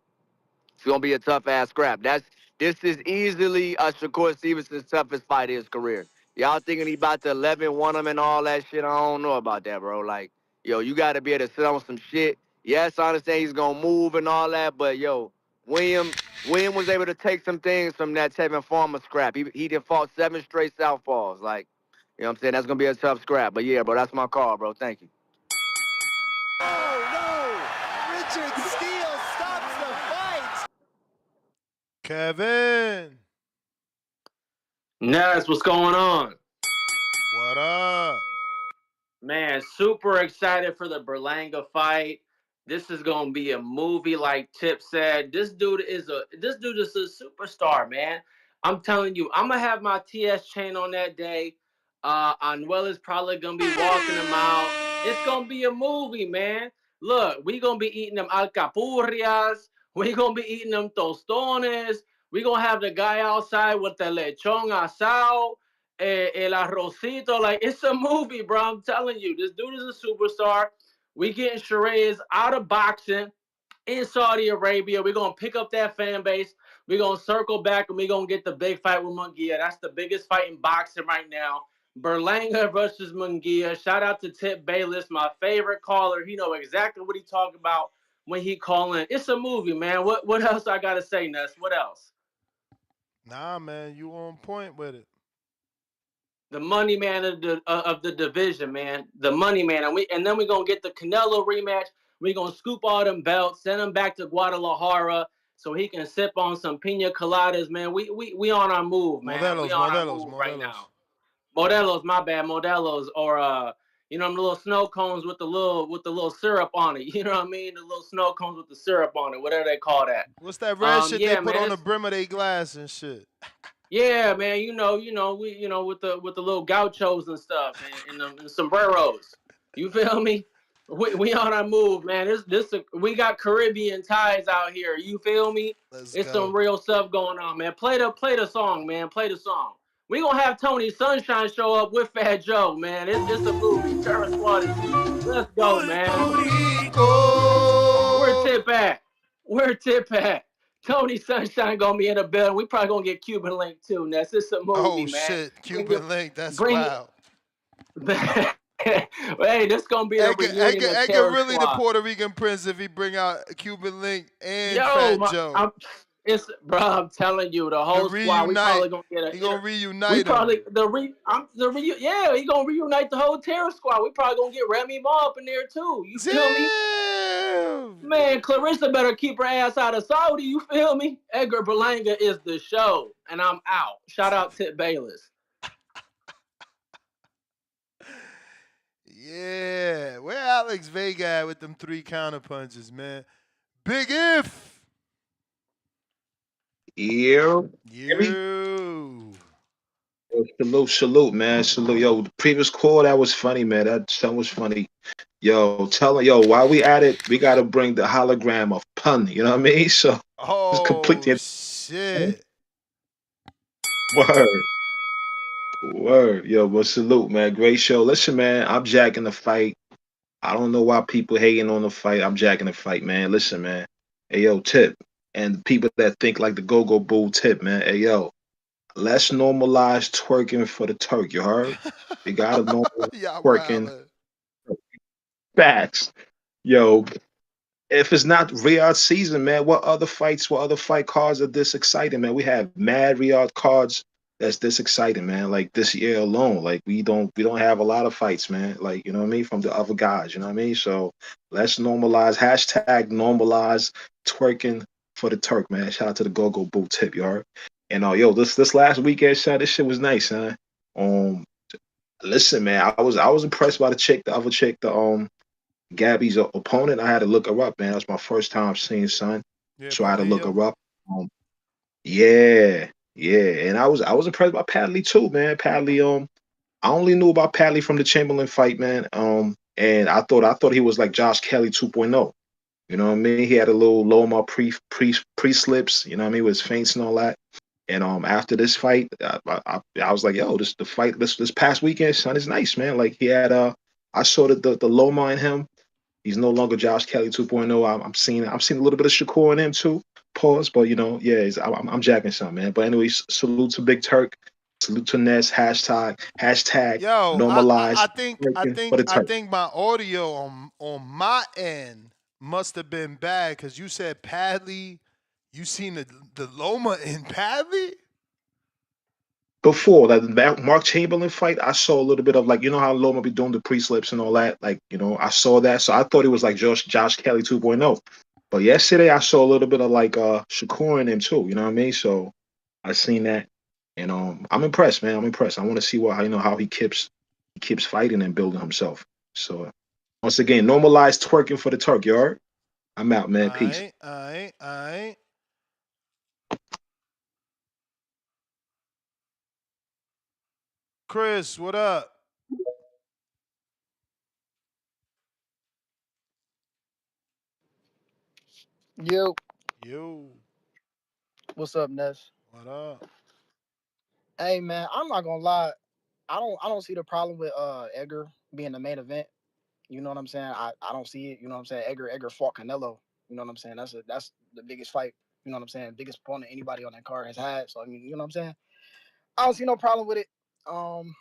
It's gonna be a tough ass scrap. This is easily Shakur Stevenson's toughest fight of his career. Y'all thinking he about to 11-1 him and all that shit? I don't know about that, bro. Like, yo, you got to be able to sit on some shit. Yes, I understand he's gonna move and all that, but yo, William was able to take some things from that Tevin Farmer scrap. He did fought 7 straight southpaws. Like, you know what I'm saying? That's gonna be a tough scrap. But yeah, bro, that's my call, bro. Thank you. Richard Steele stops the fight. Kevin, Ness, what's going on? what up? Man, super excited for the Berlanga fight. This is gonna be a movie, like Tip said. This dude is a superstar, man. I'm telling you, I'm gonna have my TS chain on that day. Anuel is probably gonna be walking him out. It's gonna be a movie, man. Look, we gonna be eating them alcapurrias. We gonna be eating them tostones. We gonna have the guy outside with the lechon asado. El arrocito, like it's a movie, bro. I'm telling you, this dude is a superstar. We getting charades out of boxing in Saudi Arabia. We're gonna pick up that fan base. We're gonna circle back and we're gonna get the big fight with Munguia. That's the biggest fight in boxing right now. Berlanga versus Munguia. Shout out to Tip Bayless, my favorite caller. He know exactly what he talking about when he calling. It's a movie, man. What else I gotta say, Ness? What else? Nah, man, you on point with it. The money man of the division, man. The money man. And then we're gonna get the Canelo rematch. We're gonna scoop all them belts, send him back to Guadalajara so he can sip on some pina coladas, man. We on our move, man. We on our move right now. Modelos, my bad, Modelos, or you know, the little snow cones with the little syrup on it. You know what I mean? The little snow cones with the syrup on it, whatever they call that. What's that red shit they Yeah, put man. on the brim of their glass and shit? Yeah, man, we with the little gauchos and stuff and the sombreros. You feel me? We on our move, man. We got Caribbean ties out here. You feel me? Let's It's go. some real stuff going on, man. Play the song, man. Play the song. We gonna have Tony Sunshine show up with Fat Joe, man. It's a movie. Terrence Flooded. Let's go, man. Where Tip at? Where Tip at? Tony Sunshine gonna be in the building. We probably gonna get Cuban Link too. Ness. It's a movie, Oh man. shit, Cuban Link, that's Bring wild. Hey, this gonna be the reunion of Edgar Terror really the Squad. Puerto Rican prince if he bring out Cuban Link and Yo, Fat Joe. It's bro. I'm telling you, the The whole squad. We reunite. probably gonna get a. He gonna We reunite him. probably yeah. He gonna reunite the whole terror squad. We probably gonna get Remy Ma up in there too. You feel me? Damn. Man, Clarissa better keep her ass out of Saudi. You feel me? Edgar Berlanga is the show, and I'm out. Shout out Tip Bayless. Yeah. Where Alex Vega at with them 3 counter punches, man? Big If. Yeah. You. Salute, man. Salute. Yo, the previous call, that was funny, man. That was funny. Yo, while we at it, we gotta bring the hologram of pun, you know what I mean? So it's Oh completely shit. word. Word. Yo, but salute, man. Great show. Listen, man, I'm jacking the fight. I don't know why people hating on the fight. I'm jacking the fight, man. Listen, man. Hey, yo, Tip. And people that think like the go-go bull Tip, man. Hey, yo, let's normalize twerking for the Turk, you heard? We gotta normalize Y'all twerking. wildin'. Facts. Yo, if it's not Riyadh season, man, what other fight cards are this exciting, man? We have mad Riyadh cards that's this exciting, man. Like this year alone, like we don't have a lot of fights, man. Like you know what I mean, from the other guys, you know what I mean. So let's normalize #normalize twerking for the Turk, man. Shout out to the Go Go Boot Tip, you heard? And yo, this last weekend, shot, this shit was nice, huh? Um, listen, man, I was impressed by the chick, the other chick, the Gabby's opponent. I had to look her up, man. That's my first time seeing son, Yeah, so I had to look Malia. her up. Um, yeah, yeah, and I was impressed by Padley too, man. Padley, I only knew about Padley from the Chamberlain fight, man. And I thought he was like Josh Kelly 2.0. You know what I mean? He had a little Loma pre slips. You know what I mean, with his feints and all that. And after this fight, I was like, yo, the fight this past weekend, son, is nice, man. Like he had I saw the Loma in him. He's no longer Josh Kelly 2.0. I'm seeing a little bit of Shakur in him too. Pause, but yeah, I'm jacking some, man. But anyways, salute to Big Turk, salute to Ness. Hashtag Yo, I normalize think I working for think the I Turk. think my audio on my end must have been bad because you said Padley. You seen the Loma in Padley? Before that Mark Chamberlain fight, I saw a little bit of like how Loma be doing the pre-slips and all that. Like I saw that, so I thought it was like Josh Kelly 2.0. But yesterday I saw a little bit of like Shakur in him too. You know what I mean? So I seen that, and I'm impressed, man. I'm impressed. I want to see how he keeps fighting and building himself. So once again, normalize twerking for the Turk. You heard? I'm out, man. Peace. I. Chris, what up? Yo, Yo, what's up, Ness? what up? Hey man, I'm not gonna lie. I don't see the problem with Edgar being the main event. You know what I'm saying? I don't see it. You know what I'm saying? Edgar fought Canelo. You know what I'm saying? That's the biggest fight. You know what I'm saying? Biggest opponent anybody on that card has had. So I mean, you know what I'm saying? I don't see no problem with it. Um,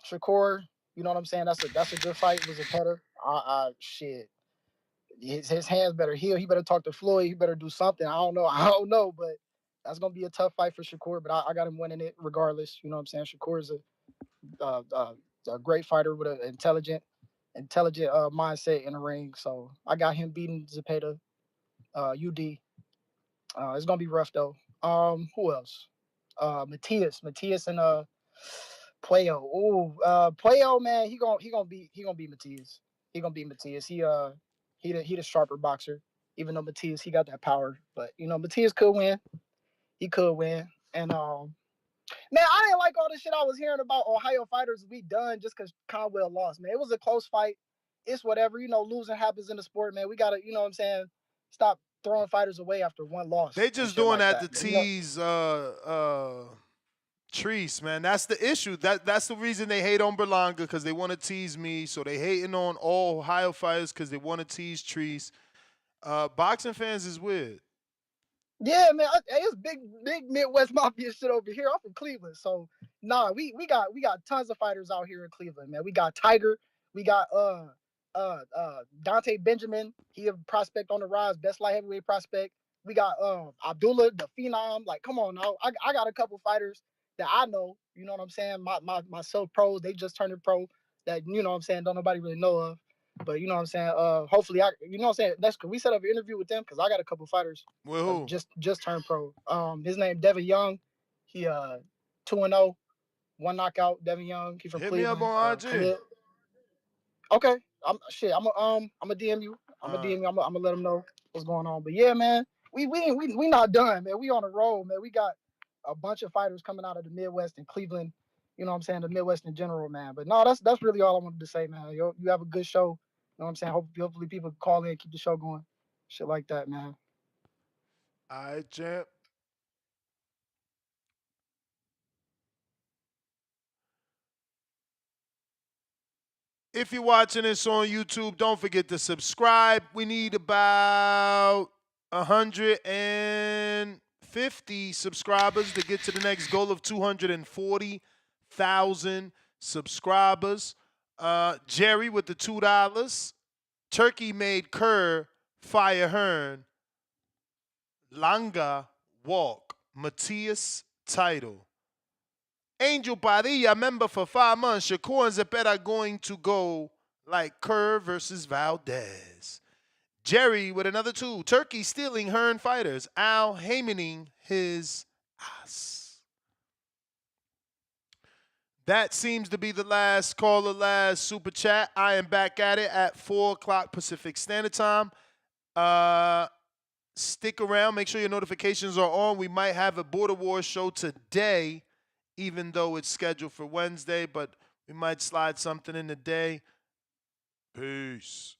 Shakur, you know what I'm saying? That's a good fight. It was a cutter. Shit. His hands better heal. He better talk to Floyd. He better do something. I don't know. I don't know, but that's gonna be a tough fight for Shakur. But I got him winning it regardless. You know what I'm saying? Shakur is a great fighter with an intelligent mindset in the ring. So I got him beating Zepeda, UD. It's gonna be rough though. Who else? Matias and Puello. Ooh, Puello, man, he gonna beat Matias. He gonna beat Matias. He the sharper boxer. Even though Matias he got that power, but Matias could win. He could win. And man, I didn't like all the shit I was hearing about Ohio fighters we done just because Conwell lost. Man, it was a close fight. It's whatever. Losing happens in the sport, man. We gotta, you know what I'm saying, stop throwing fighters away after one loss They and just shit doing like that that. to Man. You know, tease Treese, man. That's the issue. That's the reason they hate on Berlanga because they want to tease me. So they hating on all Ohio fighters because they want to tease Treese. Boxing fans is weird. yeah, man. Hey, it's big Midwest mafia shit over here. I'm from Cleveland, so nah, we got tons of fighters out here in Cleveland, man. We got Tiger, we got Dante Benjamin. He a prospect on the rise, best light heavyweight prospect. We got Abdullah, the Phenom. Like, come on now. I got a couple fighters that I know. You know what I'm saying? My sub pros, they just turned pro that, you know what I'm saying, don't nobody really know of. But you know what I'm saying? Hopefully you know what I'm saying, that's could we set up an interview with them because I got a couple fighters With who? just turned pro. His name Devin Young. He 2-0, one knockout. Devin Young. He from Hit me up Cleveland. on IG. Khalil. Okay. I'm a DM you. I'm a DM you. I'm gonna let him know what's going on. But yeah, man, we not done, man. We on the road, man. We got a bunch of fighters coming out of the Midwest and Cleveland. You know what I'm saying? The Midwest in general, man. But no, that's really all I wanted to say, man. You have a good show. You know what I'm saying? Hopefully people call in, keep the show going. Shit like that, man. All right, champ. If you're watching this on YouTube, don't forget to subscribe. We need about 150 subscribers to get to the next goal of 240,000 subscribers. Jerry with the $2. Turkey made Kerr fire Hearn. Langa walk. Matias title. Angel Padilla, member for 5 months. Shakur and Zepeda going to go like Kerr versus Valdez. Jerry with another 2. Turkey stealing Hearn fighters. Al Heymaning his ass. That seems to be the last caller, last super chat. I am back at it at 4 o'clock Pacific Standard Time. Stick around. Make sure your notifications are on. We might have a Border Wars show today, even though it's scheduled for Wednesday, but we might slide something in today. Peace.